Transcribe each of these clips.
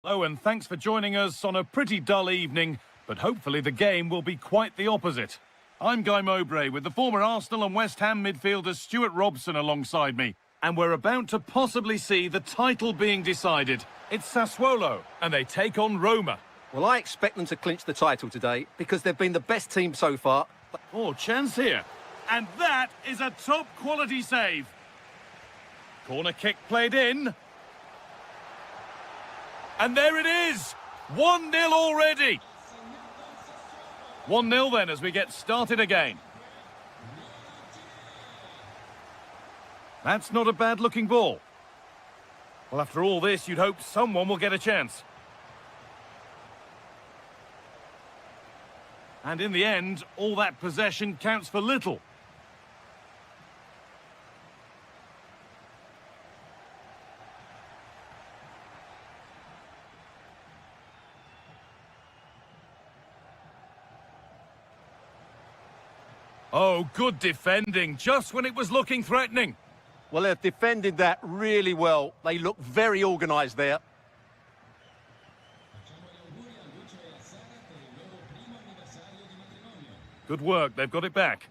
Hello and thanks for joining us on a pretty dull evening, but hopefully the game will be quite the opposite. I'm Guy Mowbray with the former Arsenal and West Ham midfielder Stuart Robson alongside me, and we're about to possibly see the title being decided. It's Sassuolo, and they take on Roma. Well, I expect them to clinch the title today because they've been the best team so far. Oh, chance here. And that is a top-quality save. Corner kick played in. And there it is! 1-0 already! 1-0 then as we get started again. That's not a bad-looking ball. Well, after all this, you'd hope someone will get a chance. And in the end, all that possession counts for little. Oh, good defending, just when it was looking threatening. Well, they've defended that really well. They look very organised there. Good work, they've got it back.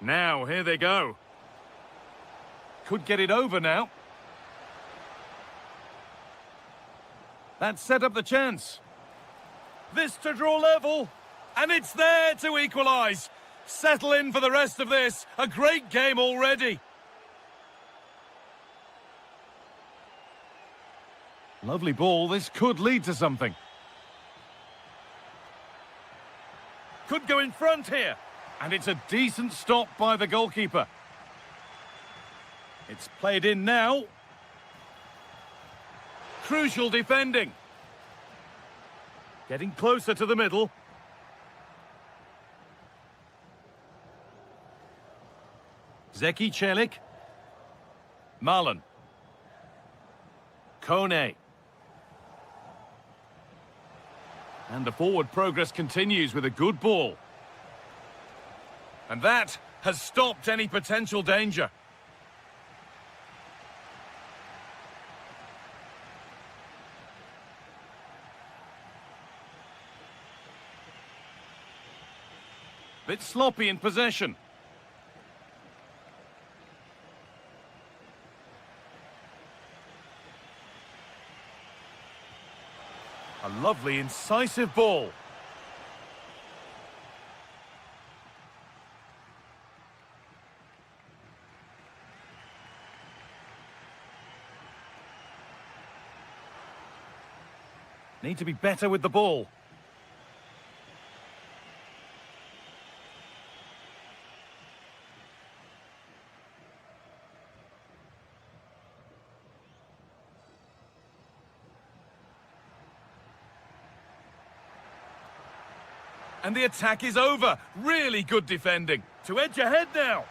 Now, here they go. Could get it over now. That set up the chance. This to draw level. And it's there to equalise. Settle in for the rest of this. A great game already. Lovely ball. This could lead to something. Could go in front here. And it's a decent stop by the goalkeeper. It's played in now. Crucial defending. Getting closer to the middle. Zeki Celik. Marlon. Kone. And the forward progress continues with a good ball. And that has stopped any potential danger. Bit sloppy in possession. A lovely, incisive ball. Need to be better with the ball. And the attack is over. Really good defending. To edge ahead now.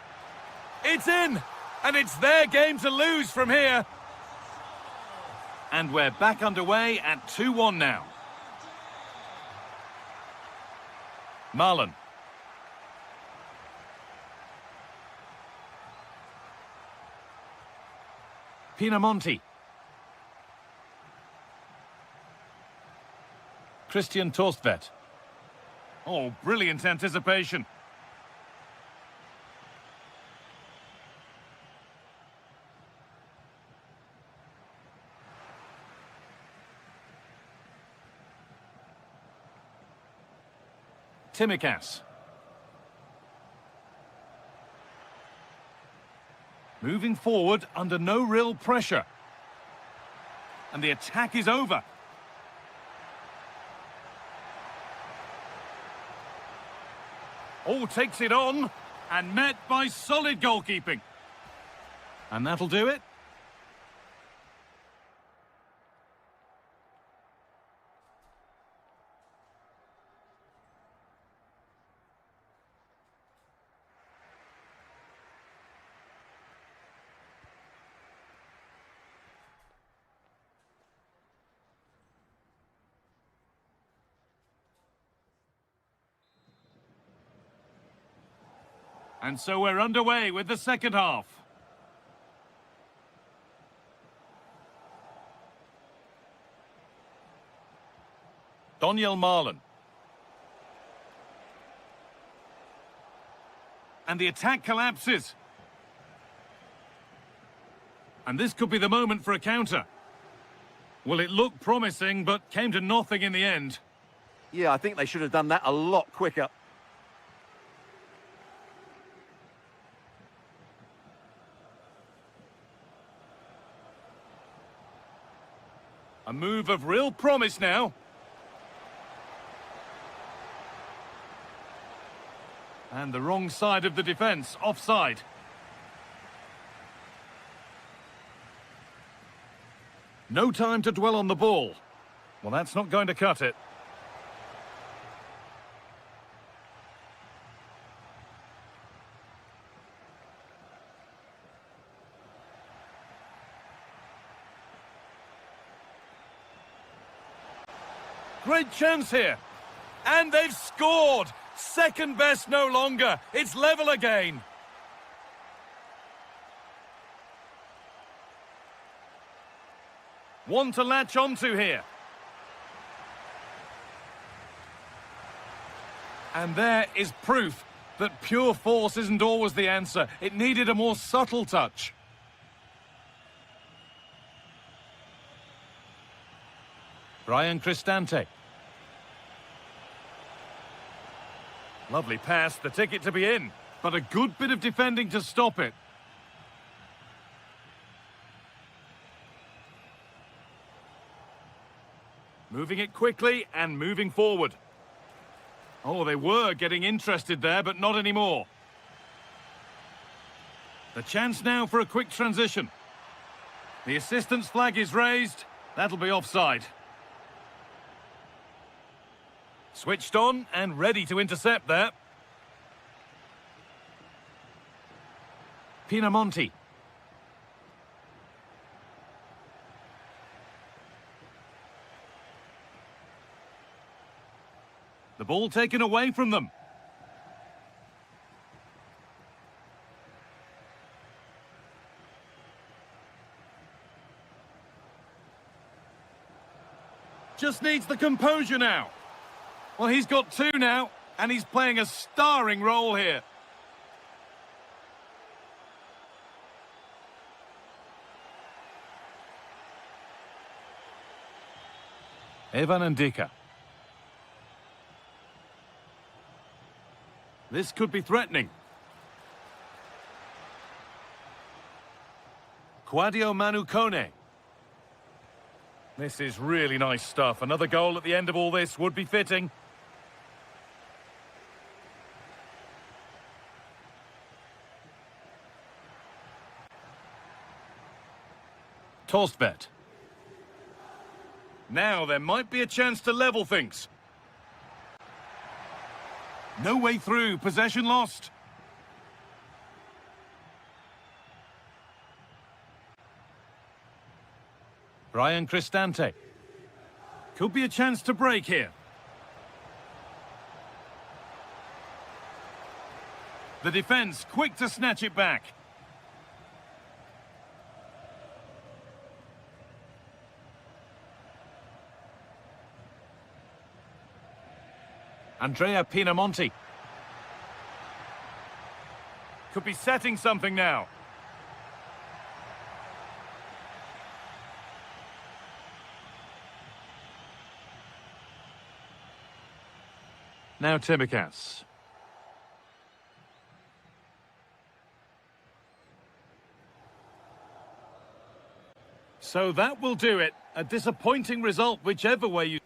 It's in. And it's their game to lose from here. And we're back underway at 2-1 now. Marlon. Pinamonti. Christian Torstvedt. Oh, brilliant anticipation. Timikas. Moving forward under no real pressure. And the attack is over. Oh, takes it on, and met by solid goalkeeping. And that'll do it. And so we're underway with the second half. Daniel Marlin. And the attack collapses. And this could be the moment for a counter. Well, it looked promising, but came to nothing in the end. Yeah, I think they should have done that a lot quicker. A move of real promise now. And the wrong side of the defence, offside. No time to dwell on the ball. Well, that's not going to cut it. Great chance here. And they've scored. Second best no longer. It's level again. One to latch onto here. And there is proof that pure force isn't always the answer. It needed a more subtle touch. Brian Cristante. Lovely pass, the ticket to be in. But a good bit of defending to stop it. Moving it quickly and moving forward. Oh, they were getting interested there, but not anymore. The chance now for a quick transition. The assistant's flag is raised. That'll be offside. Switched on and ready to intercept there. Pinamonti. The ball taken away from them. Just needs the composure now. Well, he's got two now, and he's playing a starring role here. Evan Ndika. This could be threatening. Quadio Manukone. This is really nice stuff. Another goal at the end of all this would be fitting. Torstvedt. Now there might be a chance to level things. No way through, possession lost. Brian Cristante. Could be a chance to break here. The defence quick to snatch it back. Andrea Pinamonti. Could be setting something now. Now Timikas. So that will do it. A disappointing result, whichever way you...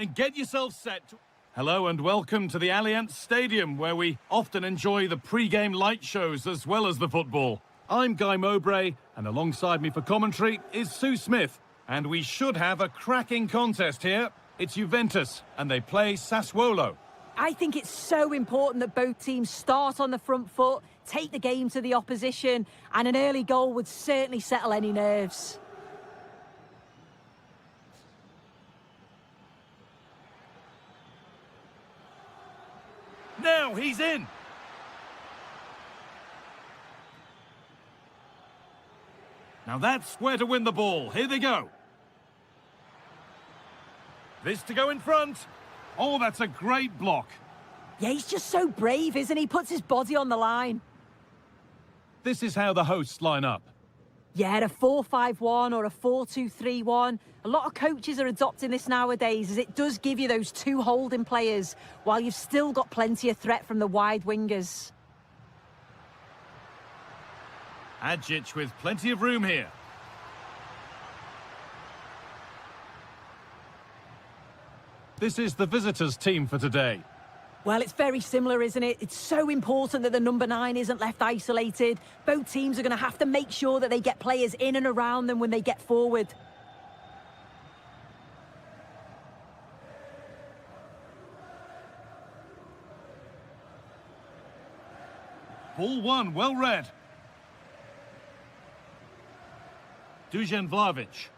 And get yourself set. Hello and welcome to the Allianz Stadium, where we often enjoy the pre-game light shows as well as the football. I'm Guy Mowbray, and alongside me for commentary is Sue Smith. And we should have a cracking contest here. It's Juventus, and they play Sassuolo. I think it's so important that both teams start on the front foot, take the game to the opposition, and an early goal would certainly settle any nerves. Now he's in. Now that's where to win the ball. Here they go. This to go in front. Oh, that's a great block. Yeah, he's just so brave, isn't he? Puts his body on the line. This is how the hosts line up. Yeah, a 4-5-1 or a 4-2-3-1. A lot of coaches are adopting this nowadays, as it does give you those two holding players, while you've still got plenty of threat from the wide wingers. Adjic with plenty of room here. This is the visitors' team for today. Well, it's very similar, isn't it? It's so important that the number 9 isn't left isolated. Both teams are going to have to make sure that they get players in and around them when they get forward. Ball one, well read. Dusan Vlahovic.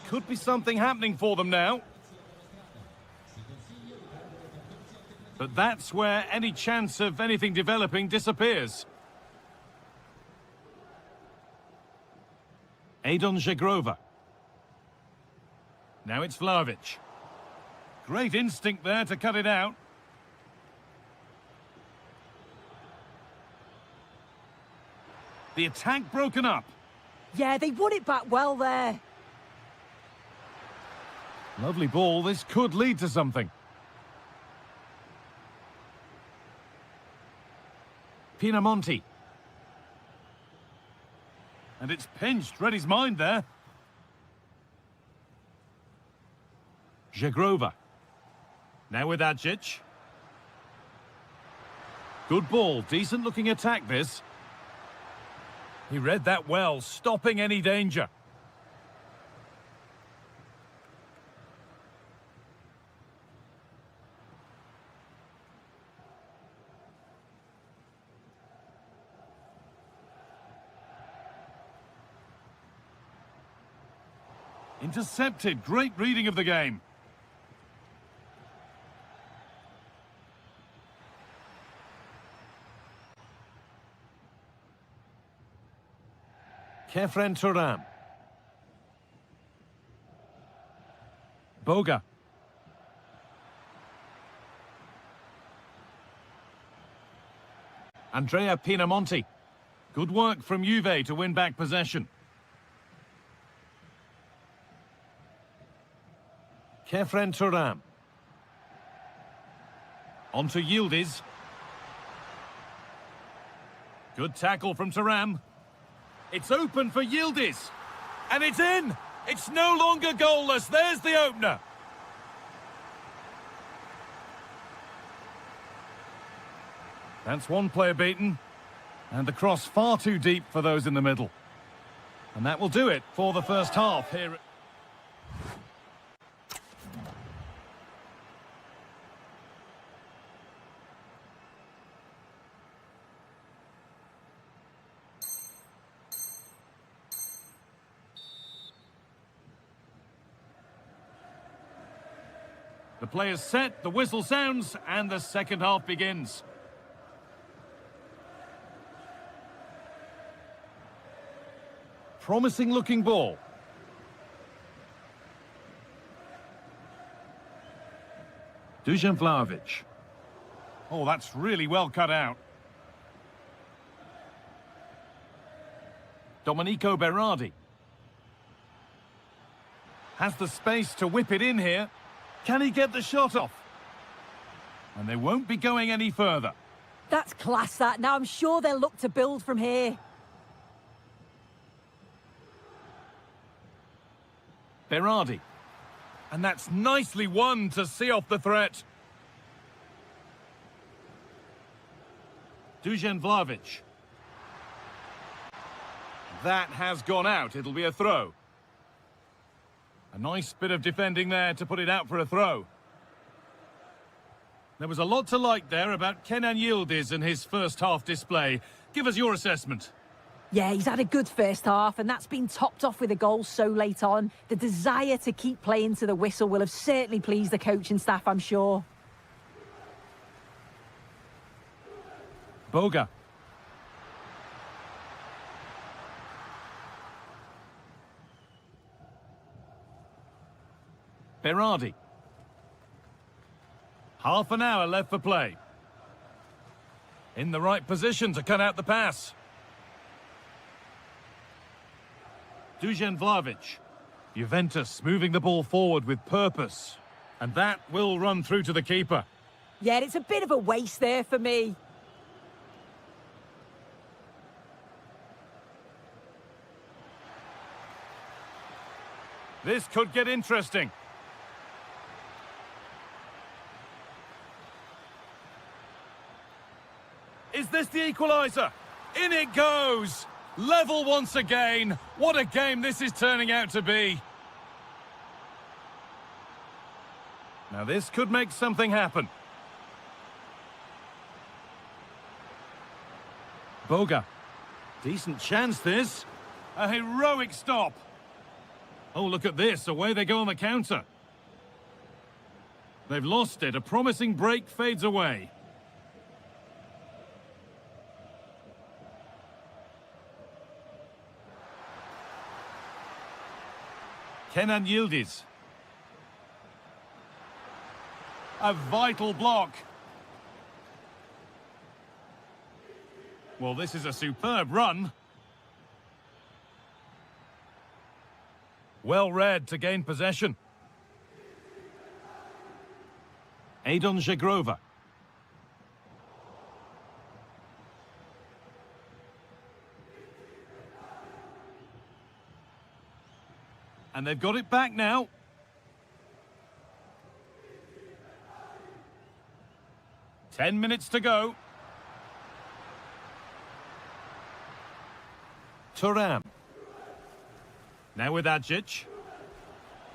Could be something happening for them now. But that's where any chance of anything developing disappears. Adon Żegrova. Now it's Vlahovic. Great instinct there to cut it out. The attack broken up. Yeah, they won it back well there. Lovely ball. This could lead to something. Pinamonti. And it's pinched. Read his mind there. Żegrova. Now with Adjic. Good ball. Decent looking attack this. He read that well, stopping any danger. Intercepted. Great reading of the game. Kefren Turam. Boga. Andrea Pinamonti. Good work from Juve to win back possession. Kefren Turam. On to Yildiz. Good tackle from Turam. It's open for Yildiz. And it's in! It's no longer goalless. There's the opener. That's one player beaten. And the cross far too deep for those in the middle. And that will do it for the first half here. The players set, the whistle sounds, and the second half begins. Promising looking ball. Dusan Vlahovic. Oh, that's really well cut out. Domenico Berardi. Has the space to whip it in here. Can he get the shot off? And they won't be going any further. That's class, that. Now I'm sure they'll look to build from here. Berardi. And that's nicely won to see off the threat. Dusan Vlahovic. That has gone out. It'll be a throw. A nice bit of defending there to put it out for a throw. There was a lot to like there about Kenan Yildiz and his first half display. Give us your assessment. Yeah, he's had a good first half, and that's been topped off with a goal so late on. The desire to keep playing to the whistle will have certainly pleased the coaching staff, I'm sure. Boga. Berardi. Half an hour left for play. In the right position to cut out the pass. Dusan Vlahovic. Juventus moving the ball forward with purpose. And that will run through to the keeper. Yeah, it's a bit of a waste there for me. This could get interesting. Is this the equaliser? In it goes! Level once again. What a game this is turning out to be. Now this could make something happen. Boga. Decent chance this. A heroic stop. Oh, look at this. Away they go on the counter. They've lost it. A promising break fades away. Kenan Yildiz. A vital block. Well, this is a superb run. Well read to gain possession. Adon Żegrova. And they've got it back now. Ten minutes to go. Thuram. Now with Adžić.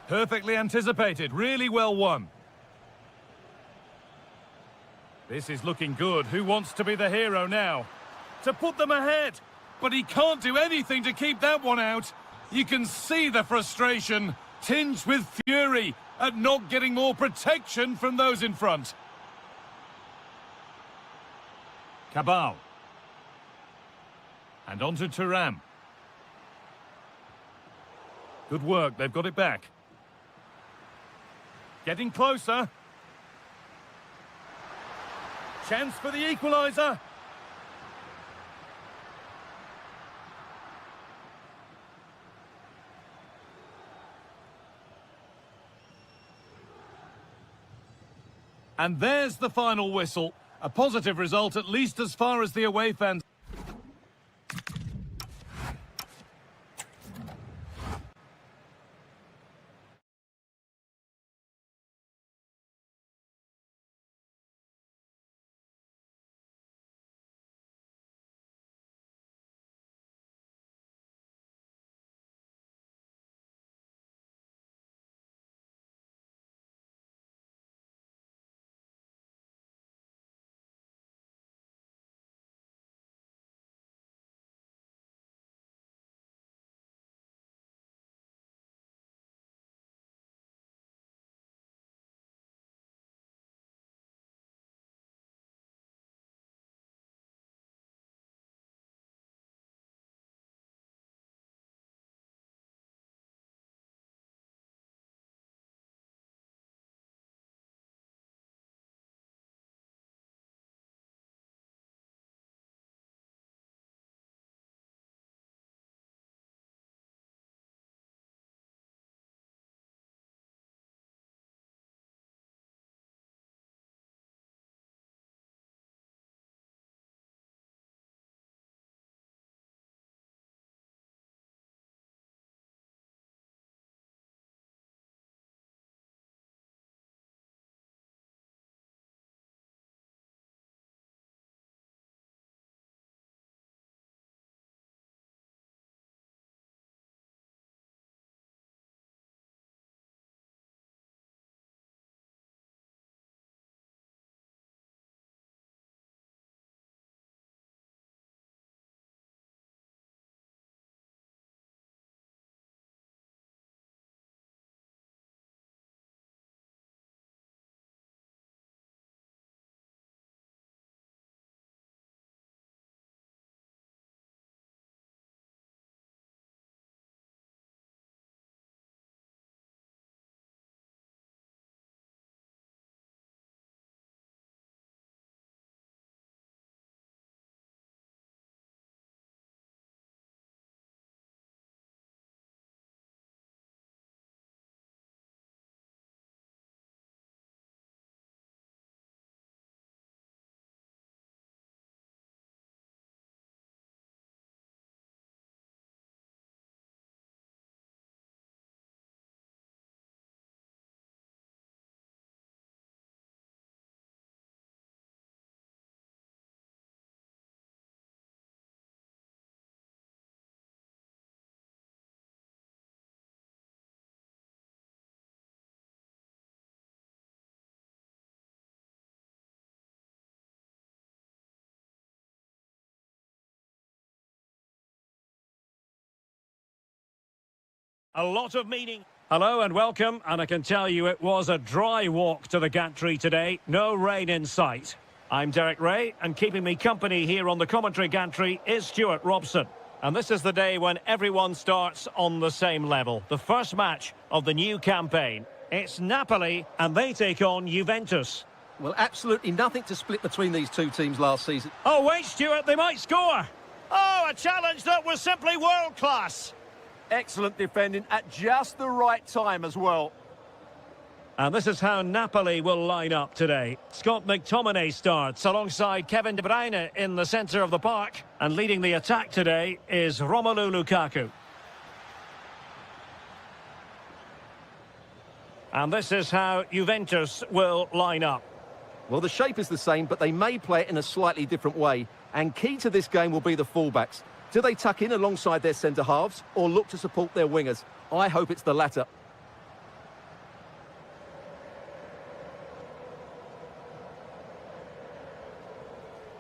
Perfectly anticipated, really well won. This is looking good. Who wants to be the hero now? To put them ahead. But he can't do anything to keep that one out. You can see the frustration, tinged with fury at not getting more protection from those in front. Cabal. And on to Thuram. Good work, they've got it back. Getting closer. Chance for the equaliser. And there's the final whistle. A positive result, at least as far as the away fans. A lot of meaning. Hello and welcome, and I can tell you it was a dry walk to the gantry today. No rain in sight. I'm Derek Ray, and keeping me company here on the commentary gantry is Stuart Robson. And this is the day when everyone starts on the same level. The first match of the new campaign. It's Napoli, and they take on Juventus. Well, absolutely nothing to split between these two teams last season. Oh, wait, Stuart, they might score. Oh, a challenge that was simply world-class. Excellent defending at just the right time as well. And this is how Napoli will line up today. Scott McTominay starts alongside Kevin De Bruyne in the centre of the park. And leading the attack today is Romelu Lukaku. And this is how Juventus will line up. Well, the shape is the same, but they may play it in a slightly different way. And key to this game will be the fullbacks. Do they tuck in alongside their centre-halves or look to support their wingers? I hope it's the latter.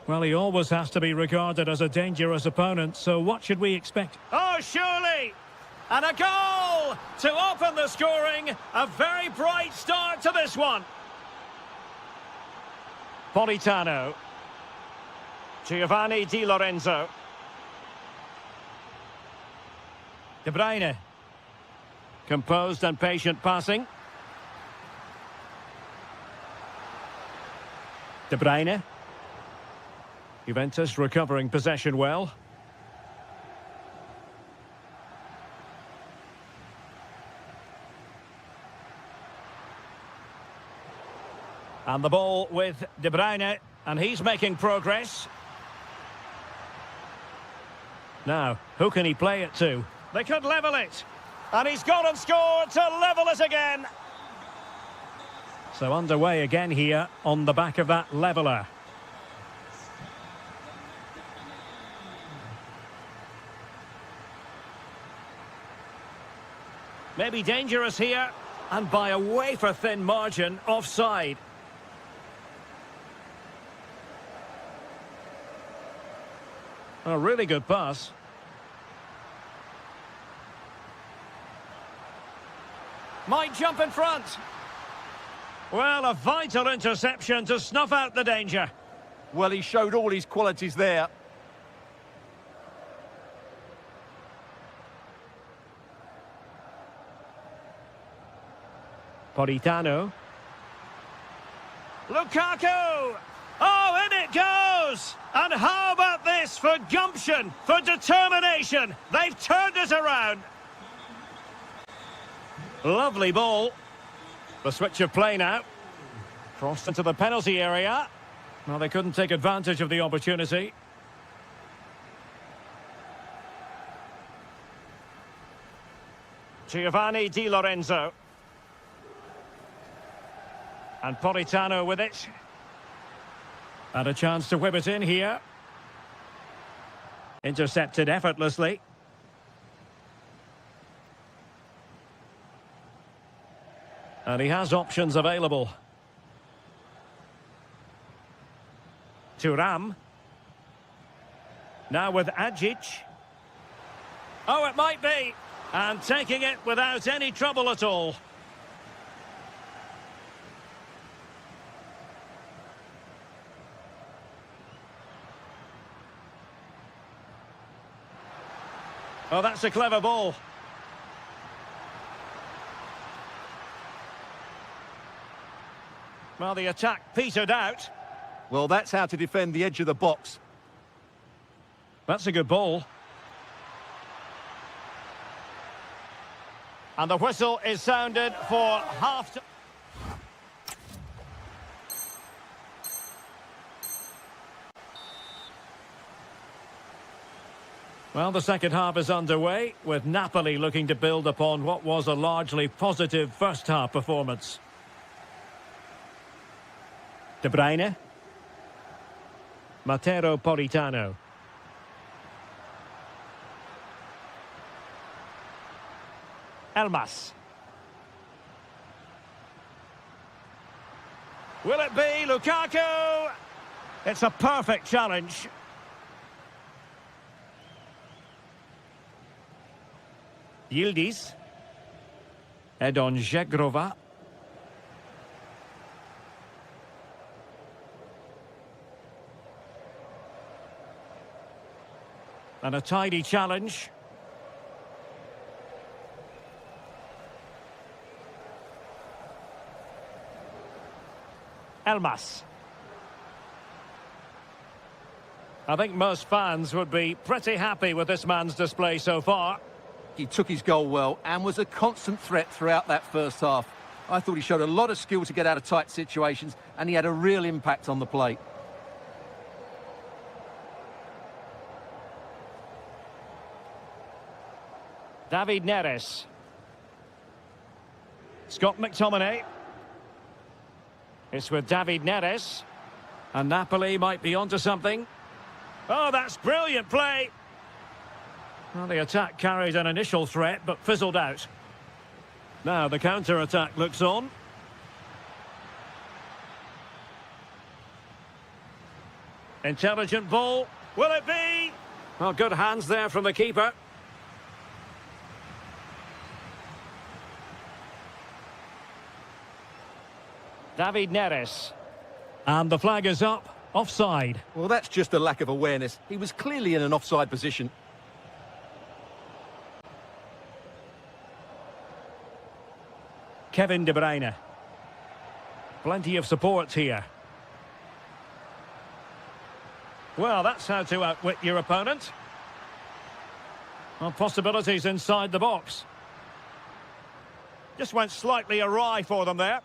Well, he always has to be regarded as a dangerous opponent, so what should we expect? Oh, surely! And a goal to open the scoring. A very bright start to this one. Politano. Giovanni Di Lorenzo. De Bruyne. Composed and patient passing. De Bruyne. Juventus recovering possession well. And the ball with De Bruyne, and he's making progress. Now, who can he play it to? They could level it. And he's gone and scored to level it again. So underway again here on the back of that leveller. Maybe dangerous here, and by a wafer-thin margin, offside. A really good pass. Might jump in front. Well, a vital interception to snuff out the danger. Well, he showed all his qualities there. Politano. Lukaku! Oh, in it goes! And how about this for gumption, for determination? They've turned it around. Lovely ball. The switch of play now. Crossed into the penalty area. Well, they couldn't take advantage of the opportunity. Giovanni Di Lorenzo. And Politano with it. And a chance to whip it in here. Intercepted effortlessly. And he has options available. Thuram. Now with Ajic. Oh, it might be. And taking it without any trouble at all. Oh, that's a clever ball. Well, the attack petered out. Well, that's how to defend the edge of the box. That's a good ball. And the whistle is sounded for half time. Well, the second half is underway, with Napoli looking to build upon what was a largely positive first-half performance. De Bruyne. Matteo Politano. Elmas. Will it be Lukaku? It's a perfect challenge. Yildiz. Edon Zegrova. And a tidy challenge. Elmas. I think most fans would be pretty happy with this man's display so far. He took his goal well and was a constant threat throughout that first half. I thought he showed a lot of skill to get out of tight situations, and he had a real impact on the plate. David Neres. Scott McTominay. It's with David Neres. And Napoli might be onto something. Oh, that's brilliant play. Well, the attack carried an initial threat, but fizzled out. Now the counter-attack looks on. Intelligent ball. Will it be? Well, good hands there from the keeper. David Neres. And the flag is up. Offside. Well, that's just a lack of awareness. He was clearly in an offside position. Kevin De Bruyne. Plenty of support here. Well, that's how to outwit your opponent. Well, possibilities inside the box. Just went slightly awry for them there.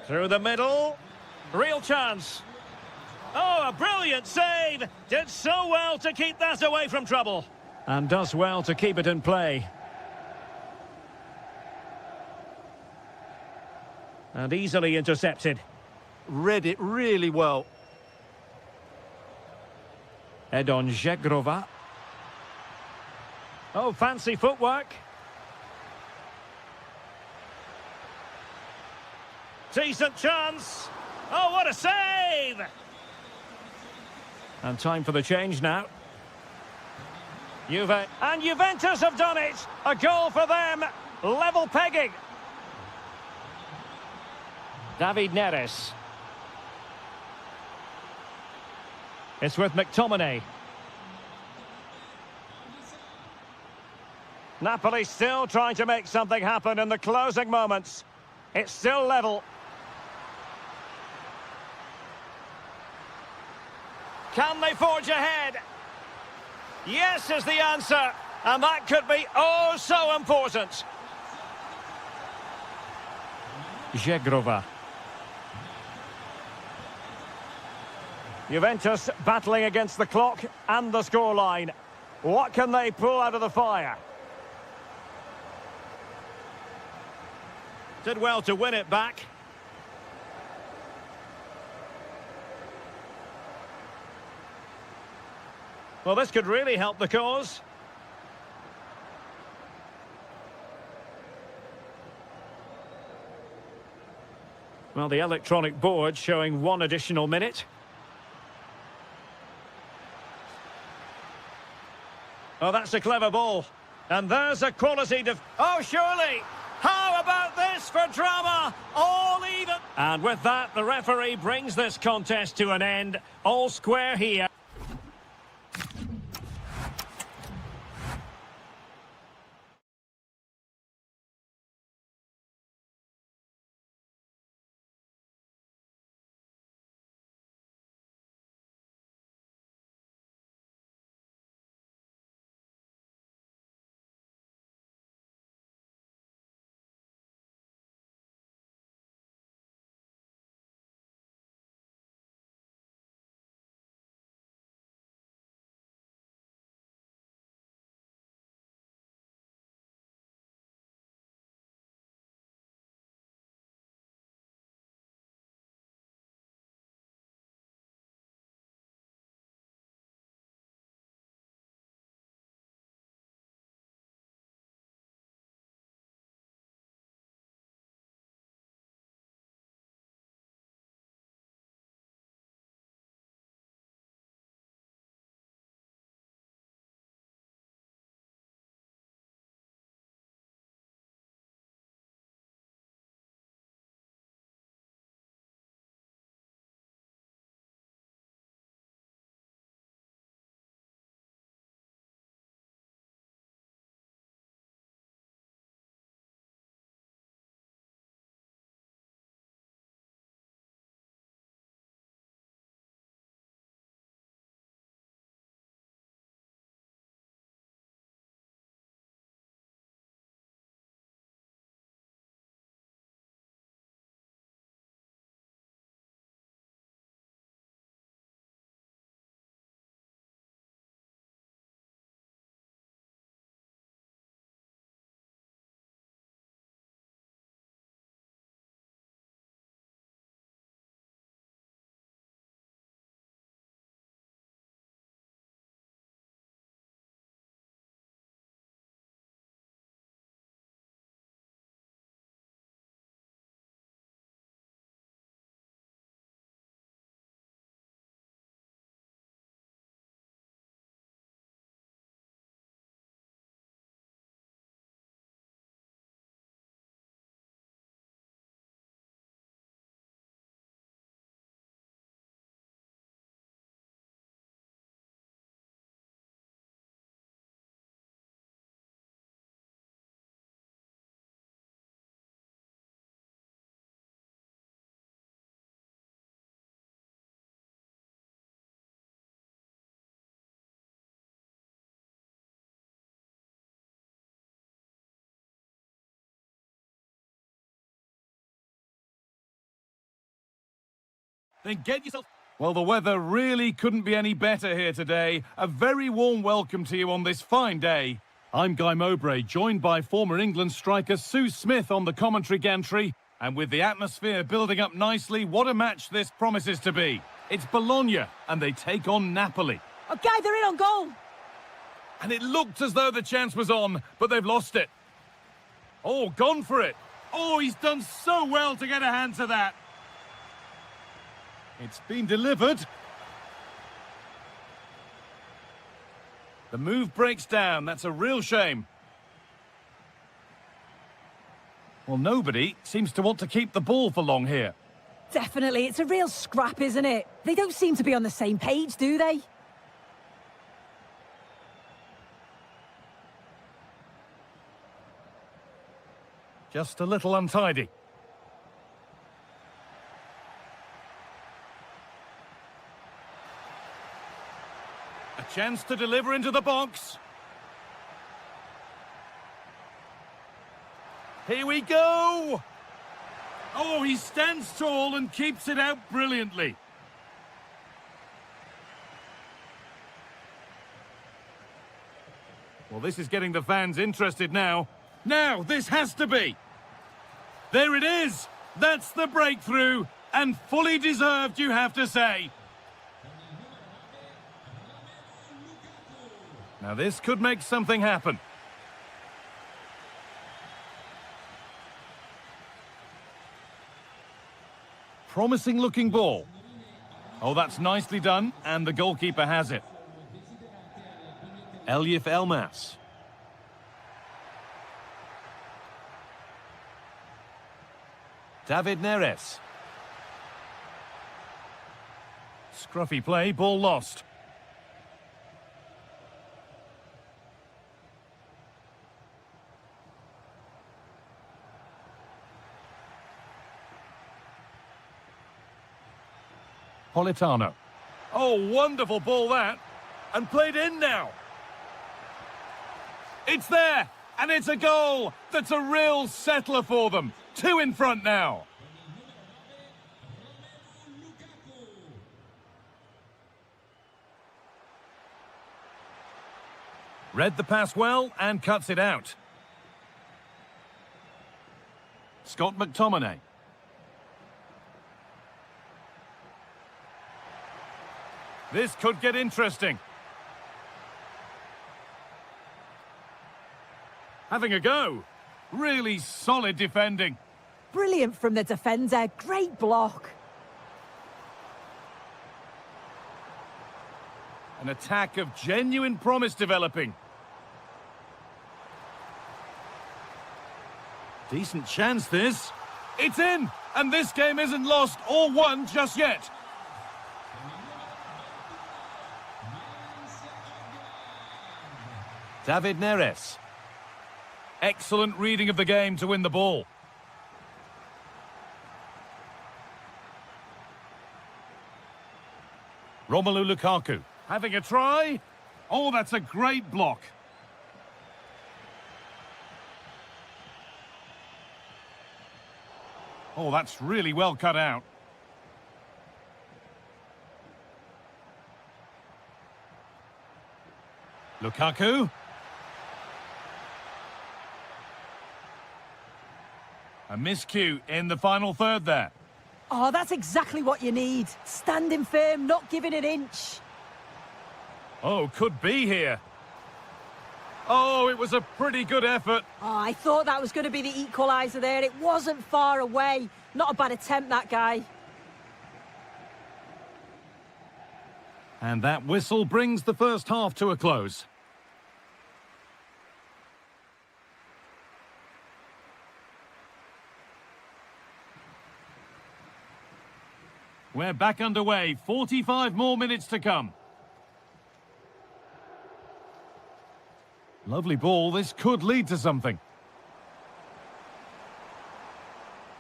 Through the middle. Real chance. Oh, a brilliant save. Did so well to keep that away from trouble. And does well to keep it in play. And easily intercepted. Read it really well. Edon Zegrova. Oh, fancy footwork. Decent chance. Oh, what a save! And time for the change now. Juve. And Juventus have done it! A goal for them. Level pegging. David Neres. It's with McTominay. Napoli still trying to make something happen in the closing moments. It's still level. Can they forge ahead? Yes is the answer. And that could be oh so important. Zegrova. Juventus battling against the clock and the scoreline. What can they pull out of the fire? Did well to win it back. Well, this could really help the cause. Well, the electronic board showing one additional minute. Oh, that's a clever ball. And there's a quality oh, surely! How about this for drama? All even. And with that, the referee brings this contest to an end. All square here. Then get yourself... Well, the weather really couldn't be any better here today. A very warm welcome to you on this fine day. I'm Guy Mowbray, joined by former England striker Sue Smith on the commentary gantry. And with the atmosphere building up nicely, what a match this promises to be. It's Bologna, and they take on Napoli. Okay, they're in on goal. And it looked as though the chance was on, but they've lost it. Oh, gone for it. Oh, he's done so well to get a hand to that. It's been delivered. The move breaks down. That's a real shame. Well, nobody seems to want to keep the ball for long here. Definitely, it's a real scrap, isn't it? They don't seem to be on the same page, do they? Just a little untidy. A chance to deliver into the box. Here we go! Oh, he stands tall and keeps it out brilliantly. Well, this is getting the fans interested now. Now, this has to be. There it is. That's the breakthrough. And fully deserved, you have to say. Now, this could make something happen. Promising looking ball. Oh, that's nicely done, and the goalkeeper has it. Elif Elmas. David Neres. Scruffy play, ball lost. Politano. Oh, wonderful ball that. And played in now. It's there, and it's a goal. That's a real settler for them. 2 in front now. Read the pass well and cuts it out. Scott McTominay. This could get interesting. Having a go. Really solid defending. Brilliant from the defender. Great block. An attack of genuine promise developing. Decent chance, this. It's in! And this game isn't lost or won just yet. David Neres. Excellent reading of the game to win the ball. Romelu Lukaku. Having a try. Oh, that's a great block. Oh, that's really well cut out. Lukaku. A miscue in the final third there. Oh, that's exactly what you need. Standing firm, not giving an inch. Oh, could be here. Oh, it was a pretty good effort. Oh, I thought that was going to be the equaliser there. It wasn't far away. Not a bad attempt, that guy. And that whistle brings the first half to a close. We're back underway. 45 more minutes to come. Lovely ball. This could lead to something.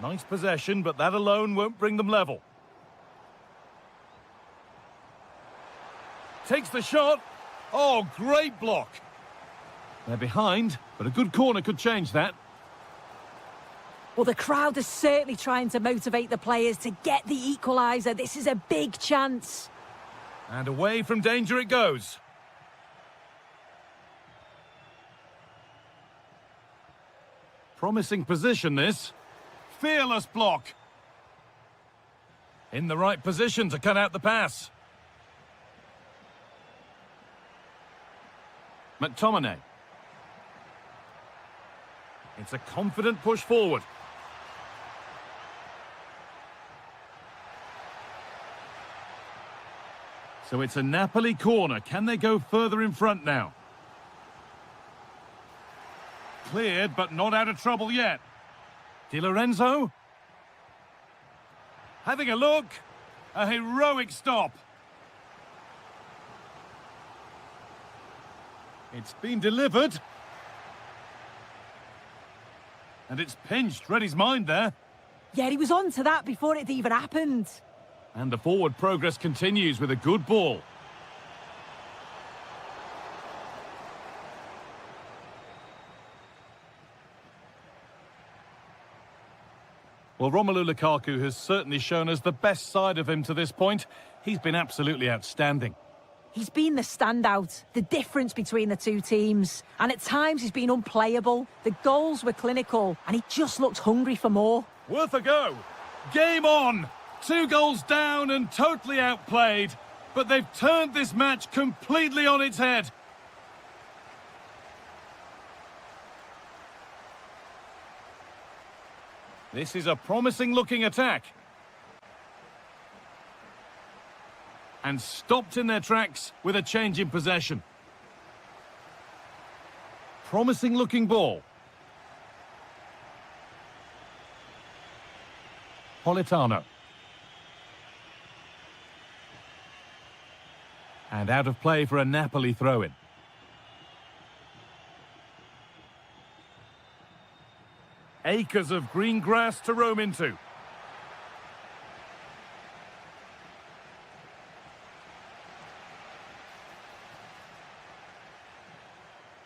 Nice possession, but that alone won't bring them level. Takes the shot. Oh, great block. They're behind, but a good corner could change that. Well, the crowd is certainly trying to motivate the players to get the equaliser. This is a big chance. And away from danger it goes. Promising position, this. Fearless block. In the right position to cut out the pass. McTominay. It's a confident push forward. So it's a Napoli corner. Can they go further in front now? Cleared, but not out of trouble yet. Di Lorenzo. Having a look. A heroic stop. It's been delivered. And it's pinched. Read his mind there. Yeah, he was on to that before it even happened. And the forward progress continues with a good ball. Well, Romelu Lukaku has certainly shown us the best side of him to this point. He's been absolutely outstanding. He's been the standout, the difference between the two teams. And at times he's been unplayable. The goals were clinical and he just looked hungry for more. Worth a go. Game on. 2 goals down and totally outplayed. But they've turned this match completely on its head. This is a promising looking attack. And stopped in their tracks with a change in possession. Promising looking ball. Politano. And out of play for a Napoli throw-in. Acres of green grass to roam into.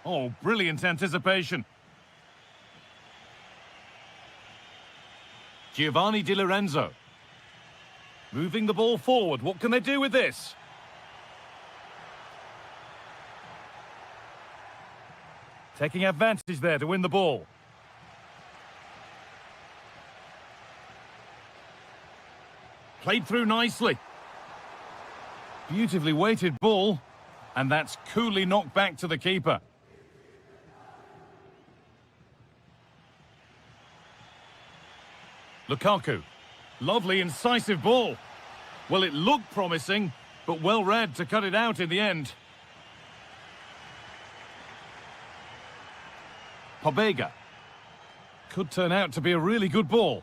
Oh, brilliant anticipation. Giovanni Di Lorenzo. Moving the ball forward. What can they do with this? Taking advantage there to win the ball. Played through nicely. Beautifully weighted ball. And that's coolly knocked back to the keeper. Lukaku. Lovely, incisive ball. Well, it looked promising, but well read to cut it out in the end. Pobega. Could turn out to be a really good ball.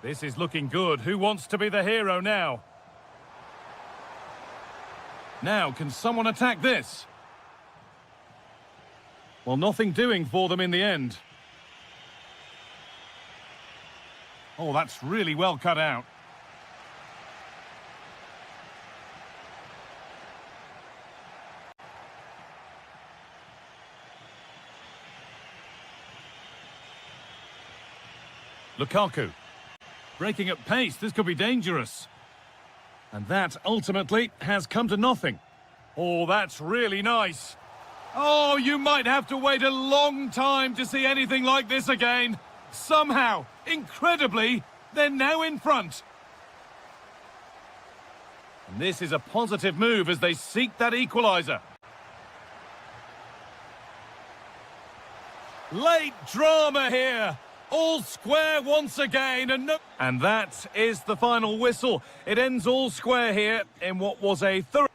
This is looking good. Who wants to be the hero now? Now, can someone attack this? Well, nothing doing for them in the end. Oh, that's really well cut out. Lukaku. Breaking at pace, this could be dangerous. And that, ultimately, has come to nothing. Oh, that's really nice. Oh, you might have to wait a long time to see anything like this again. Somehow, incredibly, they're now in front. And this is a positive move as they seek that equaliser. Late drama here. All square once again, and that is the final whistle. It ends all square here in what was a thorough...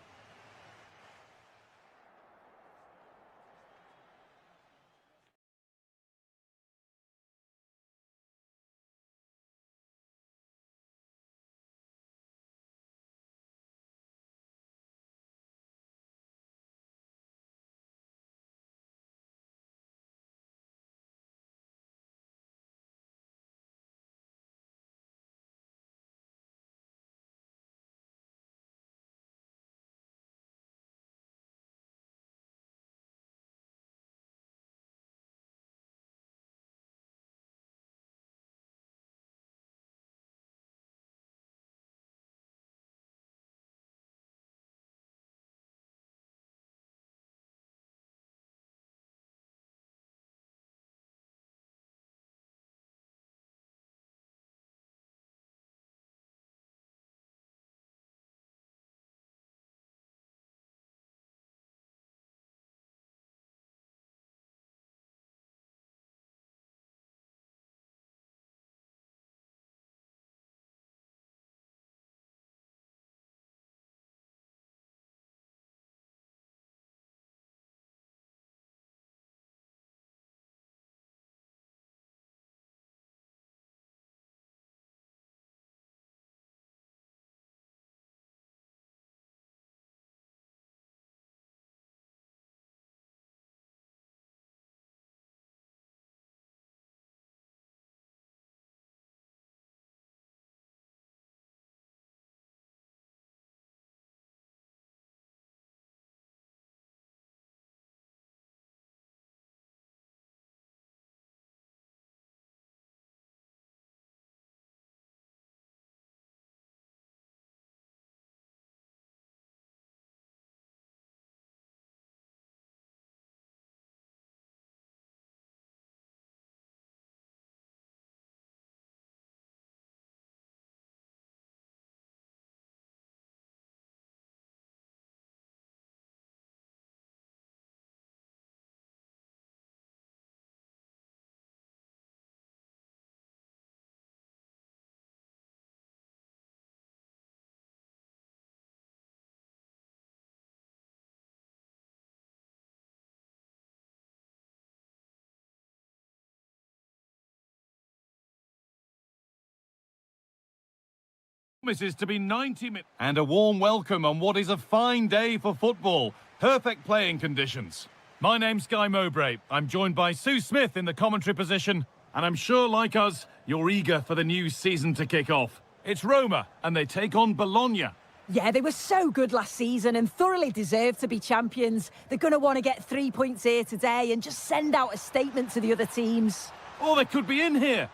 Promises to be 90 minutes. And a warm welcome on what is a fine day for football. Perfect playing conditions. My name's Guy Mowbray. I'm joined by Sue Smith in the commentary position. And I'm sure, like us, you're eager for the new season to kick off. It's Roma, and they take on Bologna. Yeah, they were so good last season and thoroughly deserved to be champions. They're going to want to get 3 points here today and just send out a statement to the other teams. Oh, they could be in here.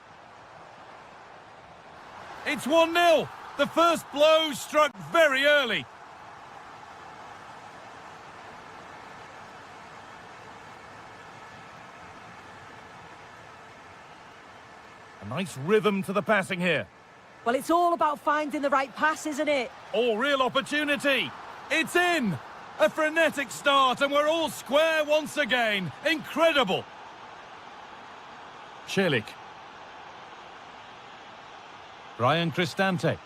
It's 1-0. The first blow struck very early. A nice rhythm to the passing here. Well, it's all about finding the right pass, isn't it? Oh, real opportunity. It's in. A frenetic start, and we're all square once again. Incredible. Celik. Brian Cristante.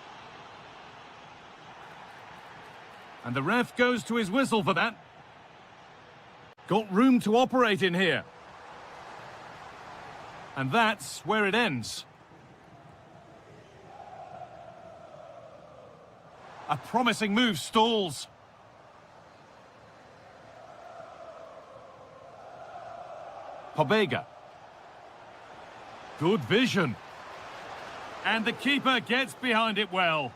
And the ref goes to his whistle for that. Got room to operate in here. And that's where it ends. A promising move stalls. Pobega. Good vision. And the keeper gets behind it well.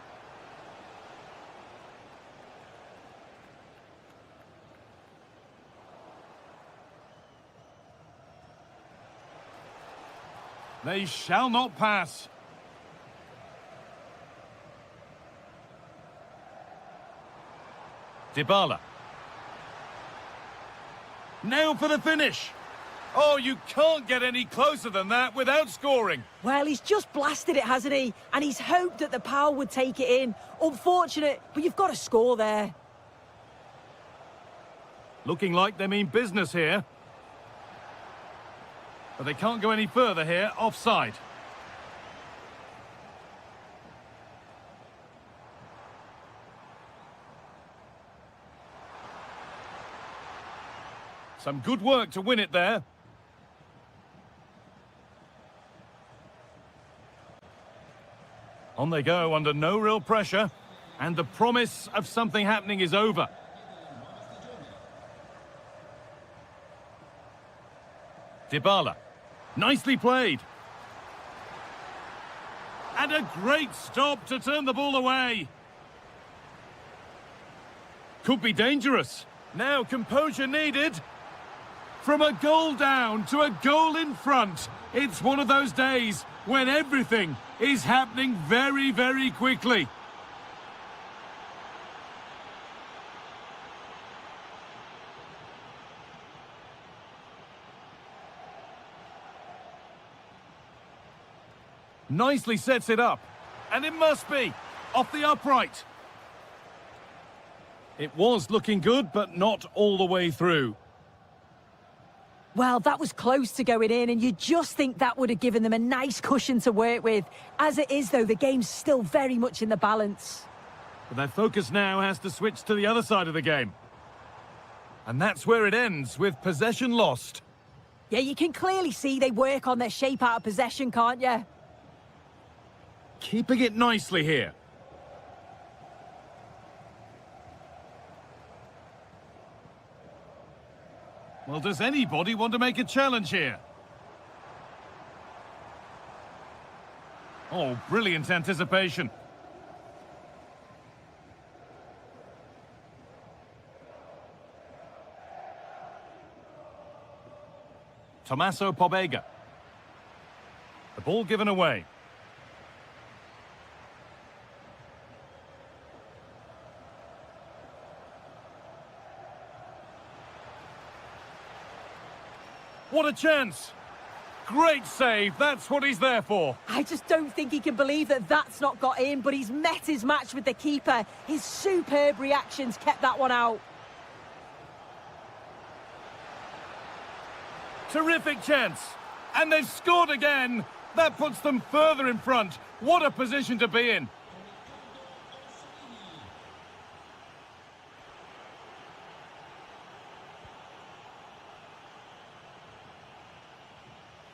They shall not pass. Dybala. Now for the finish. Oh, you can't get any closer than that without scoring. Well, he's just blasted it, hasn't he? And he's hoped that the power would take it in. Unfortunate, but you've got to score there. Looking like they mean business here. But they can't go any further here, offside. Some good work to win it there. On they go under no real pressure, and the promise of something happening is over. Dybala. Nicely played. And a great stop to turn the ball away. Could be dangerous. Now composure needed. From a goal down to a goal in front. It's one of those days when everything is happening very, very quickly. Nicely sets it up. And it must be. Off the upright. It was looking good, but not all the way through. Well, that was close to going in, and you just think that would have given them a nice cushion to work with. As it is, though, the game's still very much in the balance. But their focus now has to switch to the other side of the game. And that's where it ends, with possession lost. Yeah, you can clearly see they work on their shape out of possession, can't you? Keeping it nicely here. Well, does anybody want to make a challenge here? Oh, brilliant anticipation. Tommaso Pobega. The ball given away. What a chance! Great save, that's what he's there for. I just don't think he can believe that that's not got in, but he's met his match with the keeper. His superb reactions kept that one out. Terrific chance. And they've scored again. That puts them further in front. What a position to be in.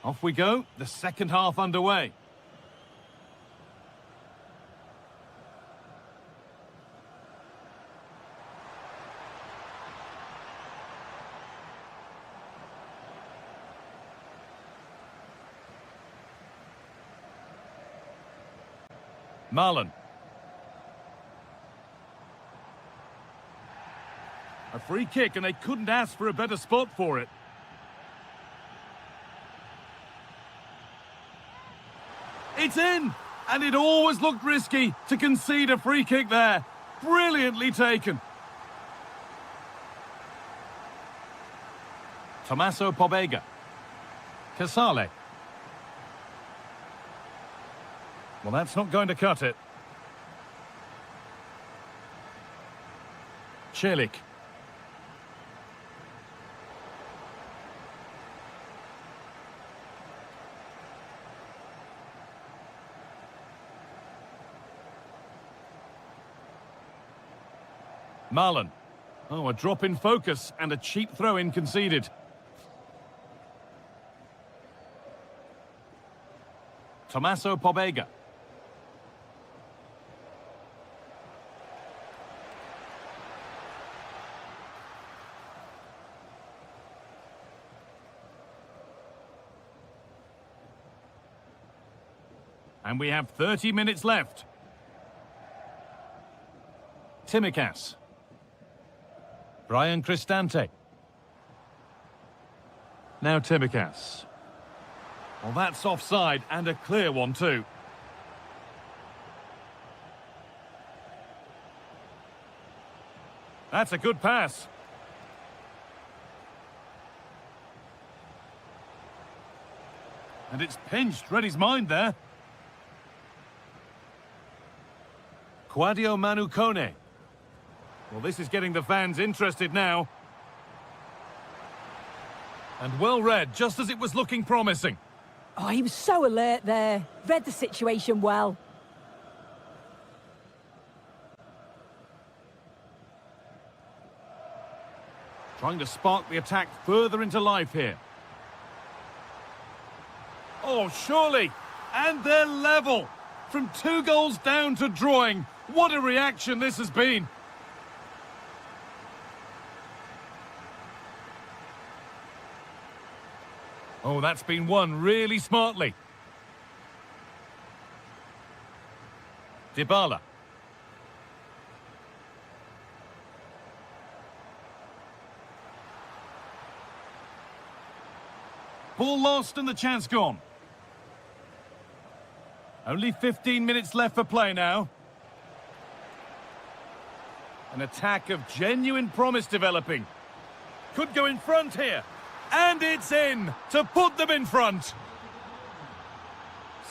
Off we go, the second half underway. Marlon. A free kick, and they couldn't ask for a better spot for it. It's in! And it always looked risky to concede a free kick there. Brilliantly taken. Tommaso Pobega. Casale. Well, that's not going to cut it. Celik. Marlon. Oh, a drop in focus and a cheap throw-in conceded. Tommaso Pobega. And we have 30 minutes left. Timikas. Brian Cristante. Now Timikas. Well, that's offside, and a clear one too. That's a good pass. And it's pinched, read his mind there. Quadio Manu Kone. Well, this is getting the fans interested now. And well read, just as it was looking promising. Oh, he was so alert there. Read the situation well. Trying to spark the attack further into life here. Oh, surely. And they're level. From 2 goals down to drawing. What a reaction this has been. Oh, that's been won really smartly. Dybala. Ball lost and the chance gone. Only 15 minutes left for play now. An attack of genuine promise developing. Could go in front here. And it's in to put them in front.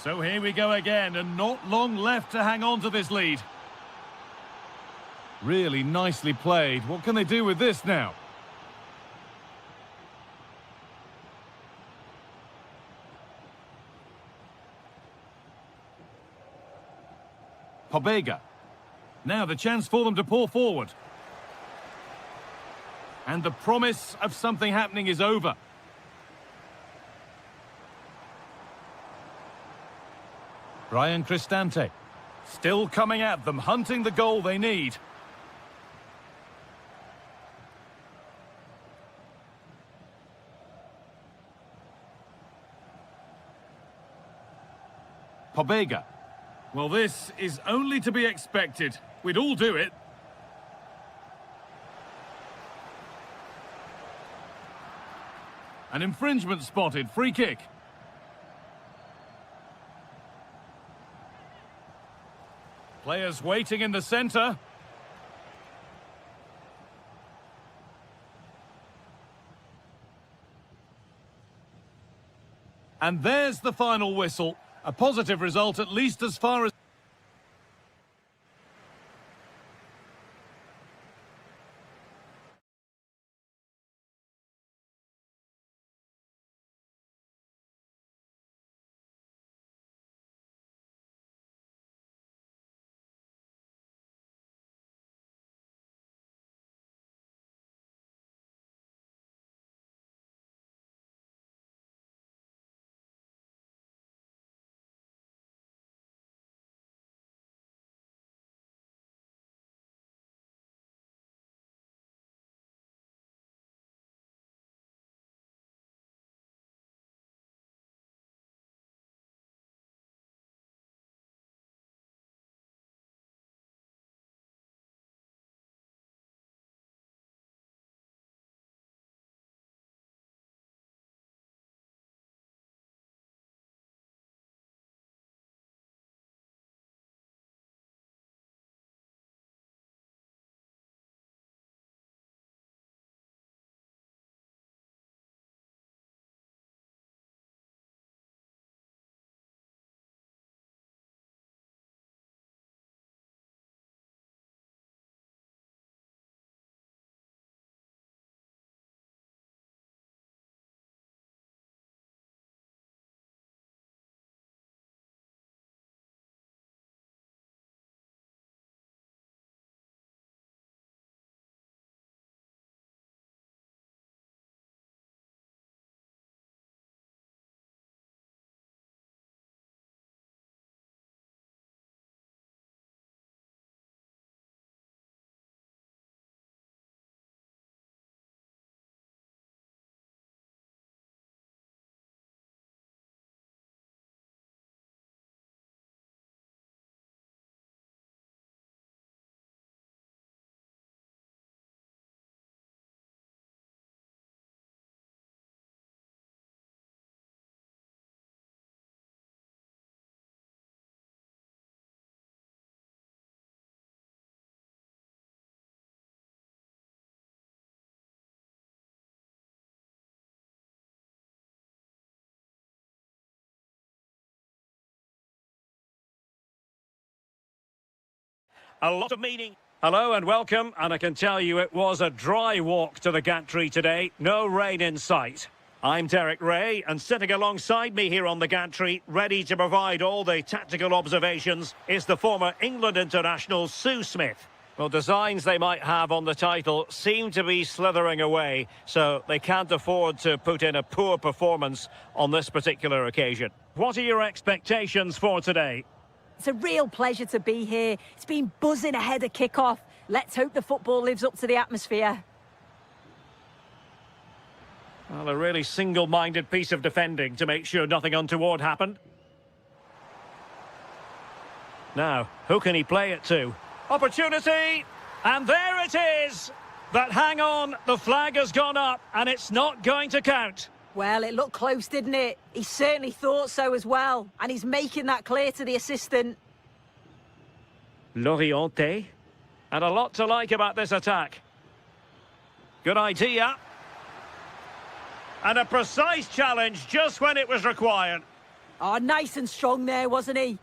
So here we go again, and not long left to hang on to this lead. Really nicely played. What can they do with this now? Pobega. Now the chance for them to pour forward. And the promise of something happening is over. Brian Cristante. Still coming at them, hunting the goal they need. Pobega. Well, this is only to be expected. We'd all do it. An infringement spotted. Free kick. Players waiting in the centre. And there's the final whistle. A positive result, at least as far as... A lot of meaning. Hello and welcome, and I can tell you it was a dry walk to the gantry today. No rain in sight. I'm Derek Ray, and sitting alongside me here on the gantry, ready to provide all the tactical observations, is the former England international Sue Smith. Well, designs they might have on the title seem to be slithering away, so they can't afford to put in a poor performance on this particular occasion. What are your expectations for today? It's a real pleasure to be here. It's been buzzing ahead of kick-off. Let's hope the football lives up to the atmosphere. Well, a really single-minded piece of defending to make sure nothing untoward happened. Now, who can he play it to? Opportunity! And there it is! But hang on, the flag has gone up and it's not going to count. Well, it looked close, didn't it? He certainly thought so as well. And he's making that clear to the assistant. Loriente. And a lot to like about this attack. Good idea. And a precise challenge just when it was required. Oh, nice and strong there, wasn't he?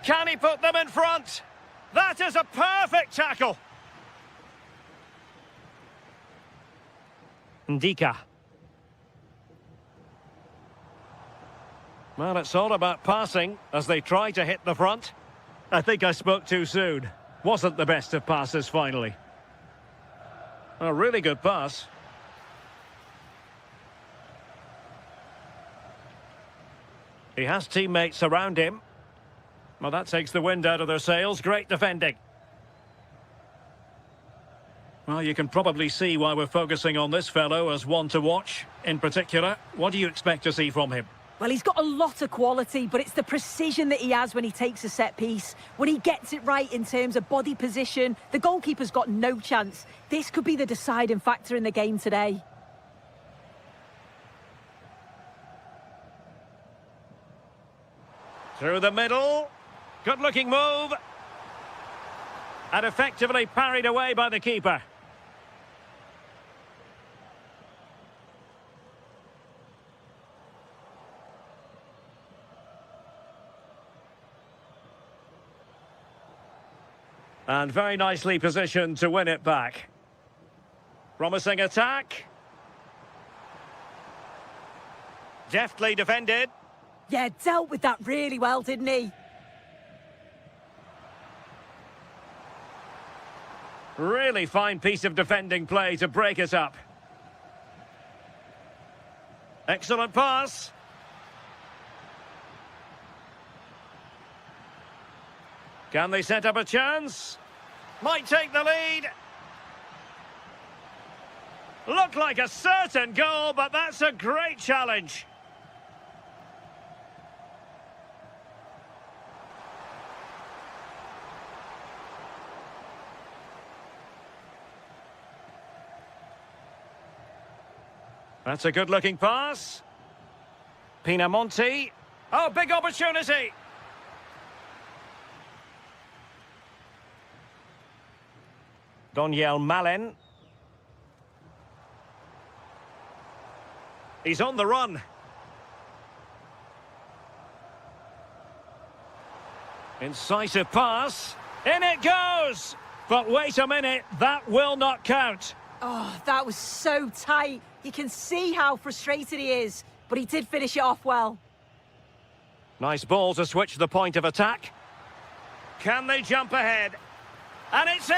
Can he put them in front? That is a perfect tackle. Ndika. Well, it's all about passing as they try to hit the front. I think I spoke too soon. Wasn't the best of passes finally. A really good pass. He has teammates around him. Well, that takes the wind out of their sails. Great defending. Well, you can probably see why we're focusing on this fellow as one to watch. In particular, what do you expect to see from him? Well, he's got a lot of quality, but it's the precision that he has when he takes a set piece. When he gets it right in terms of body position, the goalkeeper's got no chance. This could be the deciding factor in the game today. Through the middle. Good-looking move. And effectively parried away by the keeper. And very nicely positioned to win it back. Promising attack. Deftly defended. Yeah, dealt with that really well, didn't he? Really fine piece of defending play to break it up. Excellent pass. Can they set up a chance? Might take the lead. Looked like a certain goal, but that's a great challenge. That's a good-looking pass. Pinamonti. Oh, big opportunity. Doniel Malen. He's on the run. Incisive pass. In it goes! But wait a minute, that will not count. Oh, that was so tight. You can see how frustrated he is, but he did finish it off well. Nice ball to switch the point of attack. Can they jump ahead? And it's in!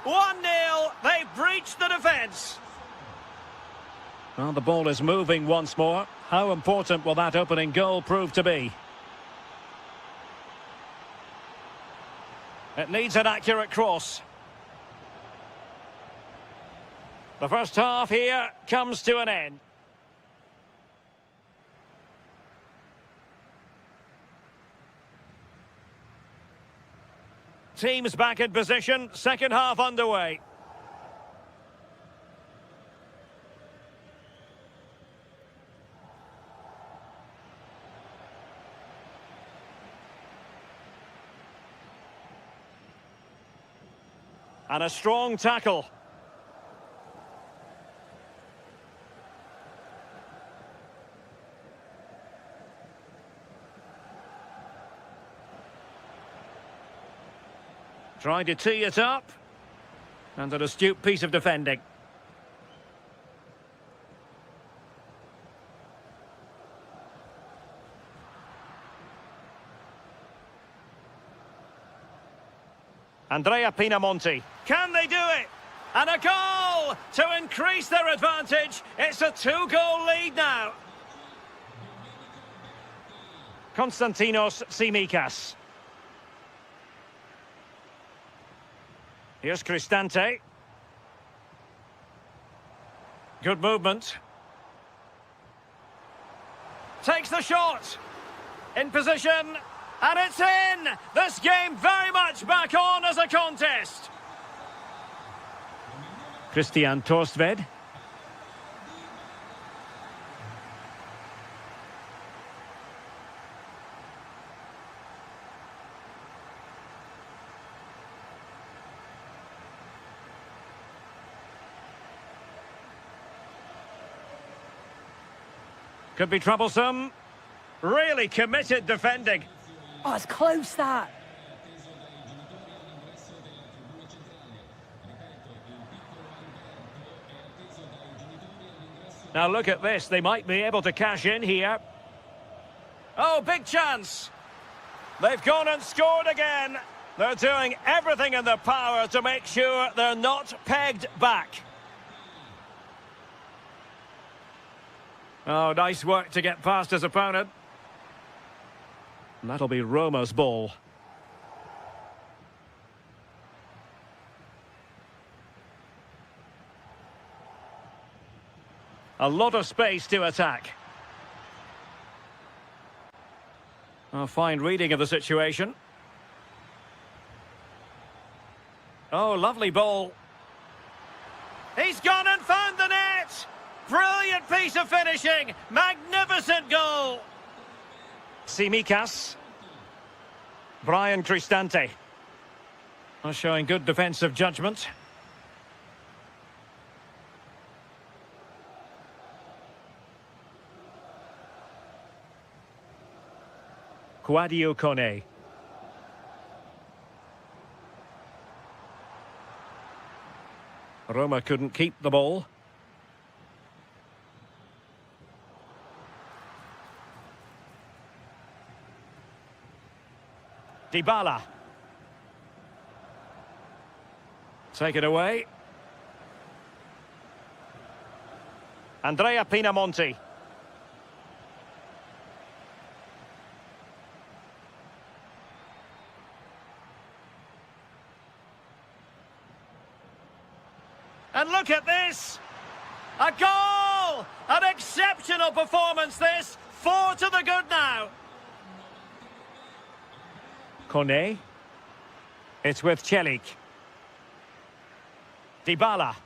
1-0, they've breached the defence. Well, the ball is moving once more. How important will that opening goal prove to be? It needs an accurate cross. The first half here comes to an end. Teams back in position, second half underway. And a strong tackle. Trying to tee it up. And an astute piece of defending. Andrea Pinamonti. Can they do it? And a goal to increase their advantage. It's a 2-goal lead now. Konstantinos Tsimikas. Here's Cristante. Good movement. Takes the shot. In position. And it's in! This game very much back on as a contest. Christian Torstved. Could be troublesome. Really committed defending. Oh, it's close, that. Now look at this. They might be able to cash in here. Oh, big chance. They've gone and scored again. They're doing everything in their power to make sure they're not pegged back. Oh, nice work to get past his opponent. And that'll be Roma's ball. A lot of space to attack. A fine reading of the situation. Oh, lovely ball. He's gone and found the net! Brilliant piece of finishing! Magnificent goal! Tsimikas. Brian Cristante. Showing good defensive judgment. Kouadio Kone. Roma couldn't keep the ball. Dybala. Take it away. Andrea Pinamonti. And look at this! A goal! An exceptional performance this! 4 to the good now! Kone. It's with Celik. Dybala.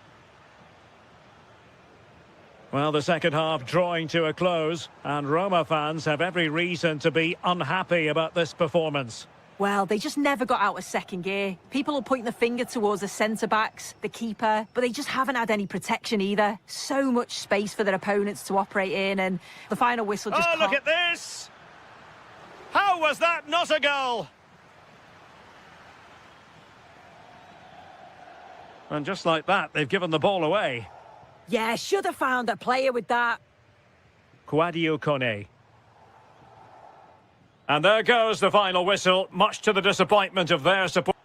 Well, the second half drawing to a close, and Roma fans have every reason to be unhappy about this performance. Well, they just never got out of second gear. People will point the finger towards the centre-backs, the keeper, but they just haven't had any protection either. So much space for their opponents to operate in, and the final whistle just Oh, look at this! How was that not a goal? And just like that, they've given the ball away. Yeah, should have found a player with that. Kouadio Kone. And there goes the final whistle, much to the disappointment of their support.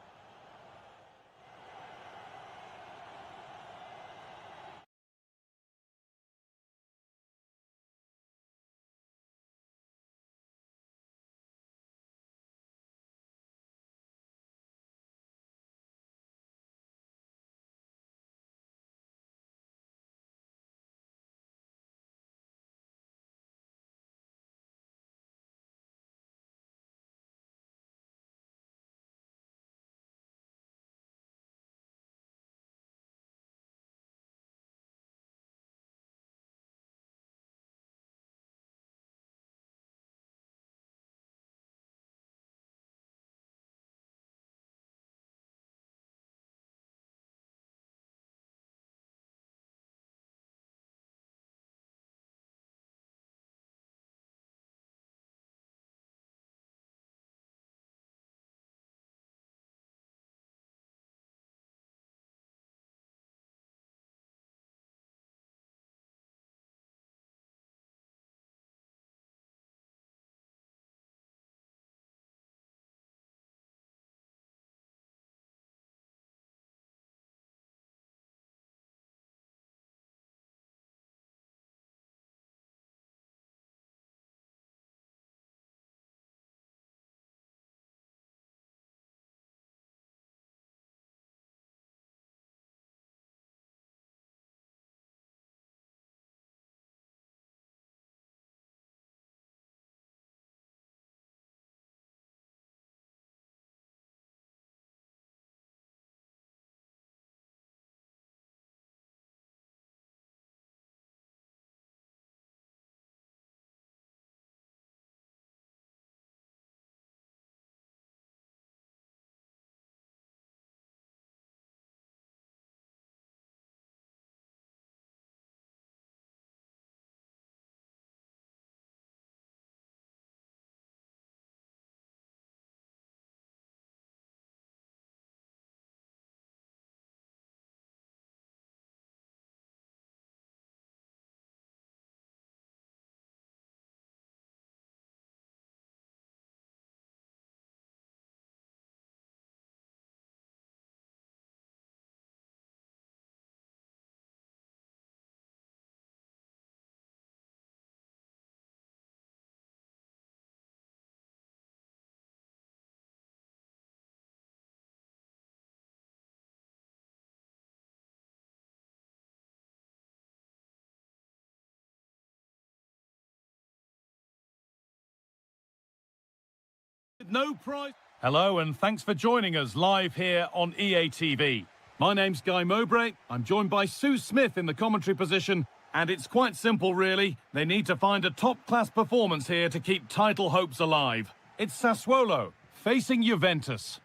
No prize. Hello and thanks for joining us live here on EA TV. My name's Guy Mowbray. I'm joined by Sue Smith in the commentary position. And it's quite simple, really. They need to find a top-class performance here to keep title hopes alive. It's Sassuolo facing Juventus.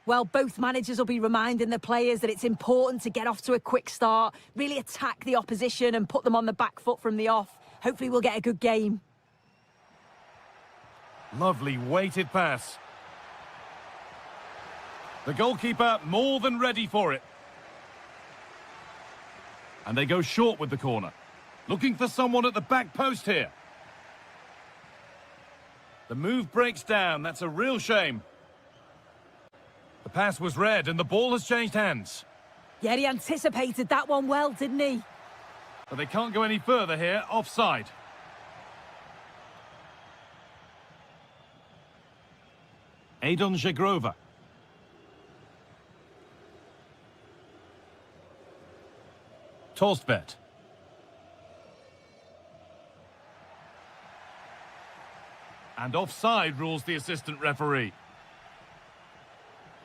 Well, both managers will be reminding the players that it's important to get off to a quick start, really attack the opposition and put them on the back foot from the off. Hopefully we'll get a good game. Lovely weighted pass. The goalkeeper more than ready for it. And they go short with the corner. Looking for someone at the back post here. The move breaks down. That's a real shame. The pass was read and the ball has changed hands. Yeah, he anticipated that one well, didn't he? But they can't go any further here. Offside. Adon Żegrova. Torstvedt. And offside rules the assistant referee.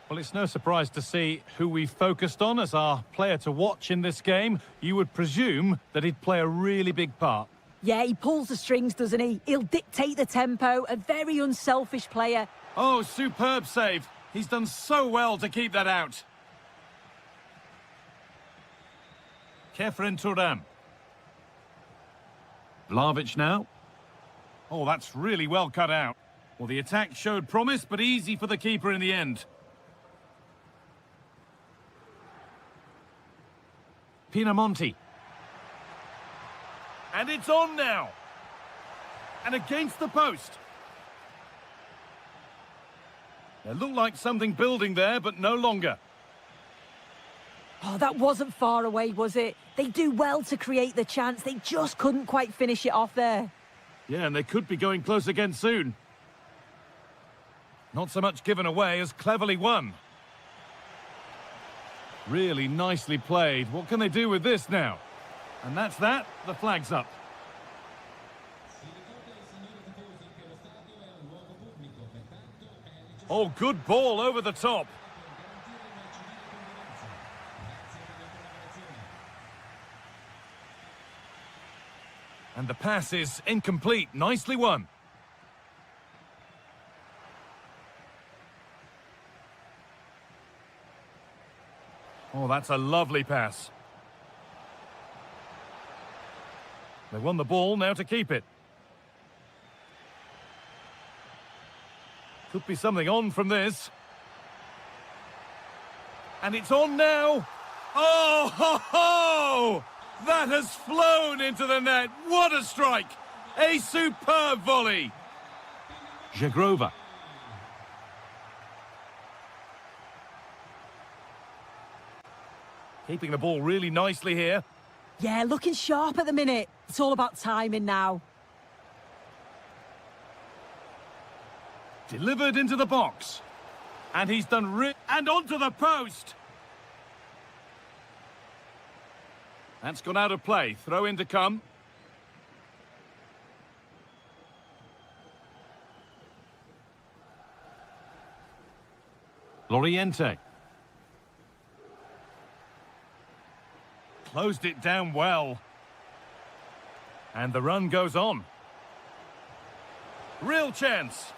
Well, it's no surprise to see who we focused on as our player to watch in this game. You would presume that he'd play a really big part. Yeah, he pulls the strings, doesn't he? He'll dictate the tempo, a very unselfish player. Oh, superb save. He's done so well to keep that out. Kefren Turam. Vlahovic now. Oh, that's really well cut out. Well, the attack showed promise, but easy for the keeper in the end. Pinamonti. And it's on now. And against the post. There looked like something building there, but no longer. Oh, that wasn't far away, was it? They do well to create the chance. They just couldn't quite finish it off there. Yeah, and they could be going close again soon. Not so much given away as cleverly won. Really nicely played. What can they do with this now? And that's that. The flag's up. Oh, good ball over the top. And the pass is incomplete. Nicely won. Oh, that's a lovely pass. They won the ball, now to keep it. Could be something on from this. And it's on now. Oh, ho, ho! That has flown into the net. What a strike! A superb volley. Żegrova. Keeping the ball really nicely here. Yeah, looking sharp at the minute. It's all about timing now. Delivered into the box. And he's done and onto the post. That's gone out of play. Throw in to come. Loriente. Closed it down well. And the run goes on. Real chance.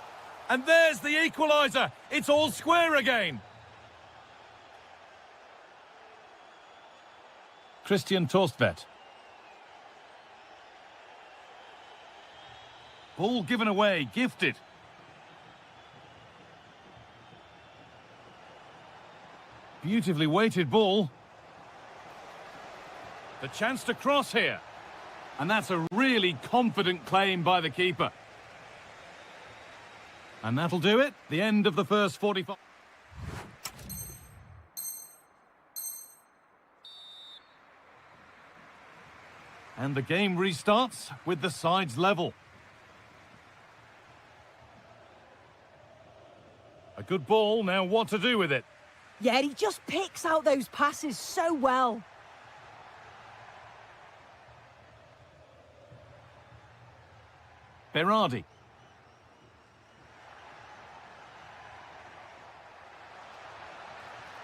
And there's the equaliser. It's all square again. Christian Torstvedt. Ball given away, gifted. Beautifully weighted ball. The chance to cross here. And that's a really confident claim by the keeper. And that'll do it. The end of the first 45. And the game restarts with the sides level. A good ball, now what to do with it? Yeah, he just picks out those passes so well. Berardi.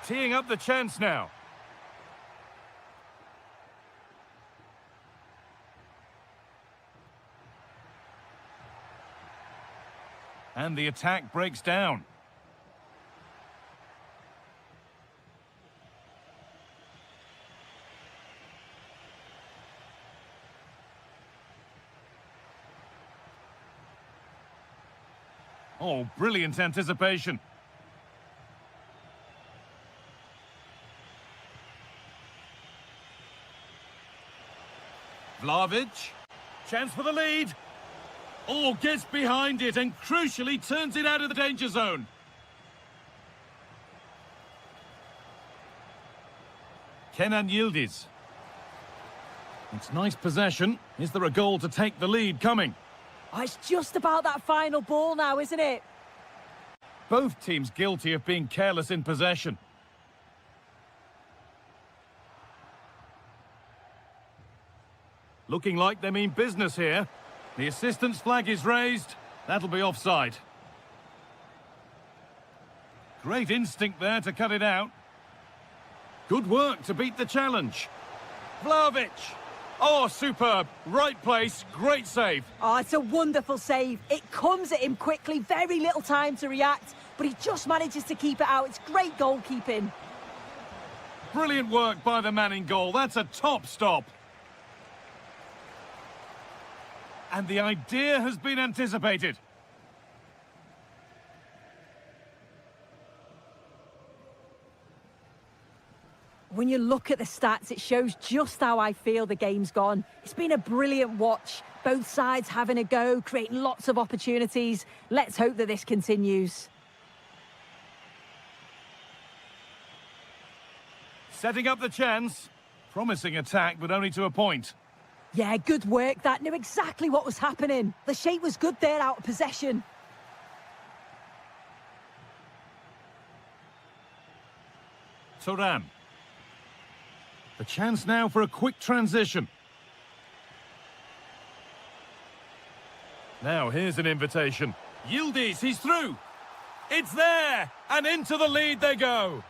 Teeing up the chance now. And the attack breaks down. Oh, brilliant anticipation. Vlahovic. Chance for the lead. Oh, gets behind it and crucially turns it out of the danger zone. Kenan Yildiz. It's nice possession. Is there a goal to take the lead coming? Oh, it's just about that final ball now, isn't it? Both teams guilty of being careless in possession. Looking like they mean business here. The assistant's flag is raised. That'll be offside. Great instinct there to cut it out. Good work to beat the challenge. Vlahovic. Oh, superb. Right place. Great save. Oh, it's a wonderful save. It comes at him quickly, very little time to react, but he just manages to keep it out. It's great goalkeeping. Brilliant work by the man in goal. That's a top stop. And the idea has been anticipated. When you look at the stats, it shows just how I feel the game's gone. It's been a brilliant watch. Both sides having a go, creating lots of opportunities. Let's hope that this continues. Setting up the chance. Promising attack, but only to a point. Yeah, good work. That knew exactly what was happening. The shape was good there out of possession. Thuram. The chance now for a quick transition. Now here's an invitation. Yildiz, he's through. It's there, and into the lead they go.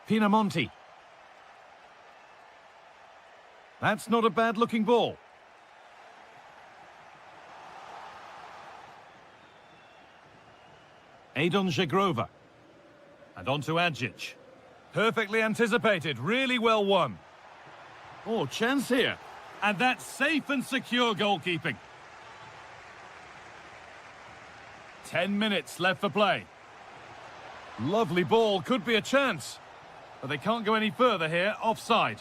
Pinamonti. That's not a bad-looking ball. Adon Zegrova. And on to Adjic. Perfectly anticipated, really well won. Oh, chance here. And that's safe and secure goalkeeping. 10 minutes left for play. Lovely ball, could be a chance. But they can't go any further here, offside.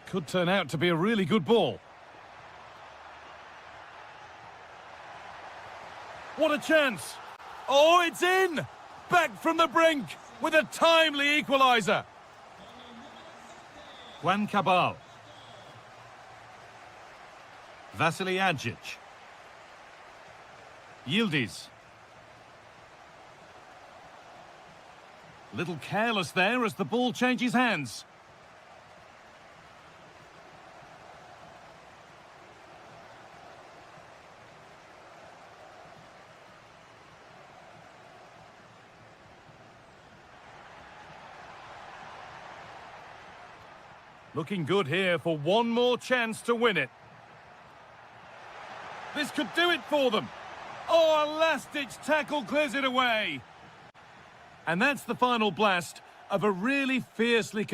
Could turn out to be a really good ball. What a chance! Oh, it's in! Back from the brink with a timely equaliser. Juan Cabal. Vasily Adjic. Yildiz. Little careless there as the ball changes hands. Looking good here for one more chance to win it. This could do it for them. Oh, a last-ditch tackle clears it away. And that's the final blast of a really fiercely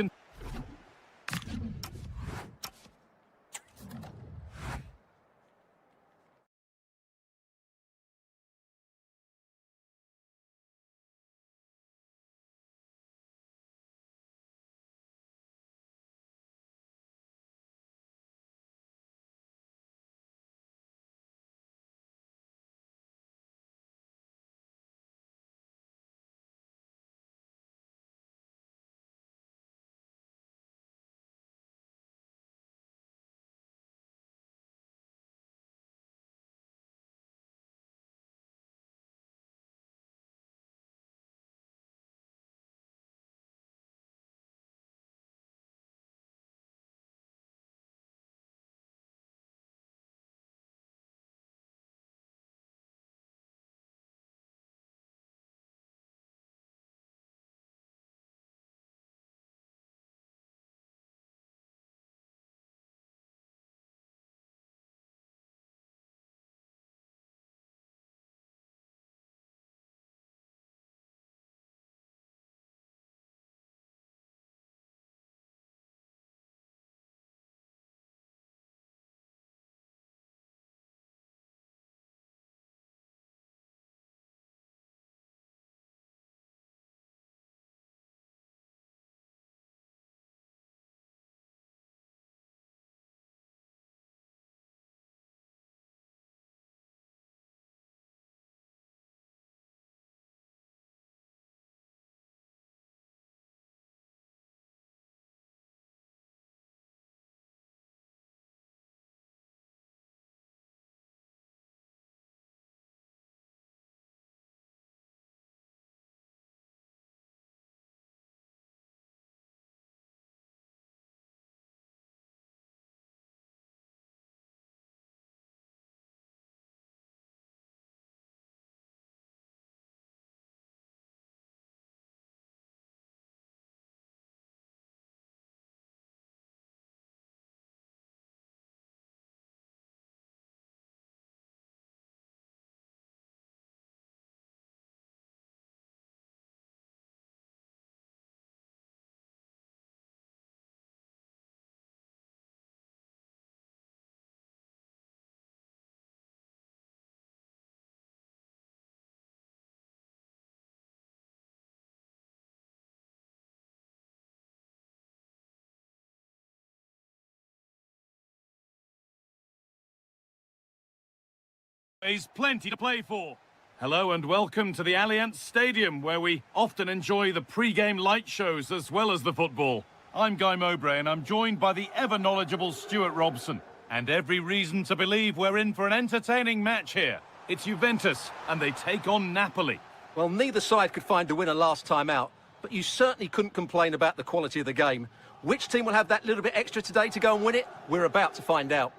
There's plenty to play for. Hello and welcome to the Allianz Stadium, where we often enjoy the pre-game light shows as well as the football. I'm Guy Mowbray and I'm joined by the ever-knowledgeable Stuart Robson. And every reason to believe we're in for an entertaining match here. It's Juventus and they take on Napoli. Well, neither side could find a winner last time out, but you certainly couldn't complain about the quality of the game. Which team will have that little bit extra today to go and win it? We're about to find out.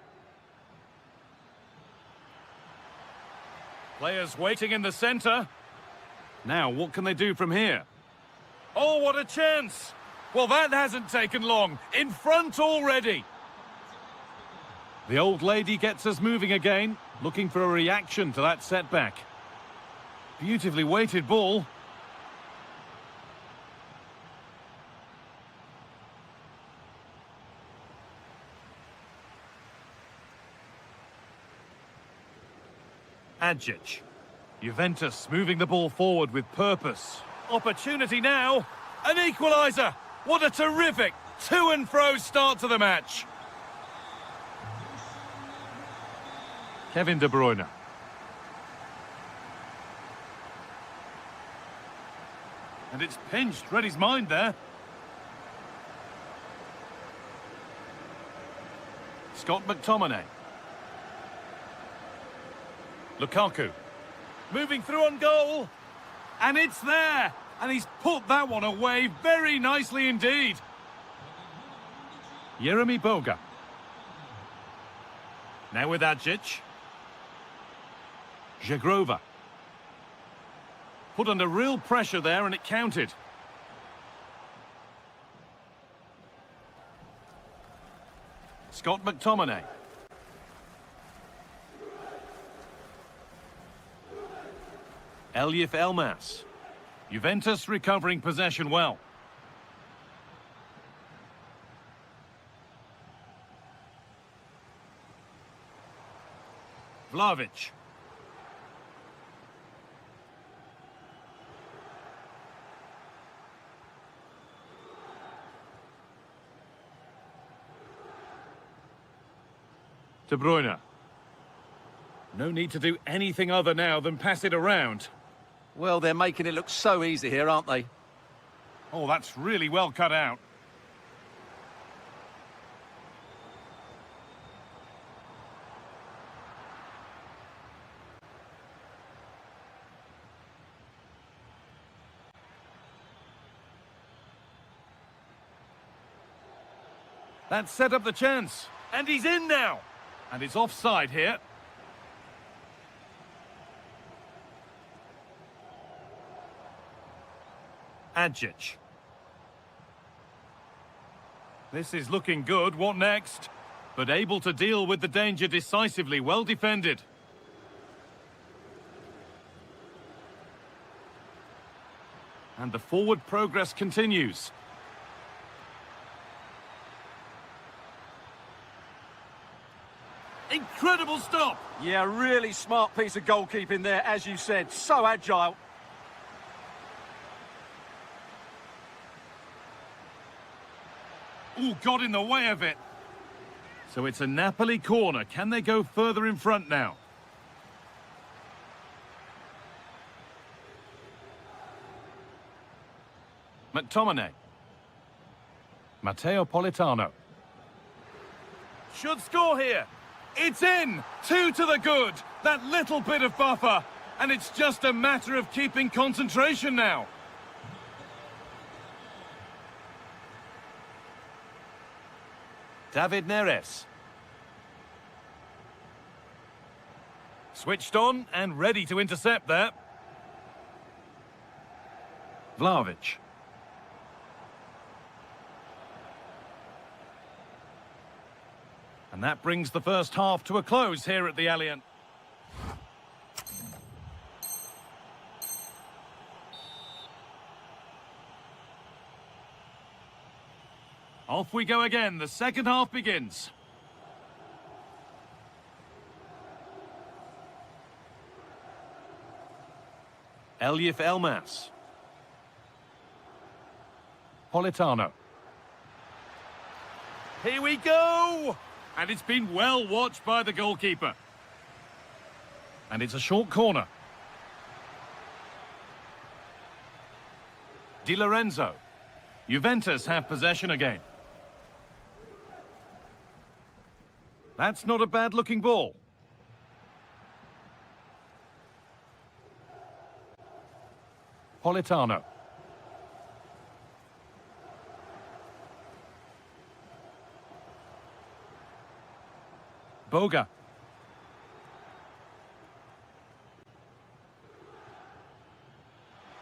Players waiting in the centre. Now, what can they do from here? Oh, what a chance! Well, that hasn't taken long. In front already. The old lady gets us moving again, looking for a reaction to that setback. Beautifully weighted ball. Adjic. Juventus moving the ball forward with purpose. Opportunity now. An equaliser. What a terrific to and fro start to the match. Kevin De Bruyne. And it's pinched, read his mind there. Scott McTominay. Lukaku. Moving through on goal. And it's there. And he's put that one away very nicely indeed. Jeremy Boga. Now with Adjic. Jagrova. Put under real pressure there and it counted. Scott McTominay. Elif Elmas. Juventus recovering possession well. Vlahovic. De Bruyne. No need to do anything other now than pass it around. Well, they're making it look so easy here, aren't they? Oh, that's really well cut out. That set up the chance. And he's in now. And it's offside here. Adjic. This is looking good. What next? But able to deal with the danger decisively. Well defended. And the forward progress continues. Incredible stop! Yeah, really smart piece of goalkeeping there, as you said. So agile. Ooh, got in the way of it. So it's a Napoli corner. Can they go further in front now? McTominay. Matteo Politano. Should score here. It's in! 2 to the good. That little bit of buffer. And it's just a matter of keeping concentration now. David Neres. Switched on and ready to intercept there. Vlahovic. And that brings the first half to a close here at the Allianz. Off we go again. The second half begins. Elif Elmas. Politano. Here we go! And it's been well watched by the goalkeeper. And it's a short corner. Di Lorenzo. Juventus have possession again. That's not a bad-looking ball. Politano. Boga.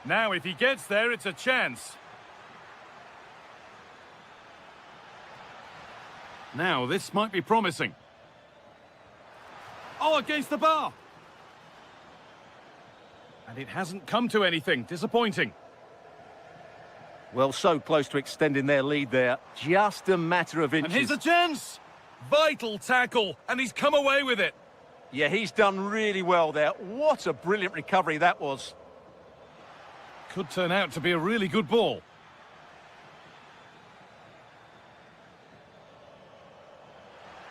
Now, if he gets there, it's a chance. Now, this might be promising. Oh, against the bar! And it hasn't come to anything. Disappointing. Well, so close to extending their lead there. Just a matter of inches. And here's a chance! Vital tackle, and he's come away with it. Yeah, he's done really well there. What a brilliant recovery that was. Could turn out to be a really good ball.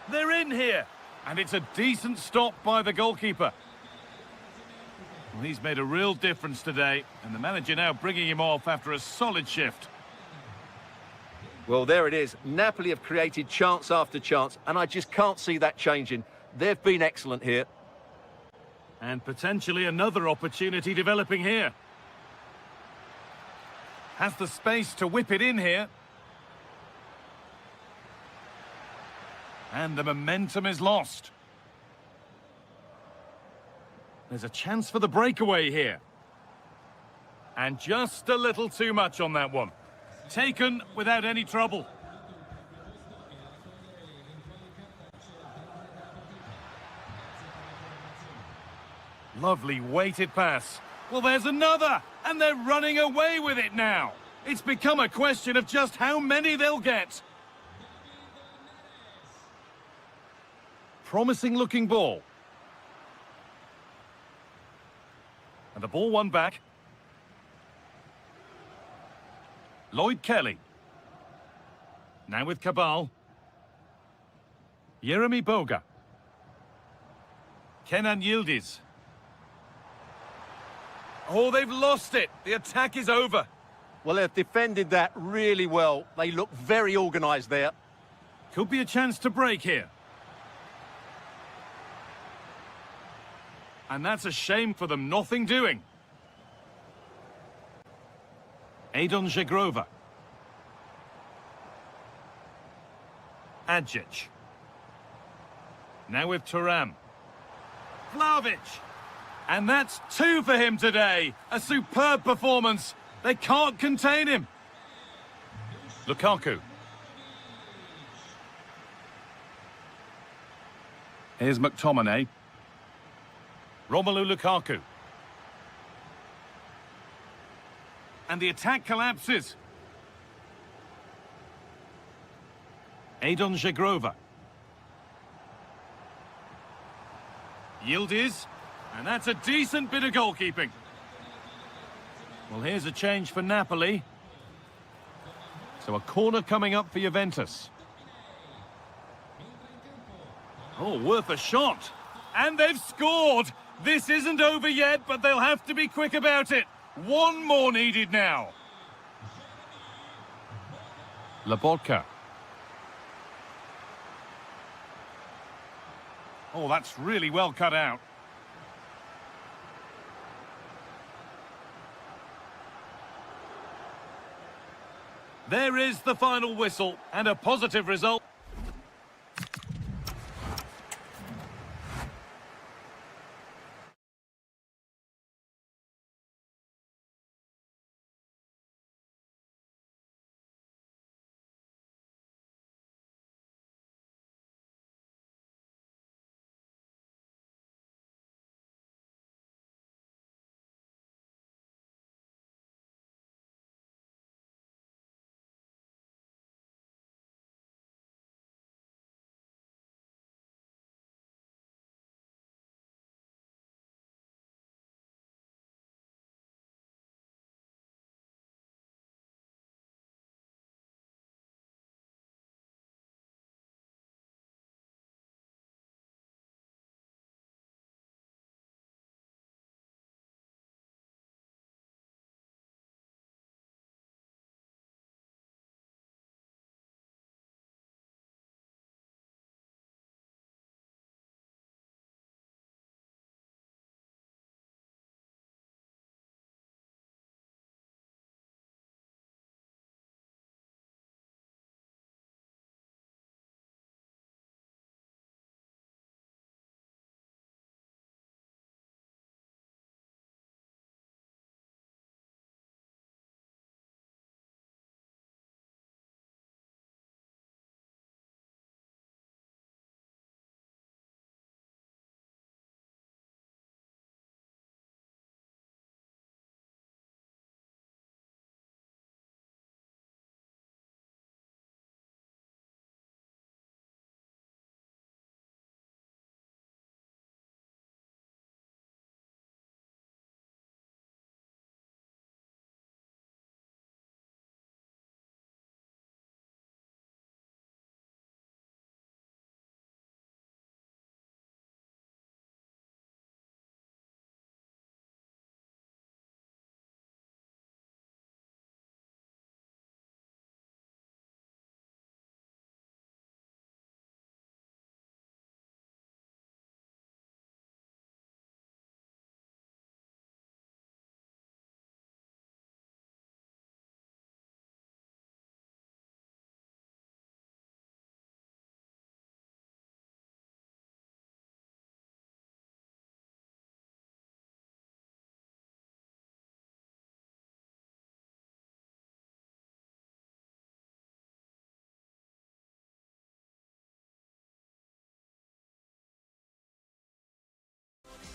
They're in here, and it's a decent stop by the goalkeeper. Well, he's made a real difference today, and the manager now bringing him off after a solid shift. Well, there it is. Napoli have created chance after chance, and I just can't see that changing. They've been excellent here. And potentially another opportunity developing here. Has the space to whip it in here. And the momentum is lost. There's a chance for the breakaway here. And just a little too much on that one. Taken without any trouble. Lovely weighted pass. Well, there's another, and they're running away with it now. It's become a question of just how many they'll get. Promising looking ball. And the ball won back. Lloyd Kelly. Now with Cabal. Jeremy Boga. Kenan Yildiz. Oh, they've lost it. The attack is over. Well, they've defended that really well. They look very organised there. Could be a chance to break here. And that's a shame for them. Nothing doing. Adon Żegrova. Adjic. Now with Thuram. Vlahovic. And that's 2 for him today. A superb performance. They can't contain him. Lukaku. Here's McTominay. Romelu Lukaku. And the attack collapses. Adon Żegrova. Yildiz. And that's a decent bit of goalkeeping. Well, here's a change for Napoli. So a corner coming up for Juventus. Oh, worth a shot. And they've scored. This isn't over yet, but they'll have to be quick about it. One more needed now. Lobotka. Oh, that's really well cut out. There is the final whistle, and a positive result.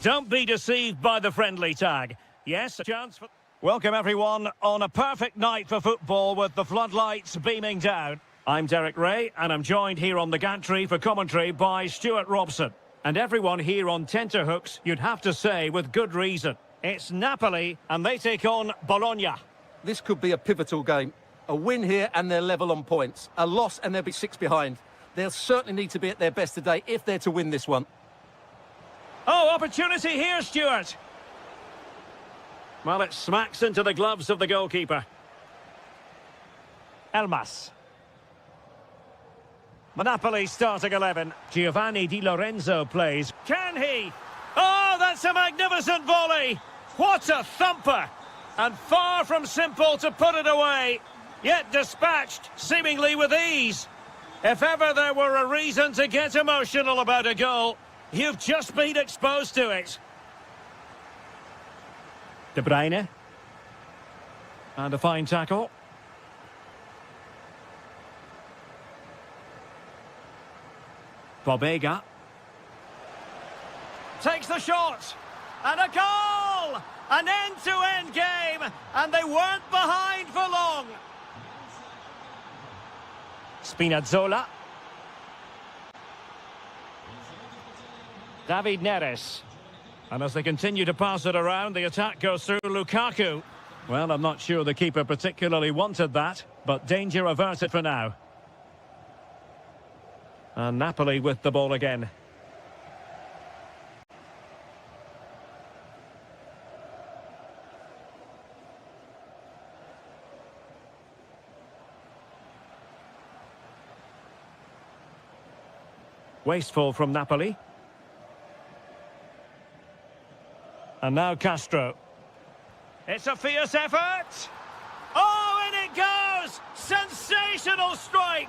Don't be deceived by the friendly tag. Yes, a chance for... Welcome everyone on a perfect night for football with the floodlights beaming down. I'm Derek Ray and I'm joined here on the gantry for commentary by Stuart Robson. And everyone here on tenterhooks, you'd have to say with good reason. It's Napoli and they take on Bologna. This could be a pivotal game. A win here and they're level on points. A loss and they'll be 6 behind. They'll certainly need to be at their best today if they're to win this one. Oh, opportunity here, Stuart. Well, it smacks into the gloves of the goalkeeper. Elmas. Napoli starting 11. Giovanni Di Lorenzo plays. Can he? Oh, that's a magnificent volley. What a thumper. And far from simple to put it away. Yet dispatched, seemingly with ease. If ever there were a reason to get emotional about a goal, you've just been exposed to it. De Bruyne. And a fine tackle. Bobega. Takes the shot. And a goal! An end-to-end game. And they weren't behind for long. Spinazzola. David Neres. And as they continue to pass it around, the attack goes through Lukaku. Well, I'm not sure the keeper particularly wanted that, but danger averted for now. And Napoli with the ball again. Wasteful from Napoli. And now Castro. It's a fierce effort. Oh, and it goes! Sensational strike!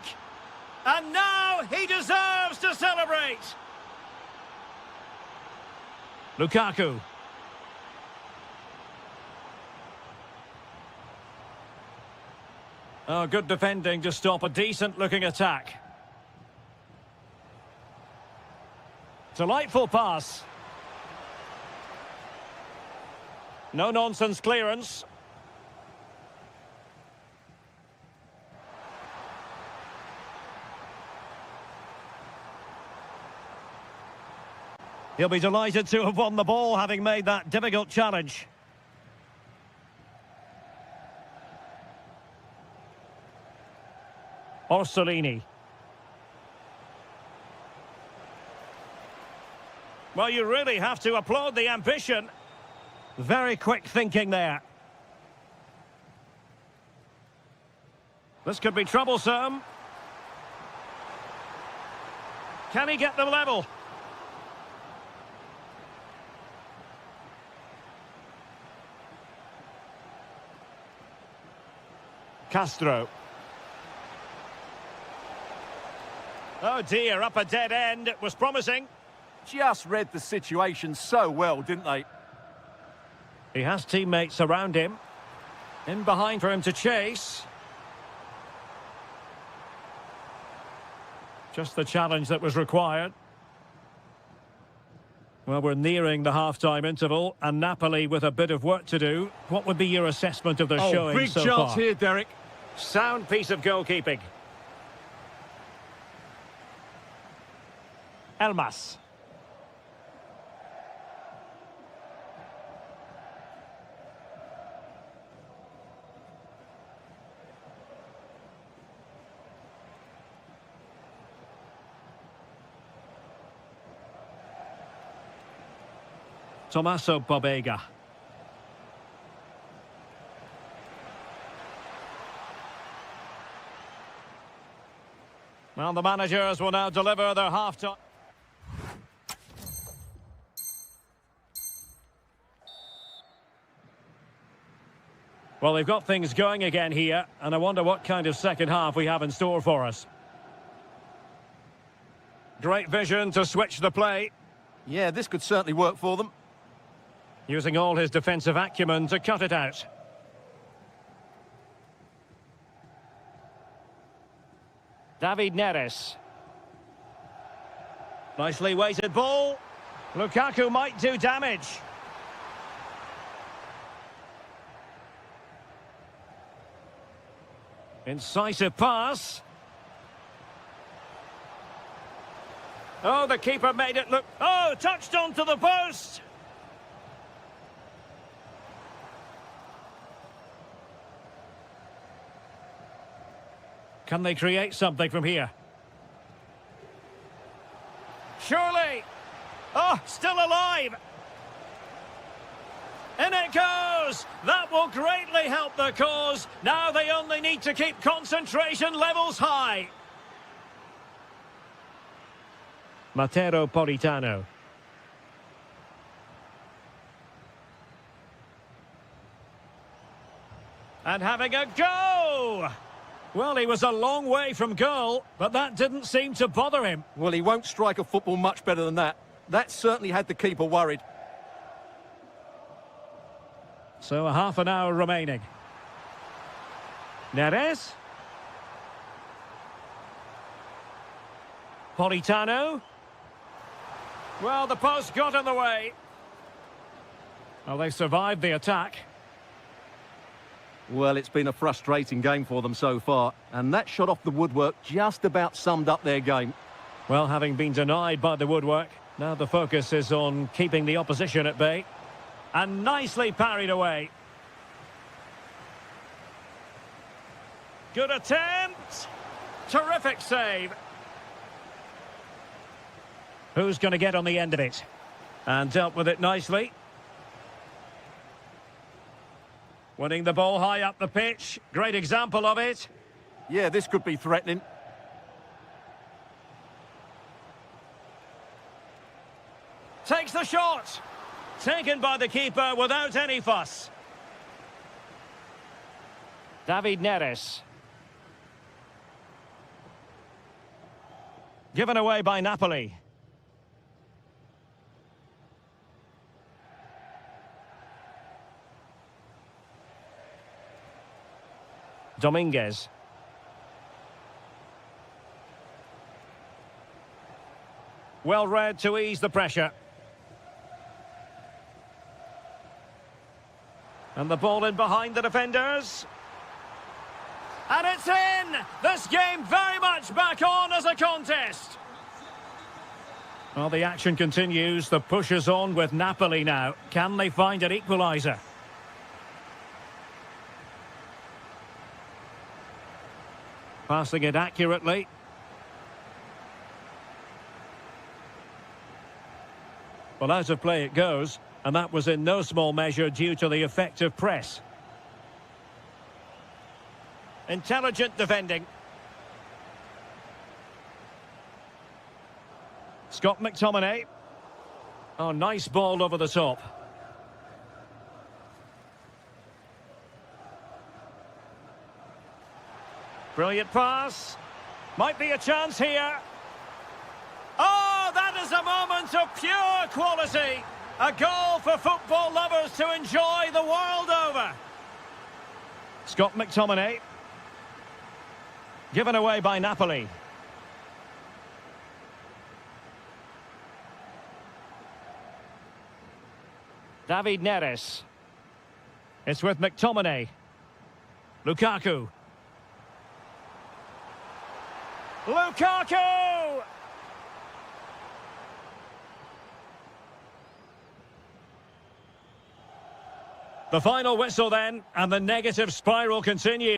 And now he deserves to celebrate. Lukaku. Oh, good defending to stop a decent-looking attack. Delightful pass. No-nonsense clearance. He'll be delighted to have won the ball, having made that difficult challenge. Orsolini. Well, you really have to applaud the ambition. Very quick thinking there. This could be troublesome. Can he get them level? Castro. Oh dear, up a dead end. It was promising. Just read the situation so well, didn't they? He has teammates around him. In behind for him to chase. Just the challenge that was required. Well, we're nearing the half-time interval, and Napoli with a bit of work to do. What would be your assessment of their showing so far? Big chance here, Derek. Sound piece of goalkeeping. Elmas. Tommaso Bobega. Well, the managers will now deliver their half-time. Well, they've got things going again here, and I wonder what kind of second half we have in store for us. Great vision to switch the play. Yeah, this could certainly work for them. Using all his defensive acumen to cut it out. David Neres. Nicely weighted ball. Lukaku might do damage. Incisive pass. Oh, the keeper made it look... Oh, touched onto the post! Can they create something from here? Surely! Oh, still alive! In it goes! That will greatly help the cause. Now they only need to keep concentration levels high. Matteo Politano. And having a go! Well, he was a long way from goal, but that didn't seem to bother him. Well, he won't strike a football much better than that. That certainly had the keeper worried. So a half an hour remaining. Neres. Politano. Well, the post got in the way. Well, they survived the attack. Well, it's been a frustrating game for them so far, and that shot off the woodwork just about summed up their game. Well, having been denied by the woodwork, now the focus is on keeping the opposition at bay. And nicely parried away. Good attempt. Terrific save. Who's going to get on the end of it? And dealt with it nicely. Winning the ball high up the pitch. Great example of it. Yeah, this could be threatening. Takes the shot. Taken by the keeper without any fuss. David Neres. Given away by Napoli. Dominguez. Well read to ease the pressure. And the ball in behind the defenders. And it's in! This game very much back on as a contest. Well, the action continues. The push is on with Napoli now. Can they find an equaliser? Passing it accurately. Well, out of play it goes. And that was in no small measure due to the effective press. Intelligent defending. Scott McTominay. Oh, nice ball over the top. Brilliant pass. Might be a chance here. Oh, that is a moment of pure quality. A goal for football lovers to enjoy the world over. Scott McTominay. Given away by Napoli. David Neres. It's with McTominay. Lukaku. Lukaku! The final whistle then, and the negative spiral continues.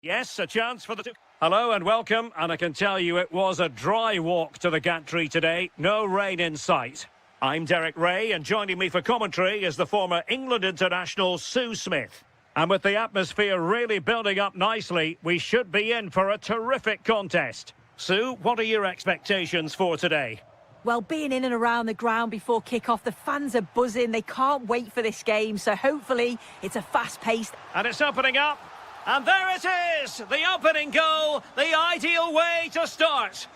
Yes, a chance for the two. Hello and welcome, and I can tell you it was a dry walk to the gantry today. No rain in sight. I'm Derek Ray, and joining me for commentary is the former England international Sue Smith. And with the atmosphere really building up nicely, we should be in for a terrific contest. Sue, what are your expectations for today? Well, being in and around the ground before kick-off, the fans are buzzing. They can't wait for this game, so hopefully it's a fast-paced... And it's opening up. And there it is! The opening goal, the ideal way to start.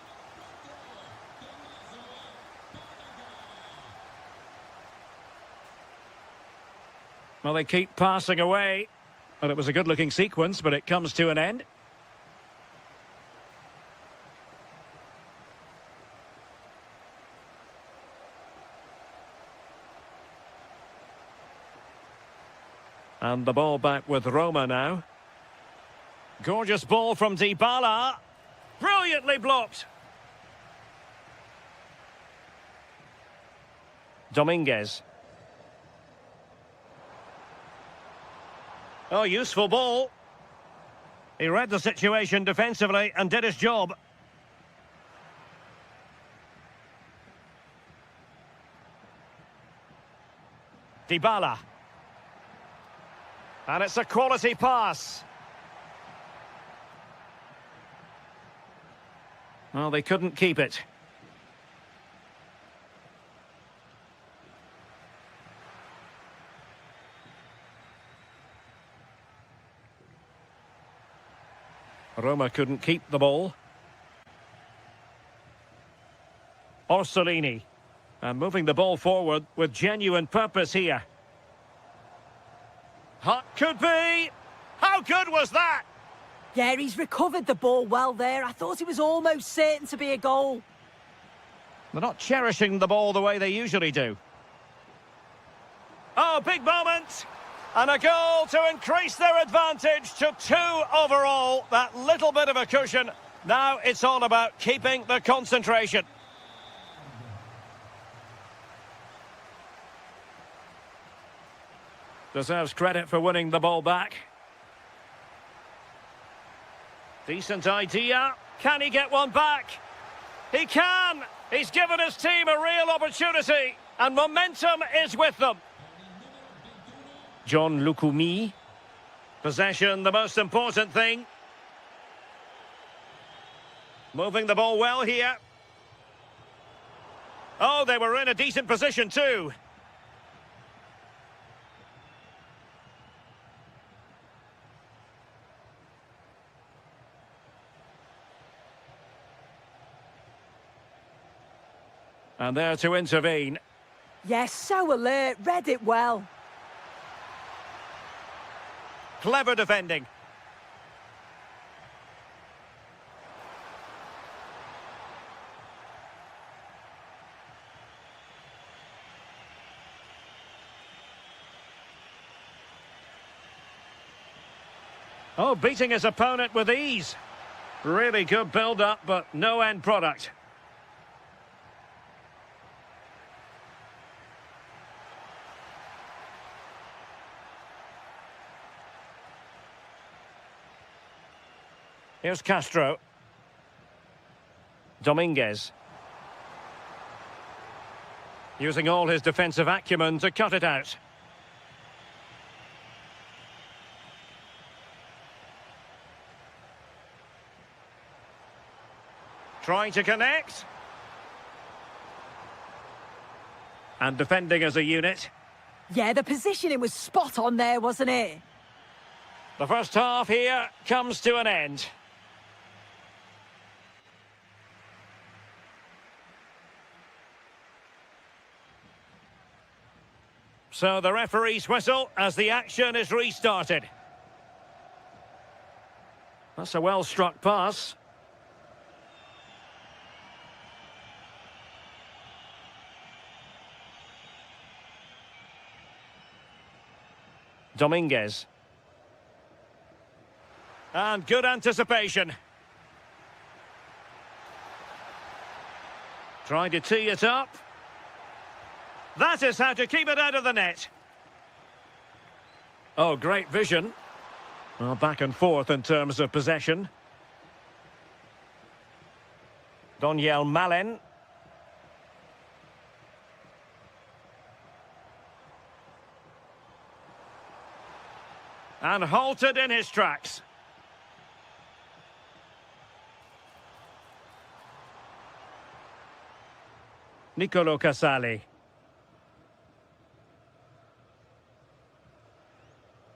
Well, they keep passing away. Well, it was a good-looking sequence, but it comes to an end. And the ball back with Roma now. Gorgeous ball from Dybala. Brilliantly blocked. Dominguez. Oh, useful ball. He read the situation defensively and did his job. Dybala. And it's a quality pass. Well, they couldn't keep it. Roma couldn't keep the ball. Orsolini. And moving the ball forward with genuine purpose here. Could be! How good was that? Yeah, he's recovered the ball well there. I thought it was almost certain to be a goal. They're not cherishing the ball the way they usually do. Oh, big moment! And a goal to increase their advantage to 2 overall. That little bit of a cushion. Now it's all about keeping the concentration. Deserves credit for winning the ball back. Decent idea. Can he get one back? He can! He's given his team a real opportunity. And momentum is with them. John Lukumi. Possession, the most important thing. Moving the ball well here. Oh, they were in a decent position too. And there to intervene. Yes, so alert, read it well. Clever defending. Oh, beating his opponent with ease. Really good build-up, but no end product. Here's Castro. Dominguez. Using all his defensive acumen to cut it out. Trying to connect. And defending as a unit. Yeah, the positioning was spot on there, wasn't it? The first half here comes to an end. So the referee's whistle as the action is restarted. That's a well-struck pass. Dominguez. And good anticipation. Trying to tee it up. That is how to keep it out of the net. Oh, great vision. Well, back and forth in terms of possession. Doniel Malen. And halted in his tracks. Nicolo Casali.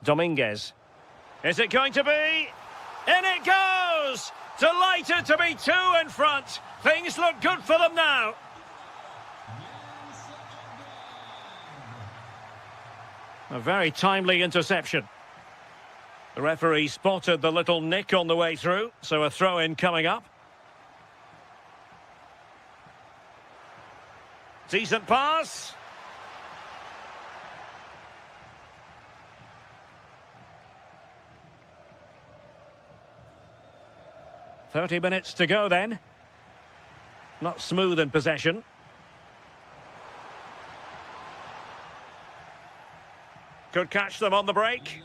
Dominguez. Is it going to be? In it goes! Delighted to be two in front. Things look good for them now. A very timely interception. The referee spotted the little nick on the way through, so a throw-in coming up. Decent pass. "30 minutes to go then. Not smooth in possession. Could catch them on the break.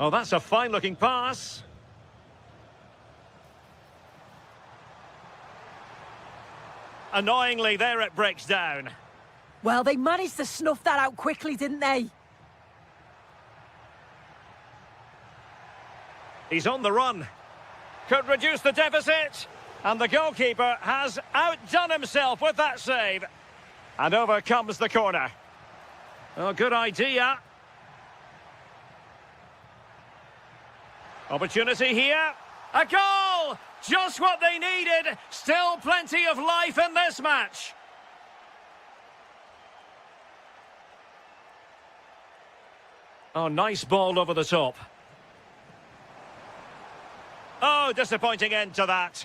Oh, that's a fine-looking pass. Annoyingly, there it breaks down. Well, they managed to snuff that out quickly, didn't they? He's on the run. Could reduce the deficit. And the goalkeeper has outdone himself with that save. And over comes the corner. Oh, good idea. Opportunity here. A goal! Just what they needed. Still plenty of life in this match. Oh, nice ball over the top. Oh, disappointing end to that.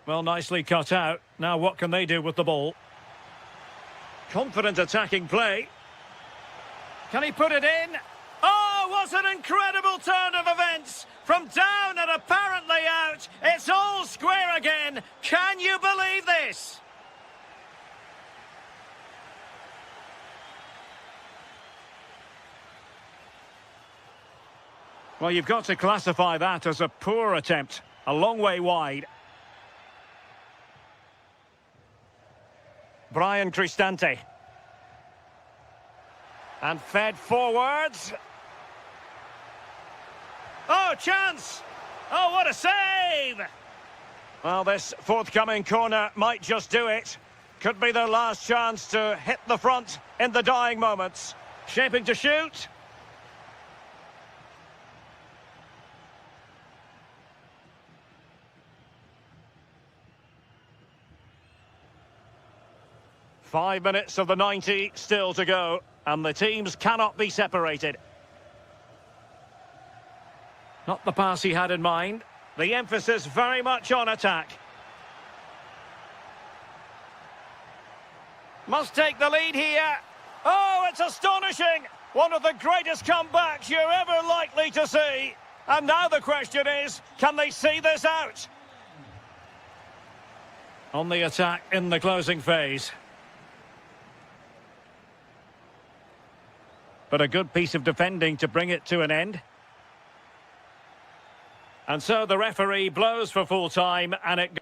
Well, nicely cut out. Now what can they do with the ball? Confident attacking play. Can he put it in? Oh, what an incredible turn of events! From down and apparently out, it's all square again. Can you believe this? Well, you've got to classify that as a poor attempt. A long way wide. Brian Cristante. And fed forwards. Oh, chance! Oh, what a save! Well, this forthcoming corner might just do it. Could be their last chance to hit the front in the dying moments. Shaping to shoot. Five minutes of the 90 still to go, and the teams cannot be separated. Not the pass he had in mind. The emphasis very much on attack. Must take the lead here. Oh, it's astonishing! One of the greatest comebacks you're ever likely to see. And now the question is, can they see this out? On the attack in the closing phase. But a good piece of defending to bring it to an end. And so the referee blows for full time, and it...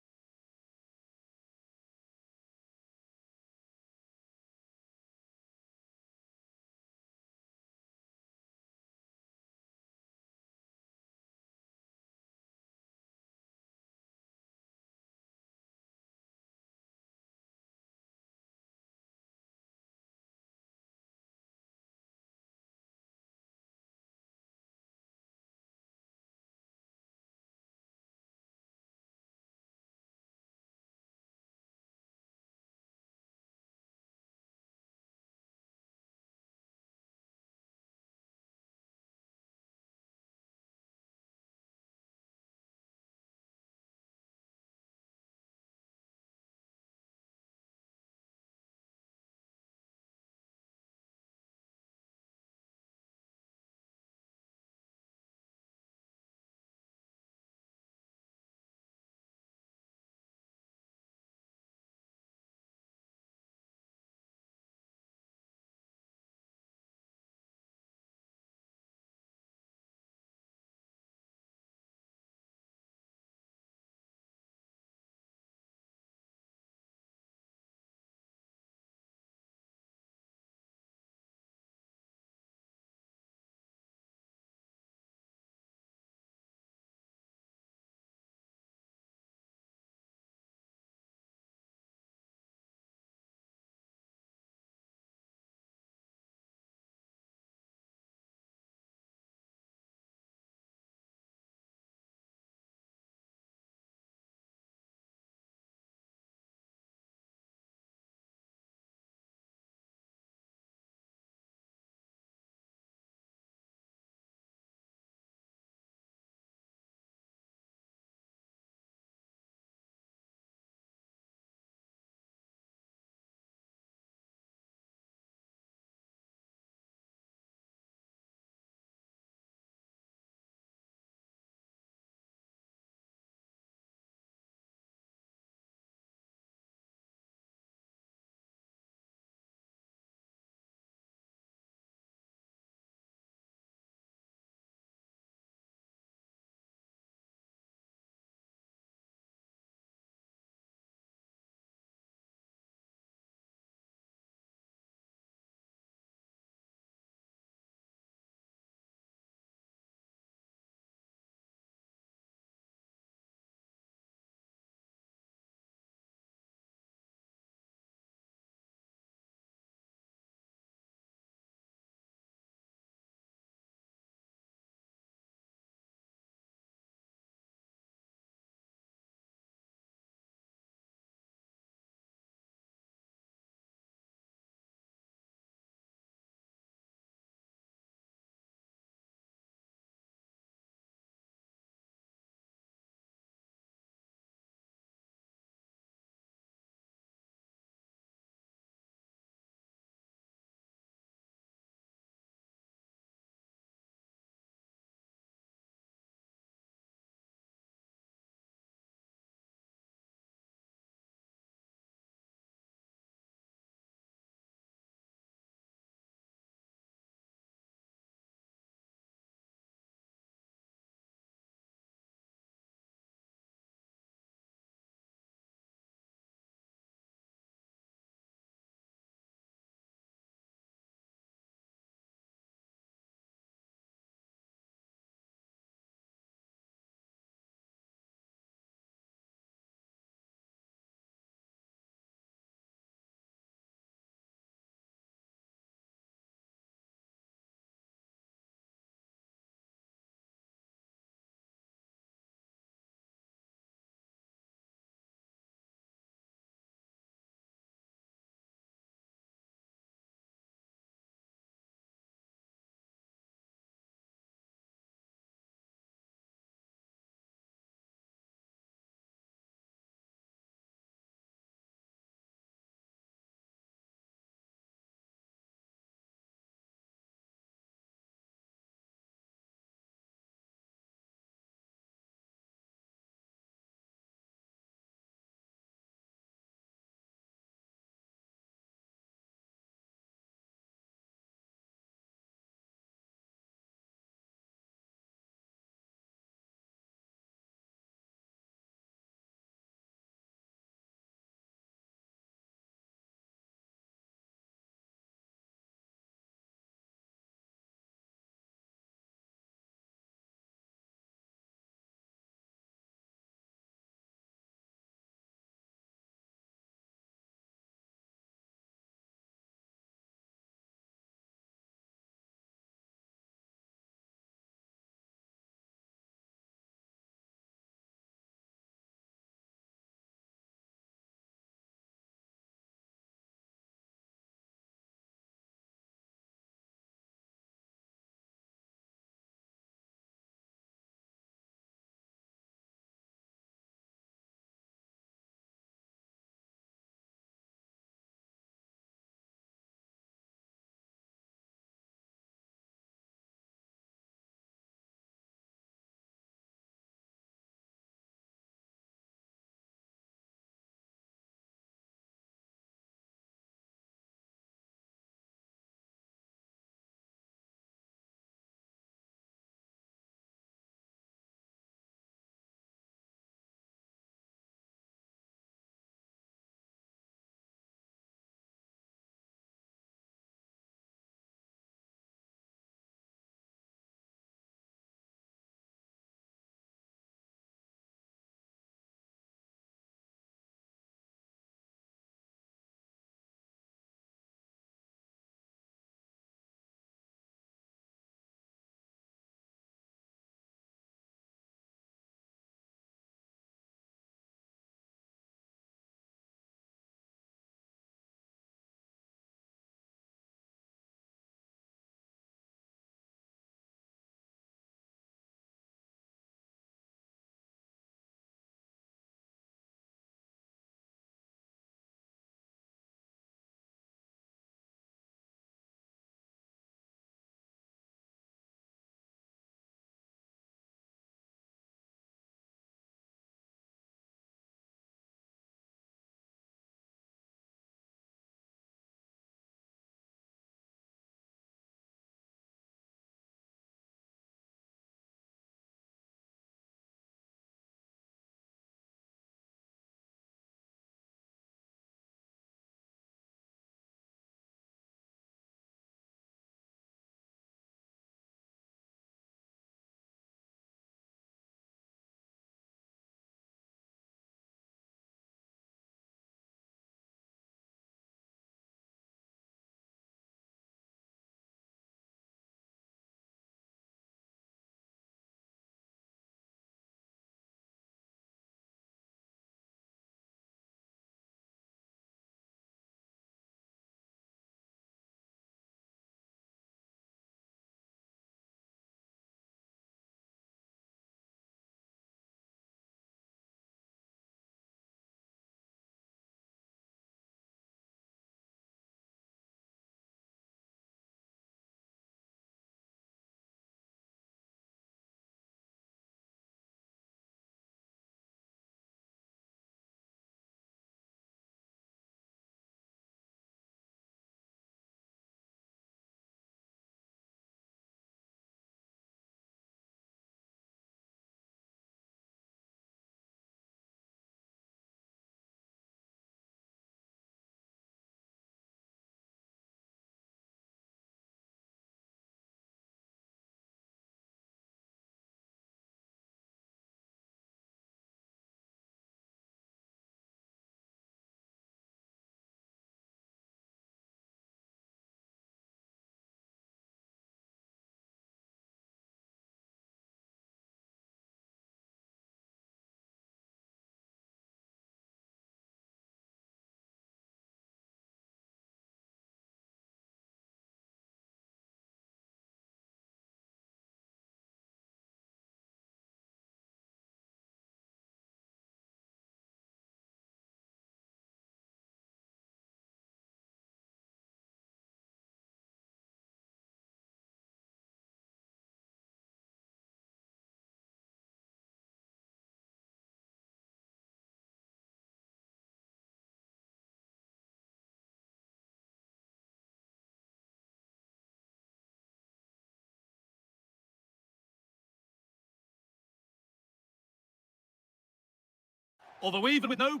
Although even with no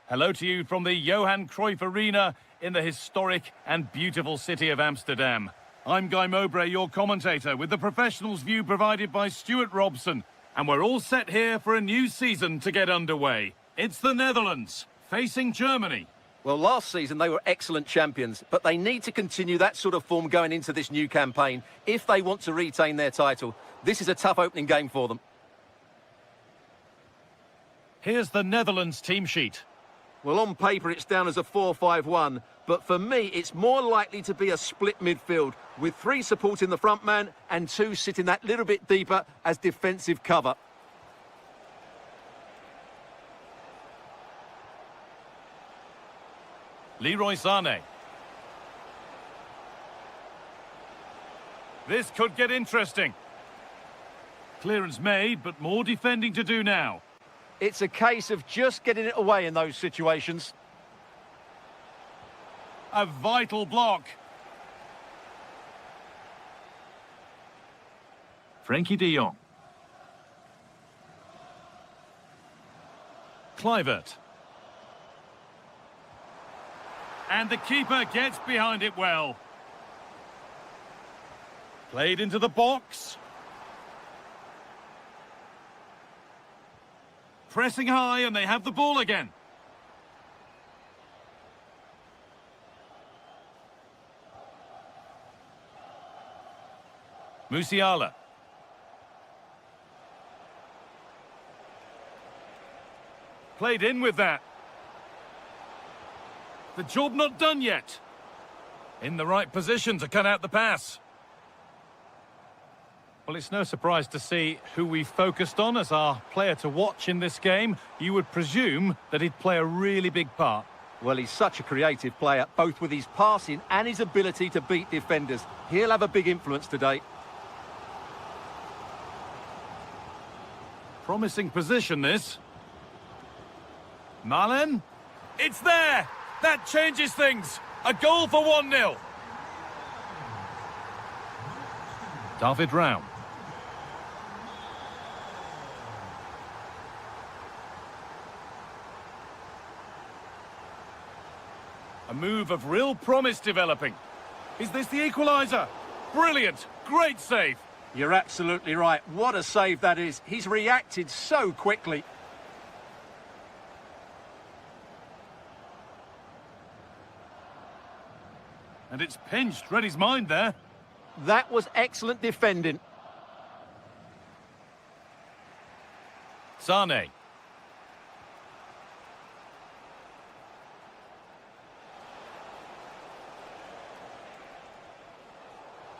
Hello to you from the Johan Cruyff Arena in the historic and beautiful city of Amsterdam. I'm Guy Mowbray, your commentator, with the professionals' view provided by Stuart Robson. And we're all set here for a new season to get underway. It's the Netherlands, facing Germany. Well, last season they were excellent champions, but they need to continue that sort of form going into this new campaign if they want to retain their title. This is a tough opening game for them. Here's the Netherlands team sheet. Well, on paper it's down as a 4-5-1, but for me it's more likely to be a split midfield, with 3 supporting the front man and 2 sitting that little bit deeper as defensive cover. Leroy Sané. This could get interesting. Clearance made, but more defending to do now. It's a case of just getting it away in those situations. A vital block. Frenkie de Jong. Kluivert. And the keeper gets behind it well. Played into the box. Pressing high, and they have the ball again. Musiala. Played in with that. The job not done yet. In the right position to cut out the pass. Well, it's no surprise to see who we focused on as our player to watch in this game. You would presume that he'd play a really big part. Well, he's such a creative player, both with his passing and his ability to beat defenders. He'll have a big influence today. Promising position, this. Malen? It's there! That changes things. A goal for 1-0. David Raum. A move of real promise developing. Is this the equaliser? Brilliant. Great save. You're absolutely right. What a save that is. He's reacted so quickly. And it's pinched. Read his mind there. That was excellent defending. Sané.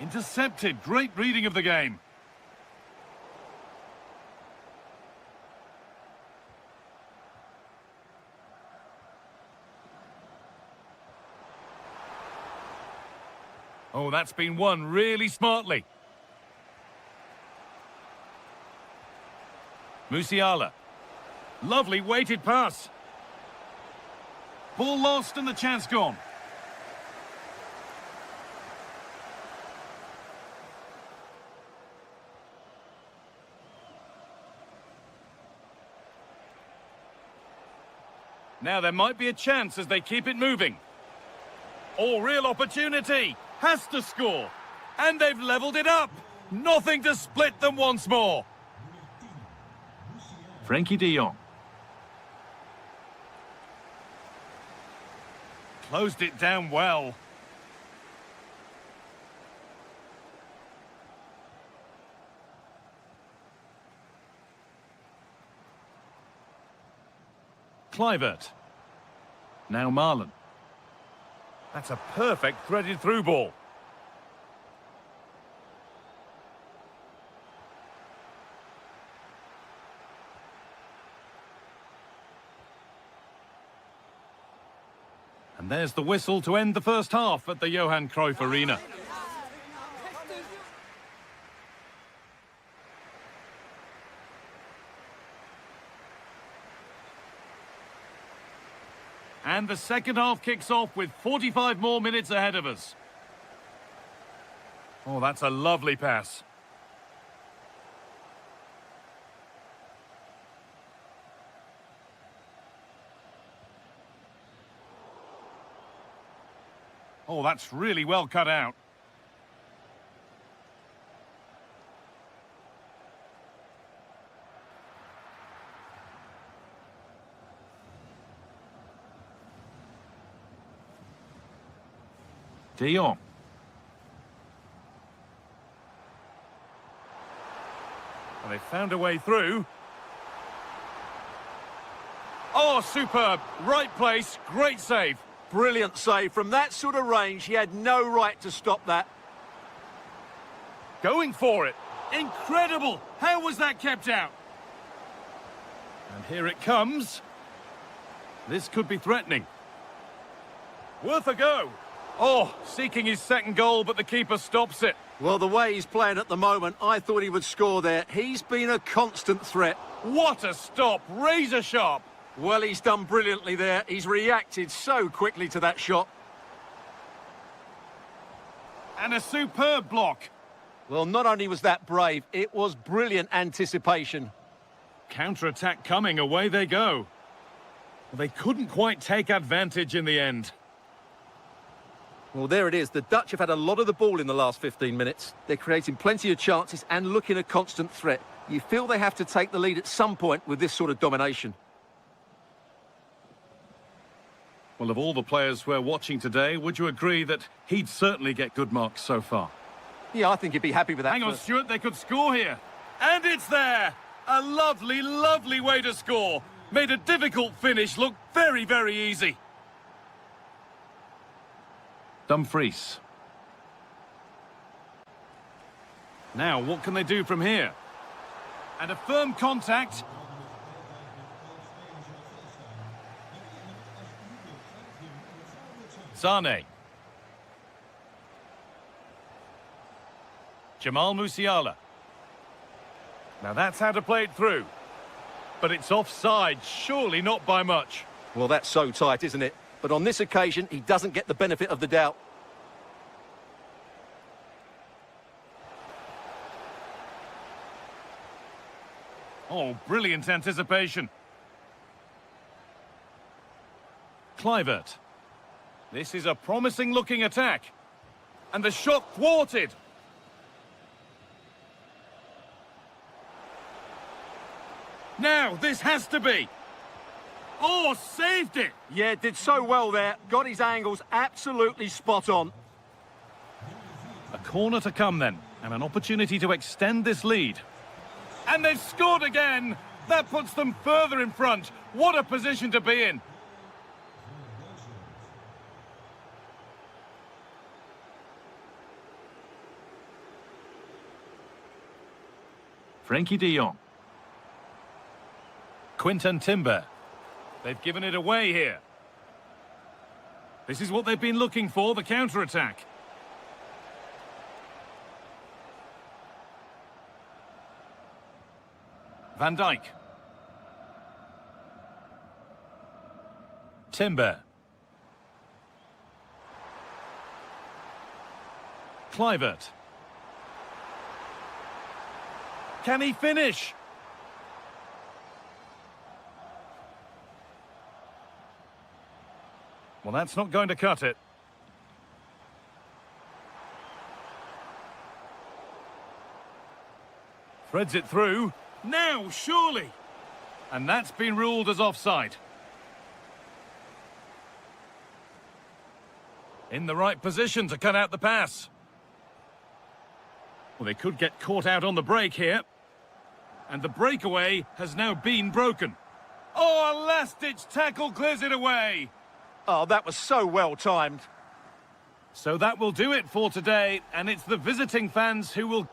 Intercepted. Great reading of the game. Oh, that's been won really smartly. Musiala. Lovely weighted pass. Ball lost and the chance gone. Now there might be a chance as they keep it moving. Oh, real opportunity. Has to score. And they've levelled it up. Nothing to split them once more. Frenkie de Jong. Closed it down well. Kluivert. Now Malen. That's a perfect threaded through ball. And there's the whistle to end the first half at the Johan Cruyff Arena. And the second half kicks off with 45 more minutes ahead of us. Oh, that's a lovely pass. Oh, that's really well cut out. De Jong. And they found a way through. Oh, superb. Right place, great save. Brilliant save. From that sort of range, he had no right to stop that. Going for it. Incredible. How was that kept out? And here it comes. This could be threatening. Worth a go. Oh, seeking his second goal, but the keeper stops it. Well, the way he's playing at the moment, I thought he would score there. He's been a constant threat. What a stop. Razor sharp. Well, he's done brilliantly there. He's reacted so quickly to that shot. And a superb block. Well, not only was that brave, it was brilliant anticipation. Counter-attack coming, away they go. Well, they couldn't quite take advantage in the end. Well, there it is. The Dutch have had a lot of the ball in the last 15 minutes. They're creating plenty of chances and looking a constant threat. You feel they have to take the lead at some point with this sort of domination. Well, of all the players we're watching today, would you agree that he'd certainly get good marks so far? Yeah, I think he'd be happy with that. Hang on, Stuart, they could score here. And it's there! A lovely, lovely way to score. Made a difficult finish look very, very easy. Dumfries. Now, what can they do from here? And a firm contact. Sane. Jamal Musiala. Now that's how to play it through. But it's offside, surely not by much. Well, that's so tight, isn't it? But on this occasion, he doesn't get the benefit of the doubt. Oh, brilliant anticipation. Kluivert. This is a promising-looking attack. And the shot thwarted. Now, this has to be. Oh, saved it! Yeah, did so well there. Got his angles absolutely spot on. A corner to come then, and an opportunity to extend this lead. And they've scored again! That puts them further in front. What a position to be in. Frenkie de Jong. Quinton Timber. They've given it away here. This is what they've been looking for, the counter-attack. Van Dijk. Timber. Kluivert. Can he finish? Well, that's not going to cut it. Threads it through. Now, surely! And that's been ruled as offside. In the right position to cut out the pass. Well, they could get caught out on the break here. And the breakaway has now been broken. Oh, a last-ditch tackle clears it away. Oh, that was so well timed. So that will do it for today, and it's the visiting fans who will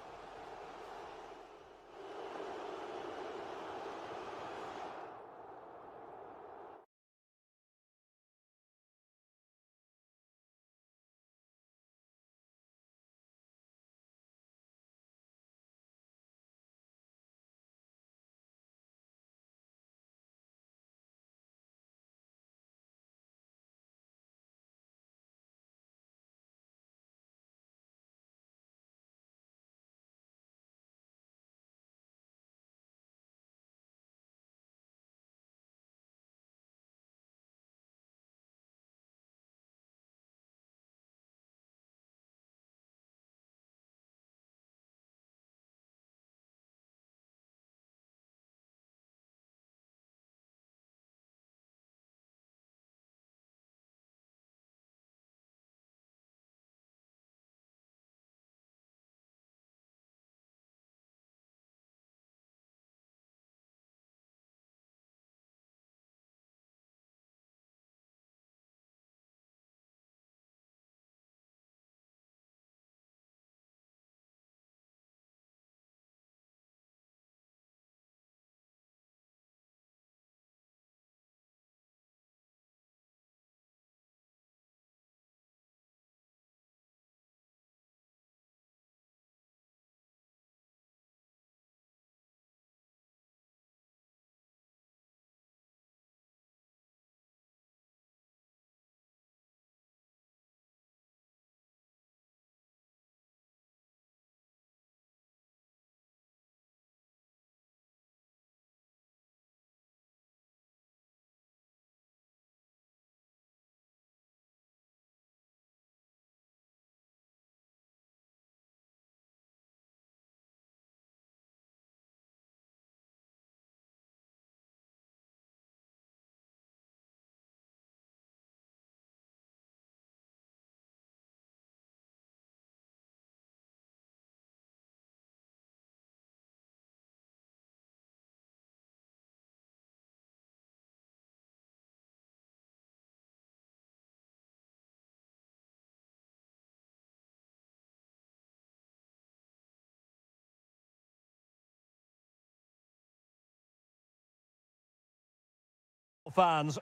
fans,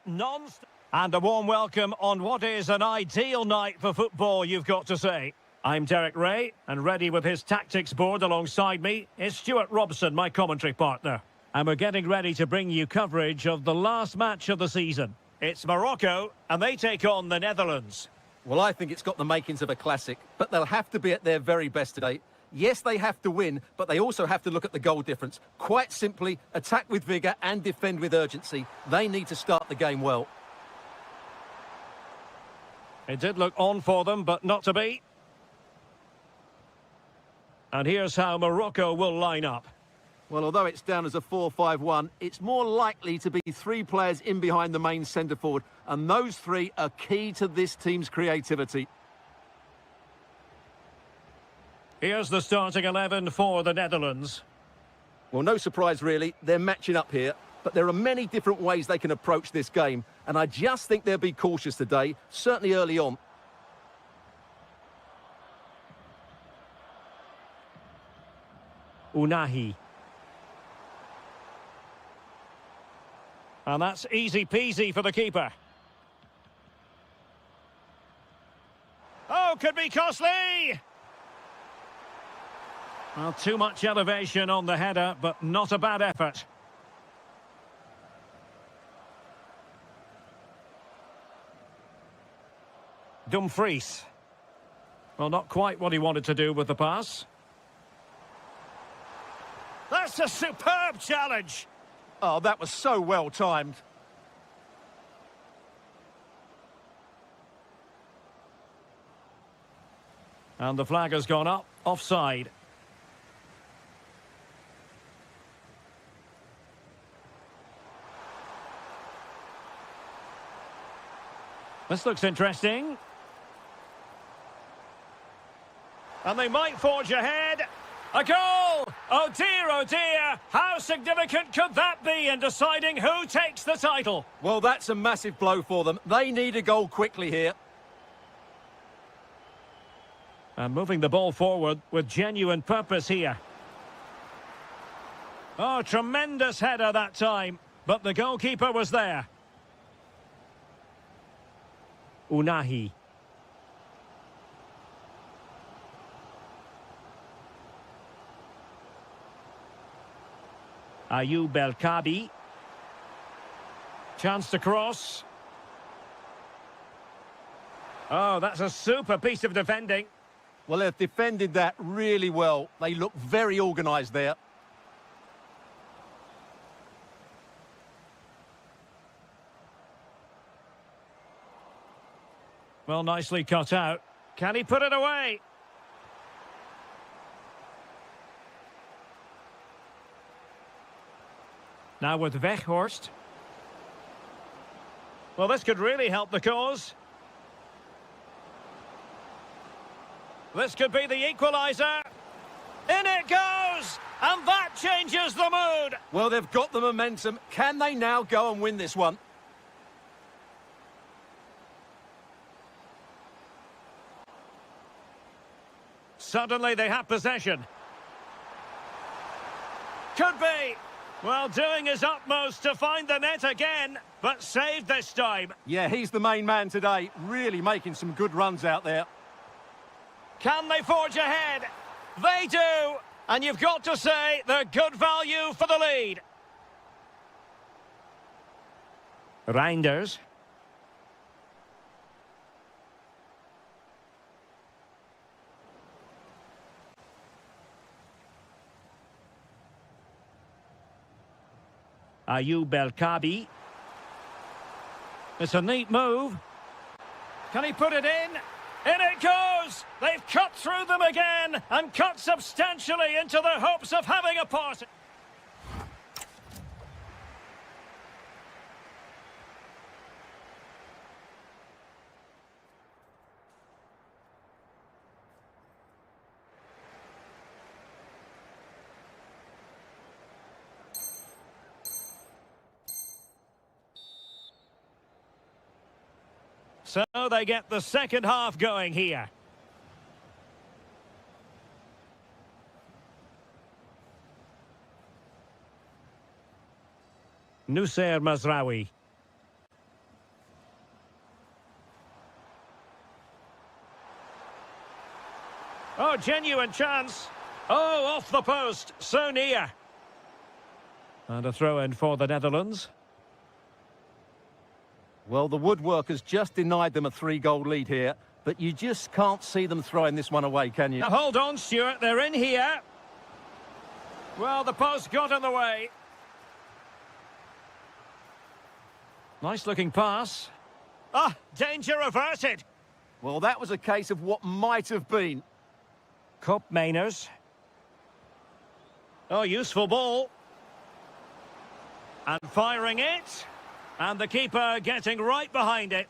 and a warm welcome on what is an ideal night for football, you've got to say. I'm Derek Ray, and ready with his tactics board alongside me is Stuart Robson, my commentary partner. And we're getting ready to bring you coverage of the last match of the season. It's Morocco, and they take on the Netherlands. Well, I think it's got the makings of a classic, but they'll have to be at their very best today. Yes, they have to win, but they also have to look at the goal difference. Quite simply, attack with vigour and defend with urgency. They need to start the game well. It did look on for them, but not to be. And here's how Morocco will line up. Well, although it's down as a 4-5-1, it's more likely to be three players in behind the main centre-forward, and those three are key to this team's creativity. Here's the starting 11 for the Netherlands. Well, no surprise, really. They're matching up here, but there are many different ways they can approach this game, and I just think they'll be cautious today, certainly early on. Unahi. And that's easy peasy for the keeper. Oh, could be costly! Well, too much elevation on the header, but not a bad effort. Dumfries. Well, not quite what he wanted to do with the pass. That's a superb challenge! Oh, that was so well timed. And the flag has gone up, offside. This looks interesting. And they might forge ahead. A goal! Oh dear, how significant could that be in deciding who takes the title? Well, that's a massive blow for them. They need a goal quickly here. And moving the ball forward with genuine purpose here. Oh, tremendous header that time, but the goalkeeper was there. Unahi. Ayoub El-Kabi. Chance to cross. Oh, that's a super piece of defending. Well, they've defended that really well. They look very organised there. Well, nicely cut out. Can he put it away? Now with Weghorst. Well, this could really help the cause. This could be the equaliser. In it goes! And that changes the mood! Well, they've got the momentum. Can they now go and win this one? Suddenly they have possession. Could be. Well, doing his utmost to find the net again, but saved this time. Yeah, he's the main man today. Really making some good runs out there. Can they forge ahead? They do. And you've got to say they're good value for the lead. Reinders. Ayoub El-Kabi. It's a neat move. Can he put it in? In it goes! They've cut through them again and cut substantially into their hopes of having a part. So they get the second half going here. Nussair Mazraoui. Oh, genuine chance. Oh, off the post. So near. And a throw-in for the Netherlands. Well, the woodwork has just denied them a 3-goal lead here, but you just can't see them throwing this one away, can you? Now, hold on, Stuart. They're in here. Well, the post got in the way. Nice-looking pass. Ah, danger averted. Well, that was a case of what might have been. Cup Mainers. Oh, useful ball. And firing it. And the keeper getting right behind it.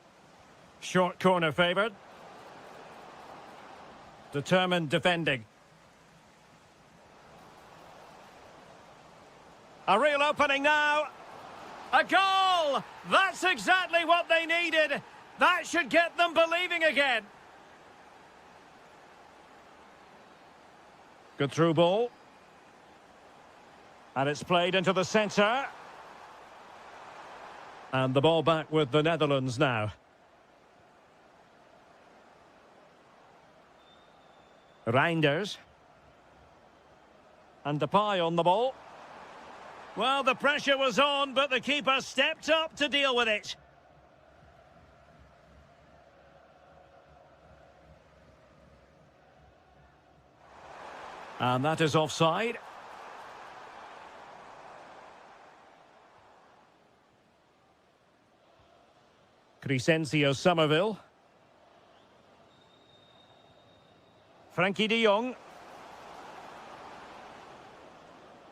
Short corner favoured. Determined defending. A real opening now. A goal! That's exactly what they needed. That should get them believing again. Good through ball. And it's played into the centre. And the ball back with the Netherlands now. Reinders. And Depay on the ball. Well, the pressure was on, but the keeper stepped up to deal with it. And that is offside. Crescencio Somerville. Frankie de Jong.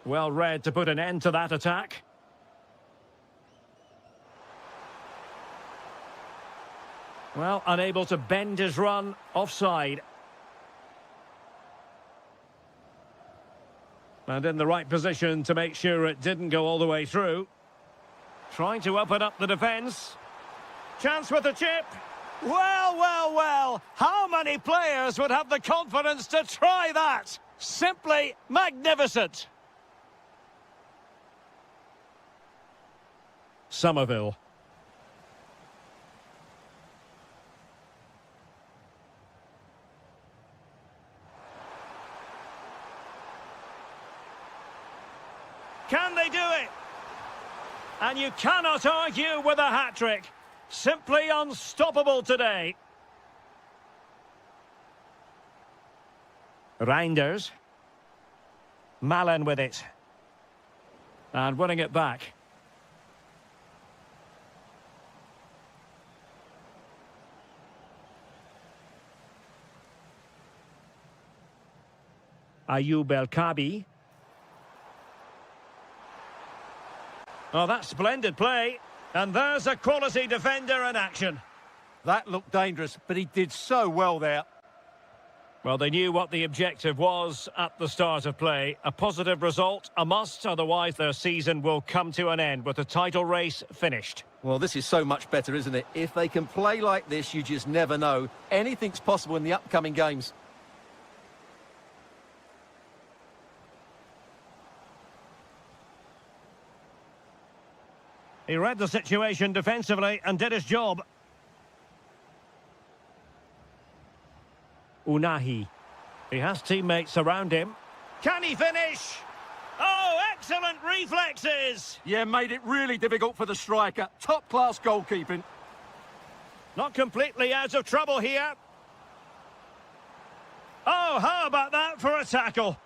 Well read to put an end to that attack. Well, unable to bend his run, offside. And in the right position to make sure it didn't go all the way through. Trying to open up the defence. Chance with the chip. Well, well, well. How many players would have the confidence to try that? Simply magnificent. Somerville. Can they do it? And you cannot argue with a hat-trick. Simply unstoppable today. Reinders. Malen with it. And winning it back. Ayoub El-Kabi. Oh, that's splendid play. And there's a quality defender in action. That looked dangerous, but he did so well there. Well, they knew what the objective was at the start of play. A positive result, a must, otherwise their season will come to an end with the title race finished. Well, this is so much better, isn't it? If they can play like this, you just never know. Anything's possible in the upcoming games. He read the situation defensively and did his job. Unahi. He has teammates around him. Can he finish? Oh, excellent reflexes! Yeah, made it really difficult for the striker. Top-class goalkeeping. Not completely out of trouble here. Oh, how about that for a tackle?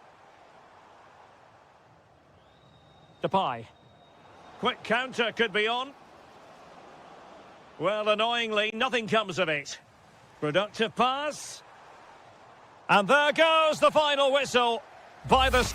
Depay. Quick counter could be on. Well, annoyingly, nothing comes of it. Productive pass. And there goes the final whistle by the...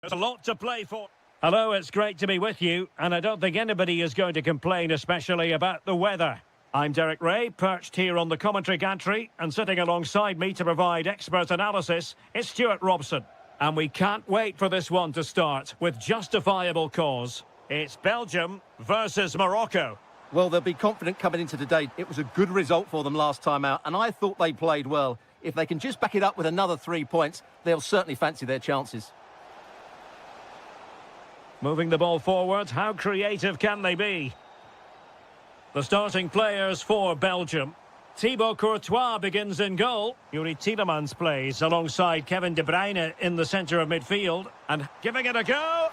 There's a lot to play for. Hello, it's great to be with you, and I don't think anybody is going to complain, especially about the weather. I'm Derek Ray, perched here on the commentary gantry, and sitting alongside me to provide expert analysis is Stuart Robson. And we can't wait for this one to start, with justifiable cause. It's Belgium versus Morocco. Well, they'll be confident coming into today. It was a good result for them last time out, and I thought they played well. If they can just back it up with another 3 points, they'll certainly fancy their chances. Moving the ball forward, how creative can they be? The starting players for Belgium. Thibaut Courtois begins in goal. Yuri Tielemans plays alongside Kevin De Bruyne in the centre of midfield. And giving it a go.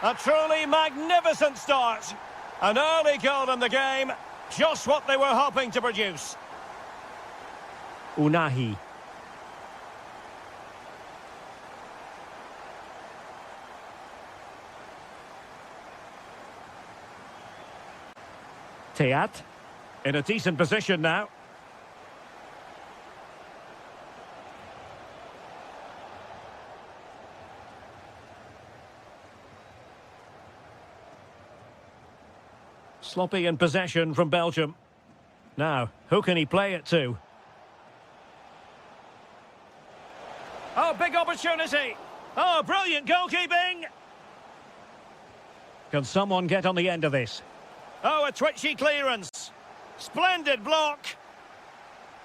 A truly magnificent start. An early goal in the game. Just what they were hoping to produce. Unahi. Teat, in a decent position now. Sloppy in possession from Belgium. Now, who can he play it to? Oh, big opportunity! Oh, brilliant goalkeeping! Can someone get on the end of this? Oh, a twitchy clearance. Splendid block.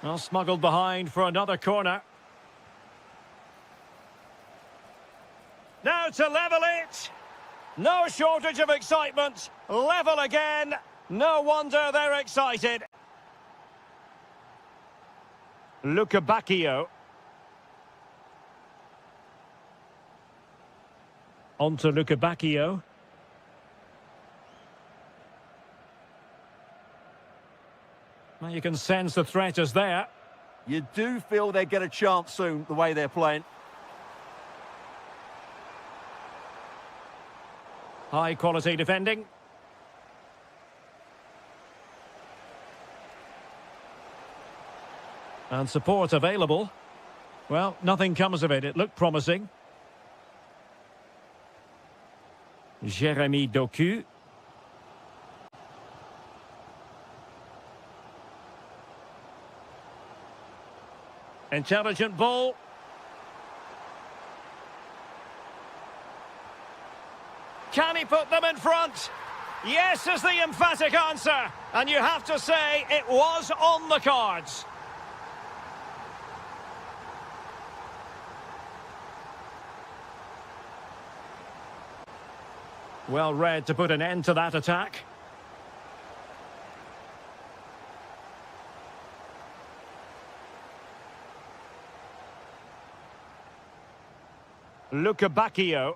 Well, smuggled behind for another corner. Now to level it. No shortage of excitement. Level again. No wonder they're excited. Luca Bacchio. On to Luca Bacchio. Well, you can sense the threat is there. You do feel they get a chance soon, the way they're playing. High quality defending. And support available. Well, nothing comes of it. It looked promising. Jérémy Doku. Intelligent ball. Can he put them in front? Yes is the emphatic answer. And you have to say it was on the cards. Well read to put an end to that attack. Luca Bacchio.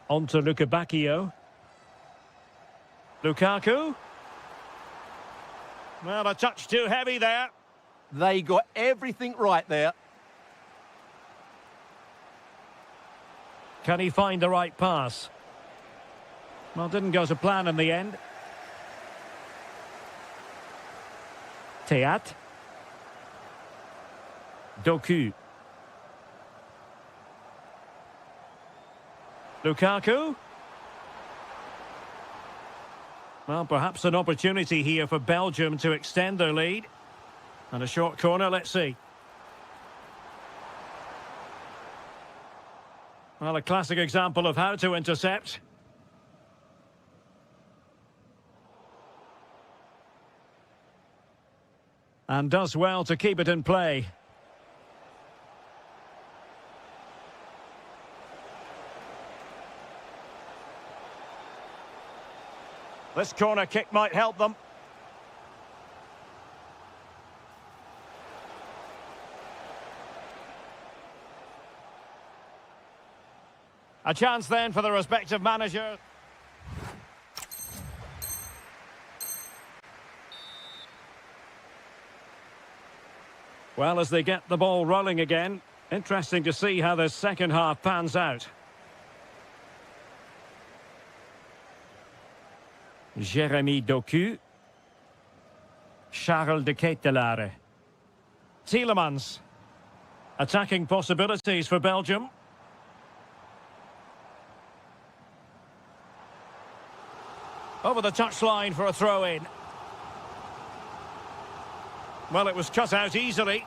On to Luca Bacchio. Lukaku. Well, a touch too heavy there. They got everything right there. Can he find the right pass? Well, didn't go to plan in the end. Teat. Doku. Lukaku. Well, perhaps an opportunity here for Belgium to extend their lead. And a short corner, let's see. Well, a classic example of how to intercept. And does well to keep it in play. This corner kick might help them. A chance then for the respective manager. Well, as they get the ball rolling again, interesting to see how the second half pans out. Jérémy Doku. Charles de Ketelaere. Tielemans. Attacking possibilities for Belgium. Over the touchline for a throw-in. Well, it was cut out easily.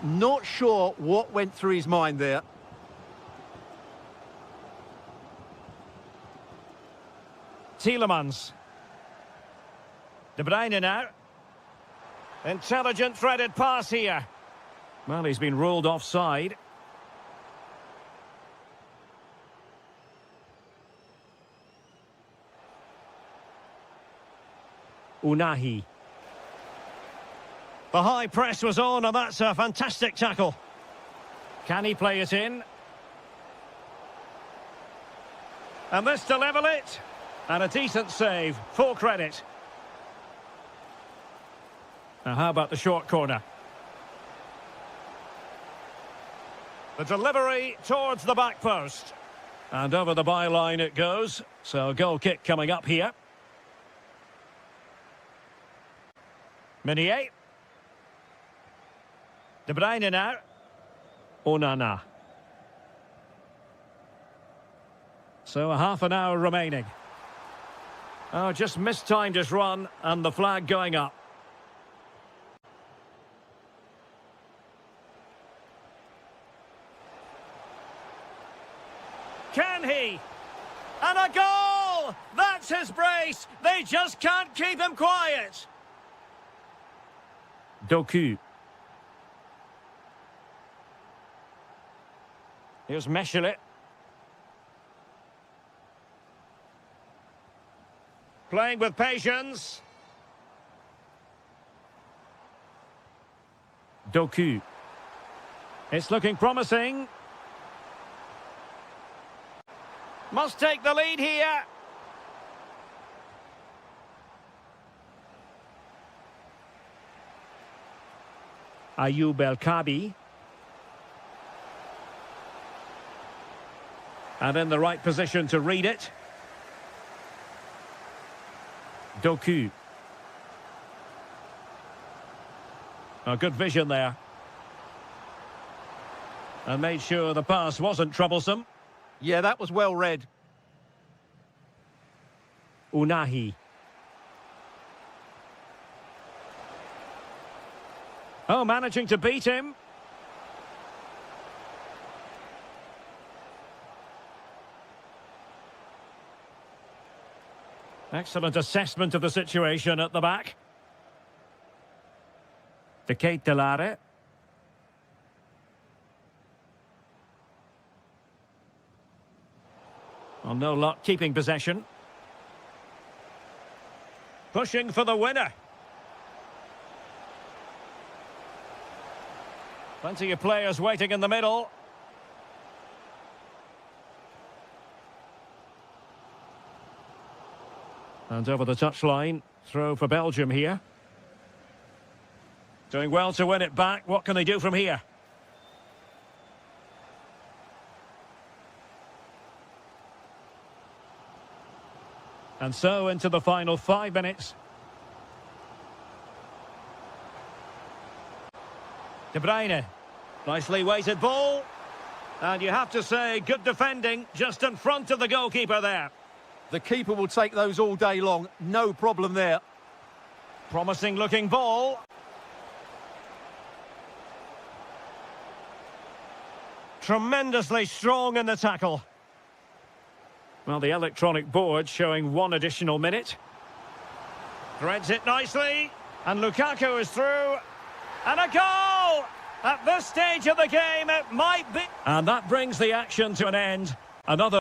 Not sure what went through his mind there. Tielemans. De Bruyne now. Intelligent threaded pass here. Well, he's been ruled offside. Unahi. The high press was on, and that's a fantastic tackle. Can he play it in? And this to level it. And a decent save. Full credit. Now, how about the short corner? The delivery towards the back post. And over the byline it goes. So, goal kick coming up here. Meunier. De Bruyne now. Onana. So, a half an hour remaining. Oh, just mistimed his run, and the flag going up. Can he? And a goal! That's his brace! They just can't keep him quiet! Doku. Here's Meshelet. Playing with patience. Doku. It's looking promising. Must take the lead here. Ayoub El-Kabi. And in the right position to read it. Doku. A good vision there. And made sure the pass wasn't troublesome. Yeah, that was well read. Unahi. Oh, managing to beat him. Excellent assessment of the situation at the back. De Ketelare. Well, no luck keeping possession. Pushing for the winner. Plenty of players waiting in the middle. And over the touchline, throw for Belgium here. Doing well to win it back. What can they do from here? And so into the final 5 minutes. De Bruyne. Nicely weighted ball. And you have to say, good defending just in front of the goalkeeper there. The keeper will take those all day long. No problem there. Promising looking ball. Tremendously strong in the tackle. Well, the electronic board showing 1 additional minute. Threads it nicely. And Lukaku is through. And a goal! At this stage of the game, it might be. And that brings the action to an end. Another.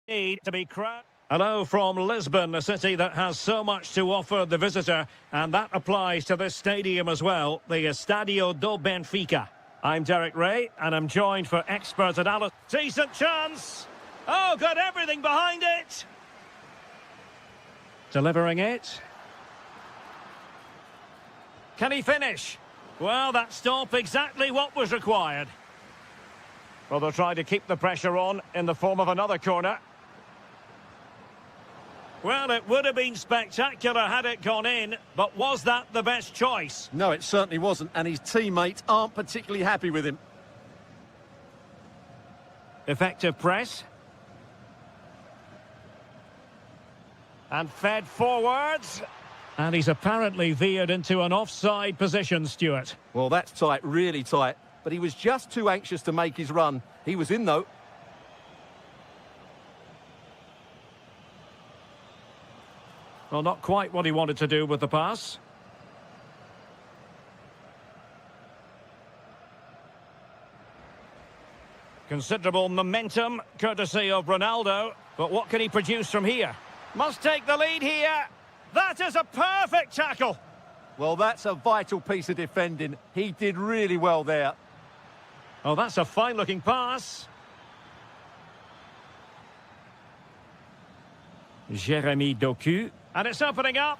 Need to be crowned. Hello from Lisbon, a city that has so much to offer the visitor, and that applies to this stadium as well, the Estadio do Benfica. I'm Derek Ray, and I'm joined for expert analysis. Decent chance! Oh, got everything behind it! Delivering it. Can he finish? Well, that stop exactly what was required. Well, they'll try to keep the pressure on in the form of another corner. Well, it would have been spectacular had it gone in, but was that the best choice? No, it certainly wasn't, and his teammates aren't particularly happy with him. Effective press. And fed forwards. And he's apparently veered into an offside position, Stuart. Well, that's tight, really tight. But he was just too anxious to make his run. He was in, though. Well, not quite what he wanted to do with the pass. Considerable momentum, courtesy of Ronaldo. But what can he produce from here? Must take the lead here. That is a perfect tackle. Well, that's a vital piece of defending. He did really well there. Oh, that's a fine-looking pass. Jeremy Doku. And it's opening up.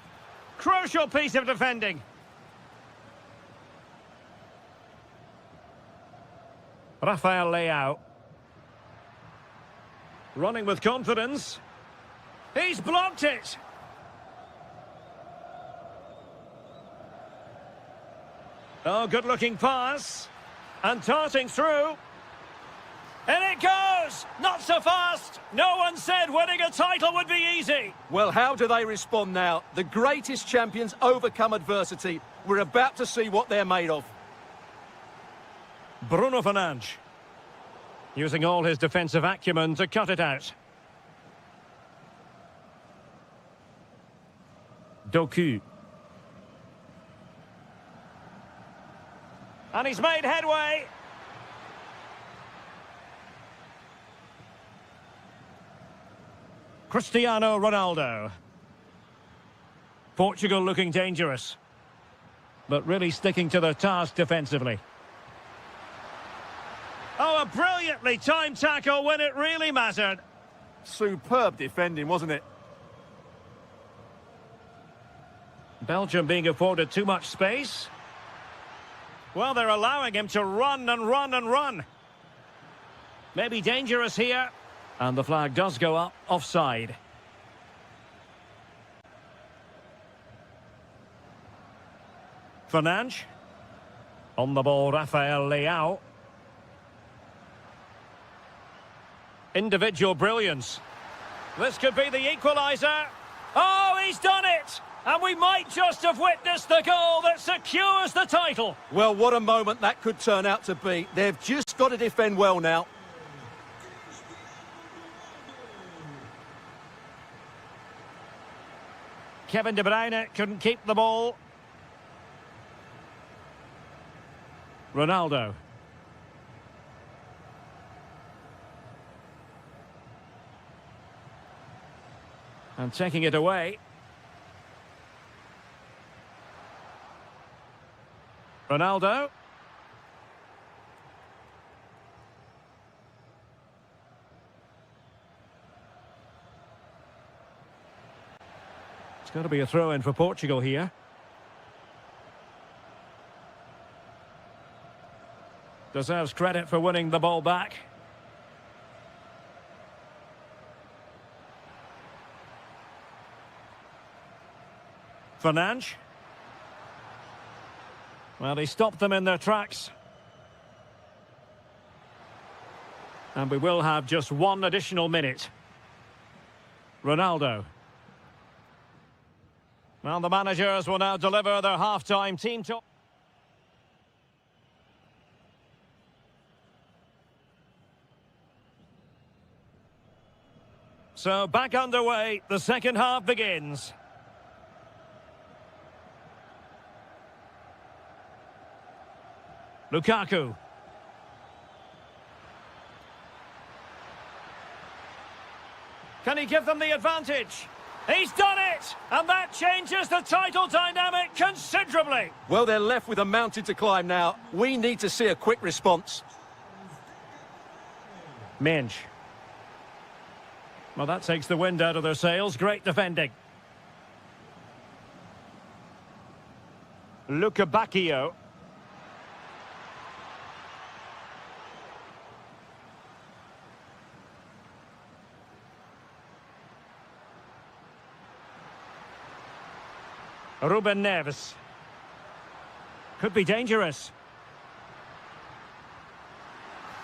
Crucial piece of defending. Rafael Leao. Running with confidence. He's blocked it. Oh, good-looking pass. And darting through. And it goes! Not so fast! No one said winning a title would be easy! Well, how do they respond now? The greatest champions overcome adversity. We're about to see what they're made of. Bruno Fernandes. Using all his defensive acumen to cut it out. Doku. And he's made headway. Cristiano Ronaldo. Portugal looking dangerous, but really sticking to their task defensively. Oh, a brilliantly timed tackle when it really mattered. Superb defending, wasn't it? Belgium being afforded too much space. Well, they're allowing him to run and run and run. Maybe dangerous here. And the flag does go up, offside. Fernandes. On the ball, Rafael Leao. Individual brilliance. This could be the equaliser. Oh, he's done it! And we might just have witnessed the goal that secures the title. Well, what a moment that could turn out to be. They've just got to defend well now. Kevin De Bruyne couldn't keep the ball. Ronaldo. And taking it away. Ronaldo. It's going to be a throw-in for Portugal here. Deserves credit for winning the ball back. Fernandes. Well, he stopped them in their tracks. And we will have just one additional minute. Ronaldo. Well, the managers will now deliver their half-time team talk. So back underway, the second half begins. Lukaku. Can he give them the advantage? He's done it! And that changes the title dynamic considerably. Well, they're left with a mountain to climb now. We need to see a quick response. Minge. Well, that takes the wind out of their sails. Great defending. Bacchio. Ruben Neves. Could be dangerous.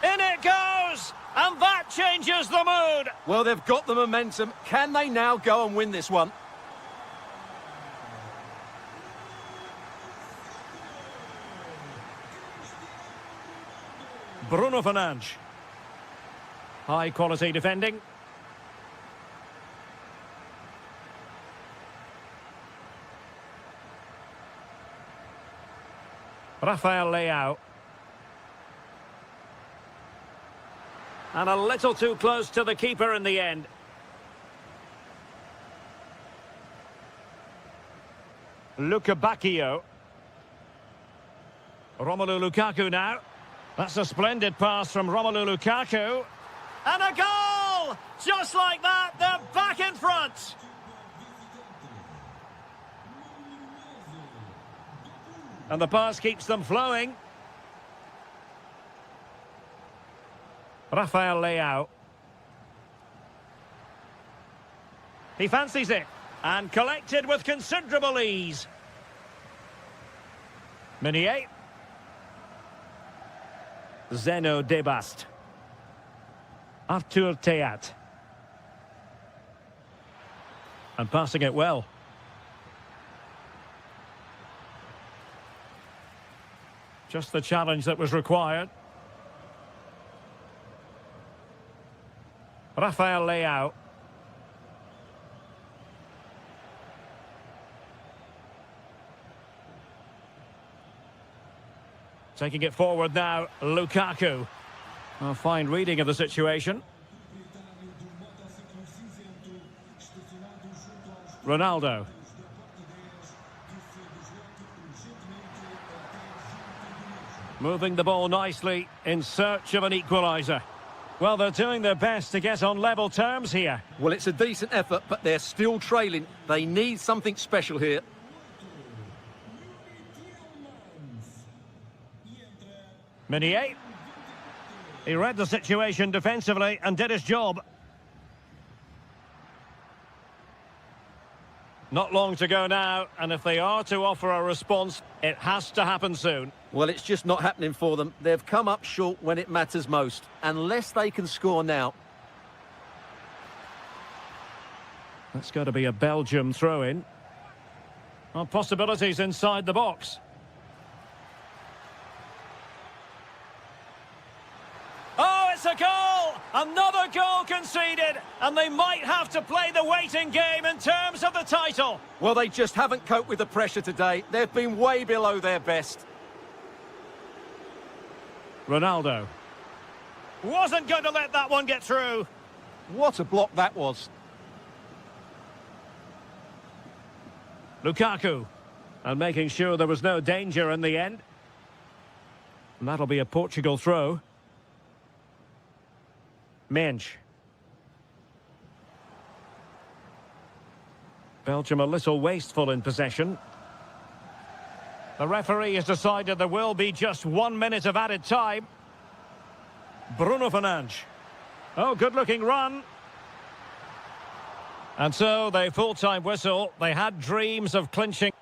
In it goes! And that changes the mood! Well, they've got the momentum. Can they now go and win this one? Bruno Fernandes. High quality defending. Rafael Leao. And a little too close to the keeper in the end. Bacchio. Romelu Lukaku now. That's a splendid pass from Romelu Lukaku. And a goal! Just like that, they're back in front. And the pass keeps them flowing. Rafael Leao. He fancies it. And collected with considerable ease. Meunier. Zeno Debast. Artur Teat. And passing it well. Just the challenge that was required. Rafael Leao. Taking it forward now, Lukaku. A fine reading of the situation. Ronaldo. Moving the ball nicely in search of an equaliser. Well, they're doing their best to get on level terms here. Well, it's a decent effort, but they're still trailing. They need something special here. Meunier. He read the situation defensively and did his job. Not long to go now, and if they are to offer a response, it has to happen soon. Well, it's just not happening for them. They've come up short when it matters most. Unless they can score now. That's got to be a Belgium throw-in. Well, possibilities inside the box. Oh, it's a goal! Another goal conceded, and they might have to play the waiting game in terms of the title. Well, they just haven't coped with the pressure today. They've been way below their best. Ronaldo. Wasn't going to let that one get through. What a block that was. Lukaku. And making sure there was no danger in the end. And that'll be a Portugal throw. Minge. Belgium a little wasteful in possession. The referee has decided there will be just 1 minute of added time. Bruno Fernandes. Oh, good-looking run. And so, the full-time whistle. They had dreams of clinching.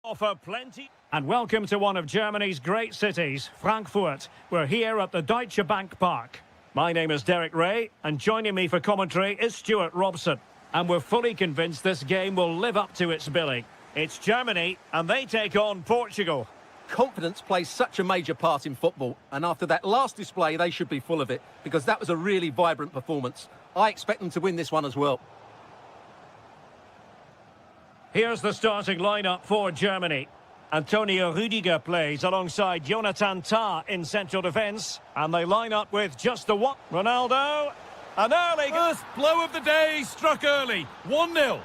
Offer plenty. And welcome to one of Germany's great cities, Frankfurt. We're here at the Deutsche Bank Park. My name is Derek Ray, and joining me for commentary is Stuart Robson. And we're fully convinced this game will live up to its billing. It's Germany, and they take on Portugal. Confidence plays such a major part in football, and after that last display, they should be full of it, because that was a really vibrant performance. I expect them to win this one as well. Here's the starting lineup for Germany. Antonio Rüdiger plays alongside Jonathan Tah in central defence. And they line up with just the one. Ronaldo. An early... First blow of the day struck early. 1-0.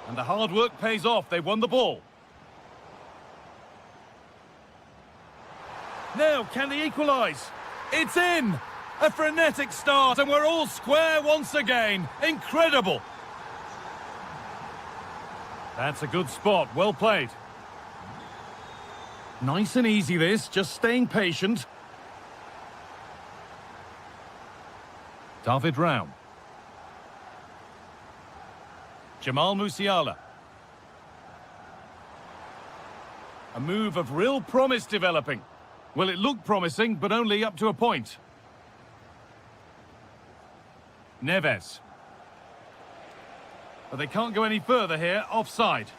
And the hard work pays off. They won the ball. Now, can they equalise? It's in! A frenetic start, and we're all square once again. Incredible! That's a good spot. Well played. Nice and easy this, just staying patient. David Raum. Jamal Musiala. A move of real promise developing. Well, it looked promising, but only up to a point. Neves. But they can't go any further here, offside.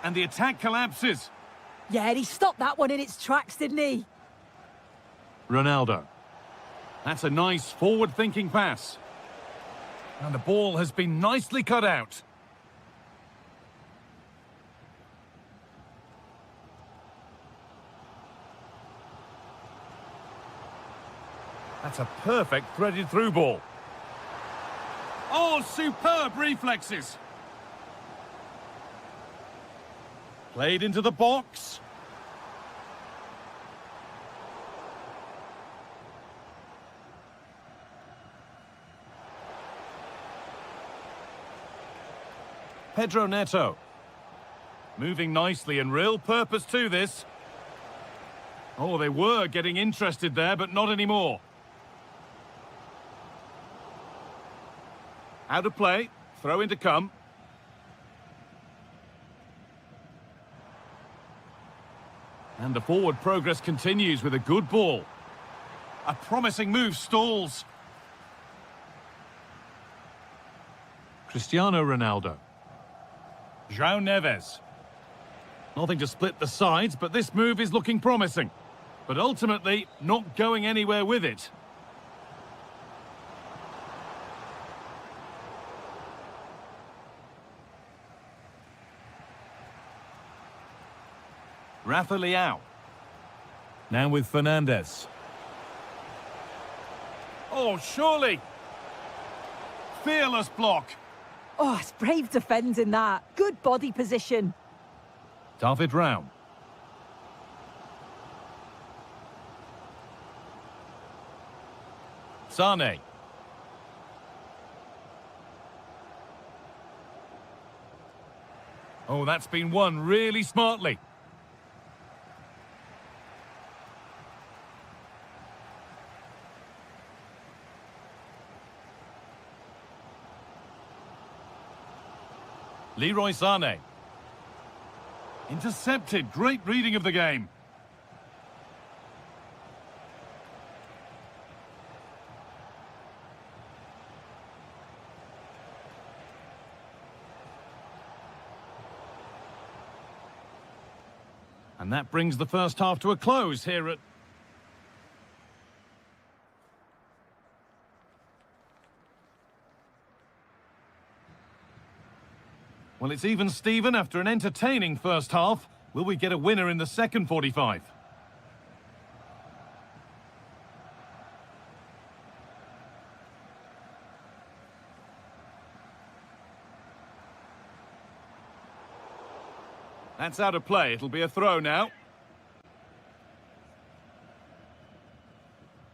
And the attack collapses. Yeah, he stopped that one in its tracks, didn't he? Ronaldo. That's a nice forward-thinking pass. And the ball has been nicely cut out. That's a perfect threaded through ball. Oh, superb reflexes. Played into the box. Pedro Neto. Moving nicely and real purpose to this. Oh, they were getting interested there, but not anymore. Out of play. Throw in to come. And the forward progress continues with a good ball. A promising move stalls. Cristiano Ronaldo. João Neves. Nothing to split the sides, but this move is looking promising. But ultimately, not going anywhere with it. Rafa Leão. Now with Fernandes. Oh, surely. Fearless block. Oh, it's brave defending that. Good body position. David Raum. Sane. Oh, that's been won really smartly. Leroy Sane. Intercepted. Great reading of the game. And that brings the first half to a close here at... Well, it's even Steven after an entertaining first half. Will we get a winner in the second 45? That's out of play. It'll be a throw now.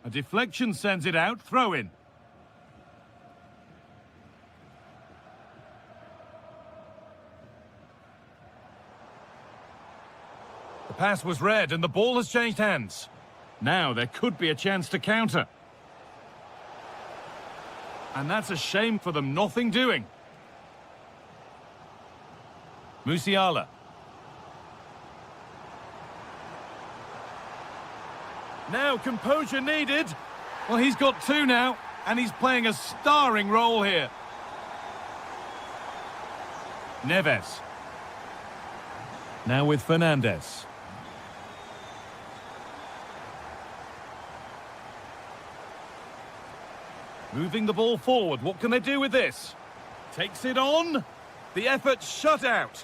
A deflection sends it out. Throw in. Pass was read and the ball has changed hands. Now there could be a chance to counter. And that's a shame for them, nothing doing. Musiala. Now composure needed. Well, he's got two now, and he's playing a starring role here. Neves. Now with Fernandez. Moving the ball forward, what can they do with this? Takes it on. The effort shut out.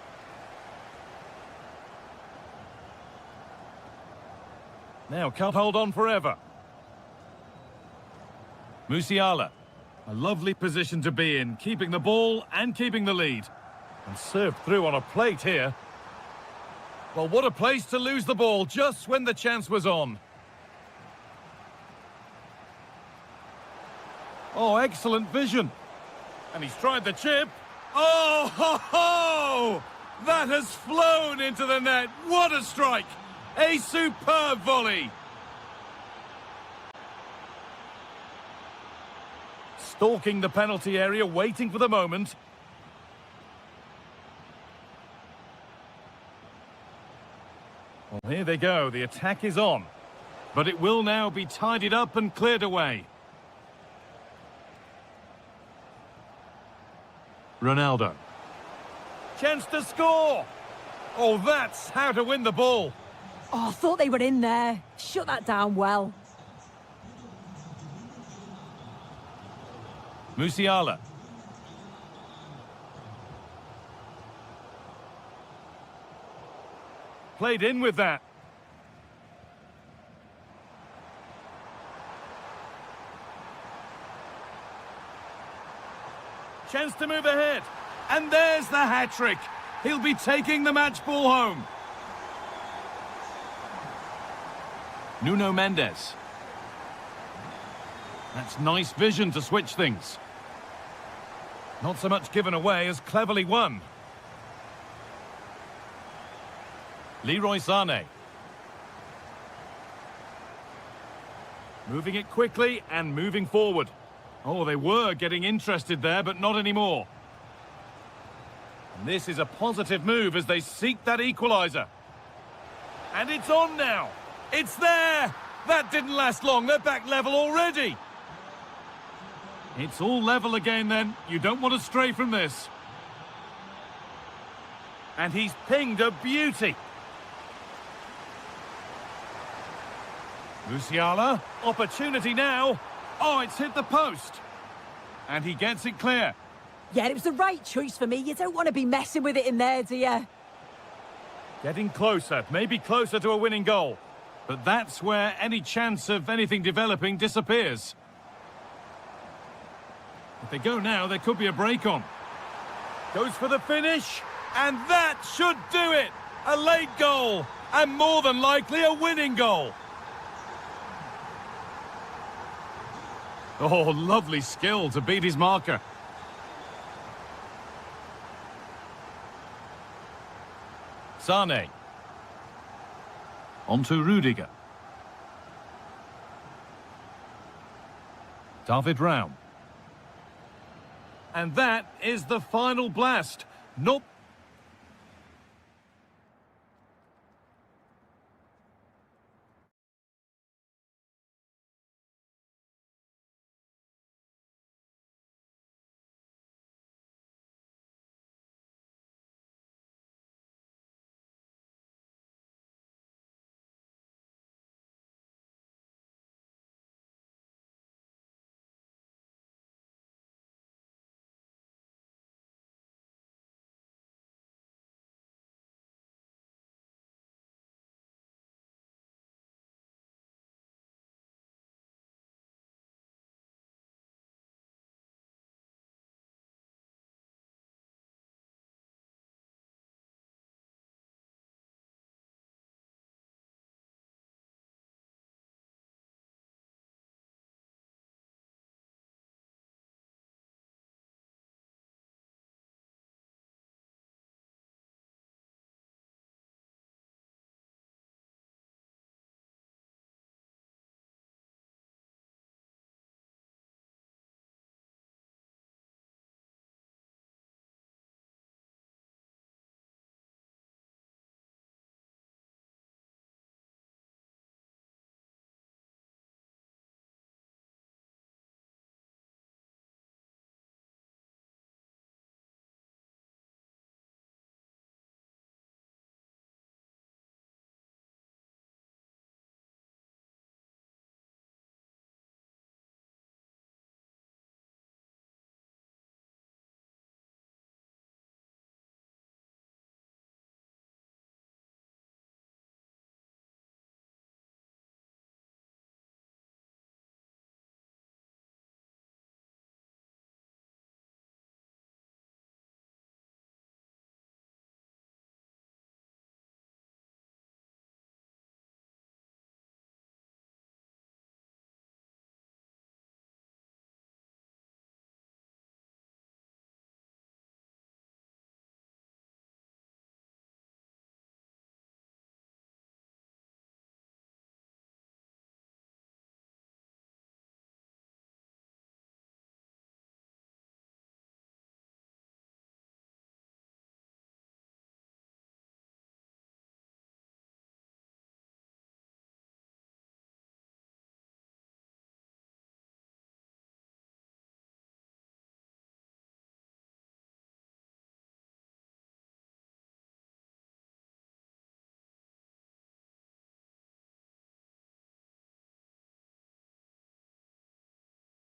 Now can't hold on forever. Musiala. A lovely position to be in, keeping the ball and keeping the lead. And served through on a plate here. Well, what a place to lose the ball just when the chance was on. Oh, excellent vision. And he's tried the chip. Oh, ho, ho! That has flown into the net. What a strike! A superb volley. Stalking the penalty area, waiting for the moment. Well, here they go. The attack is on. But it will now be tidied up and cleared away. Ronaldo. Chance to score. Oh, that's how to win the ball. Oh, I thought they were in there. Shut that down well. Musiala. Played in with that. Chance to move ahead. And there's the hat-trick. He'll be taking the match ball home. Nuno Mendes. That's nice vision to switch things. Not so much given away as cleverly won. Leroy Sané. Moving it quickly and moving forward. Oh, they were getting interested there, but not anymore. And this is a positive move as they seek that equaliser. And it's on now. It's there. That didn't last long. They're back level already. It's all level again then. You don't want to stray from this. And he's pinged a beauty. Musiala, opportunity now. Oh, it's hit the post. And he gets it clear. Yeah, it was the right choice for me. You don't want to be messing with it in there, do you? Getting closer, maybe closer to a winning goal. But that's where any chance of anything developing disappears. If they go now, there could be a break on. Goes for the finish. And that should do it. A late goal. And more than likely a winning goal. Oh, lovely skill to beat his marker. Sané. On to Rudiger. David Raum. And that is the final blast. Not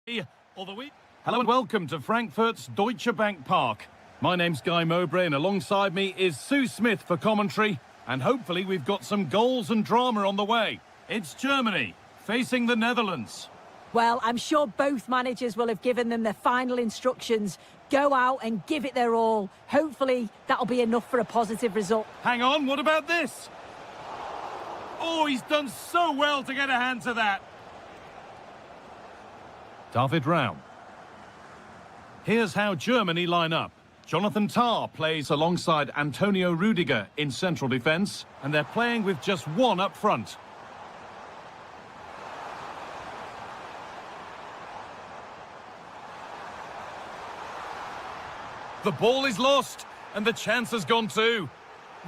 Hello and welcome to Frankfurt's Deutsche Bank Park. My name's Guy Mowbray and alongside me is Sue Smith for commentary. And hopefully we've got some goals and drama on the way. It's Germany facing the Netherlands. Well, I'm sure both managers will have given them their final instructions. Go out and give it their all. Hopefully that'll be enough for a positive result. Hang on, what about this? Oh, he's done so well to get a hand to that. David Raum. Here's how Germany line up. Jonathan Tah plays alongside Antonio Rudiger in central defence, and they're playing with just one up front. The ball is lost, and the chance has gone too.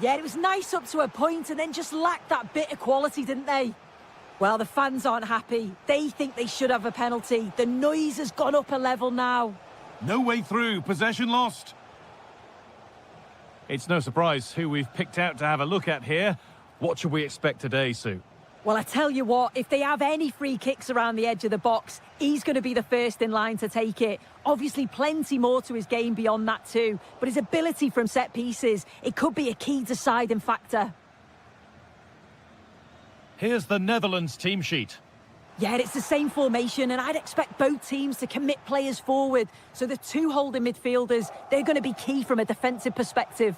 Yeah, it was nice up to a point and then just lacked that bit of quality, didn't they? Well, the fans aren't happy. They think they should have a penalty. The noise has gone up a level now. No way through, possession lost. It's no surprise who we've picked out to have a look at here. What should we expect today, Sue? Well, I tell you what, if they have any free kicks around the edge of the box, he's going to be the first in line to take it. Obviously, plenty more to his game beyond that too, but his ability from set pieces, it could be a key deciding factor. Here's the Netherlands team sheet. Yeah, it's the same formation, and I'd expect both teams to commit players forward. So the two holding midfielders, they're going to be key from a defensive perspective.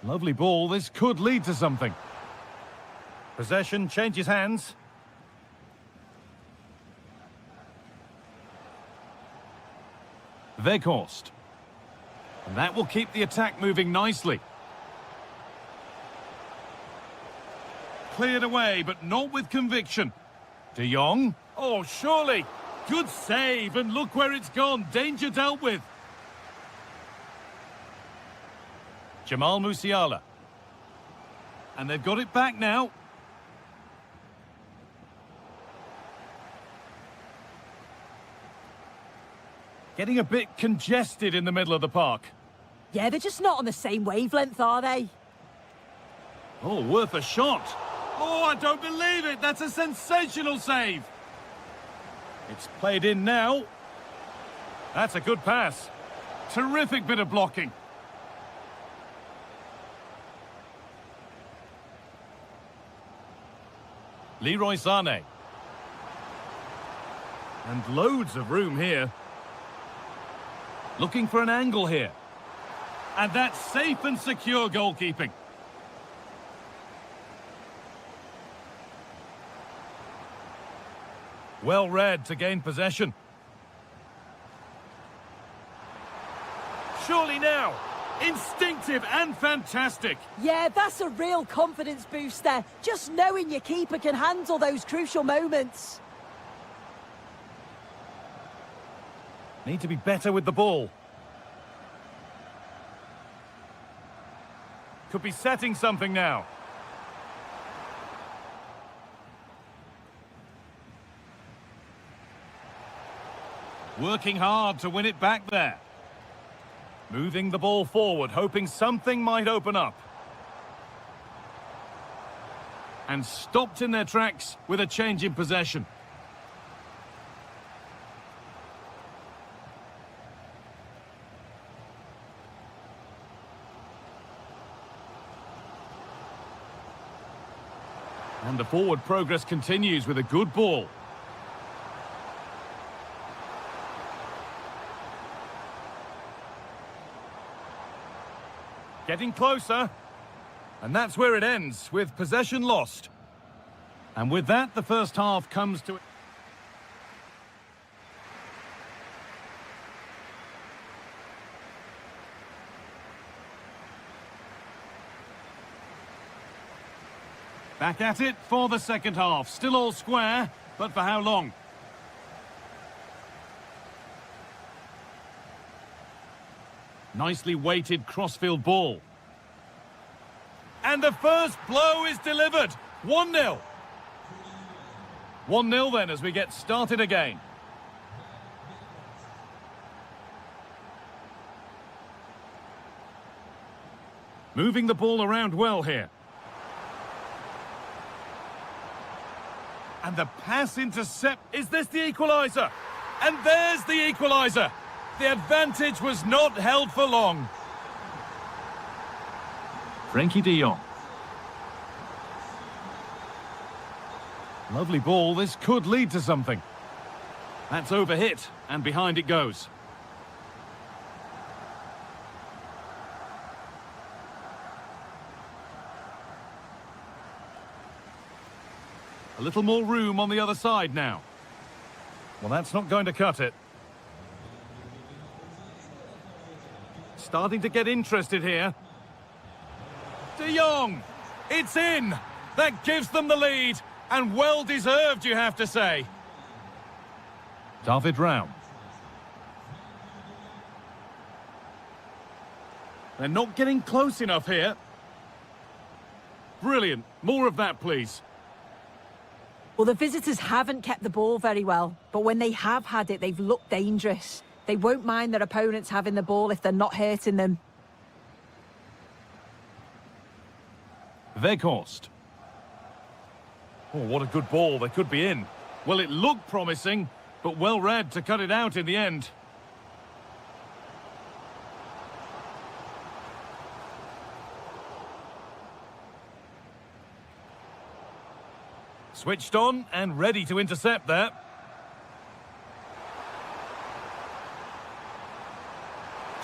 Lovely ball, this could lead to something. Possession changes hands. Weghorst. And that will keep the attack moving nicely. Cleared away, but not with conviction. De Jong. Oh, surely. Good save, and look where it's gone. Danger dealt with. Jamal Musiala. And they've got it back now. Getting a bit congested in the middle of the park. Yeah, they're just not on the same wavelength, are they? Oh, worth a shot. Oh, I don't believe it. That's a sensational save. It's played in now. That's a good pass. Terrific bit of blocking. Leroy Sané. And loads of room here. Looking for an angle here. And that's safe and secure goalkeeping. Well read to gain possession. Surely now. Instinctive and fantastic. Yeah, that's a real confidence booster. Just knowing your keeper can handle those crucial moments. Need to be better with the ball. Could be setting something now. Working hard to win it back there. Moving the ball forward, hoping something might open up. And stopped in their tracks with a change in possession. And the forward progress continues with a good ball. Getting closer. And that's where it ends, with possession lost. And with that, the first half comes to... Back at it for the second half. Still all square, but for how long? Nicely weighted crossfield ball. And the first blow is delivered. 1-0. 1-0 then as we get started again. Moving the ball around well here. And the pass intercept. Is this the equaliser? And there's the equaliser. The advantage was not held for long. Frankie de Jong. Lovely ball. This could lead to something. That's overhit, and behind it goes. A little more room on the other side now. Well, that's not going to cut it. Starting to get interested here. De Jong! It's in! That gives them the lead, and well deserved, you have to say. David Raum. They're not getting close enough here. Brilliant. More of that, please. Well, the visitors haven't kept the ball very well, but when they have had it, they've looked dangerous. They won't mind their opponents having the ball if they're not hurting them. Weghorst. Oh, what a good ball. They could be in. Well, it looked promising, but well read to cut it out in the end. Switched on and ready to intercept there.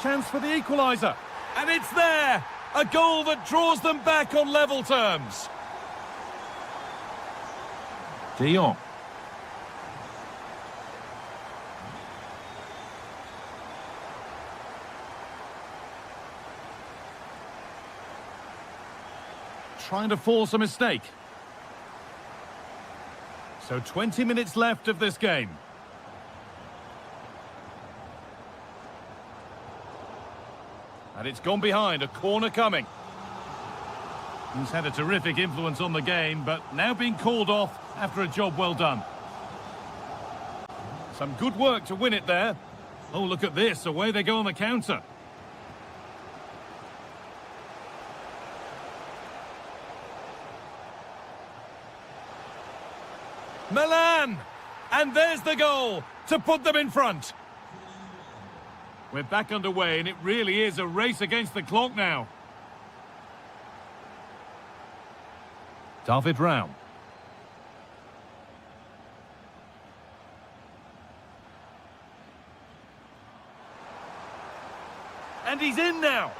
Chance for the equaliser. And it's there! A goal that draws them back on level terms. De Jong. Trying to force a mistake. So 20 minutes left of this game. And it's gone behind, a corner coming. He's had a terrific influence on the game, but now being called off after a job well done. Some good work to win it there. Oh, look at this, away they go on the counter. Milan! And there's the goal to put them in front. We're back underway, and it really is a race against the clock now. David Raum. And he's in now.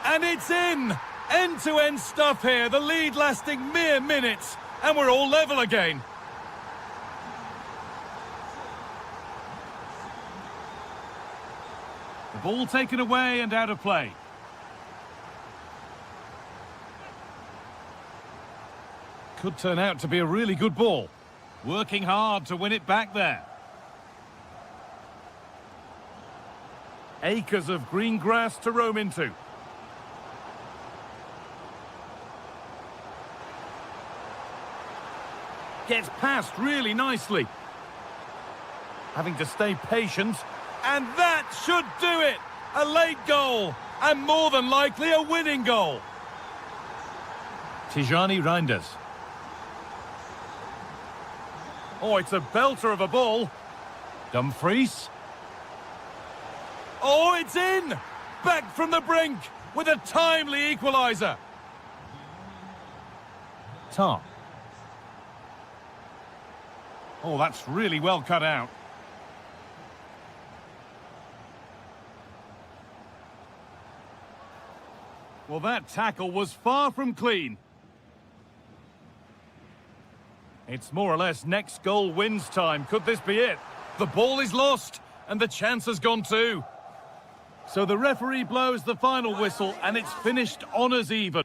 And it's in! End-to-end stuff here, the lead lasting mere minutes, and we're all level again. The ball taken away and out of play. Could turn out to be a really good ball. Working hard to win it back there. Acres of green grass to roam into. Gets past really nicely. Having to stay patient. And that should do it! A late goal, and more than likely a winning goal. Tijani Reinders. Oh, it's a belter of a ball. Dumfries. Oh, it's in! Back from the brink with a timely equaliser. Tar. Oh, that's really well cut out. Well, that tackle was far from clean. It's more or less next goal wins time. Could this be it? The ball is lost, and the chance has gone too. So the referee blows the final whistle, and it's finished honours even.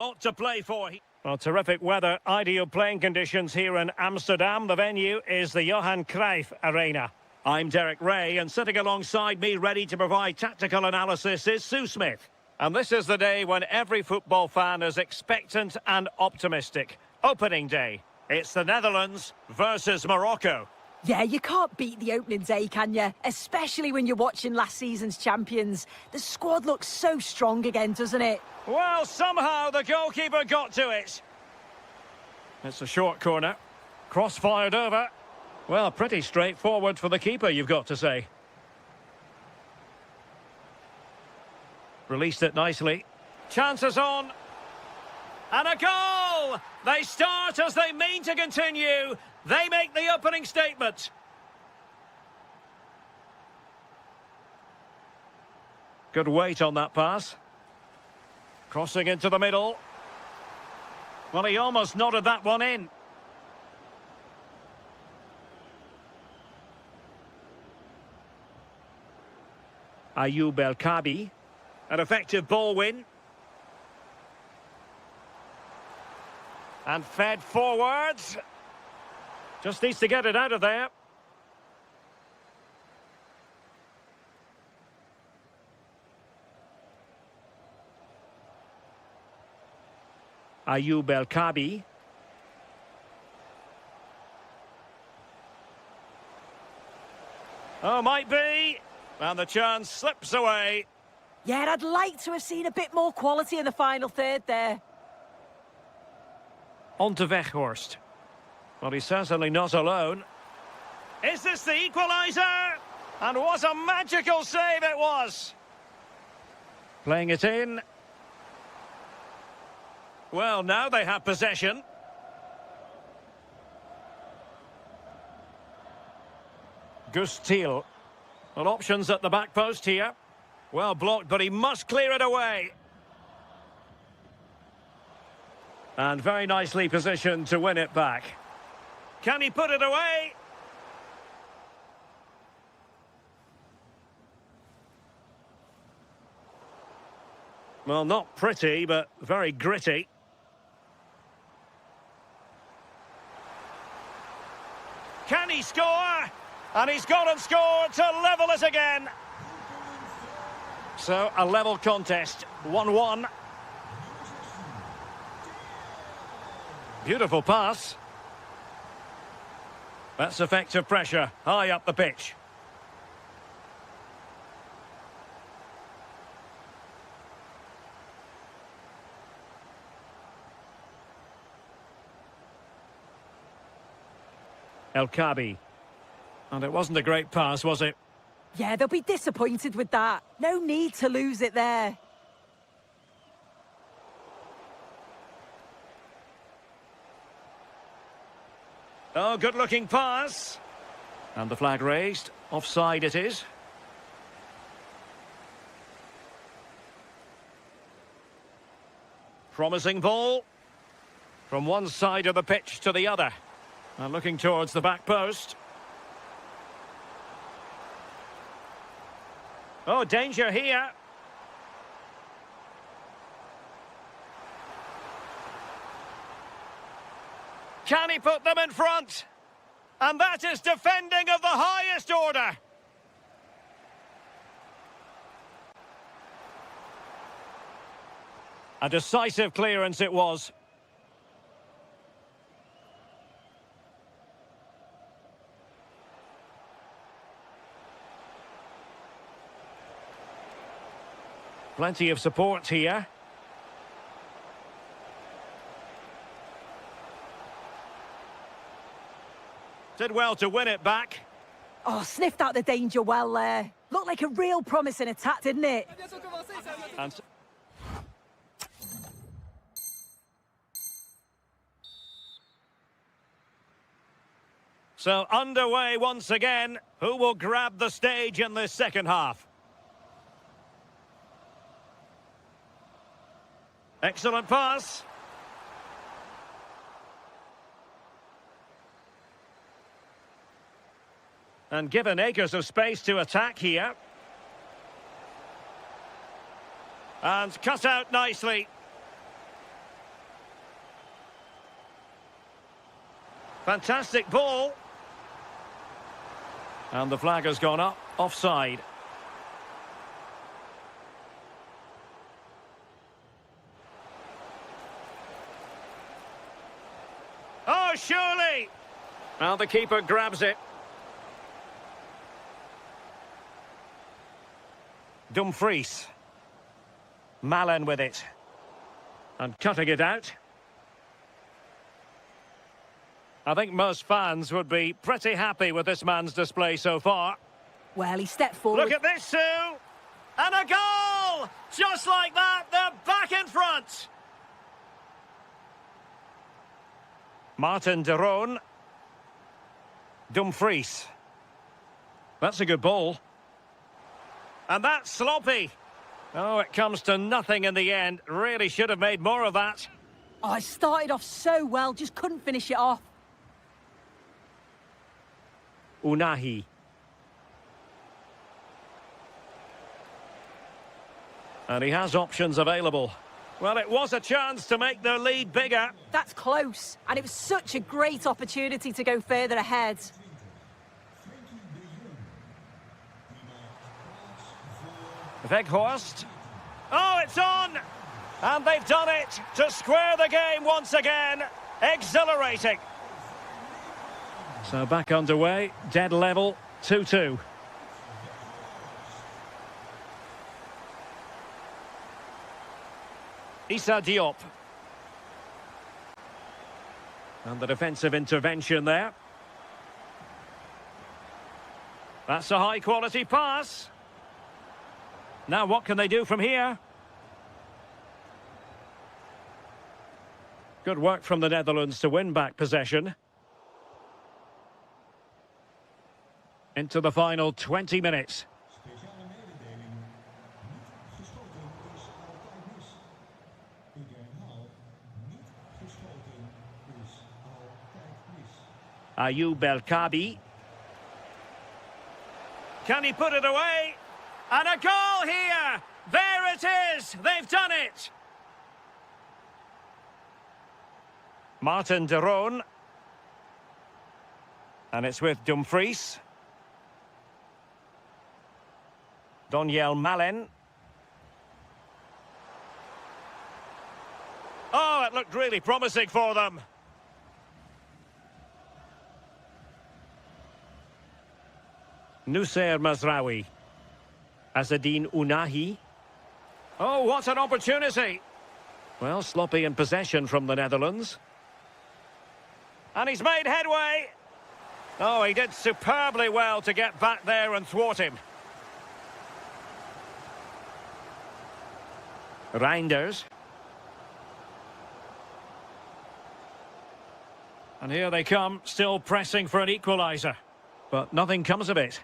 Lot to play for. Well, terrific weather, ideal playing conditions here in Amsterdam. The venue is the Johan Cruijff Arena. I'm Derek Ray, and sitting alongside me, ready to provide tactical analysis, is Sue Smith. And this is the day when every football fan is expectant and optimistic. Opening day. It's the Netherlands versus Morocco. Yeah, you can't beat the opening day, can you? Especially when you're watching last season's champions. The squad looks so strong again, doesn't it? Well, somehow the goalkeeper got to it. It's a short corner. Cross fired over. Well, pretty straightforward for the keeper, you've got to say. Released it nicely. Chances on. And a goal! They start as they mean to continue. They make the opening statement. Good weight on that pass. Crossing into the middle. Well, he almost nodded that one in. Ayoub El Kabi. An effective ball win. And fed forwards. Just needs to get it out of there. Ayoub El Kabi. Oh, might be. And the chance slips away. Yeah, I'd like to have seen a bit more quality in the final third there. On to Weghorst. Well, he's certainly not alone. Is this the equaliser? And what a magical save it was. Playing it in. Well, now they have possession. Gustil. Well, options at the back post here. Well blocked, but he must clear it away. And very nicely positioned to win it back. Can he put it away? Well, not pretty, but very gritty. Can he score? And he's gone and scored to level it again. So, a level contest, 1-1. Beautiful pass. That's effective pressure, high up the pitch. El Kabi. And it wasn't a great pass, was it? Yeah, they'll be disappointed with that. No need to lose it there. Oh, good-looking pass. And the flag raised. Offside it is. Promising ball. From one side of the pitch to the other. And looking towards the back post. Oh, danger here. Can he put them in front? And that is defending of the highest order. A decisive clearance it was. Plenty of support here. Did well to win it back. Oh, sniffed out the danger well there. Looked like a real promising attack, didn't it? And so underway once again. Who will grab the stage in this second half? Excellent pass. And given acres of space to attack here. And cut out nicely. Fantastic ball. And the flag has gone up, offside. Oh, surely! Now the keeper grabs it. Dumfries. Malen with it. And cutting it out. I think most fans would be pretty happy with this man's display so far. Well, he stepped forward. Look at this, Sue! And a goal! Just like that, they're back in front! Martin de Roon. Dumfries. That's a good ball. And that's sloppy. Oh, it comes to nothing in the end. Really should have made more of that. Oh, it started off so well, just couldn't finish it off. Unahi. And he has options available. Well, it was a chance to make their lead bigger. That's close. And it was such a great opportunity to go further ahead. Weghorst. Oh, it's on! And they've done it to square the game once again. Exhilarating. So back underway, dead level, 2-2. Issa Diop. And the defensive intervention there. That's a high-quality pass. Now what can they do from here? Good work from the Netherlands to win back possession. Into the final 20 minutes. Ayoub El-Kabi. Can he put it away? And a goal here! There it is! They've done it! Martin de Roon. And it's with Dumfries. Donyell Malen. Oh, it looked really promising for them. Noussair Mazraoui. Azzedine Ounahi. Oh, what an opportunity! Well, sloppy in possession from the Netherlands. And he's made headway. Oh, he did superbly well to get back there and thwart him. Reinders. And here they come, still pressing for an equaliser. But nothing comes of it.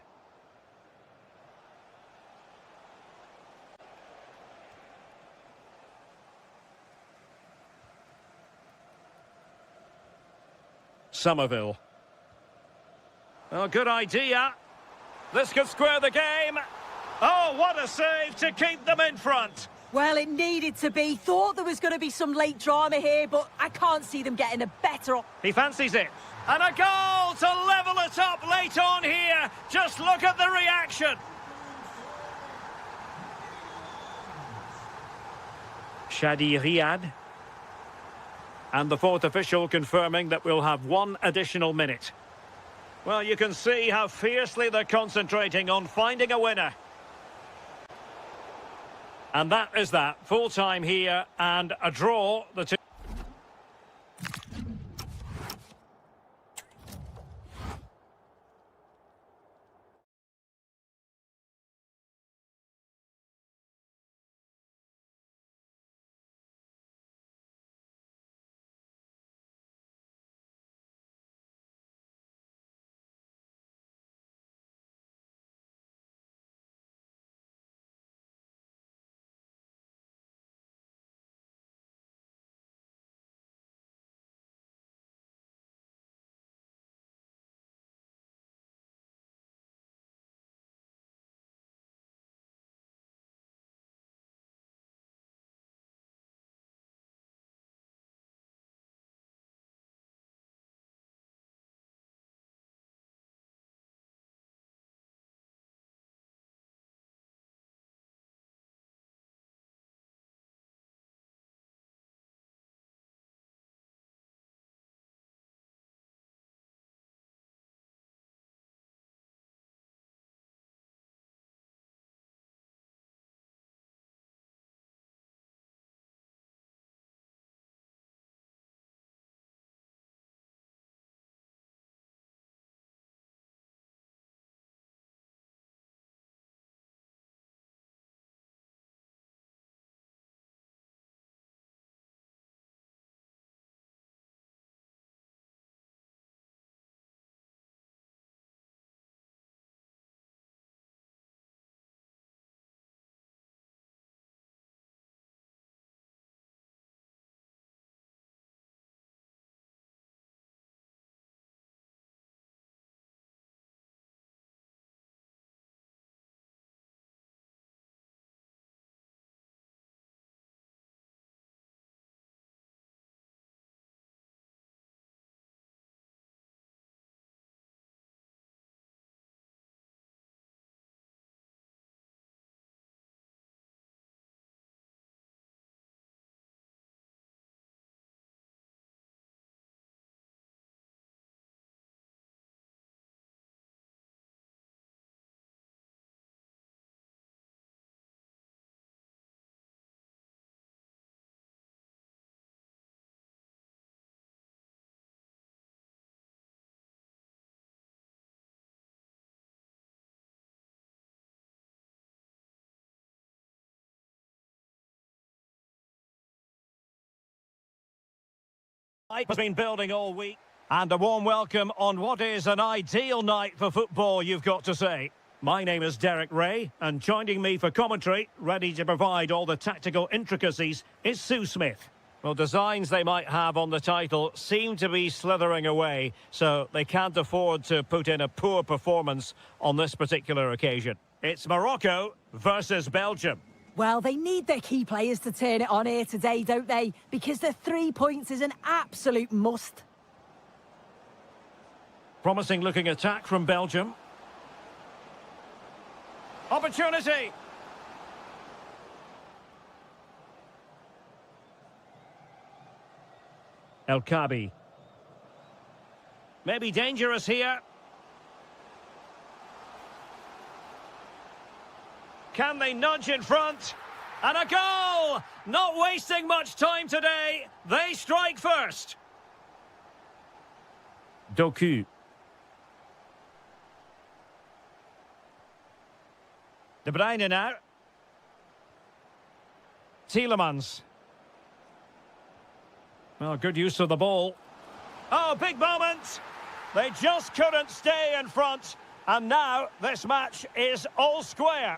Somerville. Oh, good idea. This could square the game. Oh, what a save to keep them in front. Well, it needed to be. Thought there was going to be some late drama here, but I can't see them getting a better... He fancies it. And a goal to level it up late on here. Just look at the reaction. Shadi Riyad. And the fourth official confirming that we'll have one additional minute. Well, you can see how fiercely they're concentrating on finding a winner. And that is that. Full time here and a draw. The two Has been building all week. And a warm welcome on what is an ideal night for football, you've got to say. My name is Derek Ray, and joining me for commentary, ready to provide all the tactical intricacies, is Sue Smith. Well, designs they might have on the title seem to be slithering away, so they can't afford to put in a poor performance on this particular occasion. It's Morocco versus Belgium. Well, they need their key players to turn it on here today, don't they? Because the 3 points is an absolute must. Promising looking attack from Belgium. Opportunity! El Kabi. Maybe dangerous here. Can they nudge in front? And a goal! Not wasting much time today. They strike first. Doku. De Bruyne now. Tielemans. Well, good use of the ball. Oh, big moment! They just couldn't stay in front. And now this match is all square.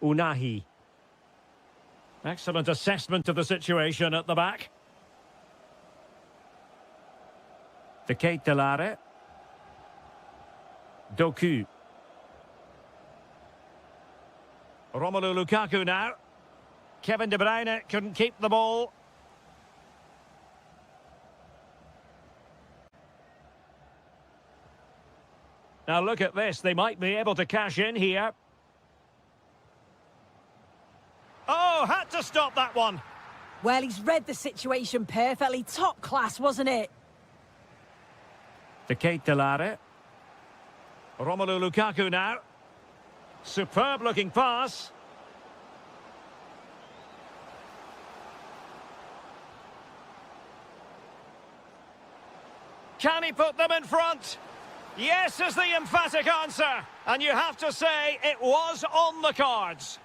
Unahi. Excellent assessment of the situation at the back. The Kate Delare. Doku. Romelu Lukaku now. Kevin De Bruyne couldn't keep the ball. Now look at this. They might be able to cash in here. Oh, had to stop that one. Well, he's read the situation perfectly. Top class, wasn't it? The Kate Delare. Romelu Lukaku now. Superb looking pass. Can he put them in front? Yes is the emphatic answer. And you have to say it was on the cards.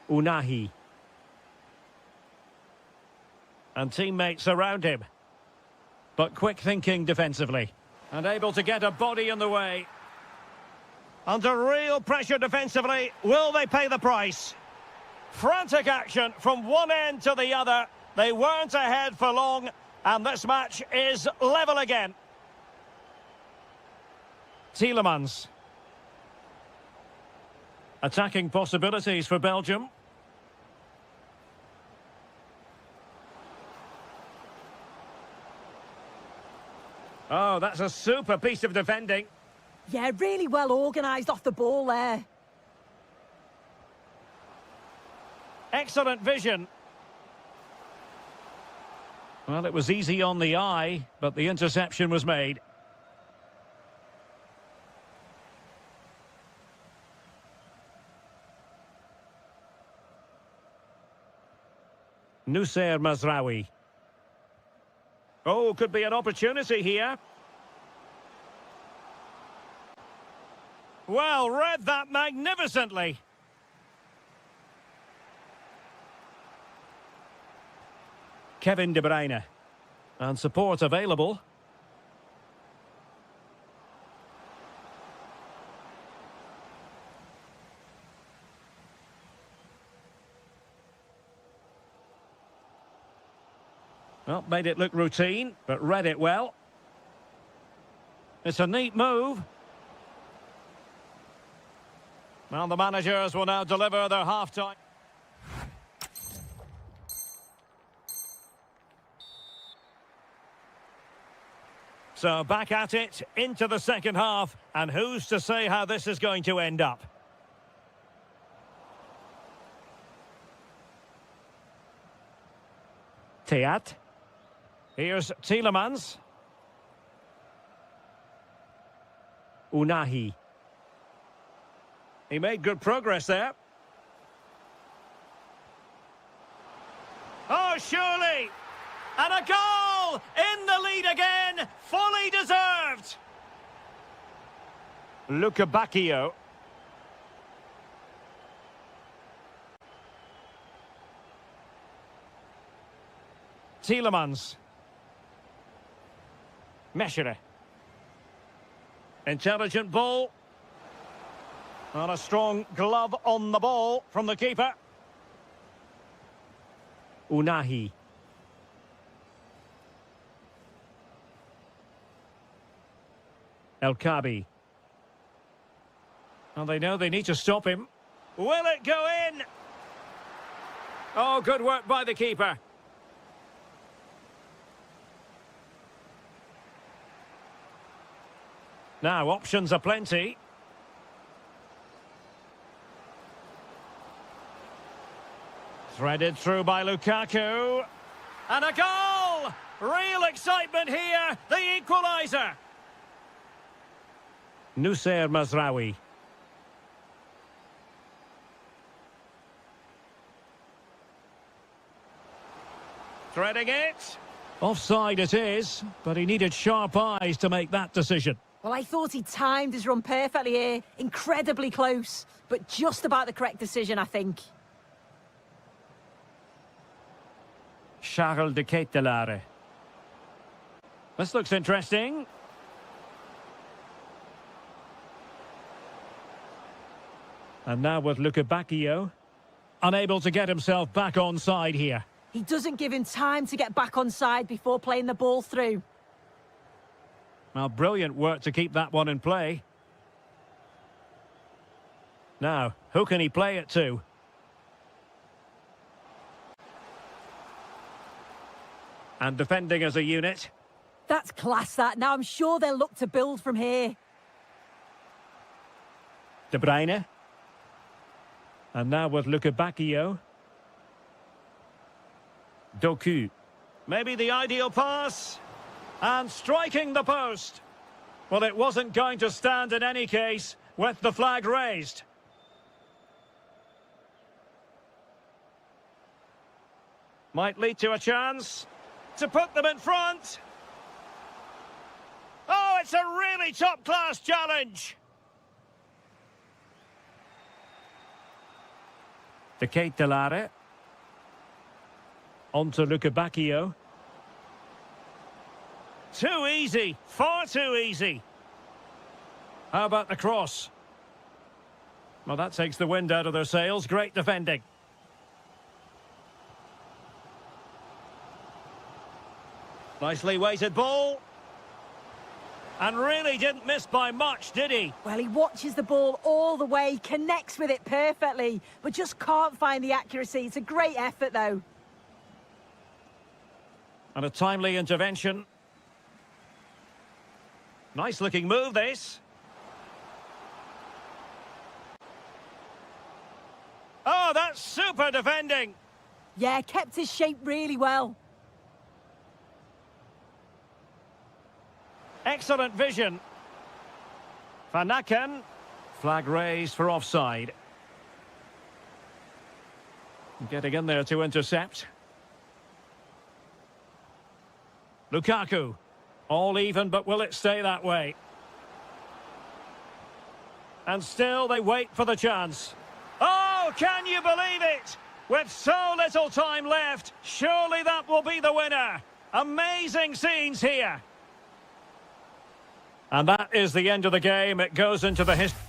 Unahi. And teammates around him. But quick thinking defensively. And able to get a body in the way. Under real pressure defensively. Will they pay the price? Frantic action from one end to the other. They weren't ahead for long. And this match is level again. Tielemans. Attacking possibilities for Belgium. Oh, that's a super piece of defending. Yeah, really well organised off the ball there. Excellent vision. Well, it was easy on the eye, but the interception was made. Nusser Mazraoui. Oh, could be an opportunity here. Well, read that magnificently. Kevin De Bruyne. And support available. Well, made it look routine, but read it well. It's a neat move. Well, the managers will now deliver their half-time. So back at it, into the second half, and who's to say how this is going to end up? Teat. Here's Tielemans. Unahi. He made good progress there. Oh, surely! And a goal! In the lead again! Fully deserved! Lukebakio. Tielemans. Meshere. Intelligent ball. And a strong glove on the ball from the keeper. Unahi. El Kabi. And they know they need to stop him. Will it go in? Oh, good work by the keeper. Now, options are plenty. Threaded through by Lukaku. And a goal! Real excitement here, the equaliser. Nusayr Mazraoui. Threading it. Offside it is, but he needed sharp eyes to make that decision. Well, I thought he timed his run perfectly here. Incredibly close, but just about the correct decision, I think. Charles de Ketelare. This looks interesting. And now with Lukebakio. Unable to get himself back on side here. He doesn't give him time to get back on side before playing the ball through. Well, brilliant work to keep that one in play. Now, who can he play it to? And defending as a unit. That's class, that. Now I'm sure they'll look to build from here. De Bruyne. And now with Lukebakio. Doku. Maybe the ideal pass. And striking the post. Well, it wasn't going to stand in any case with the flag raised. Might lead to a chance to put them in front. Oh, it's a really top-class challenge. De Ketelare. On to Lukebakio. Too easy. Far too easy. How about the cross? Well, that takes the wind out of their sails. Great defending. Nicely weighted ball. And really didn't miss by much, did he? Well, he watches the ball all the way, connects with it perfectly, but just can't find the accuracy. It's a great effort, though. And a timely intervention. Nice looking move, this. Oh, that's super defending. Yeah, kept his shape really well. Excellent vision. Van Aken. Flag raised for offside. Getting in there to intercept. Lukaku. All even, but will it stay that way? And still they wait for the chance. Oh, can you believe it? With so little time left, surely that will be the winner. Amazing scenes here. And that is the end of the game. It goes into the history.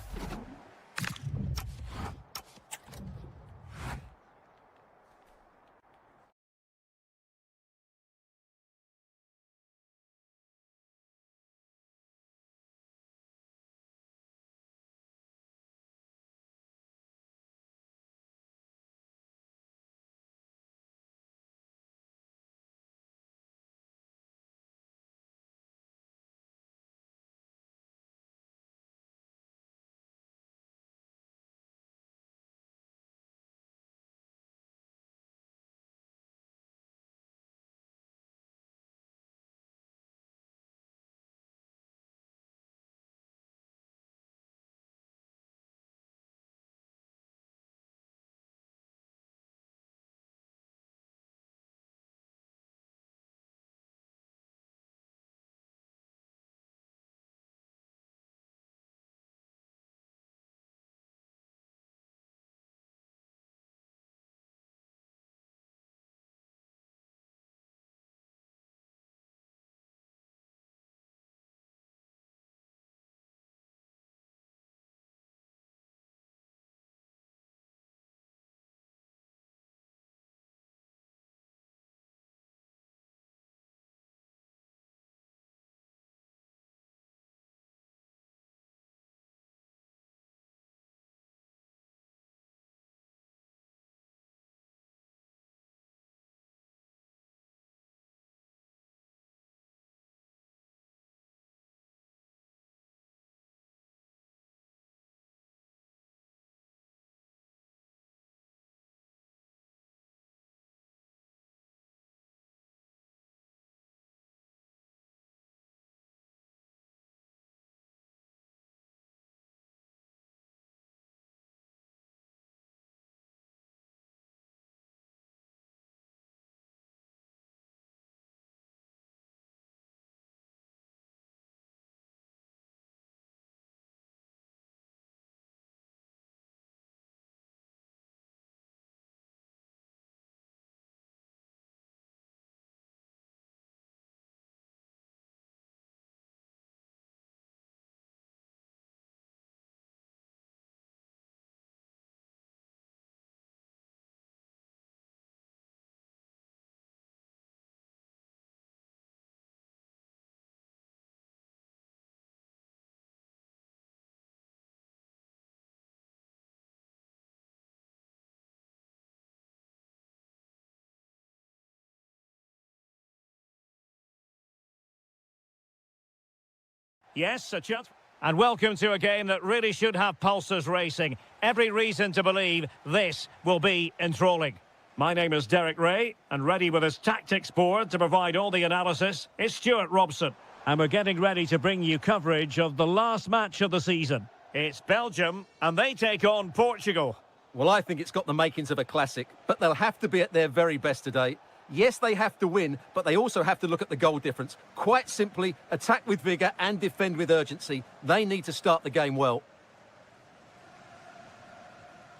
Yes, a chance. And welcome to a game that really should have pulses racing. Every reason to believe this will be enthralling. My name is Derek Ray, and ready with his tactics board to provide all the analysis is Stuart Robson. And we're getting ready to bring you coverage of the last match of the season. It's Belgium, and they take on Portugal. Well, I think it's got the makings of a classic, but they'll have to be at their very best today. Yes, they have to win, but they also have to look at the goal difference. Quite simply, attack with vigour and defend with urgency. They need to start the game well.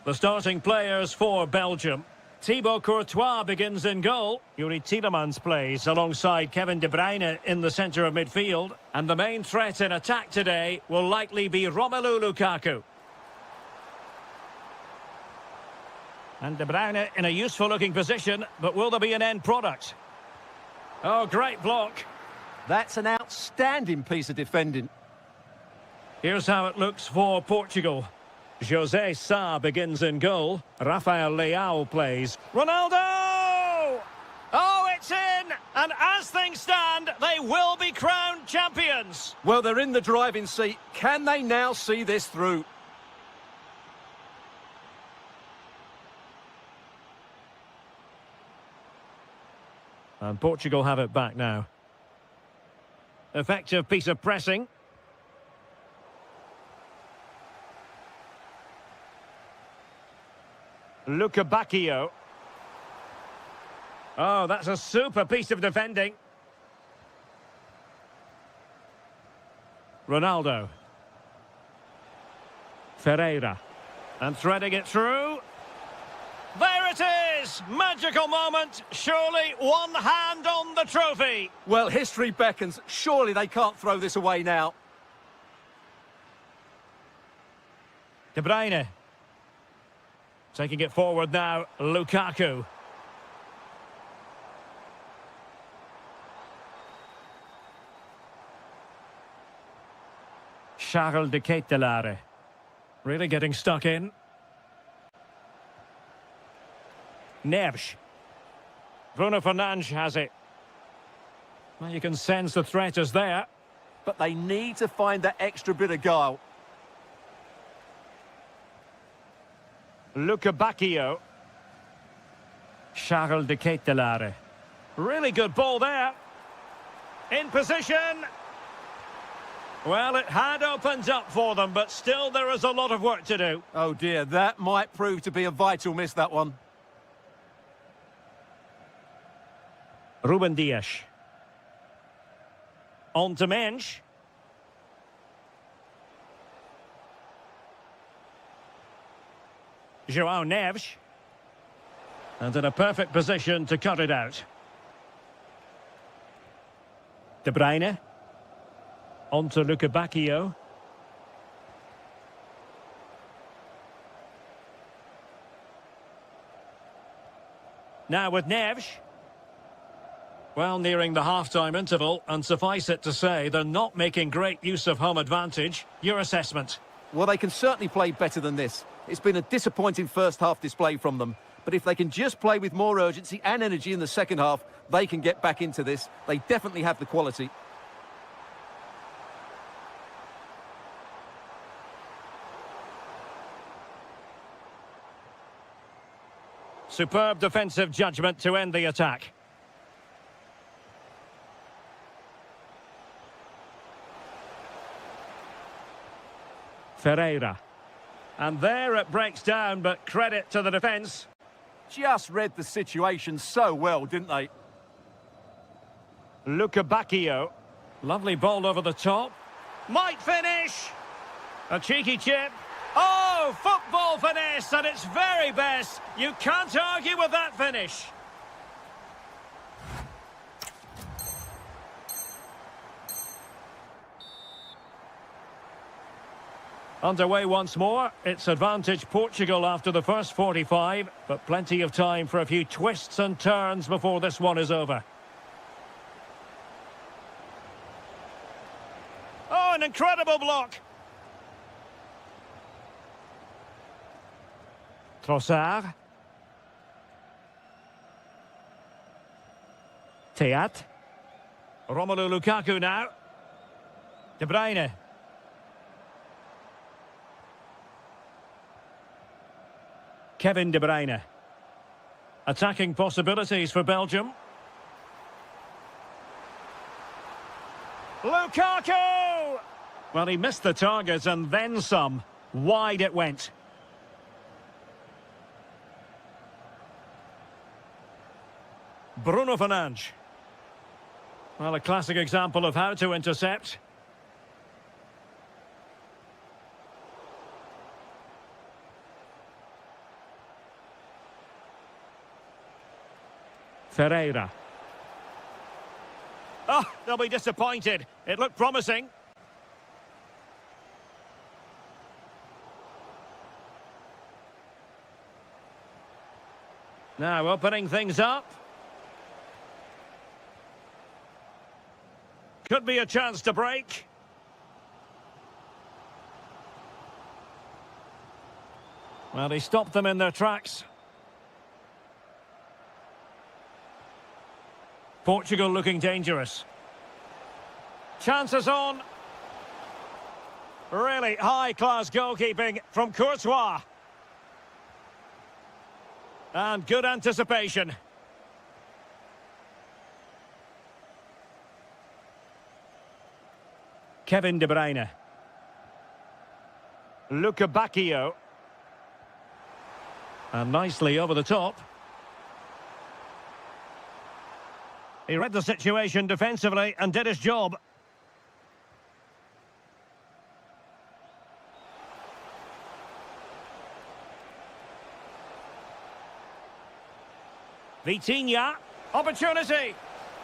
The starting players for Belgium. Thibaut Courtois begins in goal. Yuri Tielemans plays alongside Kevin De Bruyne in the centre of midfield. And the main threat in attack today will likely be Romelu Lukaku. And De Bruyne in a useful-looking position, but will there be an end product? Oh, great block. That's an outstanding piece of defending. Here's how it looks for Portugal. José Sá begins in goal. Rafael Leao plays. Ronaldo! Oh, it's in! And as things stand, they will be crowned champions. Well, they're in the driving seat. Can they now see this through? And Portugal have it back now. Effective piece of pressing. Bacchio. Oh, that's a super piece of defending. Ronaldo. Ferreira. And threading it through. There it is! Magical moment. Surely one hand on the trophy. Well, history beckons. Surely they can't throw this away now. De Bruyne. Taking it forward now, Lukaku. Charles de Ketelaere. Really getting stuck in. Neves. Bruno Fernandes has it. Well, you can sense the threat is there. But they need to find that extra bit of guile. Bacchio. Charles de Ketelaere. Really good ball there. In position. Well, it had opened up for them, but still there is a lot of work to do. Oh dear, that might prove to be a vital miss, that one. Ruben Dias. On to Mensch. João Neves. And in a perfect position to cut it out. De Bruyne. On to Bacchio. Now with Neves. Well, nearing the half-time interval, and suffice it to say, they're not making great use of home advantage. Your assessment? Well, they can certainly play better than this. It's been a disappointing first-half display from them. But if they can just play with more urgency and energy in the second half, they can get back into this. They definitely have the quality. Superb defensive judgment to end the attack. Ferreira. And there it breaks down, but credit to the defence. Just read the situation so well, didn't they? Bacchio. Lovely ball over the top. Might finish. A cheeky chip. Oh, football finesse at its very best. You can't argue with that finish. Underway once more. It's advantage Portugal after the first 45, but plenty of time for a few twists and turns before this one is over. Oh, an incredible block. Trossard. Teat. Romelu Lukaku now. De Bruyne. Kevin De Bruyne. Attacking possibilities for Belgium. Lukaku! Well, he missed the target and then some. Wide it went. Bruno Fernandes. Well, a classic example of how to intercept. Ferreira. Oh, they'll be disappointed. It looked promising. Now opening things up. Could be a chance to break. Well, he stopped them in their tracks. Portugal looking dangerous. Chances on. Really high-class goalkeeping from Courtois. And good anticipation. Kevin De Bruyne. Luka Bacchio. And nicely over the top. He read the situation defensively and did his job. Vitinha. Opportunity.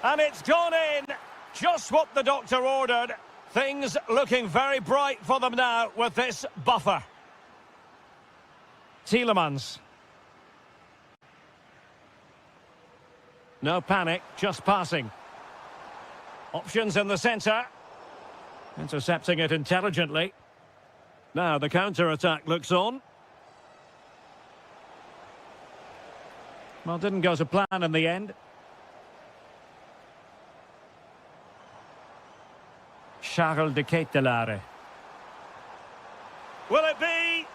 And it's gone in. Just what the doctor ordered. Things looking very bright for them now with this buffer. Tielemans. No panic, just passing. Options in the centre. Intercepting it intelligently. Now the counter-attack looks on. Well, didn't go to plan in the end. Charles de Ketelaere. Will it be?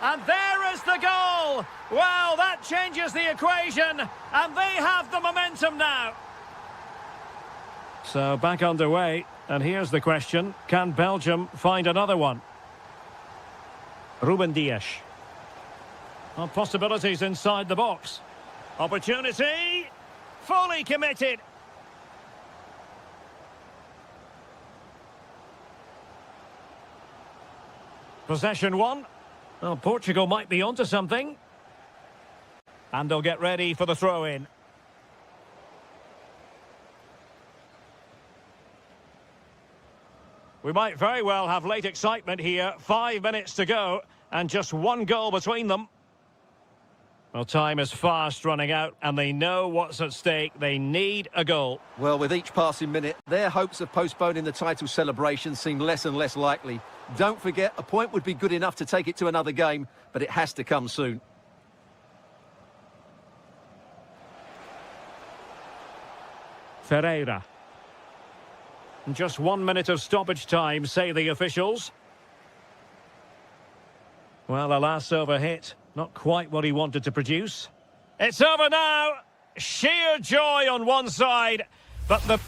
And there is the goal! Well, that changes the equation, and they have the momentum now. So back underway, and here's the question. Can Belgium find another one? Ruben Dias. Well, possibilities inside the box. Opportunity! Fully committed! Possession one. Well, Portugal might be onto something. And they'll get ready for the throw-in. We might very well have late excitement here. 5 minutes to go, and just one goal between them. Well, time is fast running out, and they know what's at stake. They need a goal. Well, with each passing minute, their hopes of postponing the title celebration seem less and less likely. Don't forget, a point would be good enough to take it to another game, but it has to come soon. Ferreira. Just 1 minute of stoppage time, say the officials. Well, a last over hit. Not quite what he wanted to produce. It's over now. Sheer joy on one side, but the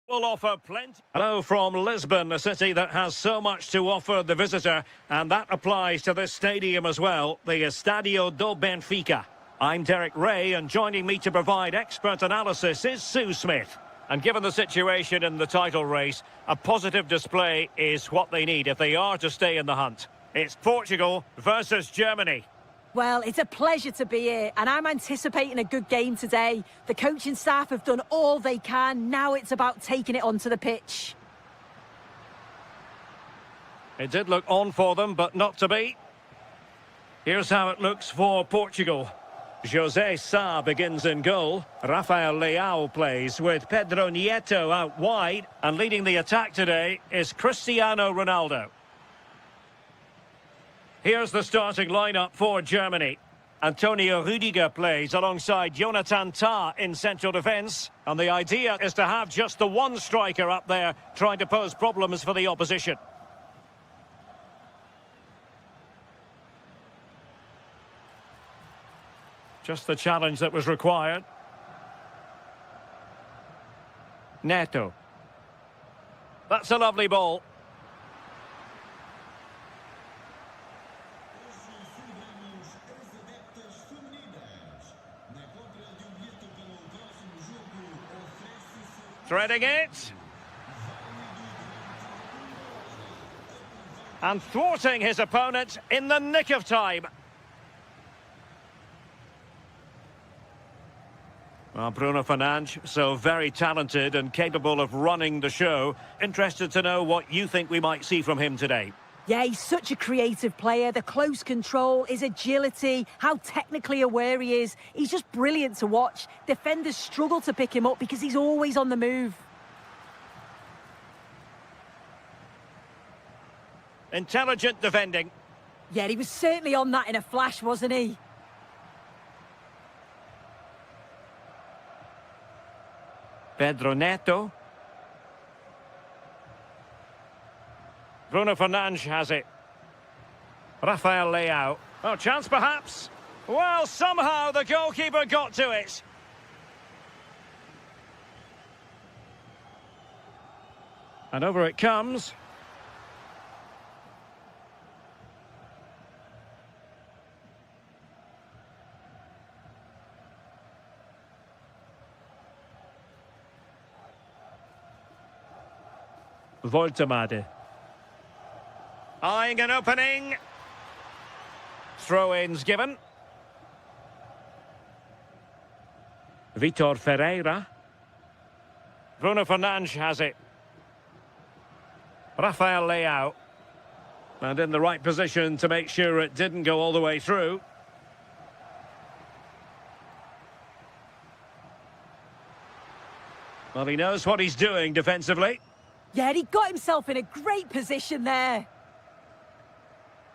Will offer plenty. Hello from Lisbon, a city that has so much to offer the visitor, and that applies to this stadium as well, the Estadio do Benfica. I'm Derek Ray, and joining me to provide expert analysis is Sue Smith. And given the situation in the title race, a positive display is what they need if they are to stay in the hunt. It's Portugal versus Germany. Well, it's a pleasure to be here, and I'm anticipating a good game today. The coaching staff have done all they can. Now it's about taking it onto the pitch. It did look on for them, but not to be. Here's how it looks for Portugal. José Sá begins in goal. Rafael Leao plays with Pedro Nieto out wide. And leading the attack today is Cristiano Ronaldo. Here's the starting lineup for Germany. Antonio Rüdiger plays alongside Jonathan Tah in central defence. And the idea is to have just the one striker up there trying to pose problems for the opposition. Just the challenge that was required. Neto. That's a lovely ball. Threading it. And thwarting his opponent in the nick of time. Well, Bruno Fernandes, so very talented and capable of running the show. Interested to know what you think we might see from him today. Yeah, he's such a creative player. The close control, his agility, how technically aware he is. He's just brilliant to watch. Defenders struggle to pick him up because he's always on the move. Intelligent defending. Yeah, he was certainly on that in a flash, wasn't he? Pedro Neto. Bruno Fernandes has it. Rafael Leao. Oh, chance perhaps. Well, somehow the goalkeeper got to it. And over it comes. Voltemade. Eyeing an opening. Throw-ins given. Vitor Ferreira. Bruno Fernandes has it. Rafael Leao. And in the right position to make sure it didn't go all the way through. Well, he knows what he's doing defensively. Yeah, he got himself in a great position there.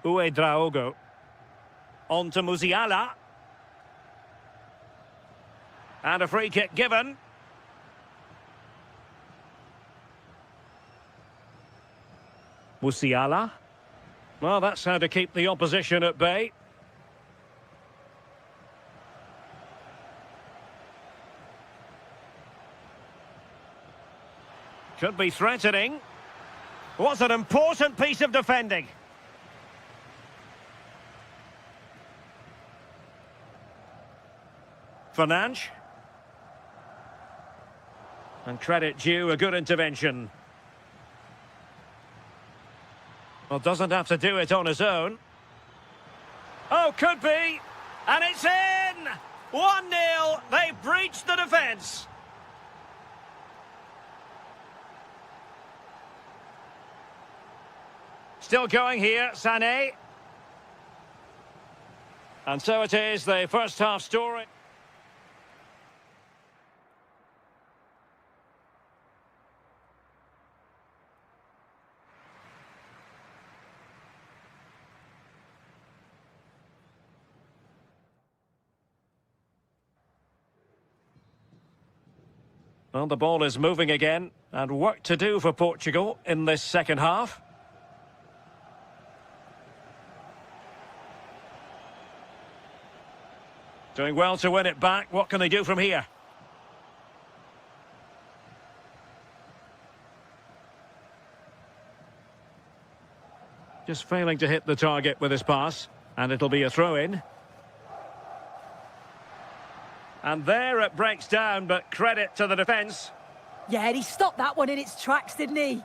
Draogo. On to Musiala. And a free kick given. Musiala. Well, that's how to keep the opposition at bay. Could be threatening. What an important piece of defending. Fernandes. And credit due, a good intervention. Well, doesn't have to do it on his own. Oh, could be. And it's in! 1-0. They breached the defence. Still going here, Sané. And so it is, the first half story. Well, the ball is moving again, and work to do for Portugal in this second half. Doing well to win it back. What can they do from here? Just failing to hit the target with his pass. And it'll be a throw-in. And there it breaks down, but credit to the defence. Yeah, he stopped that one in its tracks, didn't he?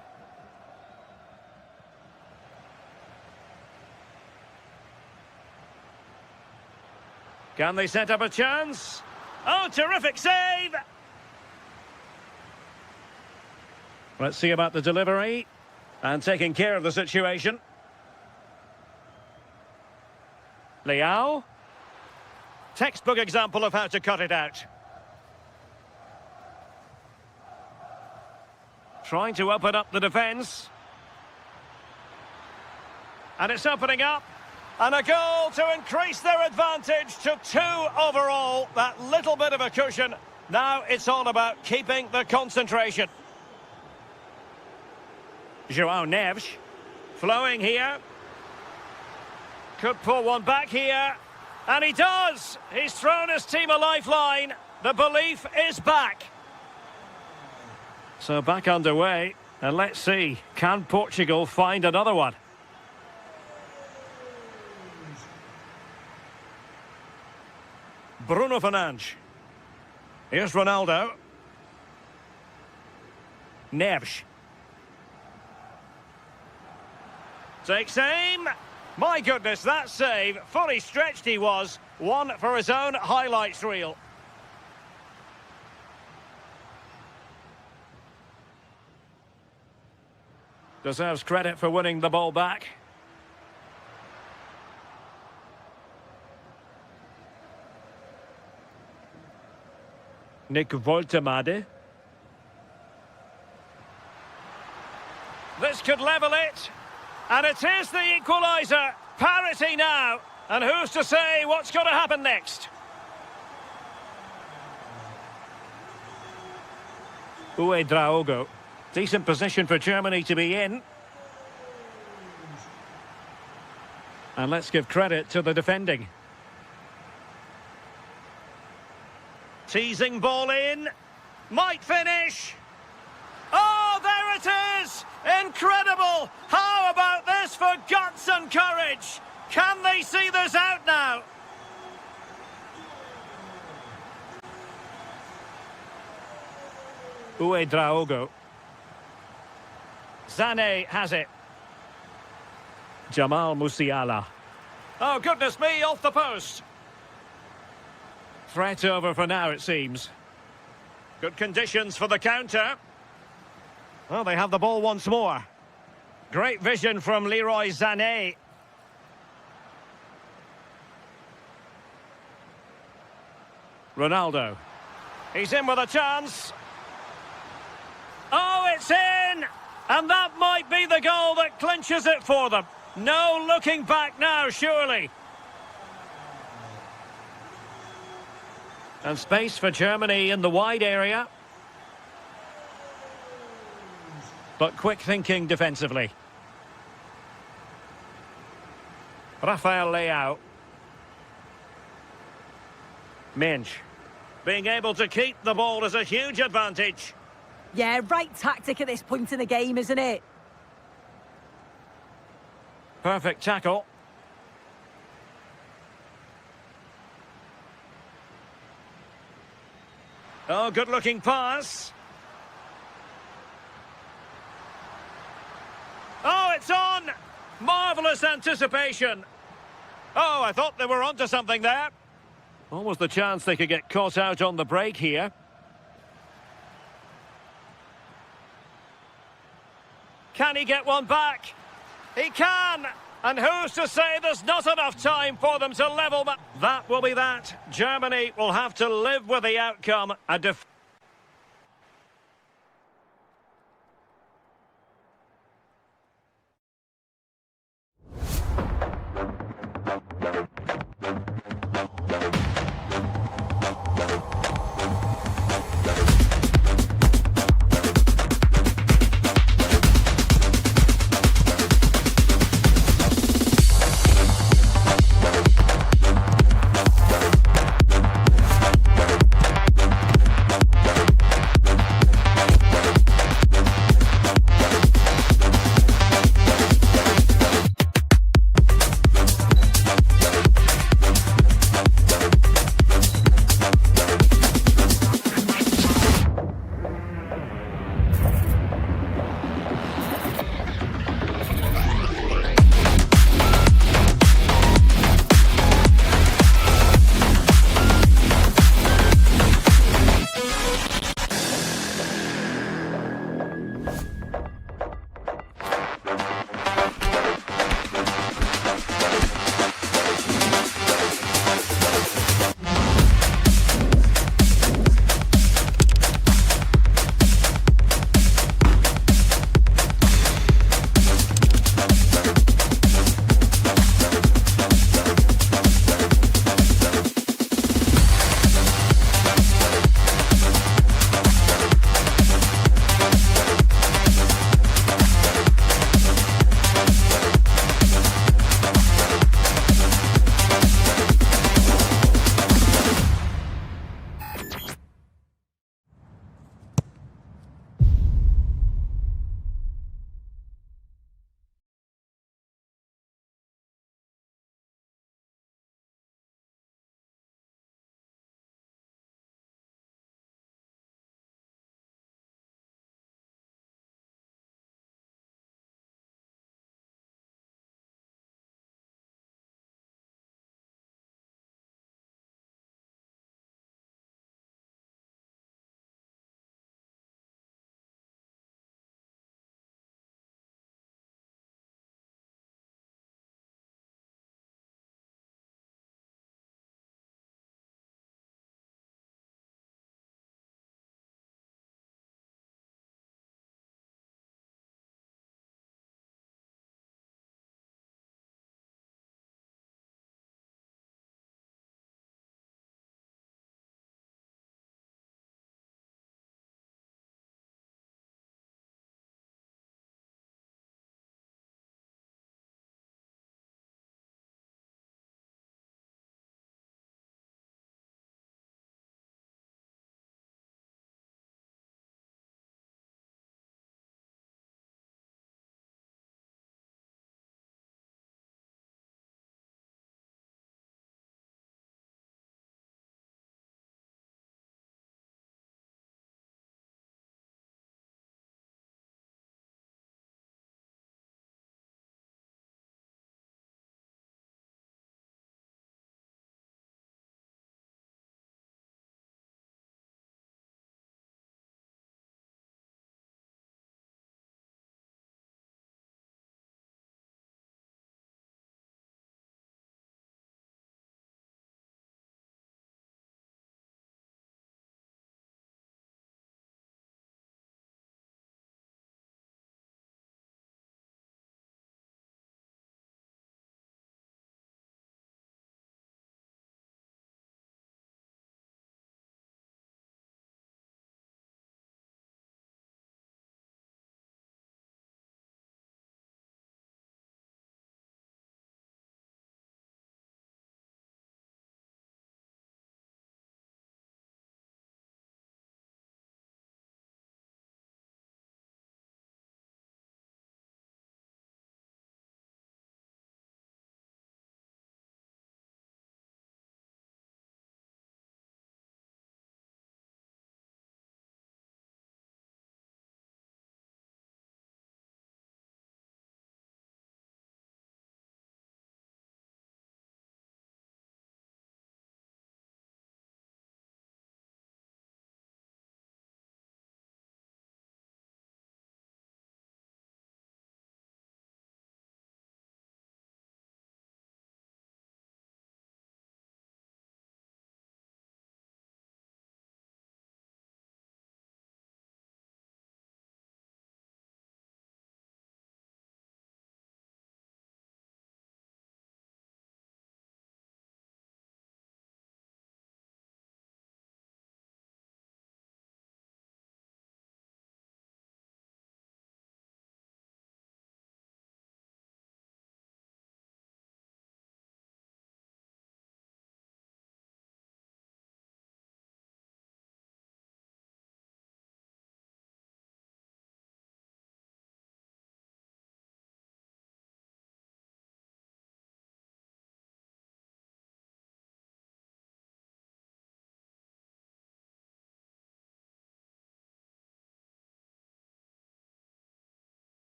Can they set up a chance? Oh, terrific save! Let's see about the delivery. And taking care of the situation. Liao. Textbook example of how to cut it out. Trying to open up the defence. And it's opening up. And a goal to increase their advantage to 2 overall. That little bit of a cushion. Now it's all about keeping the concentration. João Neves. Flowing here. Could pull one back here. And he does! He's thrown his team a lifeline. The belief is back. So back underway. And let's see, can Portugal find another one? Bruno Fernandes. Here's Ronaldo. Neves. Takes aim. My goodness, that save. Fully stretched he was. One for his own highlights reel. Deserves credit for winning the ball back. Nick Woltemade. This could level it. And it is the equaliser. Parity now. And who's to say what's going to happen next? Uwe Draogo. Decent position for Germany to be in. And let's give credit to the defending. Teasing ball in. Might finish. Oh, there it is! Incredible! How about this for guts and courage? Can they see this out now? Uwe Draogo. Sané has it. Jamal Musiala. Oh, goodness me, off the post. Threat over for now, it seems. Good conditions for the counter. Well, they have the ball once more. Great vision from Leroy Sané. Ronaldo. He's in with a chance. Oh, it's in! And that might be the goal that clinches it for them. No looking back now, surely. And space for Germany in the wide area. But quick thinking defensively. Rafael Leao. Minch. Being able to keep the ball is a huge advantage. Yeah, right tactic at this point in the game, isn't it? Perfect tackle. Oh, good-looking pass. Oh, it's on! Marvellous anticipation. Oh, I thought they were onto something there. Almost the chance they could get caught out on the break here. Can he get one back? He can! And who's to say there's not enough time for them to level? That will be that. Germany will have to live with the outcome.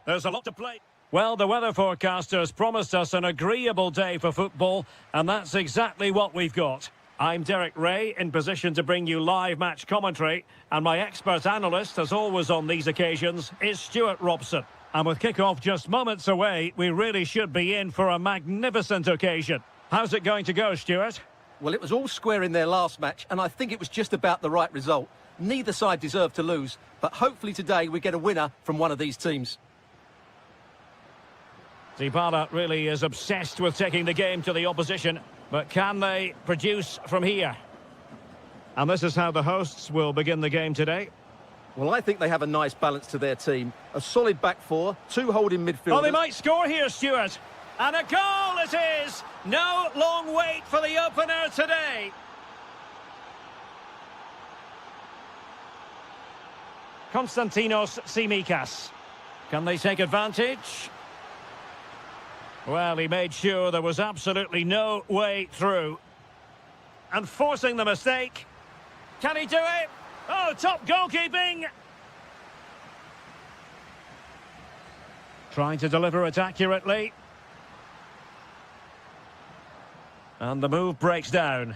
There's a lot to play. Well, the weather forecasters promised us an agreeable day for football, and that's exactly what we've got. I'm Derek Ray, in position to bring you live match commentary, and my expert analyst, as always on these occasions, is Stuart Robson. And with kick-off just moments away, we really should be in for a magnificent occasion. How's it going to go, Stuart? Well, it was all square in their last match, and I think it was just about the right result. Neither side deserved to lose, but hopefully today we get a winner from one of these teams. Dybala really is obsessed with taking the game to the opposition, but can they produce from here? And this is how the hosts will begin the game today. Well, I think they have a nice balance to their team. A solid back four, two holding midfielders. Oh, they might score here, Stuart. And a goal it is! No long wait for the opener today. Konstantinos Tsimikas. Can they take advantage? Well, he made sure there was absolutely no way through. And forcing the mistake. Can he do it? Oh, top goalkeeping! Trying to deliver it accurately. And the move breaks down.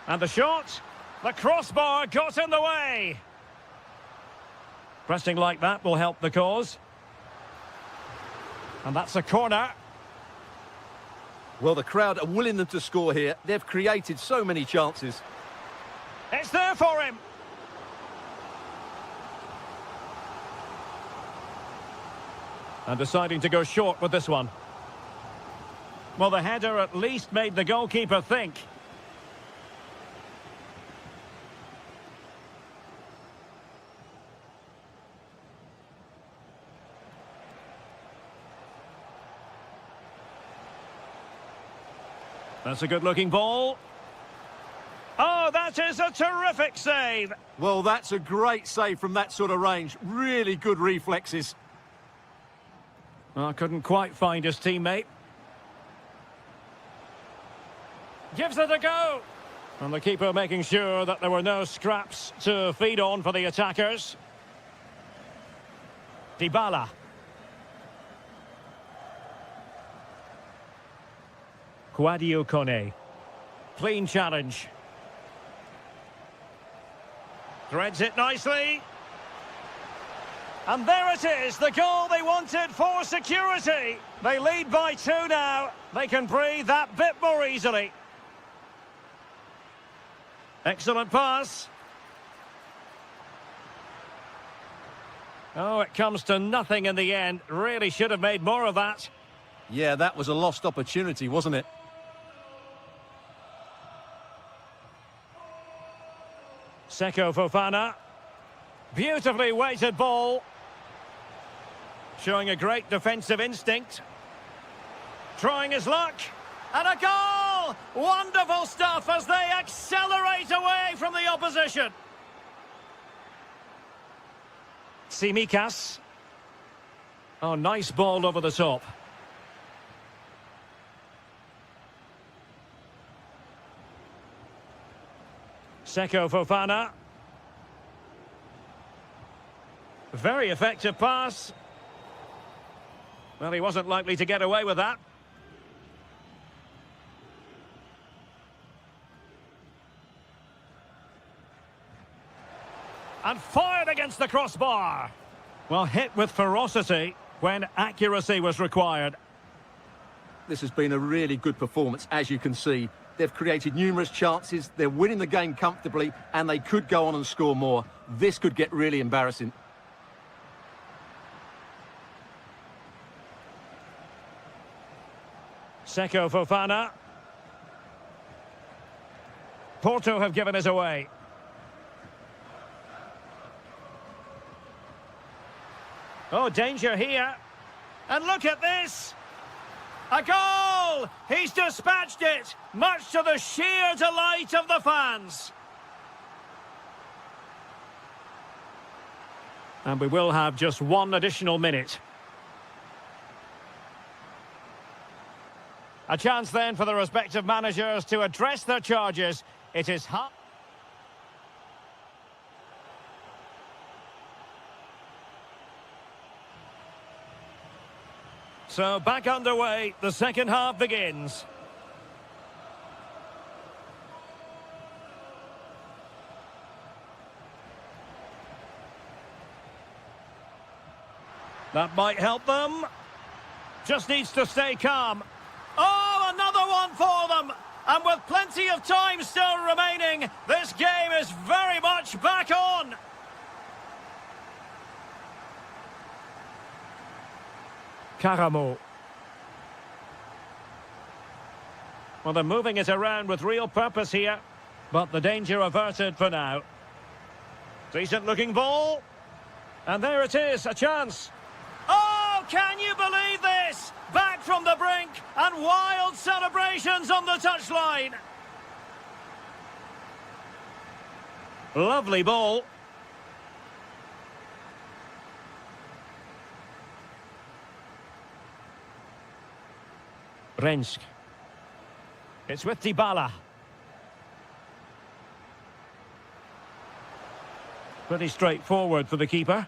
And the shot. The crossbar got in the way. Pressing like that will help the cause. And that's a corner. Well, the crowd are willing them to score here. They've created so many chances. It's there for him. And deciding to go short with this one. Well, the header at least made the goalkeeper think. That's a good-looking ball. Oh, that is a terrific save. Well, that's a great save from that sort of range. Really good reflexes. Oh, couldn't quite find his teammate. Gives it a go. And the keeper making sure that there were no scraps to feed on for the attackers. Dybala. Kwadwo Kone. Clean challenge. Threads it nicely. And there it is, the goal they wanted for security. They lead by 2 now. They can breathe that bit more easily. Excellent pass. Oh, it comes to nothing in the end. Really should have made more of that. Yeah, that was a lost opportunity, wasn't it? Seko Fofana. Beautifully weighted ball. Showing a great defensive instinct. Trying his luck. And a goal! Wonderful stuff as they accelerate away from the opposition. Tsimikas. Oh, nice ball over the top. Seko Fofana. Very effective pass. Well, he wasn't likely to get away with that. And fired against the crossbar. Well, hit with ferocity when accuracy was required. This has been a really good performance, as you can see. They've created numerous chances, they're winning the game comfortably, and they could go on and score more. This could get really embarrassing. Seko Fofana. Porto have given us away. Oh, danger here. And look at this. A goal! He's dispatched it, much to the sheer delight of the fans. And we will have just one additional minute. A chance then for the respective managers to address their charges. It is hot. So back underway, the second half begins. That might help them. Just needs to stay calm. Oh, another one for them! And with plenty of time still remaining, this game is very much back on. Karamo. Well, they're moving it around with real purpose here, but the danger averted for now. Decent looking ball. And there it is, a chance. Oh, can you believe this? Back from the brink and wild celebrations on the touchline. Lovely ball. Rensk. It's with Dybala. Pretty straightforward for the keeper.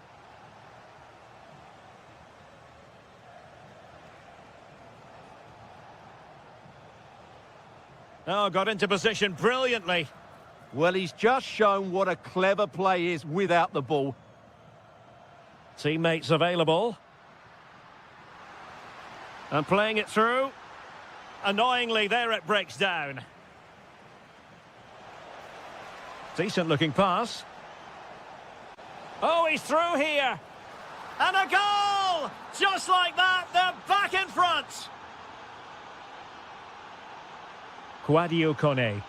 Oh, got into position brilliantly. Well, he's just shown what a clever play is without the ball. Teammates available. And playing it through. Annoyingly, there it breaks down. Decent looking pass. Oh, he's through here. And a goal! Just like that, they're back in front. Quadio Kone.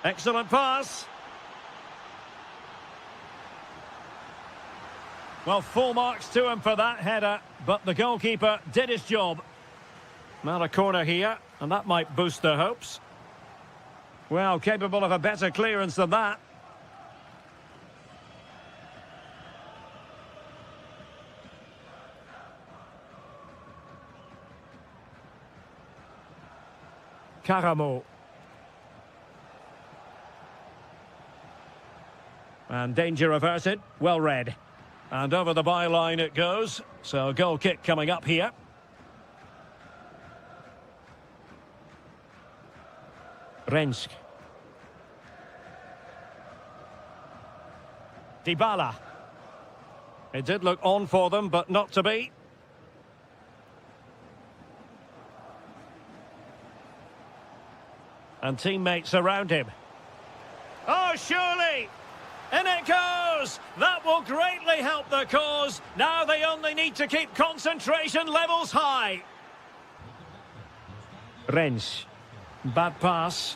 Excellent pass. Well, full marks to him for that header, but the goalkeeper did his job. Now a corner here, and that might boost their hopes. Well, capable of a better clearance than that. Karamo. And danger averted, well read. And over the byline it goes, so goal kick coming up here. Rensk. Dybala. It did look on for them, but not to be. And teammates around him. Oh, surely! In it goes! That will greatly help the cause. Now they only need to keep concentration levels high. Rensch. Bad pass.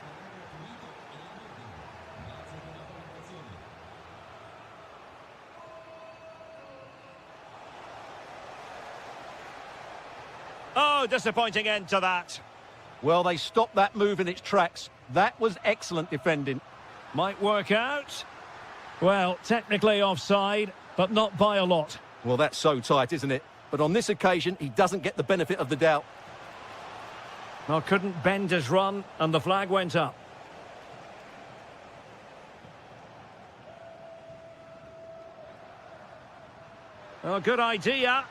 Oh, disappointing end to that. Well, they stopped that move in its tracks. That was excellent defending. Might work out. Well, technically offside, but not by a lot. Well, that's so tight, isn't it? But on this occasion, he doesn't get the benefit of the doubt. Well, couldn't bend his run, and the flag went up. Oh, good idea.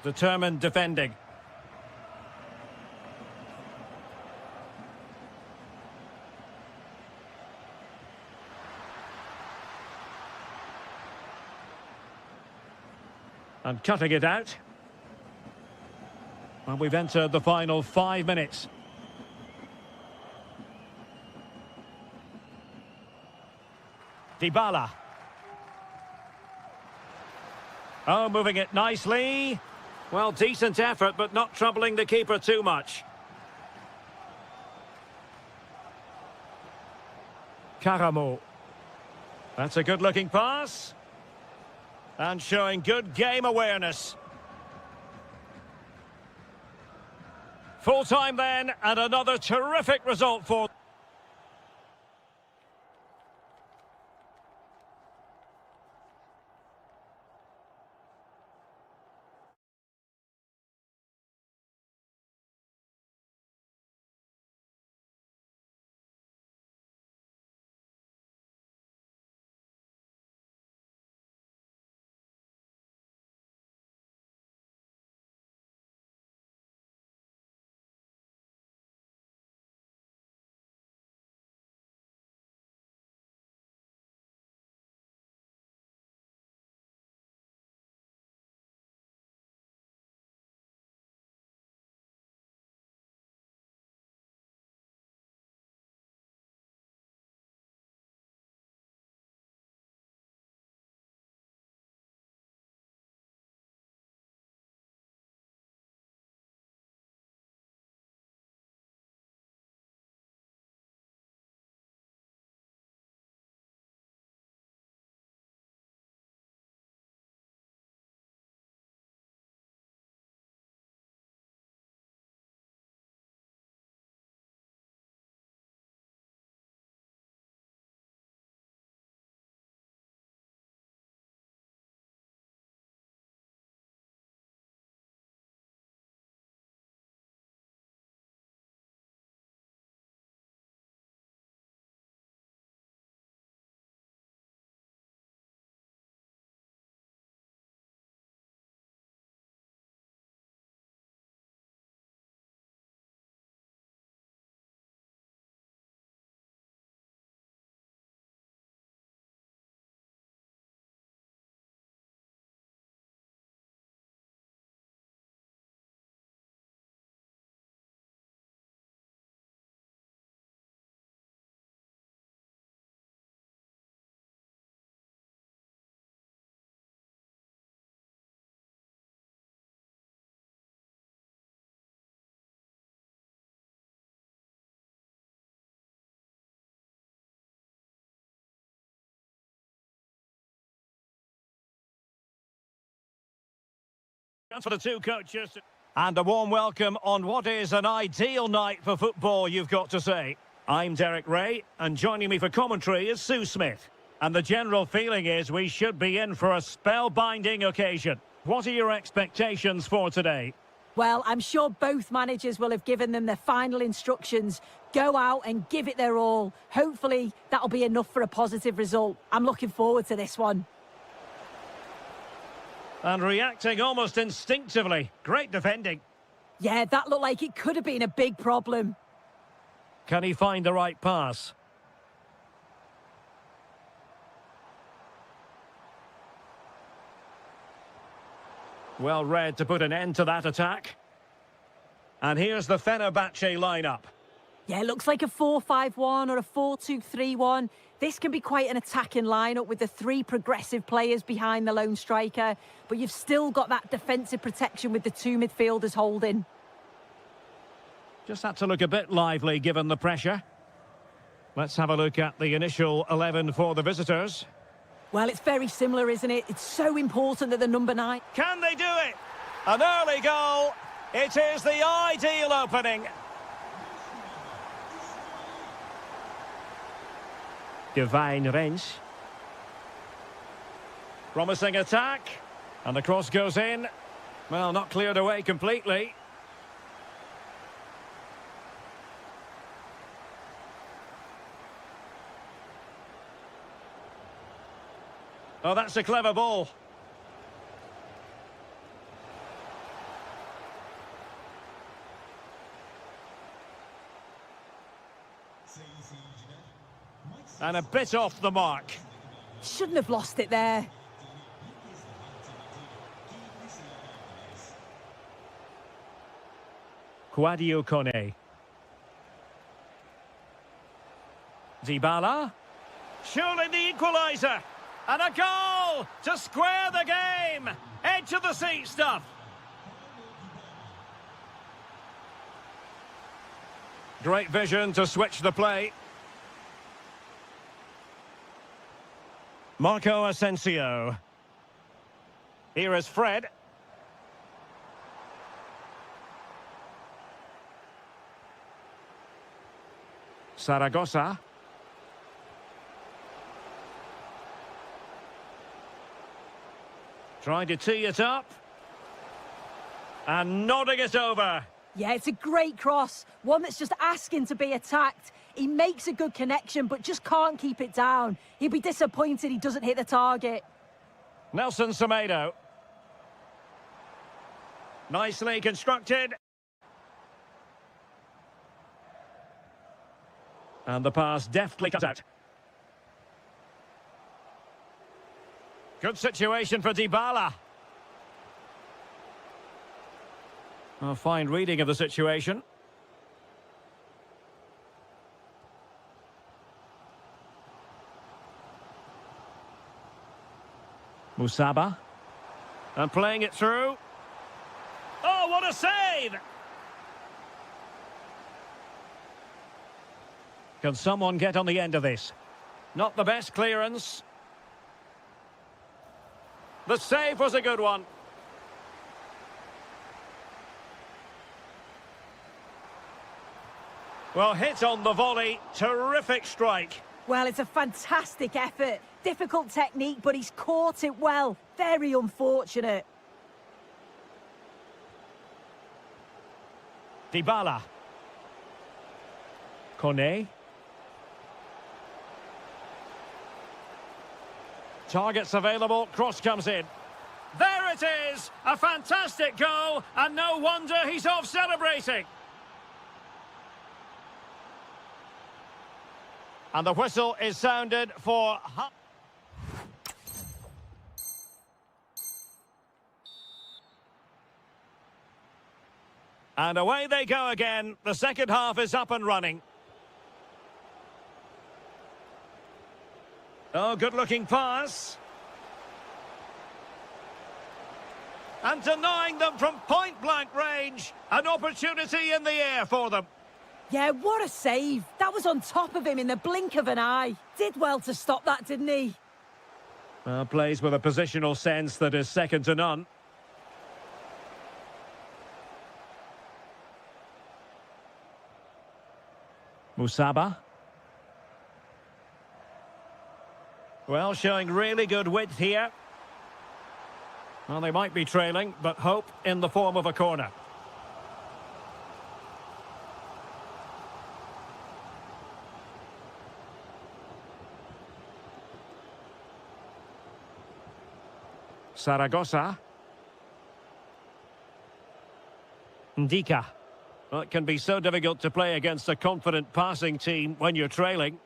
Determined defending. And cutting it out. And we've entered the final 5 minutes. Dybala. Oh, moving it nicely. Well, decent effort, but not troubling the keeper too much. Karamo. That's a good-looking pass. And showing good game awareness. Full time then, and another terrific result for For the two coaches. And a warm welcome on what is an ideal night for football, you've got to say. I'm Derek Ray, and joining me for commentary is Sue Smith. And the general feeling is we should be in for a spellbinding occasion. What are your expectations for today? Well, I'm sure both managers will have given them their final instructions. Go out and give it their all. Hopefully, that'll be enough for a positive result. I'm looking forward to this one. And reacting almost instinctively. Great defending. Yeah, that looked like it could have been a big problem. Can he find the right pass? Well read to put an end to that attack. And here's the Fenerbahce lineup. Yeah, it looks like a 4-5-1 or a 4-2-3-1. This can be quite an attacking lineup with the three progressive players behind the lone striker, but you've still got that defensive protection with the two midfielders holding. Just had to look a bit lively given the pressure. Let's have a look at the initial 11 for the visitors. Well, it's very similar, isn't it? It's so important that the number 9... Can they do it? An early goal. It is the ideal opening. Divine Rens. Promising attack. And the cross goes in. Well, not cleared away completely. Oh, that's a clever ball. And a bit off the mark. Shouldn't have lost it there. Quadio Kone. Dybala. Surely the equaliser. And a goal to square the game. Edge of the seat stuff. Great vision to switch the play. Marco Asensio. Here is Fred. Zaragoza. Trying to tee it up. And nodding it over. Yeah, it's a great cross. One that's just asking to be attacked. He makes a good connection, but just can't keep it down. He'll be disappointed he doesn't hit the target. Nelson Semedo. Nicely constructed. And the pass deftly cut out. Good situation for Dybala. A fine reading of the situation. Musaba. And playing it through. Oh, what a save! Can someone get on the end of this? Not the best clearance. The save was a good one. Well, hit on the volley. Terrific strike. Well, it's a fantastic effort. Difficult technique, but he's caught it well. Very unfortunate. Dybala. Kone. Targets available, cross comes in. There it is! A fantastic goal, and no wonder he's off celebrating. And the whistle is sounded for... And away they go again. The second half is up and running. Oh, good-looking pass. And denying them from point-blank range. An opportunity in the air for them. Yeah, what a save. That was on top of him in the blink of an eye. Did well to stop that, didn't he? Plays with a positional sense that is second to none. Musaba. Well, showing really good width here. Well, they might be trailing, but hope in the form of a corner. Saragossa. Ndika. Well, it can be so difficult to play against a confident passing team when you're trailing.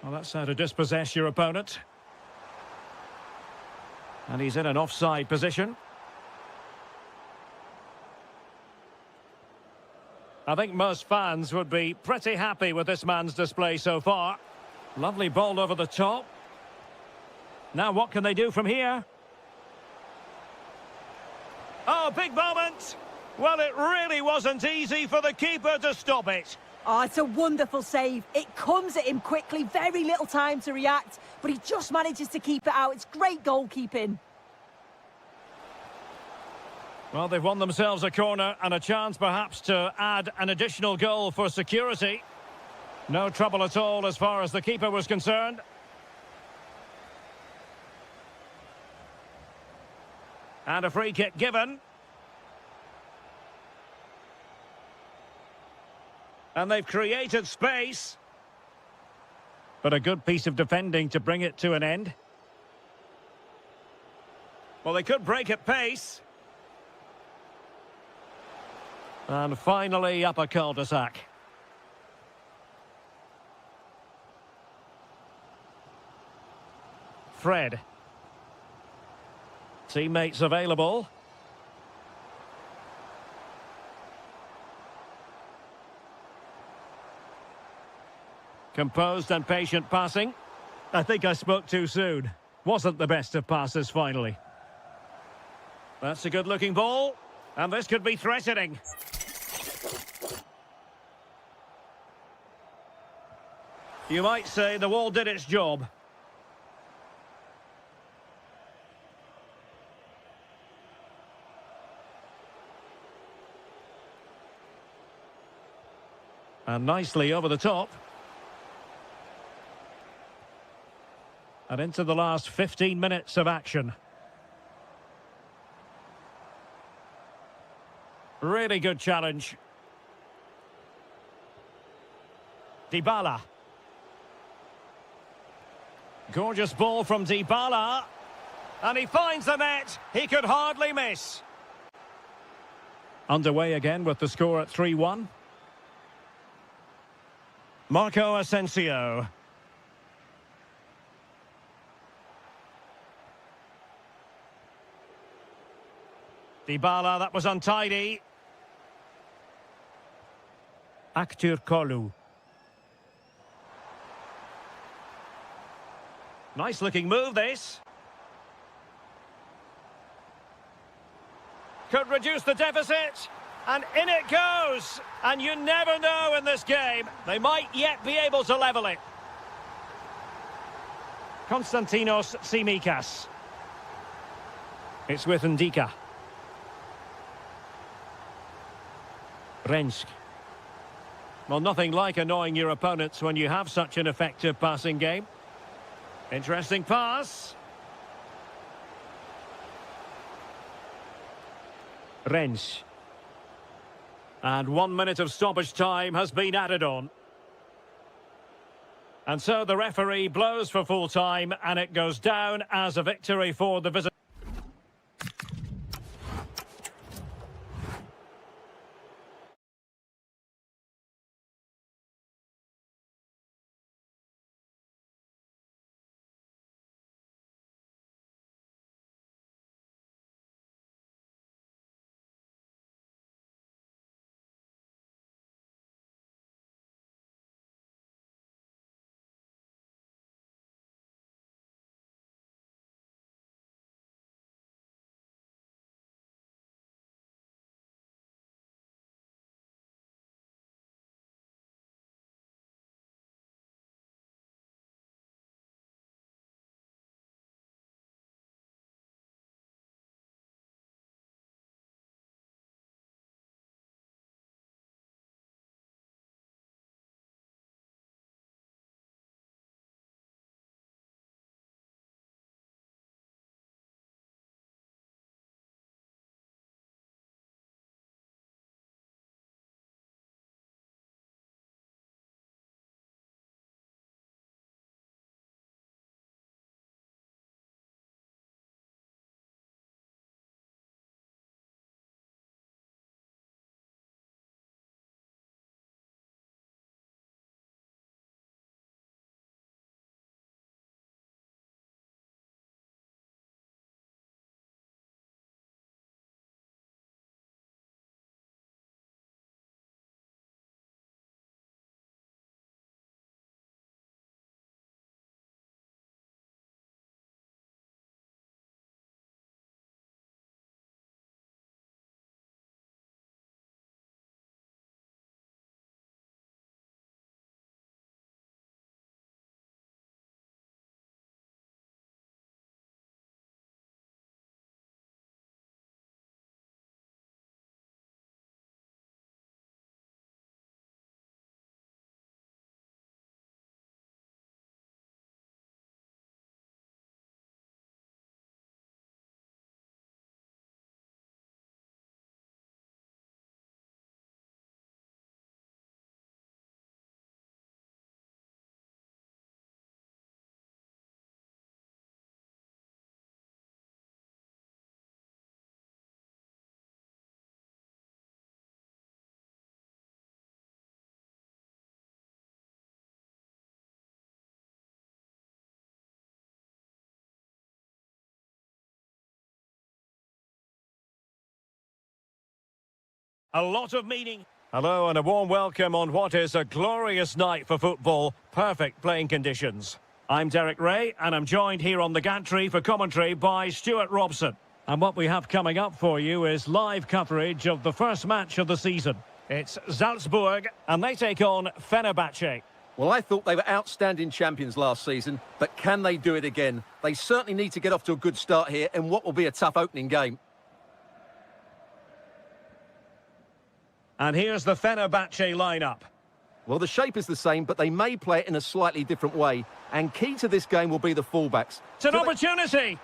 Well, that's how to dispossess your opponent. And he's in an offside position. I think most fans would be pretty happy with this man's display so far. Lovely ball over the top. Now what can they do from here? Oh, big moment! Well, it really wasn't easy for the keeper to stop it. Oh, it's a wonderful save. It comes at him quickly, very little time to react, but he just manages to keep it out. It's great goalkeeping. Well, they've won themselves a corner and a chance perhaps to add an additional goal for security. No trouble at all as far as the keeper was concerned. And a free kick given. And they've created space. But a good piece of defending to bring it to an end. Well, they could break at pace. And finally up a cul-de-sac. Fred. Teammates available. Composed and patient passing. I think I spoke too soon. Wasn't the best of passes finally. That's a good-looking ball. And this could be threatening. You might say the wall did its job. And nicely over the top. And into the last 15 minutes of action. Really good challenge. Dybala. Gorgeous ball from Dybala. And he finds the net. He could hardly miss. Underway again with the score at 3-1. Marco Asensio. Dybala, that was untidy. Aktürkoğlu. Nice looking move, this. Could reduce the deficit. And in it goes. And you never know in this game. They might yet be able to level it. Konstantinos Tsimikas. It's with Ndika. Rensk. Well, nothing like annoying your opponents when you have such an effective passing game. Interesting pass. Rensch. And 1 minute of stoppage time has been added on. And so the referee blows for full time, and it goes down as a victory for the visitors. A lot of meaning. Hello and a warm welcome on what is a glorious night for football. Perfect playing conditions. I'm Derek Ray and I'm joined here on the gantry for commentary by Stuart Robson. And what we have coming up for you is live coverage of the first match of the season. It's Salzburg and they take on Fenerbahce. Well, I thought they were outstanding champions last season, but can they do it again? They certainly need to get off to a good start here in what will be a tough opening game. And here's the Fenerbahce lineup. Well, the shape is the same, but they may play it in a slightly different way. And key to this game will be the fullbacks. It's an opportunity.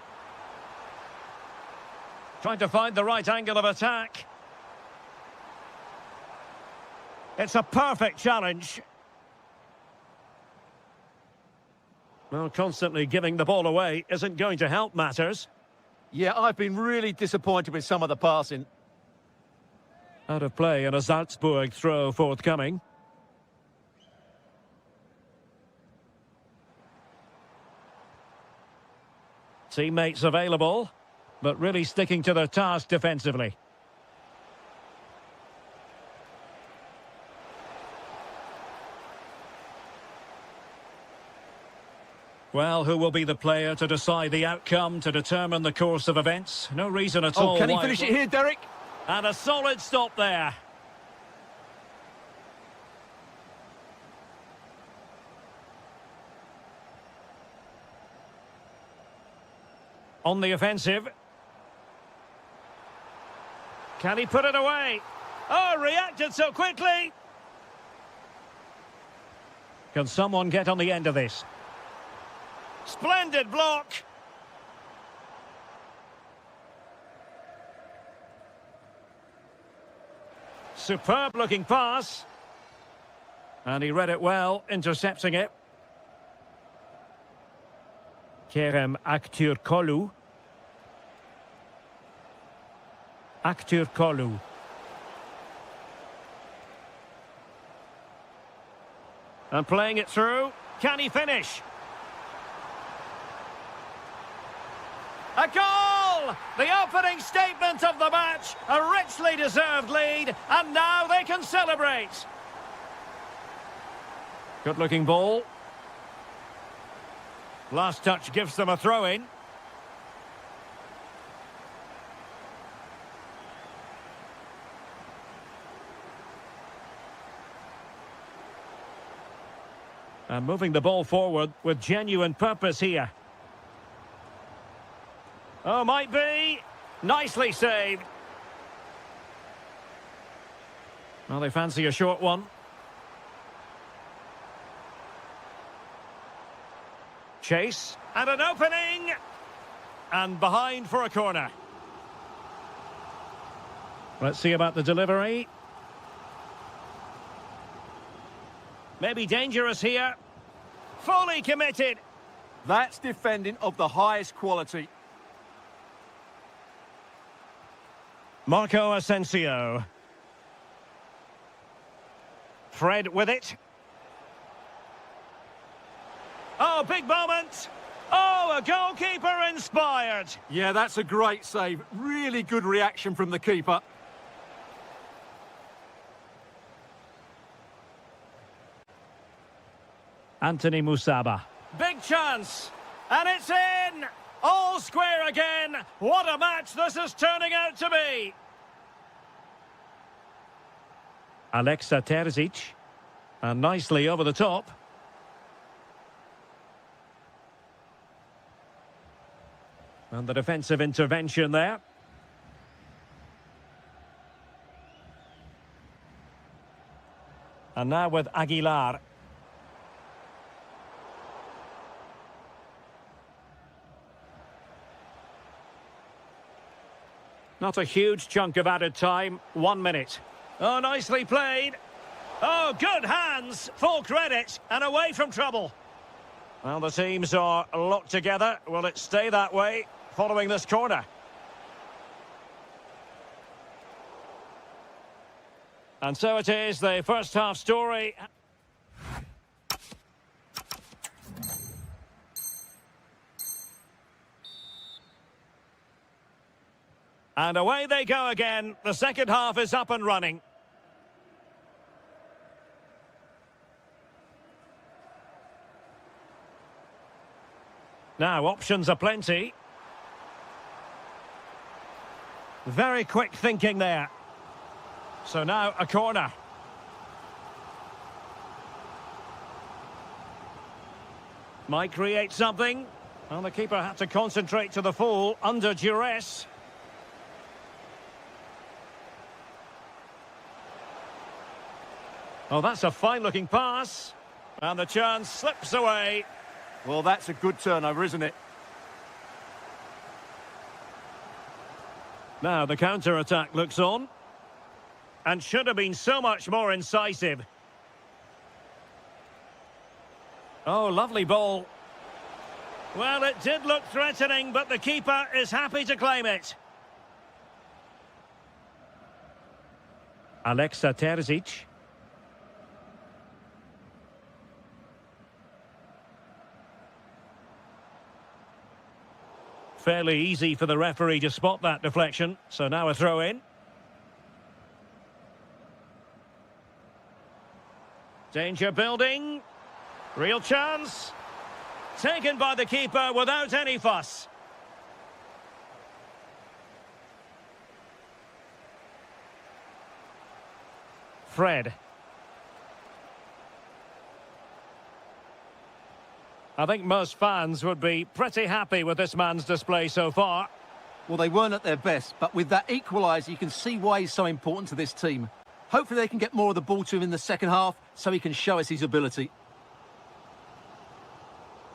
Trying to find the right angle of attack. It's a perfect challenge. Well, constantly giving the ball away isn't going to help matters. Yeah, I've been really disappointed with some of the passing. Out of play and a Salzburg throw forthcoming. Teammates available, but really sticking to their task defensively. Well, who will be the player to decide the outcome, to determine the course of events? No reason at all. Oh, can he finish it here, Derek? And a solid stop there. On the offensive. Can he put it away? Oh, reacted so quickly. Can someone get on the end of this? Splendid block. Superb looking pass. And he read it well, intercepting it. Kerem Aktürkoğlu. Aktürkoğlu. And playing it through. Can he finish? A goal! The opening statement of the match. A richly deserved lead. And now they can celebrate. Good looking ball. Last touch gives them a throw-in. And moving the ball forward with genuine purpose here. Oh, might be. Nicely saved. Well, they fancy a short one. Chase, and an opening, and behind for a corner. Let's see about the delivery. Maybe dangerous here. Fully committed. That's defending of the highest quality. Marco Asensio. Fred with it. Oh, big moment. Oh, a goalkeeper inspired. Yeah, that's a great save. Really good reaction from the keeper. Anthony Musaba. Big chance. And it's in. All square again. What a match this is turning out to be. Alexa Terzic. And nicely over the top. And the defensive intervention there. And now with Aguilar. Not a huge chunk of added time. 1 minute. Oh, nicely played. Oh, good hands. Full credit. And away from trouble. Well, the teams are locked together. Will it stay that way following this corner? And so it is, the first half story. And away they go again. The second half is up and running. Now, options are plenty. Very quick thinking there. So now a corner. Might create something. Well, the keeper had to concentrate to the full under duress. Oh, that's a fine-looking pass. And the chance slips away. Well, that's a good turnover, isn't it? Now the counter-attack looks on. And should have been so much more incisive. Oh, lovely ball. Well, it did look threatening, but the keeper is happy to claim it. Alexa Terzic. Fairly easy for the referee to spot that deflection. So now a throw in. Danger building. Real chance. Taken by the keeper without any fuss. Fred. I think most fans would be pretty happy with this man's display so far. Well, they weren't at their best, but with that equaliser, you can see why he's so important to this team. Hopefully they can get more of the ball to him in the second half so he can show us his ability.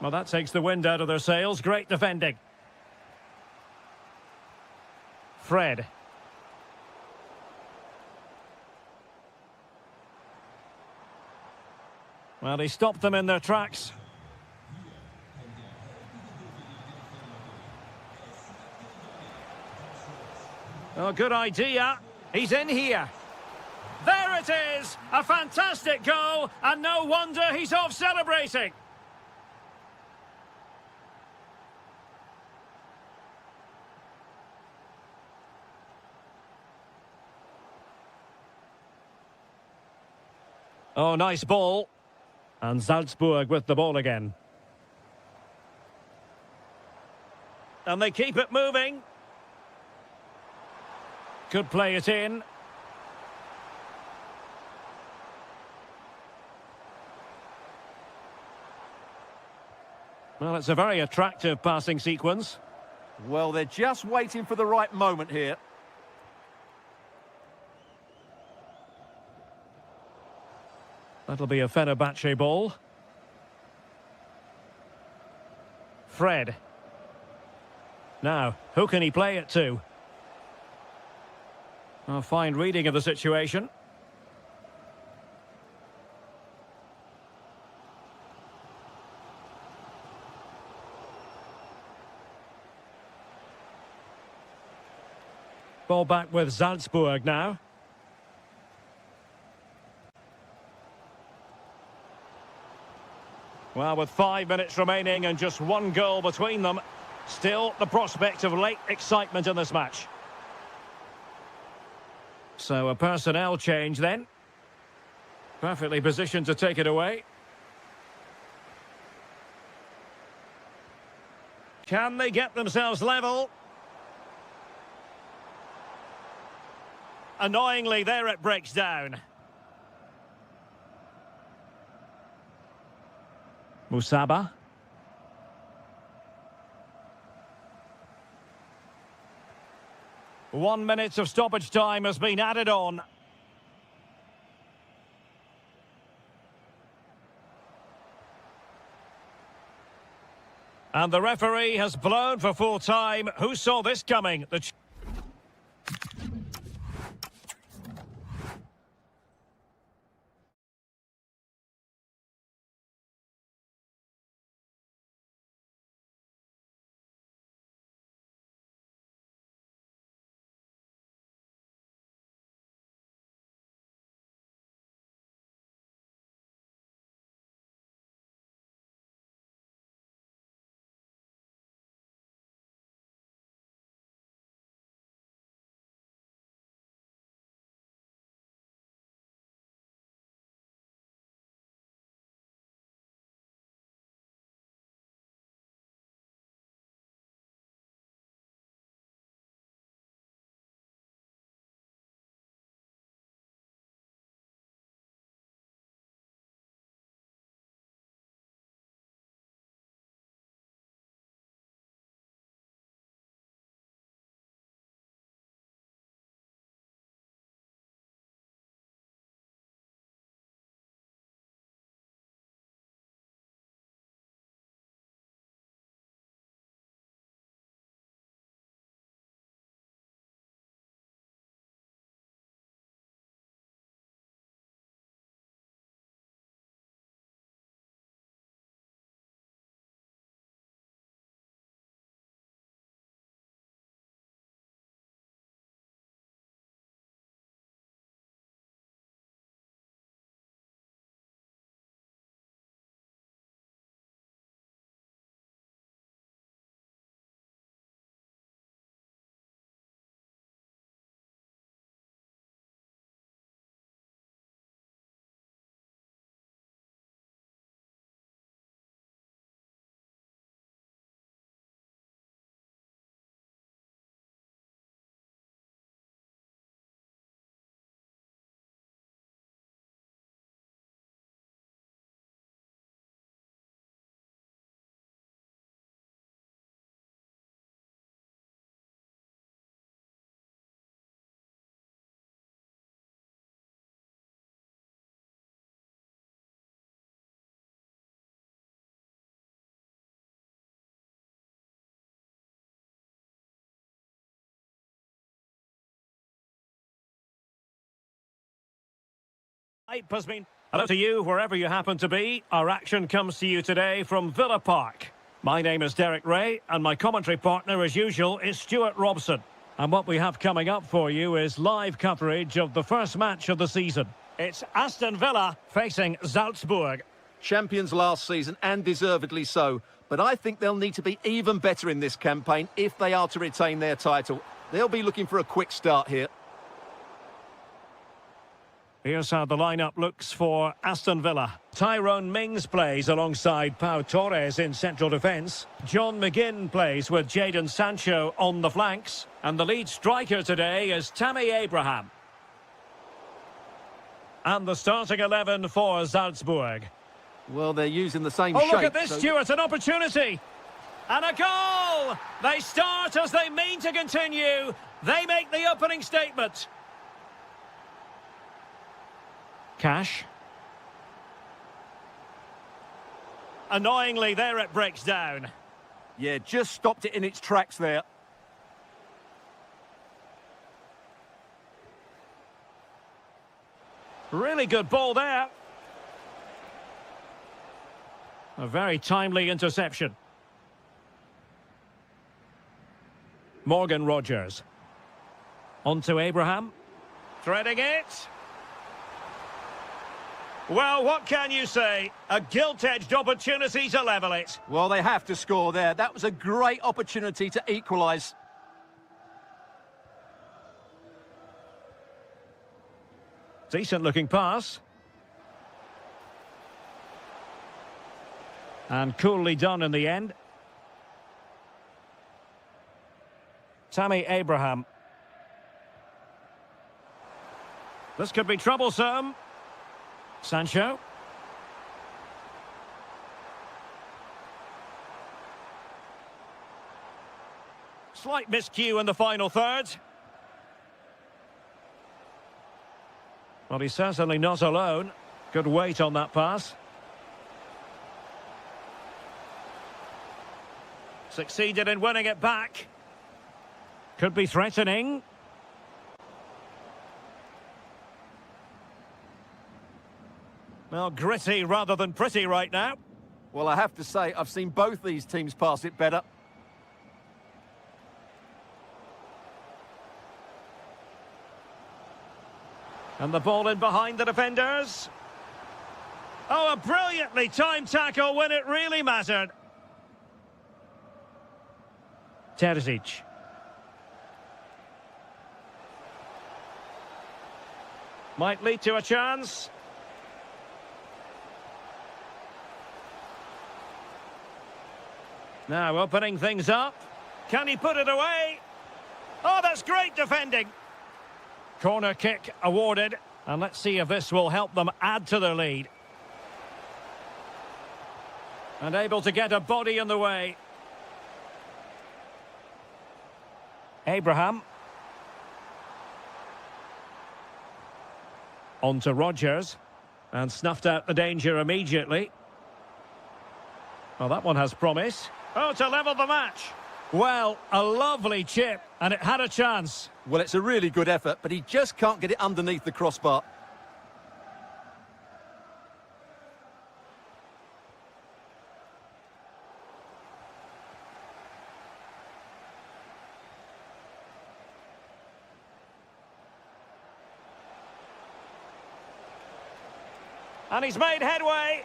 Well, that takes the wind out of their sails. Great defending. Fred. Well, he stopped them in their tracks. Oh, good idea. He's in here. There it is! A fantastic goal, and no wonder he's off celebrating. Oh, nice ball. And Salzburg with the ball again. And they keep it moving. Could play it in. Well, it's a very attractive passing sequence. Well, they're just waiting for the right moment here. That'll be a Fenerbahce ball. Fred. Now, who can he play it to? A fine reading of the situation. Ball back with Salzburg now. Well, with 5 minutes remaining and just one goal between them, still the prospect of late excitement in this match. So a personnel change then. Perfectly positioned to take it away. Can they get themselves level? Annoyingly, there it breaks down. Musaba. One minute of stoppage time has been added on. And the referee has blown for full time. Who saw this coming? Has been. Hello to you, wherever you happen to be. Our action comes to you today from Villa Park. My name is Derek Ray, and my commentary partner, as usual, is Stuart Robson. And what we have coming up for you is live coverage of the first match of the season. It's Aston Villa facing Salzburg. Champions last season, and deservedly so. But I think they'll need to be even better in this campaign if they are to retain their title. They'll be looking for a quick start here. Here's how the lineup looks for Aston Villa. Tyrone Mings plays alongside Pau Torres in central defence. John McGinn plays with Jadon Sancho on the flanks. And the lead striker today is Tammy Abraham. And the starting 11 for Salzburg. Well, they're using the same shape. shape. Oh, look at this, Stuart, an opportunity. And a goal! They start as they mean to continue. They make the opening statement. Cash. Annoyingly, there it breaks down. Yeah, just stopped it in its tracks there. Really good ball there. A very timely interception. Morgan Rogers. On to Abraham. Threading it. Well, what can you say? A gilt-edged opportunity to level it. Well, they have to score there. That was a great opportunity to equalise. Decent-looking pass. And coolly done in the end. Tammy Abraham. This could be troublesome. Sancho. Slight miscue in the final third. Well, he's certainly not alone. Good weight on that pass. Succeeded in winning it back. Could be threatening. Well, gritty rather than pretty right now. Well, I have to say, I've seen both these teams pass it better. And the ball in behind the defenders. Oh, a brilliantly timed tackle when it really mattered. Terzic. Might lead to a chance. Now opening things up. Can he put it away? Oh, that's great defending. Corner kick awarded. And let's see if this will help them add to their lead. And able to get a body in the way. Abraham. On to Rogers. And snuffed out the danger immediately. Well, that one has promise. Oh, to level the match. Well, a lovely chip, and it had a chance. Well, it's a really good effort, but he just can't get it underneath the crossbar. And he's made headway.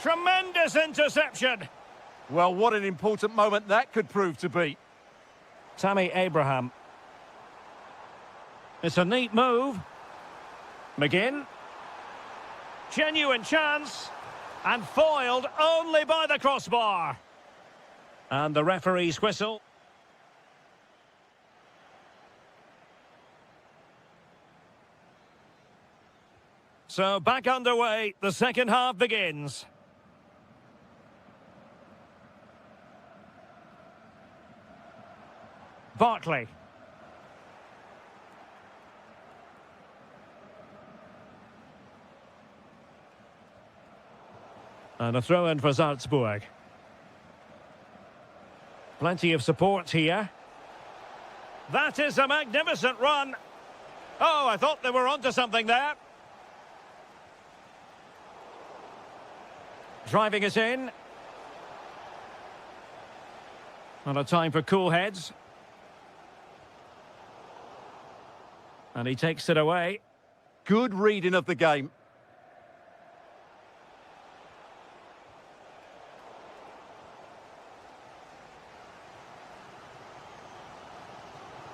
Tremendous interception. Well, what an important moment that could prove to be. Tammy Abraham. It's a neat move. McGinn. Genuine chance. And foiled only by the crossbar. And the referee's whistle. So back underway, the second half begins. Barkley. And a throw-in for Salzburg. Plenty of support here. That is a magnificent run. Oh, I thought they were onto something there. Driving it in. Not a time for cool heads. And he takes it away. Good reading of the game.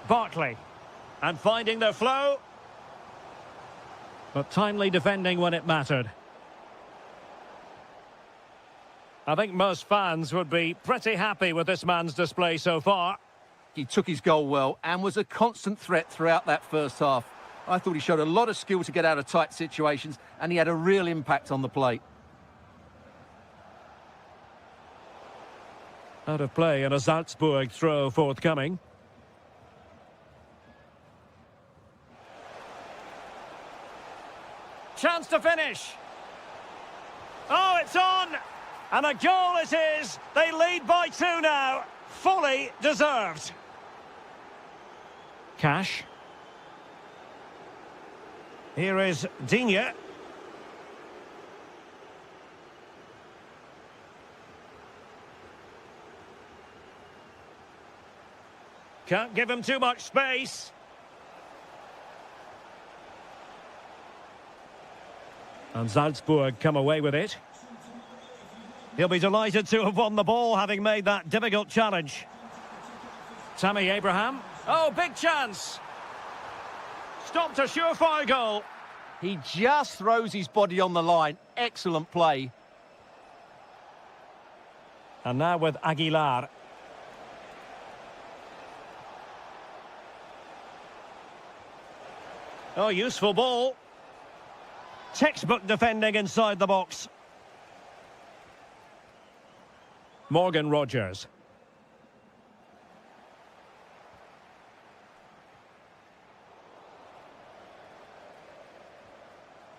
Barkley. And finding their flow. But timely defending when it mattered. I think most fans would be pretty happy with this man's display so far. He took his goal well and was a constant threat throughout that first half. I thought he showed a lot of skill to get out of tight situations, and he had a real impact on the plate. Out of play and a Salzburg throw forthcoming. Chance to finish. Oh, it's on! And a goal it is! They lead by 2 now. Fully deserved. Cash. Here is Digne. Can't give him too much space. And Salzburg come away with it. He'll be delighted to have won the ball, having made that difficult challenge. Tammy Abraham. Oh, big chance. Stopped a surefire goal. He just throws his body on the line. Excellent play. And now with Aguilar. Oh, useful ball. Textbook defending inside the box. Morgan Rogers.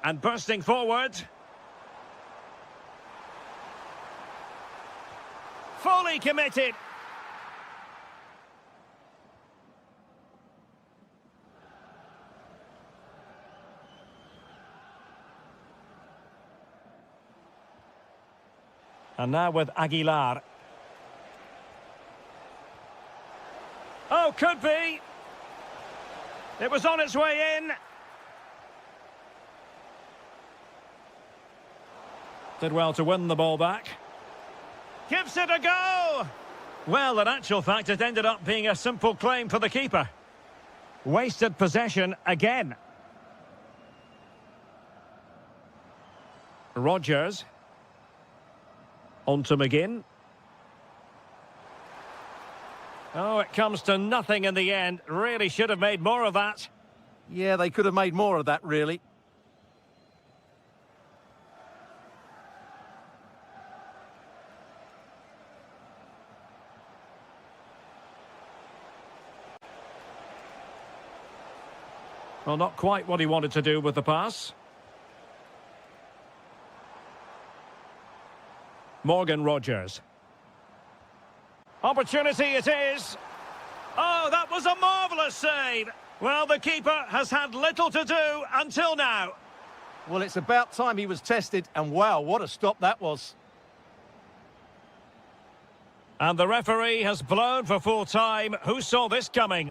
And bursting forward. Fully committed. And now with Aguilar. Oh, could be. It was on its way in. Did well to win the ball back. Gives it a go. Well, in actual fact, it ended up being a simple claim for the keeper. Wasted possession again. Rogers. On to McGinn. Oh, it comes to nothing in the end. Really should have made more of that. Yeah, they could have made more of that, really. Well, not quite what he wanted to do with the pass. Morgan Rogers. Opportunity it is. Oh, that was a marvellous save. Well, the keeper has had little to do until now. Well, it's about time he was tested, and wow, what a stop that was. And the referee has blown for full time. Who saw this coming?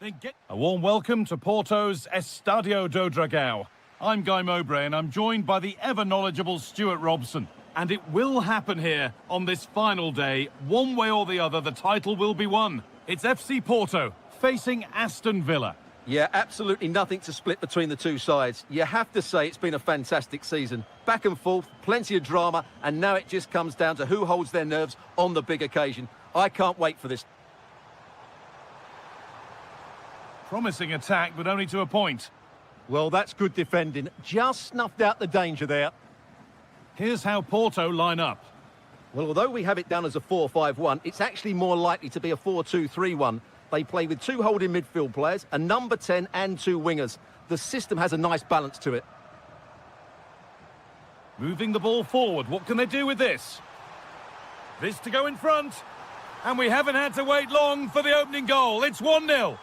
A warm welcome to Porto's Estadio do Dragão. I'm Guy Mowbray and I'm joined by the ever-knowledgeable Stuart Robson. And it will happen here on this final day. One way or the other, the title will be won. It's FC Porto facing Aston Villa. Yeah, absolutely nothing to split between the two sides. You have to say it's been a fantastic season. Back and forth, plenty of drama, and now it just comes down to who holds their nerves on the big occasion. I can't wait for this. Promising attack, but only to a point. Well, that's good defending. Just snuffed out the danger there. Here's how Porto line up. Well, although we have it down as a 4-5-1, it's actually more likely to be a 4-2-3-1. They play with two holding midfield players, a number 10 and two wingers. The system has a nice balance to it. Moving the ball forward. What can they do with this? This to go in front. And we haven't had to wait long for the opening goal. It's 1-0.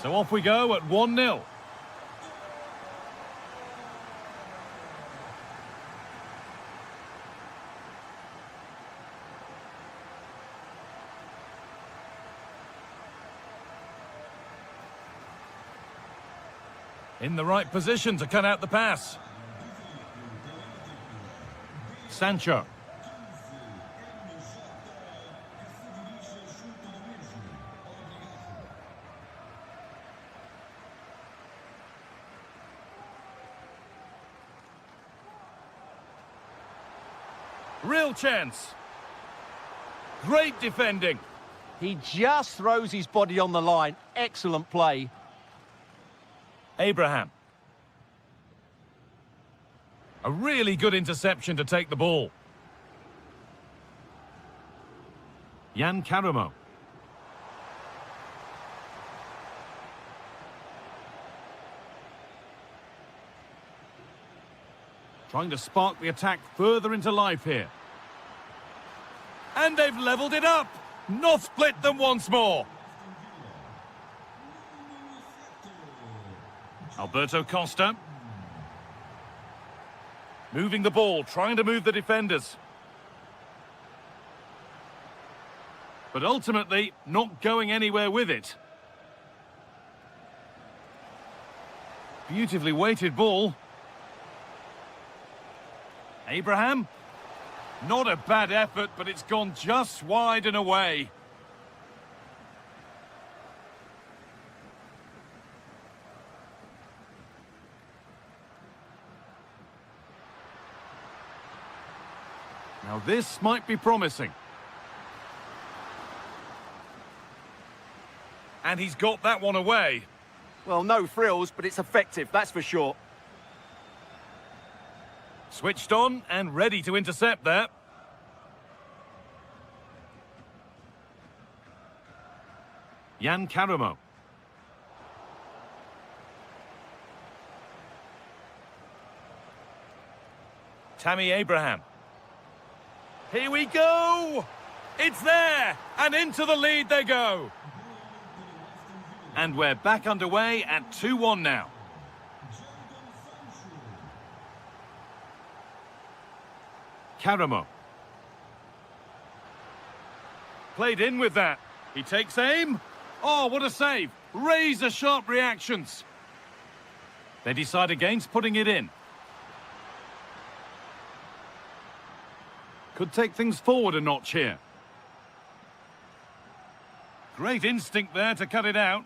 So off we go at 1-0. In the right position to cut out the pass. Sancho. Real chance. Great defending. He just throws his body on the line. Excellent play. Abraham. A really good interception to take the ball. Jan Karamo. Trying to spark the attack further into life here. And they've levelled it up. Not split them once more. Alberto Costa. Moving the ball, trying to move the defenders. But ultimately, not going anywhere with it. Beautifully weighted ball. Abraham. Not a bad effort, but it's gone just wide and away. Now this might be promising. And he's got that one away. Well, no frills, but it's effective, that's for sure. Switched on and ready to intercept there. Jan Karamo. Tammy Abraham. Here we go! It's there! And into the lead they go! And we're back underway at 2-1 now. Karamo. Played in with that. He takes aim. Oh, what a save. Razor-sharp reactions. They decide against putting it in. Could take things forward a notch here. Great instinct there to cut it out.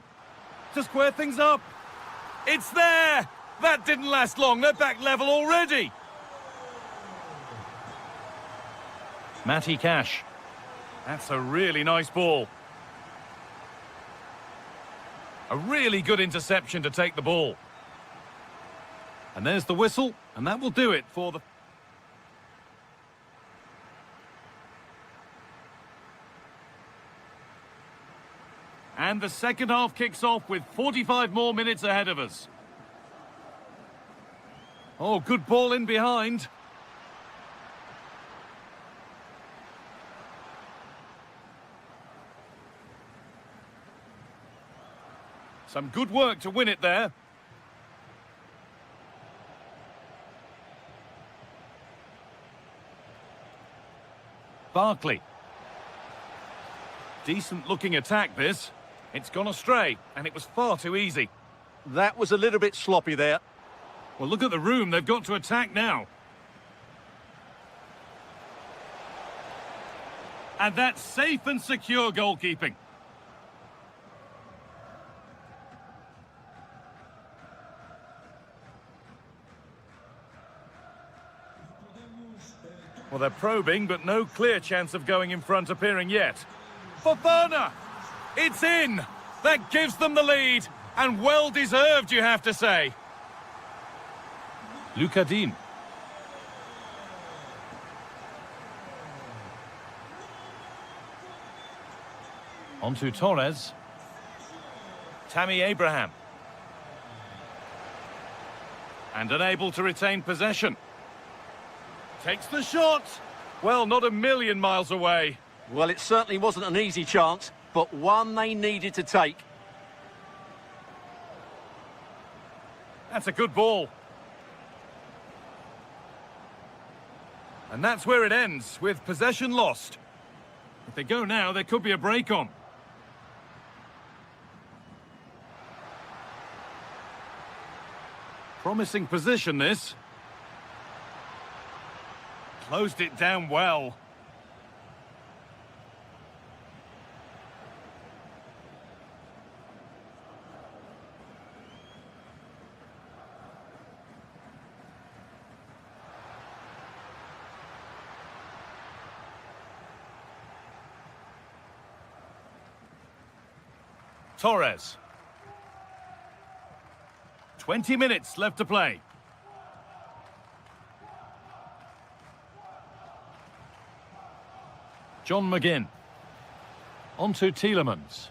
To square things up. It's there! That didn't last long. They're back level already. Matty Cash. That's a really nice ball. A really good interception to take the ball. And there's the whistle, and that will do it for the... And the second half kicks off with 45 more minutes ahead of us. Oh, good ball in behind. Some good work to win it there. Barkley. Decent looking attack this. It's gone astray, and it was far too easy. That was a little bit sloppy there. Well, look at the room they've got to attack now. And that's safe and secure goalkeeping. Well, they're probing, but no clear chance of going in front appearing yet. Fofana! It's in! That gives them the lead, and well-deserved, you have to say. Lucadine. On to Torres. Tammy Abraham. And unable to retain possession. Takes the shot. Well, not a million miles away. Well, it certainly wasn't an easy chance, but one they needed to take. That's a good ball. And that's where it ends, with possession lost. If they go now, there could be a break on. Promising position, this. Closed it down well. Torres. 20 minutes left to play. John McGinn. On to Tielemans.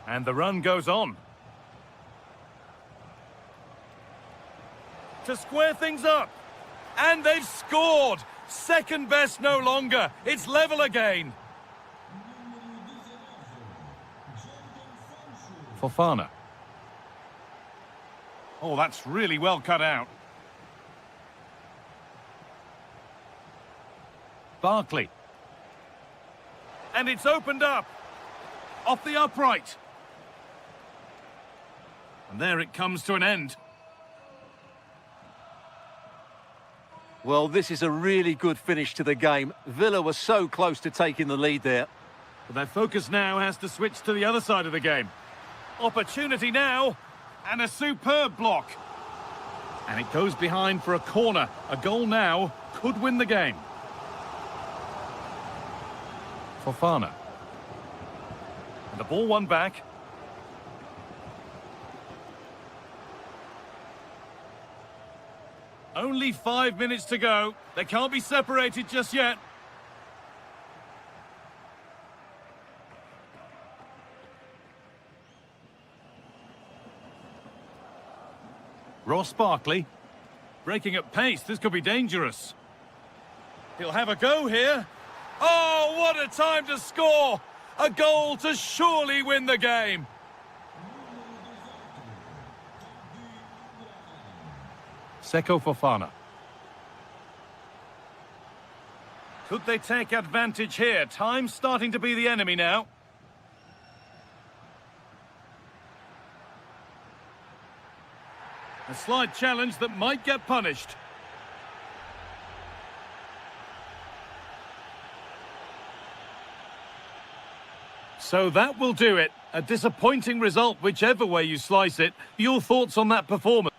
And the run goes on. To square things up. And they've scored! Second best no longer. It's level again. Fofana. Oh, that's really well cut out. Barkley. And it's opened up. Off the upright. And there it comes to an end. Well, this is a really good finish to the game. Villa were so close to taking the lead there. But their focus now has to switch to the other side of the game. Opportunity now. And a superb block. And it goes behind for a corner. A goal now could win the game. Fofana. And the ball won back. Only 5 minutes to go. They can't be separated just yet. Ross Barkley. Breaking at pace. This could be dangerous. He'll have a go here. Oh, what a time to score! A goal to surely win the game. Seko Fofana. Could they take advantage here? Time's starting to be the enemy now. A slight challenge that might get punished. So that will do it. A disappointing result, whichever way you slice it. Your thoughts on that performance?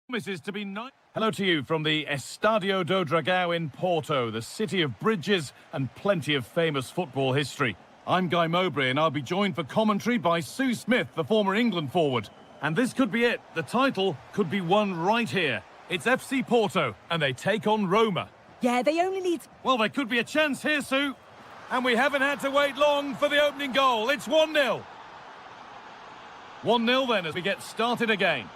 Promises to be nice. Hello to you from the Estadio do Dragão in Porto, the city of bridges and plenty of famous football history. I'm Guy Mowbray and I'll be joined for commentary by Sue Smith, the former England forward. And this could be it. The title could be won right here. It's FC Porto and they take on Roma. Yeah, they only need... Well, there could be a chance here, Sue. And we haven't had to wait long for the opening goal. It's 1-0. 1-0 then as we get started again.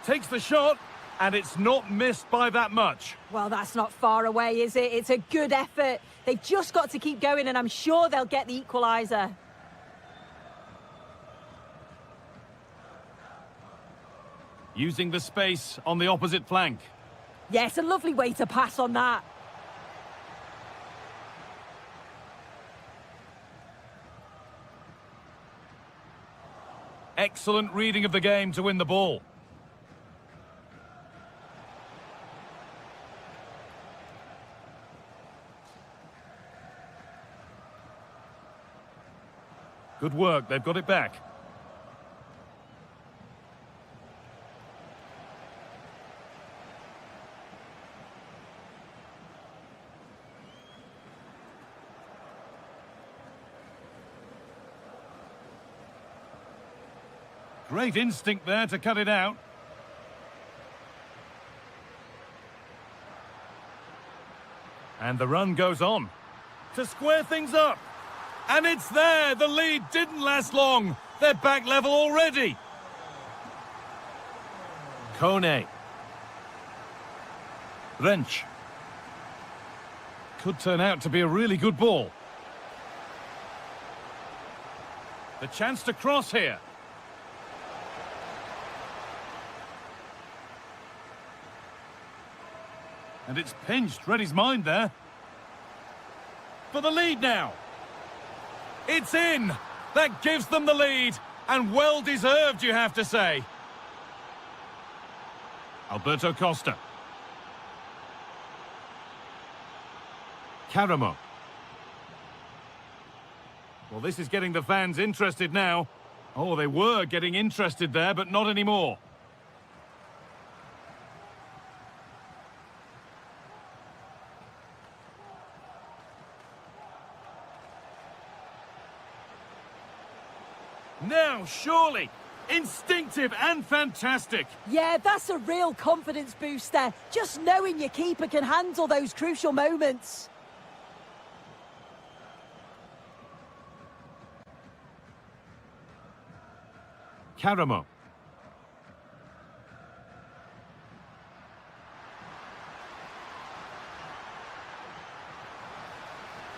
Takes the shot, and it's not missed by that much. Well, that's not far away, is it? It's a good effort. They've just got to keep going, and I'm sure they'll get the equaliser. Using the space on the opposite flank. Yes, a lovely way to pass on that. Excellent reading of the game to win the ball. Good work, they've got it back. Great instinct there to cut it out. And the run goes on to square things up. And it's there! The lead didn't last long. They're back level already. Kone. Wrench. Could turn out to be a really good ball. The chance to cross here. And it's pinched. Read his mind there. For the lead now. It's in! That gives them the lead, and well-deserved, you have to say. Alberto Costa. Caramo. Well, this is getting the fans interested now. Oh, they were getting interested there, but not anymore. Now, surely, instinctive and fantastic. Yeah, that's a real confidence booster. Just knowing your keeper can handle those crucial moments. Caramo.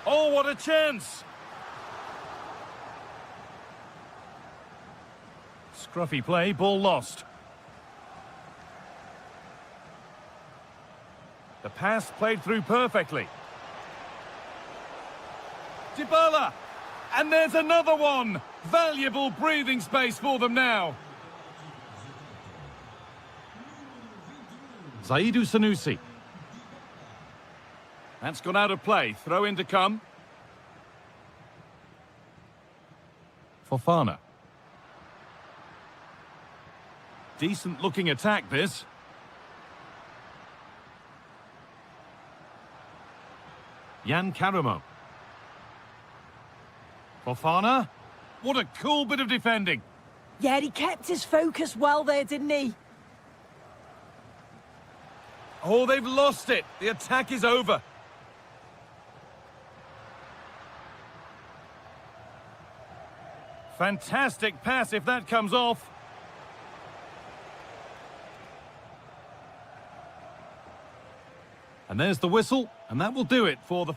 Oh, what a chance! Scruffy play, ball lost. The pass played through perfectly. Dybala! And there's another one! Valuable breathing space for them now. Zaidou Sanusi. That's gone out of play. Throw in to come. Fofana. Decent looking attack, this. Jan Caramo. Fofana. What a cool bit of defending. Yeah, he kept his focus well there, didn't he? Oh, they've lost it. The attack is over. Fantastic pass if that comes off. And there's the whistle, and that will do it for the...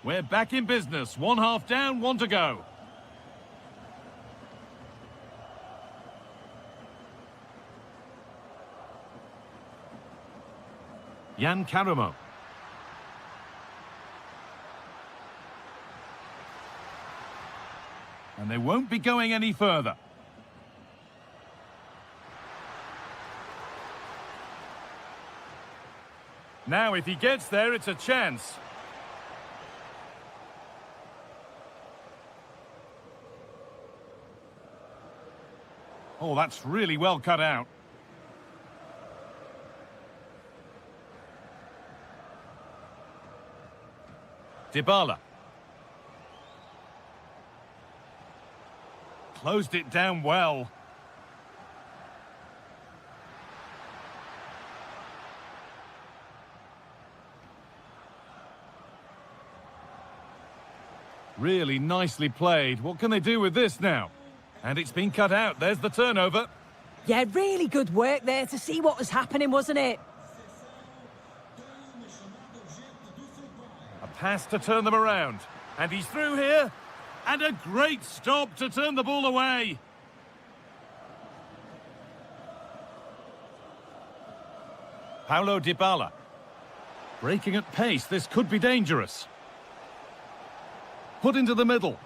We're back in business. 1 half down, 1 to go. Jan Caramo. And they won't be going any further. Now, if he gets there, it's a chance. Oh, that's really well cut out. Dybala. Closed it down well. Really nicely played. What can they do with this now? And it's been cut out. There's the turnover. Yeah, really good work there to see what was happening, wasn't it? A pass to turn them around. And he's through here. And a great stop to turn the ball away. Paulo Dybala. Breaking at pace. This could be dangerous. Put into the middle.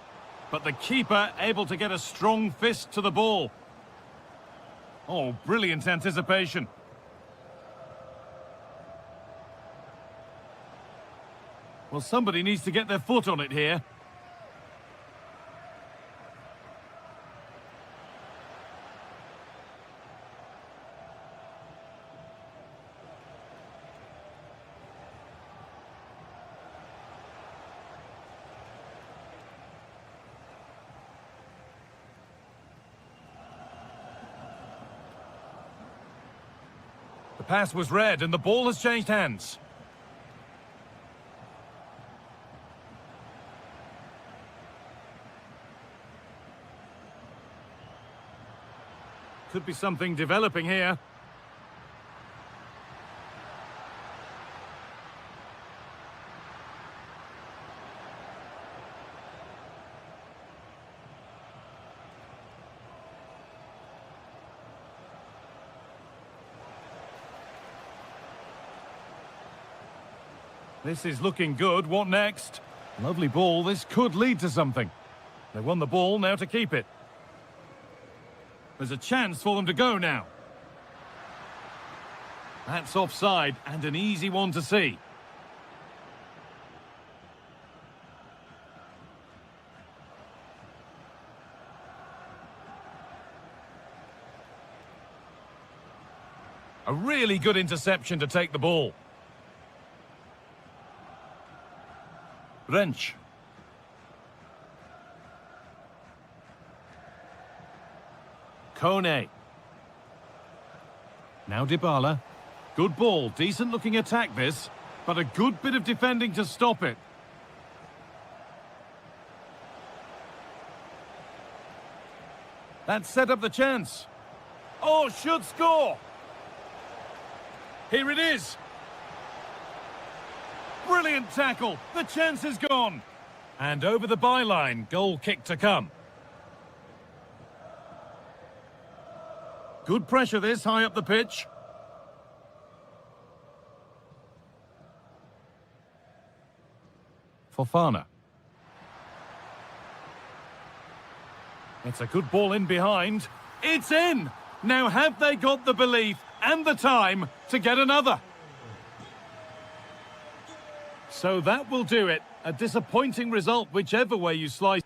But the keeper able to get a strong fist to the ball. Oh, brilliant anticipation. Well, somebody needs to get their foot on it here. The pass was read and the ball has changed hands. Could be something developing here. This is looking good. What next? Lovely ball. This could lead to something. They won the ball, now to keep it. There's a chance for them to go now. That's offside and an easy one to see. A really good interception to take the ball. Wrench. Kone. Now Dybala. Good ball, decent looking attack this, but a good bit of defending to stop it. That set up the chance. Oh, should score. Here it is. Brilliant tackle. The chance is gone. And over the byline, goal kick to come. Good pressure this, high up the pitch. Fofana. It's a good ball in behind. It's in! Now have they got the belief and the time to get another? So that will do it. A disappointing result, whichever way you slice.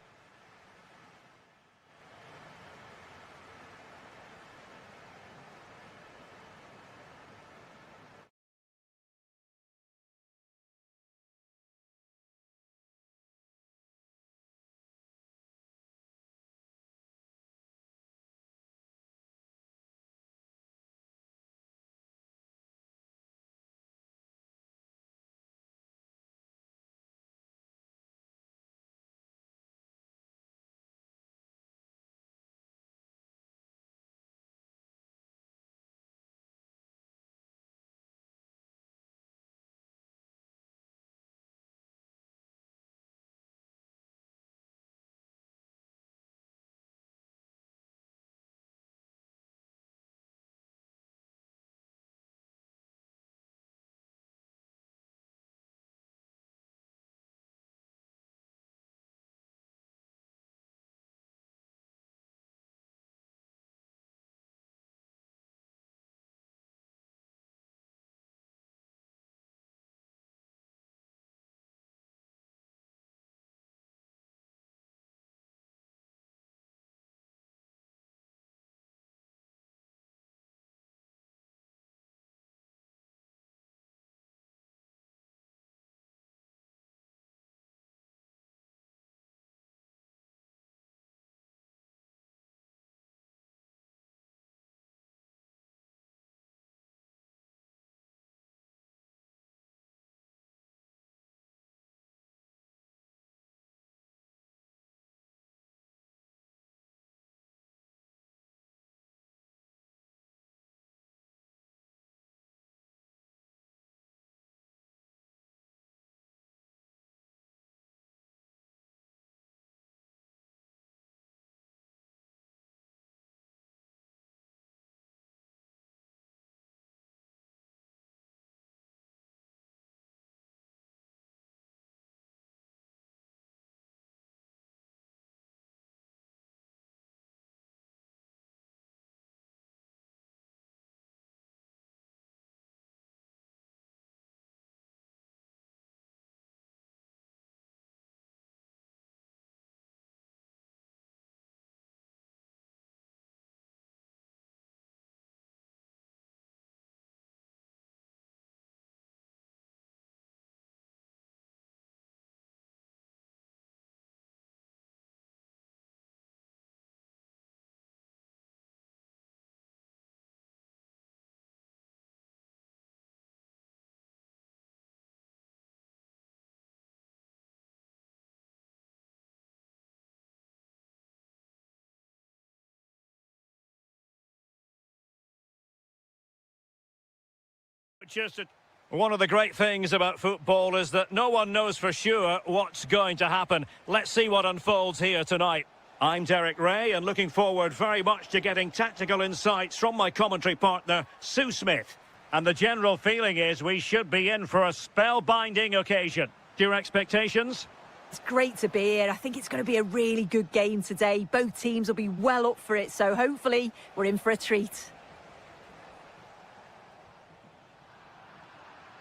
One of the great things about football is that no one knows for sure what's going to happen. Let's see what unfolds here tonight. I'm Derek Ray and looking forward very much to getting tactical insights from my commentary partner, Sue Smith. And the general feeling is we should be in for a spellbinding occasion. Your expectations? It's great to be here. I think it's going to be a really good game today. Both teams will be well up for it, so hopefully we're in for a treat.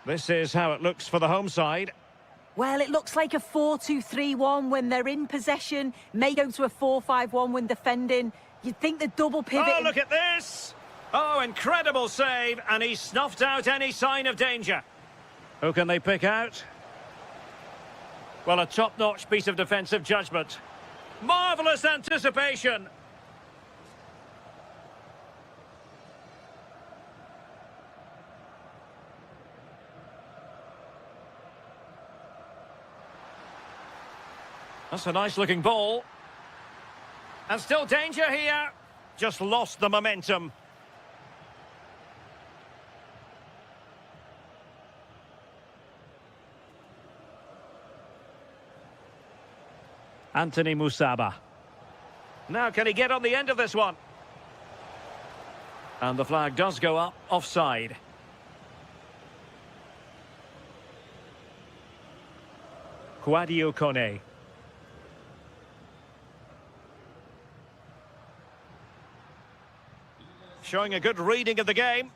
This is how it looks for the home side. Well, it looks like a 4-2-3-1 when they're in possession. May go to a 4-5-1 when defending. You'd think the double pivot... Oh, look at this! Oh, incredible save, and he snuffed out any sign of danger. Who can they pick out? Well, a top-notch piece of defensive judgment. Marvellous anticipation! That's a nice-looking ball. And still danger here. Just lost the momentum. Anthony Musaba. Now, can he get on the end of this one? And the flag does go up, offside. Kouadio Kone. Showing a good reading of the game.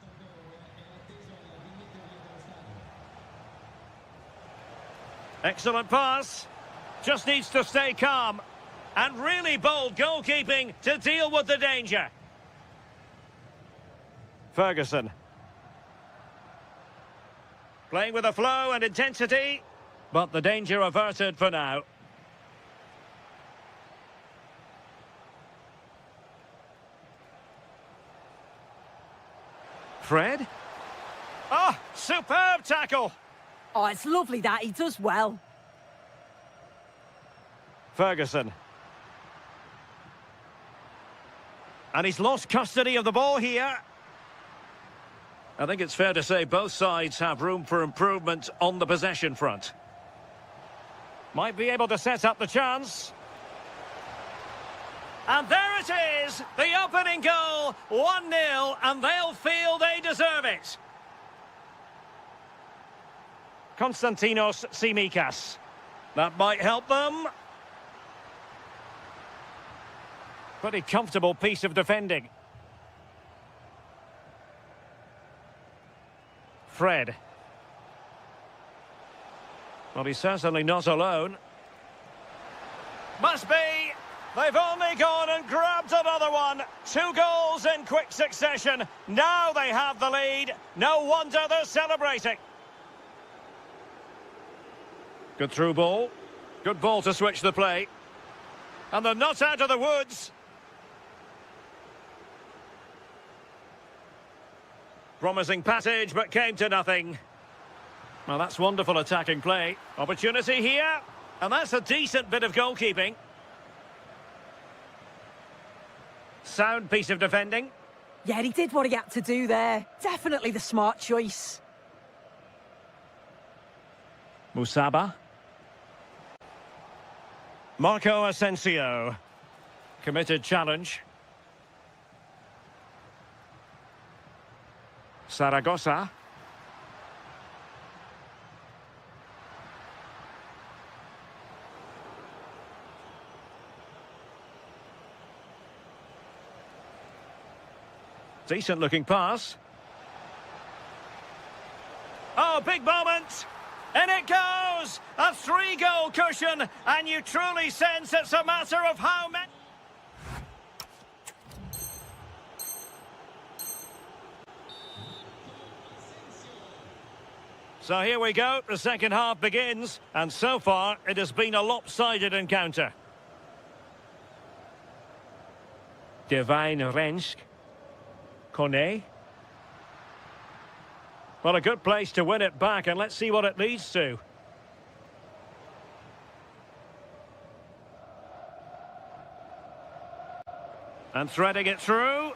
Excellent pass. Just needs to stay calm. And really bold goalkeeping to deal with the danger. Ferguson. Playing with a flow and intensity. But the danger averted for now. Fred? Oh, superb tackle! Oh, it's lovely that. He does well. Ferguson. And he's lost custody of the ball here. I think it's fair to say both sides have room for improvement on the possession front. Might be able to set up the chance. And there it is, the opening goal, 1-0, and they'll feel they deserve it. Konstantinos Tsimikas. That might help them. Pretty comfortable piece of defending. Fred. Well, he's certainly not alone. Must be. They've only gone and grabbed another one. 2 goals in quick succession. Now they have the lead. No wonder they're celebrating. Good through ball. Good ball to switch the play. And they're not out of the woods. Promising passage, but came to nothing. Well, that's wonderful attacking play. Opportunity here. And that's a decent bit of goalkeeping. Sound piece of defending. Yeah, he did what he had to do there. Definitely the smart choice. Musaba. Marco Asensio. Committed challenge. Zaragoza. Decent looking pass. Oh, big moment. And it goes! A 3-goal cushion, and you truly sense it's a matter of how many... So here we go, the second half begins, and so far it has been a lopsided encounter. Divine Rensk. Kone. Well, a good place to win it back, and let's see what it leads to. And threading it through.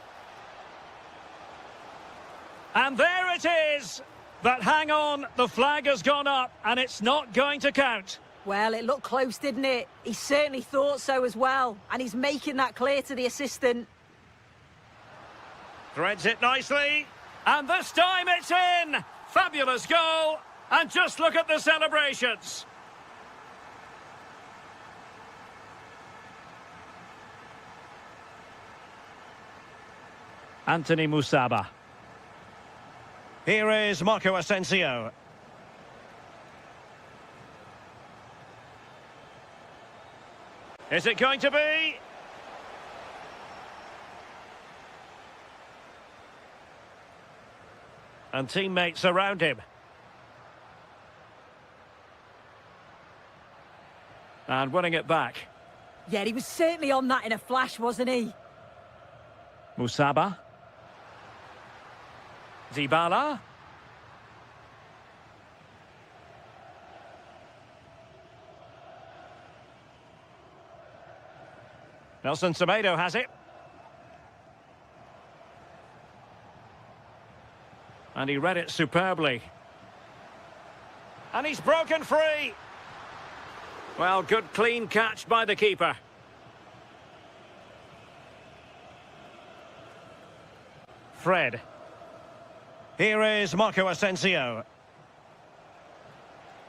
And there it is! But hang on, the flag has gone up and it's not going to count. Well, it looked close, didn't it? He certainly thought so as well. And he's making that clear to the assistant. Threads it nicely. And this time it's in! Fabulous goal! And just look at the celebrations. Anthony Musaba. Here is Marco Asensio. Is it going to be? And teammates around him. And winning it back. Yeah, he was certainly on that in a flash, wasn't he? Musaba. Dybala. Nelson Semedo has it. And he read it superbly. And he's broken free. Well, good clean catch by the keeper. Fred. Here is Marco Asensio.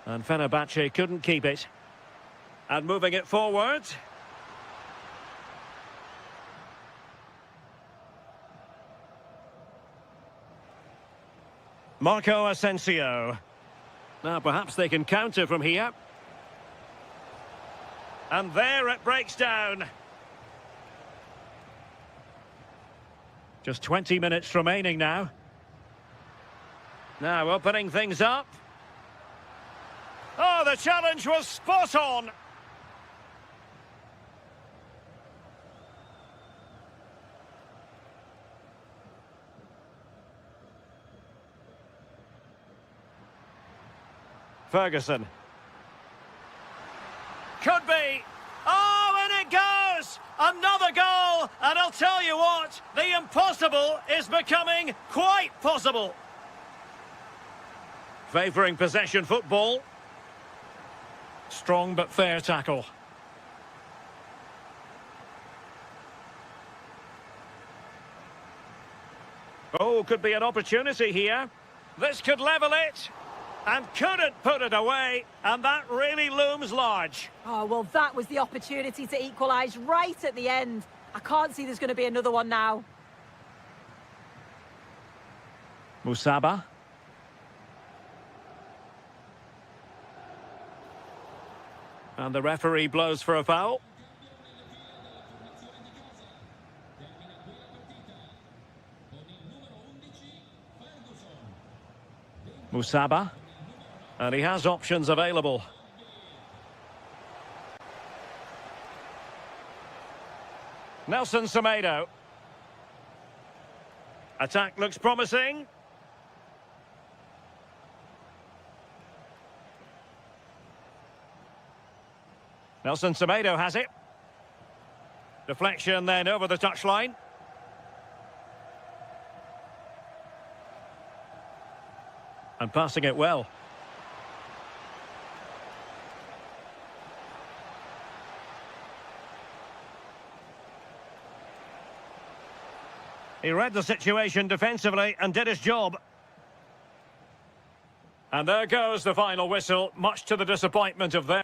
And Fenerbahce couldn't keep it. And moving it forward. Marco Asensio. Now perhaps they can counter from here. And there it breaks down. Just 20 minutes remaining now. Now opening things up. Oh, the challenge was spot on. Ferguson. Could be. Oh, and it goes! Another goal! And I'll tell you what, the impossible is becoming quite possible. Favouring possession football. Strong but fair tackle. Oh, could be an opportunity here. This could level it. And couldn't put it away, and that really looms large. Oh, well, that was the opportunity to equalise right at the end. I can't see there's going to be another one now. Musaba. And the referee blows for a foul. Musaba. And he has options available. Nelson Semedo. Attack looks promising. Nelson Semedo has it. Deflection then over the touchline. And passing it well. He read the situation defensively and did his job. And there goes the final whistle, much to the disappointment of them.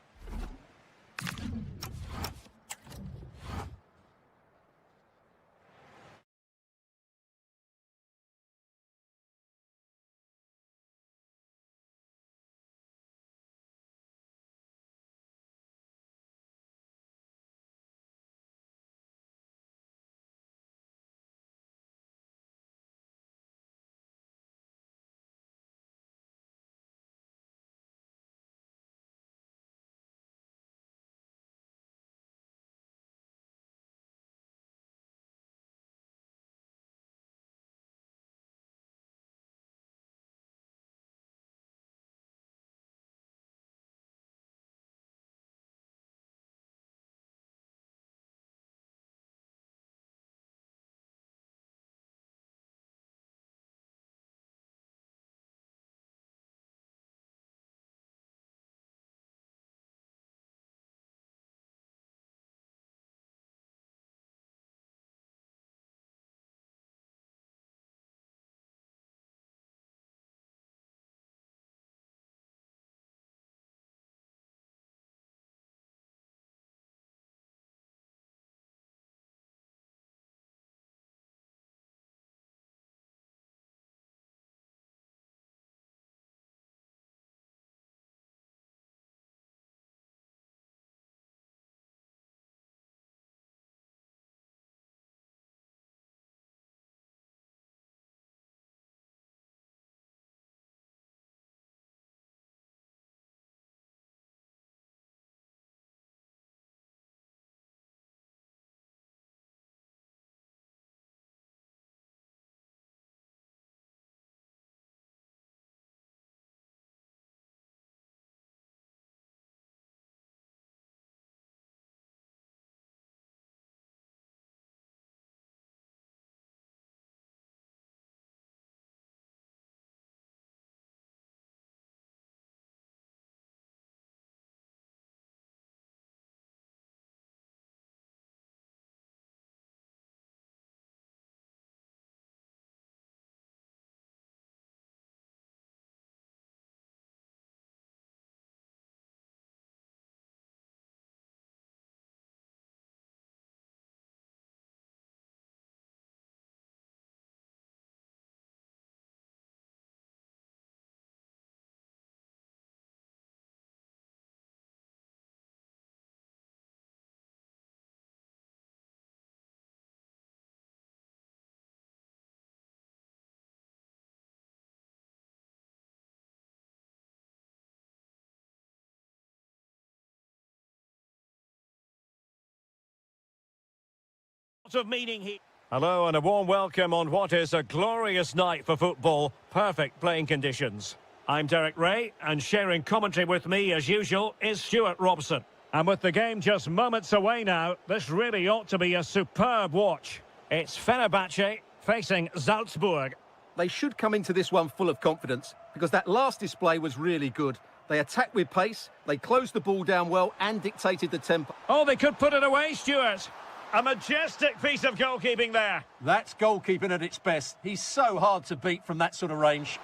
Lots of meaning here. Hello and a warm welcome on what is a glorious night for football. Perfect playing conditions. I'm Derek Ray, and sharing commentary with me as usual is Stuart Robson. And with the game just moments away now, this really ought to be a superb watch. It's Fenerbahce facing Salzburg. They should come into this one full of confidence because that last display was really good. They attacked with pace, they closed the ball down well and dictated the tempo. Oh, they could put it away, Stuart. A majestic piece of goalkeeping there. That's goalkeeping at its best. He's so hard to beat from that sort of range.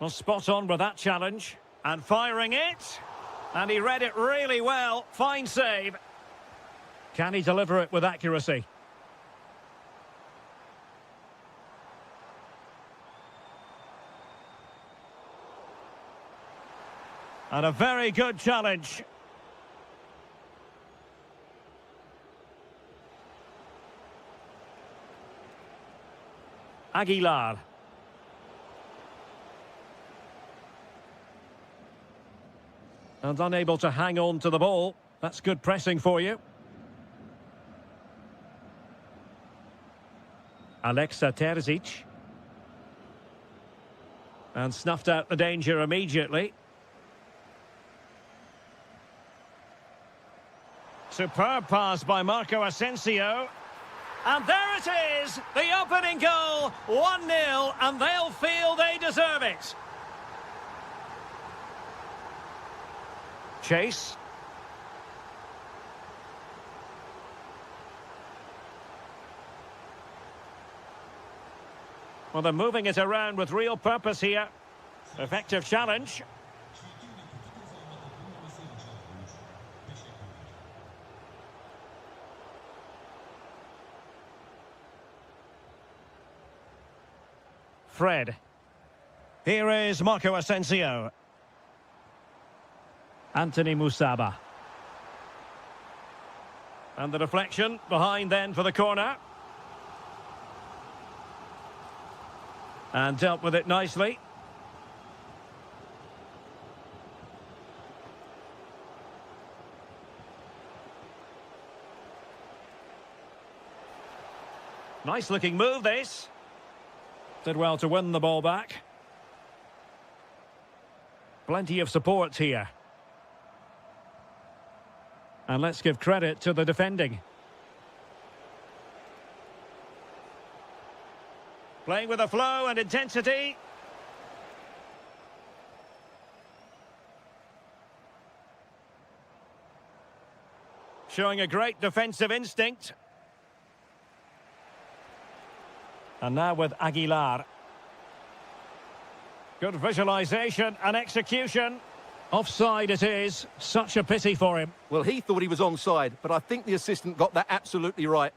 Well, spot on with that challenge. And firing it. And he read it really well. Fine save. Can he deliver it with accuracy? And a very good challenge. Aguilar. And unable to hang on to the ball. That's good pressing for you. Alexa Terzic. And snuffed out the danger immediately. Superb pass by Marco Asensio. And there it is, the opening goal, 1-0, and they'll feel they deserve it. Chase. Well, they're moving it around with real purpose here. Effective challenge. Fred. Here is Marco Asensio. Anthony Musaba. And the deflection behind then for the corner. And dealt with it nicely. Nice looking move this. Did well to win the ball back. Plenty of support here. And let's give credit to the defending. Playing with a flow and intensity. Showing a great defensive instinct. And now with Aguilar. Good visualisation and execution. Offside it is. Such a pity for him. Well, he thought he was onside, but I think the assistant got that absolutely right.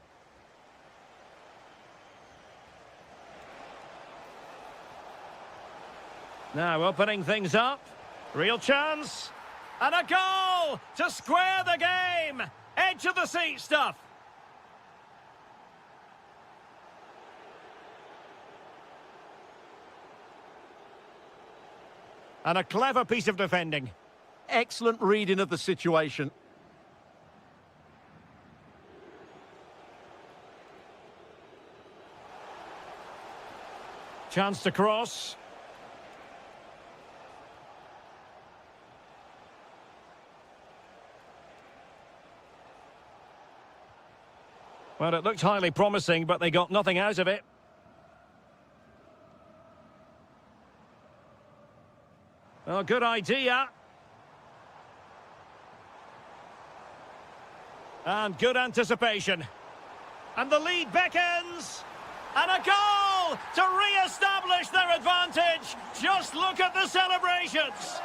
Now opening things up. Real chance. And a goal to square the game. Edge of the seat stuff. And a clever piece of defending. Excellent reading of the situation. Chance to cross. Well, it looked highly promising, but they got nothing out of it. Oh, good idea. And good anticipation. And the lead beckons. And a goal to re-establish their advantage. Just look at the celebrations.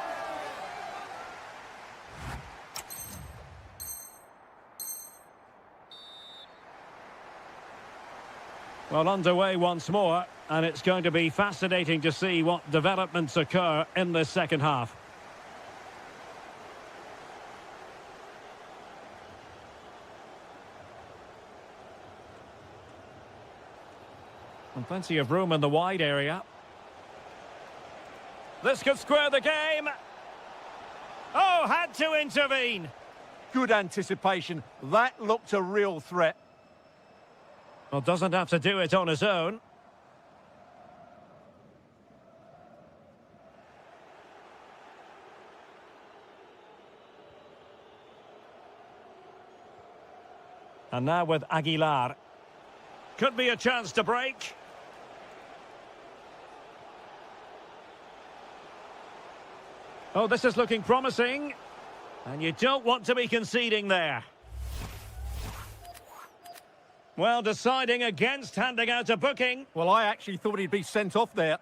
Well, underway once more, and it's going to be fascinating to see what developments occur in the second half. And plenty of room in the wide area. This could square the game. Oh, had to intervene. good anticipation. That looked a real threat. Well, doesn't have to do it on his own. And now with Aguilar. Could be a chance to break. Oh, this is looking promising. And you don't want to be conceding there. Well, deciding against handing out a booking. Well, I actually thought he'd be sent off there.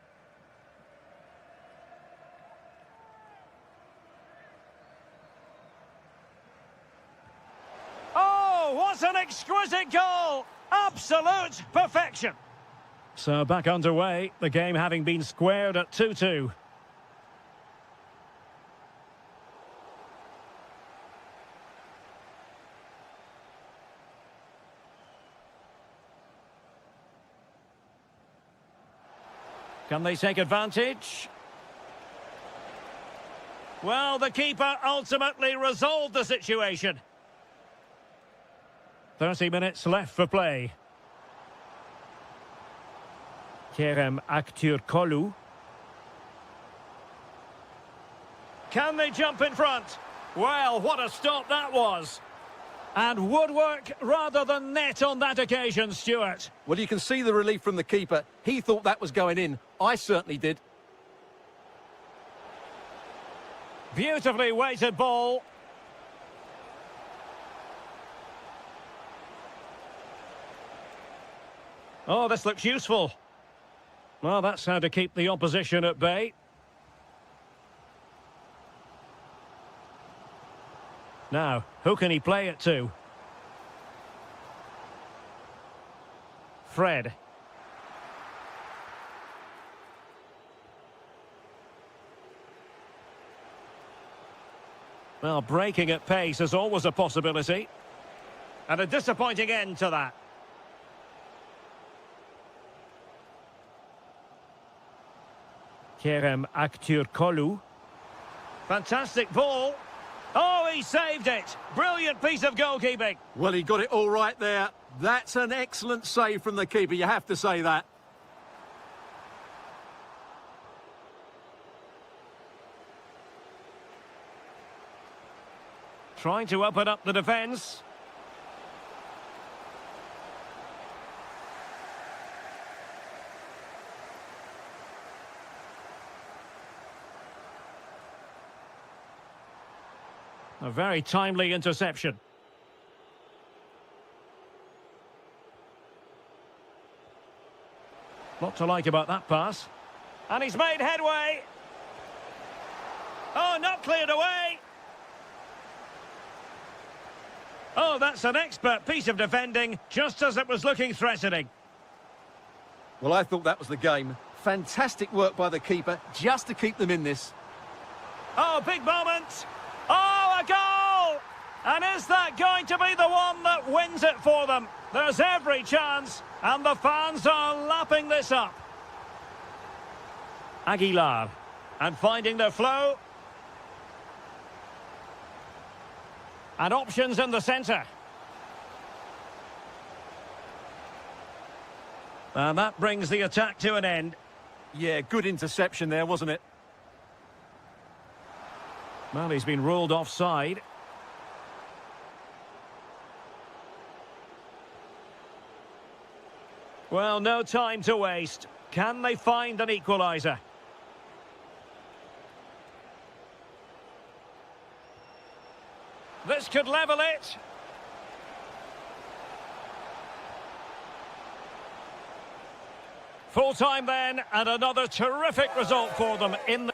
Oh, what an exquisite goal! Absolute perfection. So back underway, the game having been squared at 2-2. Can they take advantage? Well, the keeper ultimately resolved the situation. 30 minutes left for play. Kerem Aktürkoğlu. Can they jump in front? Well, what a stop that was. And woodwork rather than net on that occasion, Stuart. Well, you can see the relief from the keeper. He thought that was going in. I certainly did. Beautifully weighted ball. Oh, this looks useful. Well, that's how to keep the opposition at bay. Now, who can he play it to? Fred. Well, breaking at pace is always a possibility. And a disappointing end to that. Kerem Aktürkoğlu. Fantastic ball. Oh, he saved it. Brilliant piece of goalkeeping. Well, he got it all right there. That's an excellent save from the keeper, you have to say that. Trying to open up the defence. A very timely interception. Lot to like about that pass. And he's made headway. Oh, not cleared away. Oh, that's an expert piece of defending, just as it was looking threatening. Well, I thought that was the game. Fantastic work by the keeper, just to keep them in this. Oh, big moment. Oh, a goal! And is that going to be the one that wins it for them? There's every chance, and the fans are lapping this up. Aguilar, and finding their flow. And options in the centre. And that brings the attack to an end. Yeah, good interception there, wasn't it? Well, he's been ruled offside. Well, no time to waste. Can they find an equaliser? This could level it. Full time then, and another terrific result for them in the...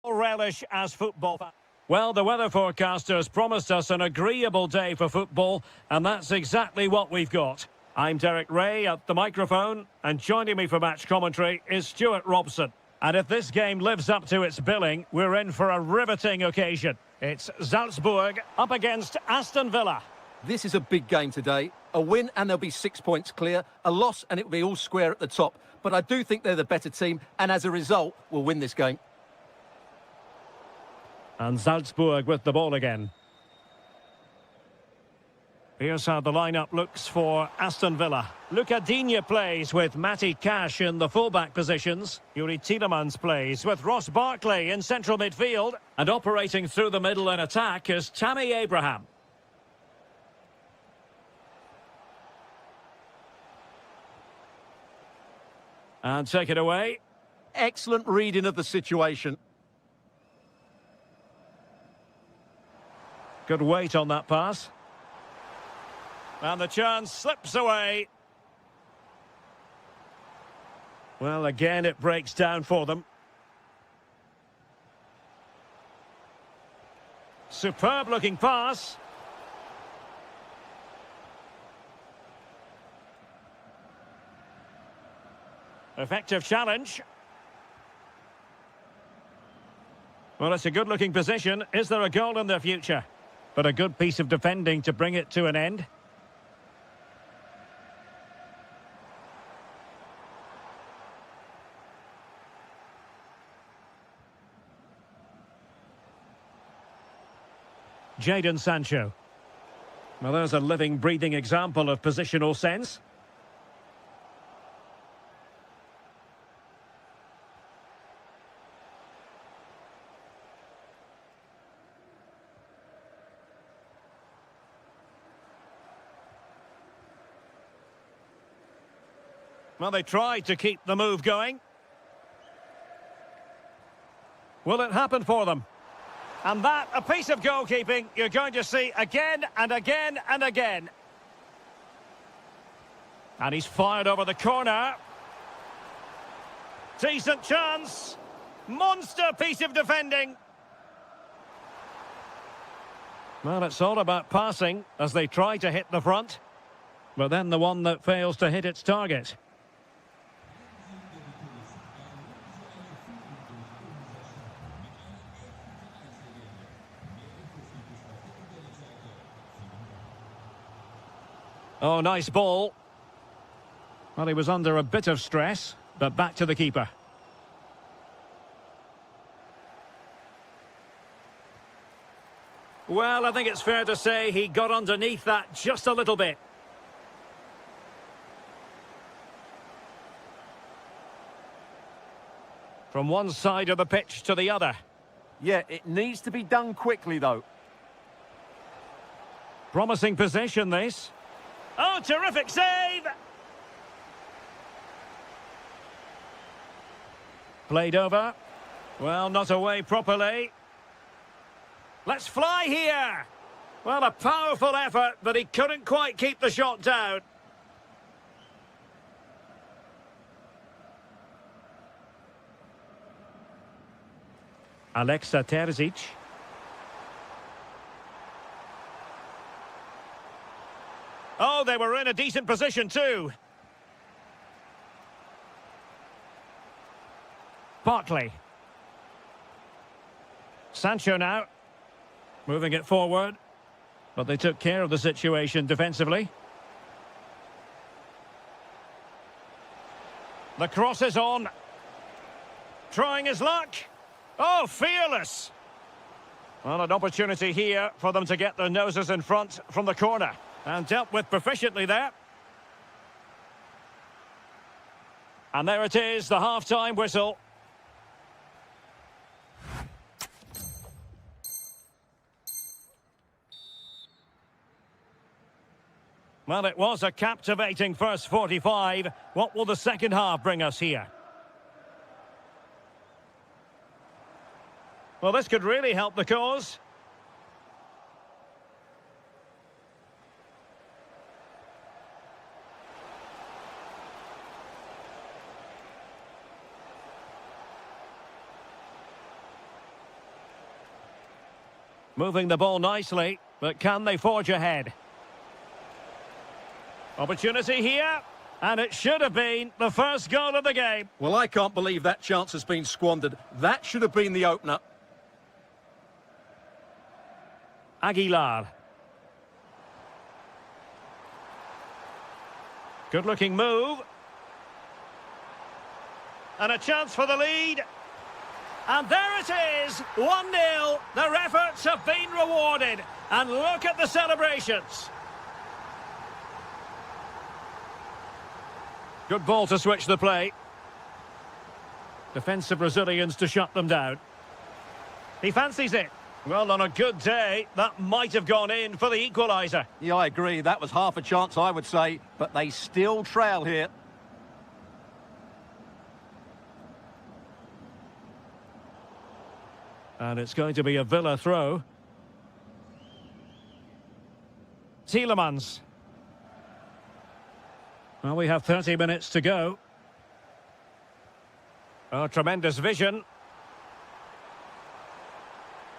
Relish as football. Well, the weather forecasters promised us an agreeable day for football, and that's exactly what we've got. I'm Derek Ray at the microphone, and joining me for match commentary is Stuart Robson. And if this game lives up to its billing, we're in for a riveting occasion. It's Salzburg up against Aston Villa. This is a big game today. A win and they'll be 6 points clear. A loss and it'll be all square at the top. But I do think they're the better team, and as a result, will win this game. And Salzburg with the ball again. Here's how the lineup looks for Aston Villa. Luca Digne plays with Matty Cash in the fullback positions. Yuri Tielemans plays with Ross Barkley in central midfield. And operating through the middle in attack is Tammy Abraham. And take it away. Excellent reading of the situation. Good weight on that pass. And the chance slips away. Well, again, it breaks down for them. Superb-looking pass. Effective challenge. Well, it's a good-looking position. Is there a goal in the future? But a good piece of defending to bring it to an end. Jadon Sancho. Well, there's a living, breathing example of positional sense. Well, they tried to keep the move going. Will it happen for them? And that, a piece of goalkeeping you're going to see again and again and again. And he's fired over the corner. Decent chance. Monster piece of defending. Well, it's all about passing as they try to hit the front. But then the one that fails to hit its target. Oh, nice ball. Well, he was under a bit of stress, but back to the keeper. Well, I think it's fair to say he got underneath that just a little bit. From one side of the pitch to the other. Yeah, it needs to be done quickly, though. Promising possession, this. Oh, terrific save! Played over. Well, not away properly. Let's fly here! Well, a powerful effort, but he couldn't quite keep the shot down. Alexa Terzic. Oh, they were in a decent position too. Barkley. Sancho now. Moving it forward. But they took care of the situation defensively. The cross is on. Trying his luck. Oh, fearless. Well, an opportunity here for them to get their noses in front from the corner. And dealt with proficiently there. And there it is, the half-time whistle. Well, it was a captivating first 45. What will the second half bring us here? Well, this could really help the cause. Moving the ball nicely, but can they forge ahead? Opportunity here, and it should have been the first goal of the game. Well, I can't believe that chance has been squandered. That should have been the opener. Aguilar. Good-looking move. And a chance for the lead. And there it is, 1-0. Their efforts have been rewarded. And look at the celebrations. Good ball to switch the play. Defensive Brazilians to shut them down. He fancies it. Well, on a good day, that might have gone in for the equaliser. Yeah, I agree. That was half a chance, I would say. But they still trail here. And it's going to be a Villa throw. Tielemans. Well, we have 30 minutes to go. Oh, tremendous vision.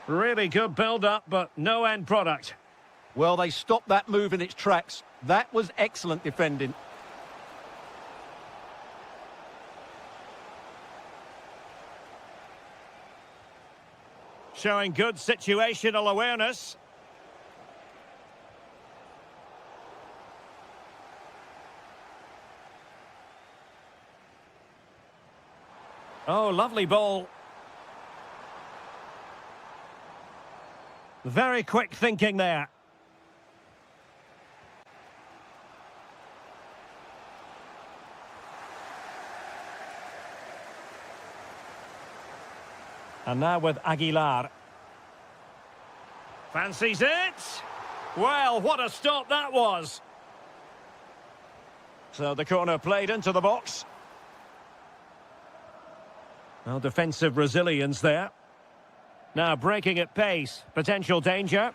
Really good build-up, but no end product. Well, they stopped that move in its tracks. That was excellent defending. Showing good situational awareness. Oh, lovely ball. Very quick thinking there. And now with Aguilar. Fancies it. Well, what a stop that was. So the corner played into the box. Well, defensive resilience there. Now breaking at pace. Potential danger.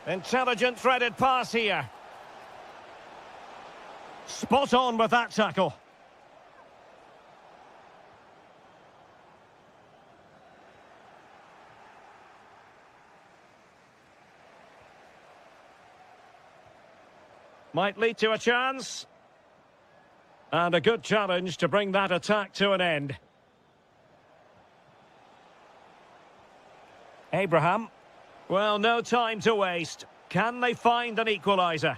Intelligent threaded pass here. Spot on with that tackle. Might lead to a chance. And a good challenge to bring that attack to an end. Abraham. Well, no time to waste. Can they find an equaliser?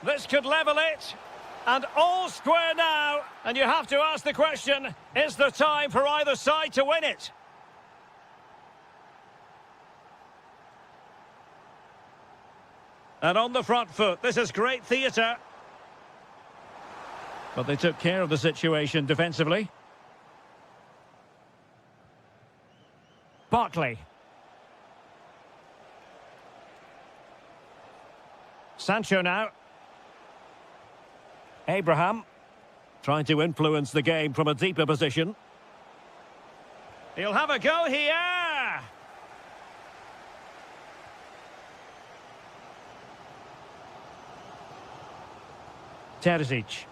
This could level it. And all square now. And you have to ask the question, is there time for either side to win it? And on the front foot, this is great theatre. But they took care of the situation defensively. Barkley. Sancho now. Abraham. Trying to influence the game from a deeper position. He'll have a go here. Terzic.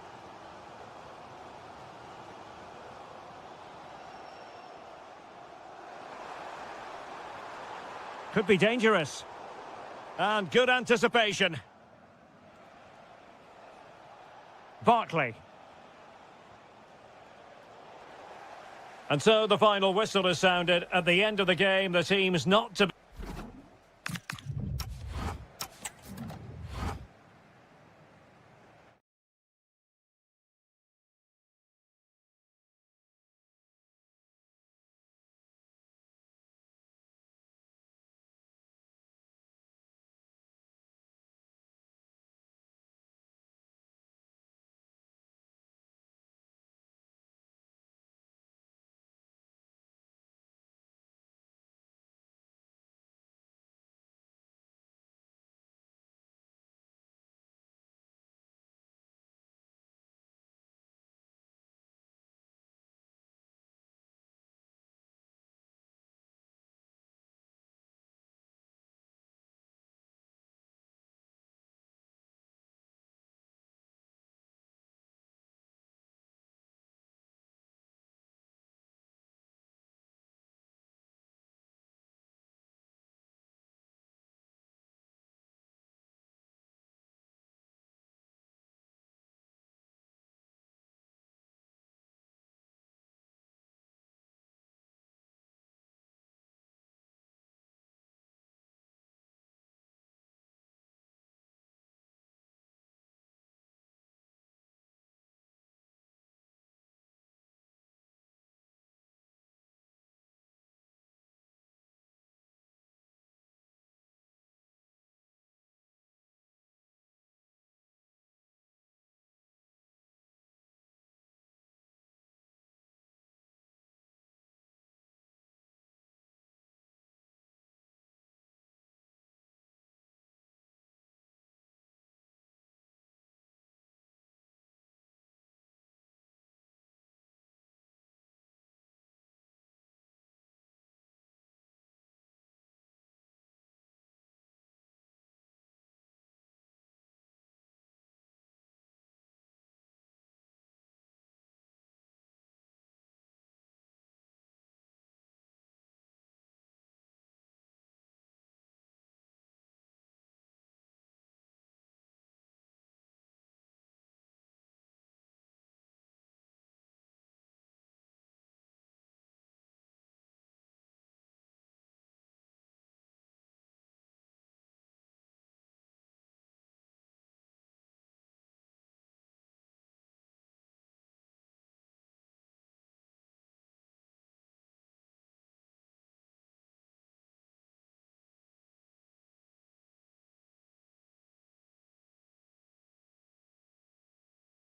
Could be dangerous. And good anticipation. Barkley. And so the final whistle is sounded. At the end of the game, the team's not to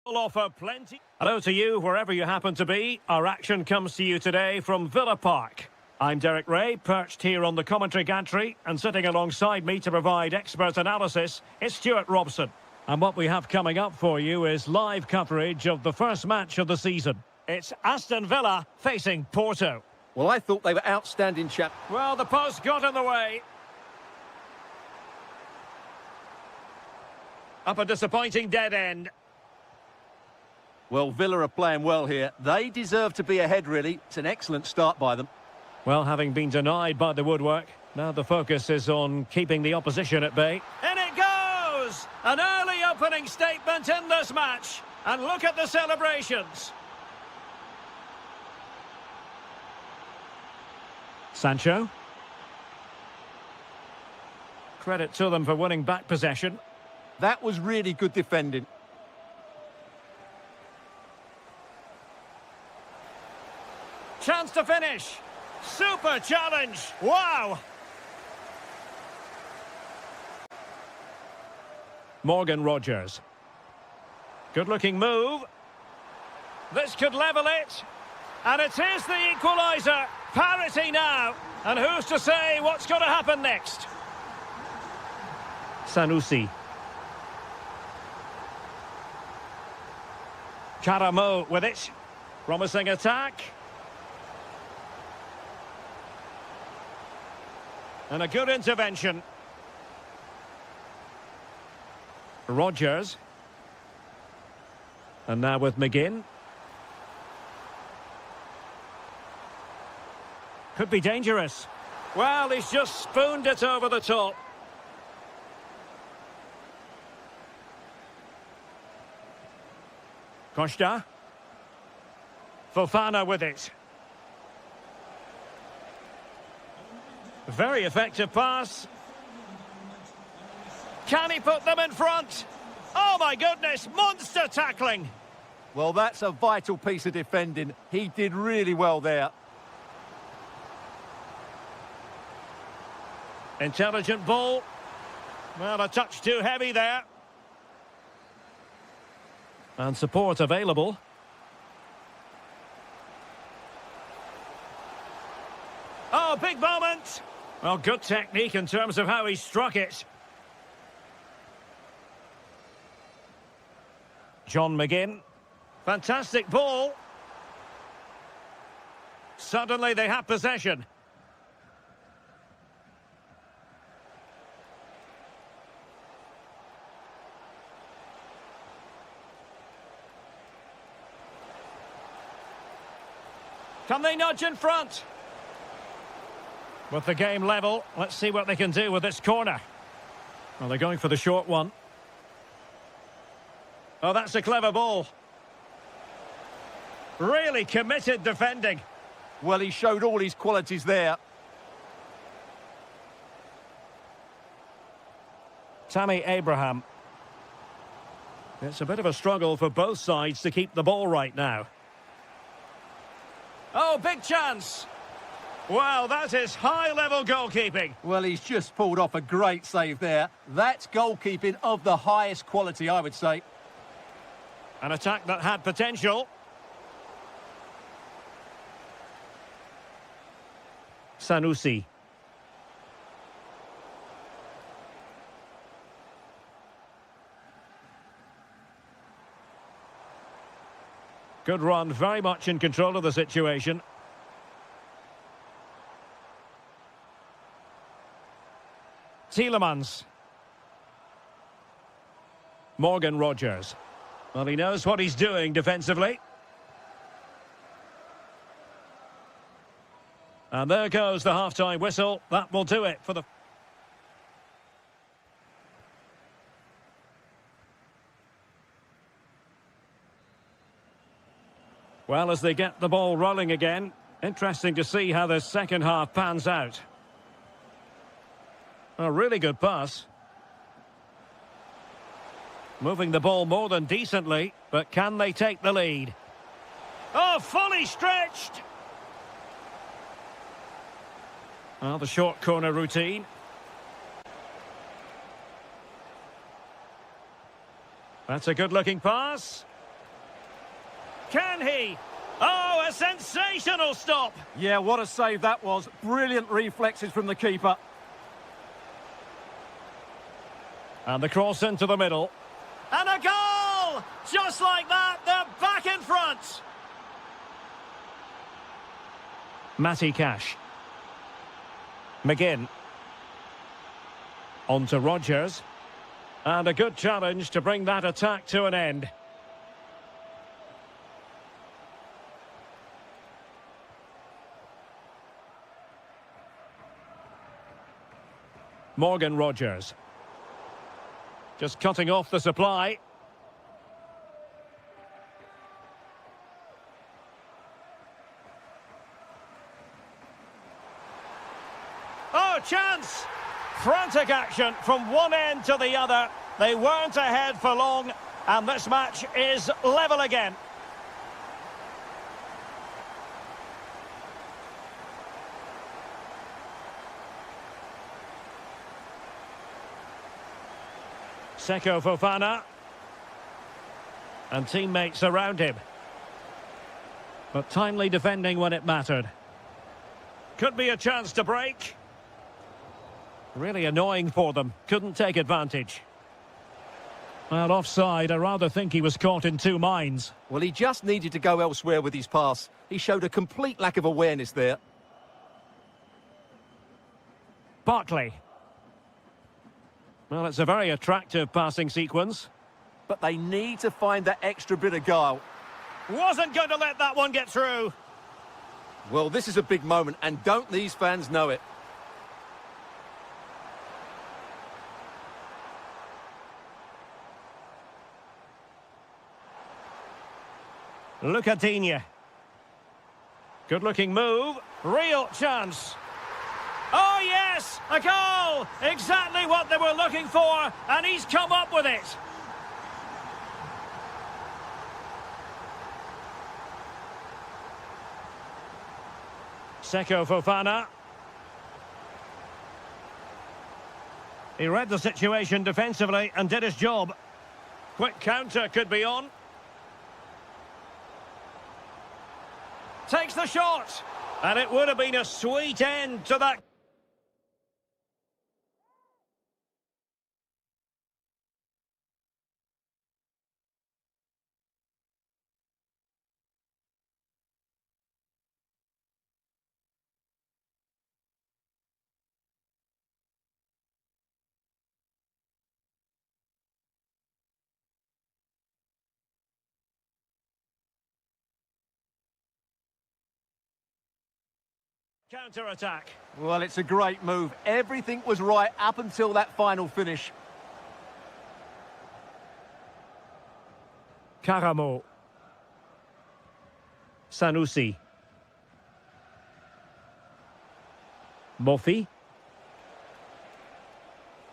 We'll offer plenty. Hello to you, wherever you happen to be. Our action comes to you today from Villa Park. I'm Derek Ray, perched here on the commentary gantry, and sitting alongside me to provide expert analysis is Stuart Robson. And what we have coming up for you is live coverage of the first match of the season. It's Aston Villa facing Porto. Well, I thought they were outstanding, chap. Well, the post got in the way. Up a disappointing dead end. Well, Villa are playing well here. They deserve to be ahead, really. It's an excellent start by them. Well, having been denied by the woodwork, now the focus is on keeping the opposition at bay. In it goes! An early opening statement in this match. And look at the celebrations. Sancho. Credit to them for winning back possession. That was really good defending. Chance to finish. Super challenge. Wow. Morgan Rogers. Good-looking move. This could level it. And it is the equaliser. Parity now. And who's to say what's going to happen next? Sanusi. Karamo with it. Promising attack. And a good intervention. Rogers. And now with McGinn. Could be dangerous. Well, he's just spooned it over the top. Costa. Fofana with it. Very effective pass. Can he put them in front? Oh my goodness, monster tackling. Well, that's a vital piece of defending. He did really well there. Intelligent ball. Well, a touch too heavy there. And support available. Oh, big moment. Well, good technique in terms of how he struck it. John McGinn. Fantastic ball. Suddenly they have possession. Can they nudge in front? With the game level, let's see what they can do with this corner. Well, they're going for the short one. Oh, that's a clever ball. Really committed defending. Well, he showed all his qualities there. Tammy Abraham. It's a bit of a struggle for both sides to keep the ball right now. Oh, big chance. Well, that is high-level goalkeeping. Well, he's just pulled off a great save there. That's goalkeeping of the highest quality, I would say. An attack that had potential. Sanusi. Good run, very much in control of the situation. Tielemans. Morgan Rogers. Well, he knows what he's doing defensively. And there goes the half-time whistle. That will do it for the... Well, as they get the ball rolling again, interesting to see how the second half pans out. A really good pass. Moving the ball more than decently, but can they take the lead? Oh, fully stretched! Well, the short corner routine. That's a good-looking pass. Can he? Oh, a sensational stop. Yeah, what a save that was. Brilliant reflexes from the keeper. And the cross into the middle. And a goal! Just like that, they're back in front. Matty Cash. McGinn. On to Rodgers. And a good challenge to bring that attack to an end. Morgan Rodgers. Just cutting off the supply. Oh, chance! Frantic action from one end to the other. They weren't ahead for long, and this match is level again. Seko Fofana. And teammates around him. But timely defending when it mattered. Could be a chance to break. Really annoying for them. Couldn't take advantage. Well, offside, I rather think he was caught in two minds. Well, he just needed to go elsewhere with his pass. He showed a complete lack of awareness there. Barkley. Well, it's a very attractive passing sequence. But they need to find that extra bit of guile. Wasn't going to let that one get through. Well, this is a big moment, and don't these fans know it? Lucadinha. Good-looking move. Real chance. Oh, yes! A goal! Exactly what they were looking for, and he's come up with it. Seko Fofana. He read the situation defensively and did his job. Quick counter could be on. Takes the shot. And it would have been a sweet end to that. Counter-attack. Well, it's a great move. Everything was right up until that final finish. Karamo. Sanusi. Mofi.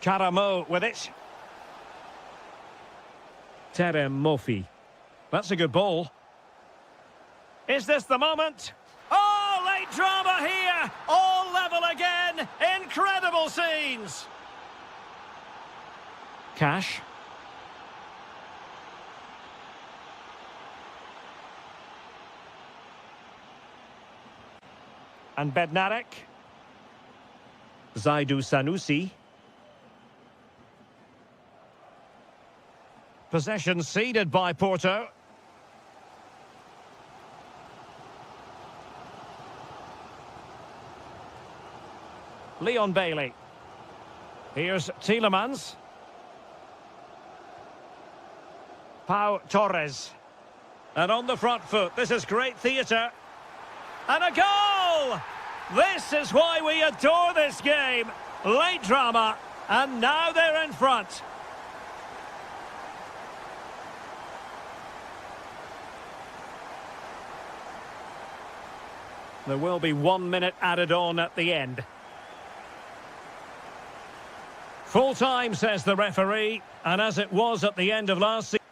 Karamo with it. Terem Mofi. That's a good ball. Is this the moment? Oh, late drama here. All level again. Incredible scenes. Cash. And Bednarek. Zaidu Sanusi. Possession ceded by Porto. Leon Bailey. Here's Tielemans. Pau Torres. And on the front foot, this is great theatre. And a goal! This is why we adore this game. Late drama, and now they're in front. There will be 1 minute added on at the end. Full time, says the referee, and as it was at the end of last season.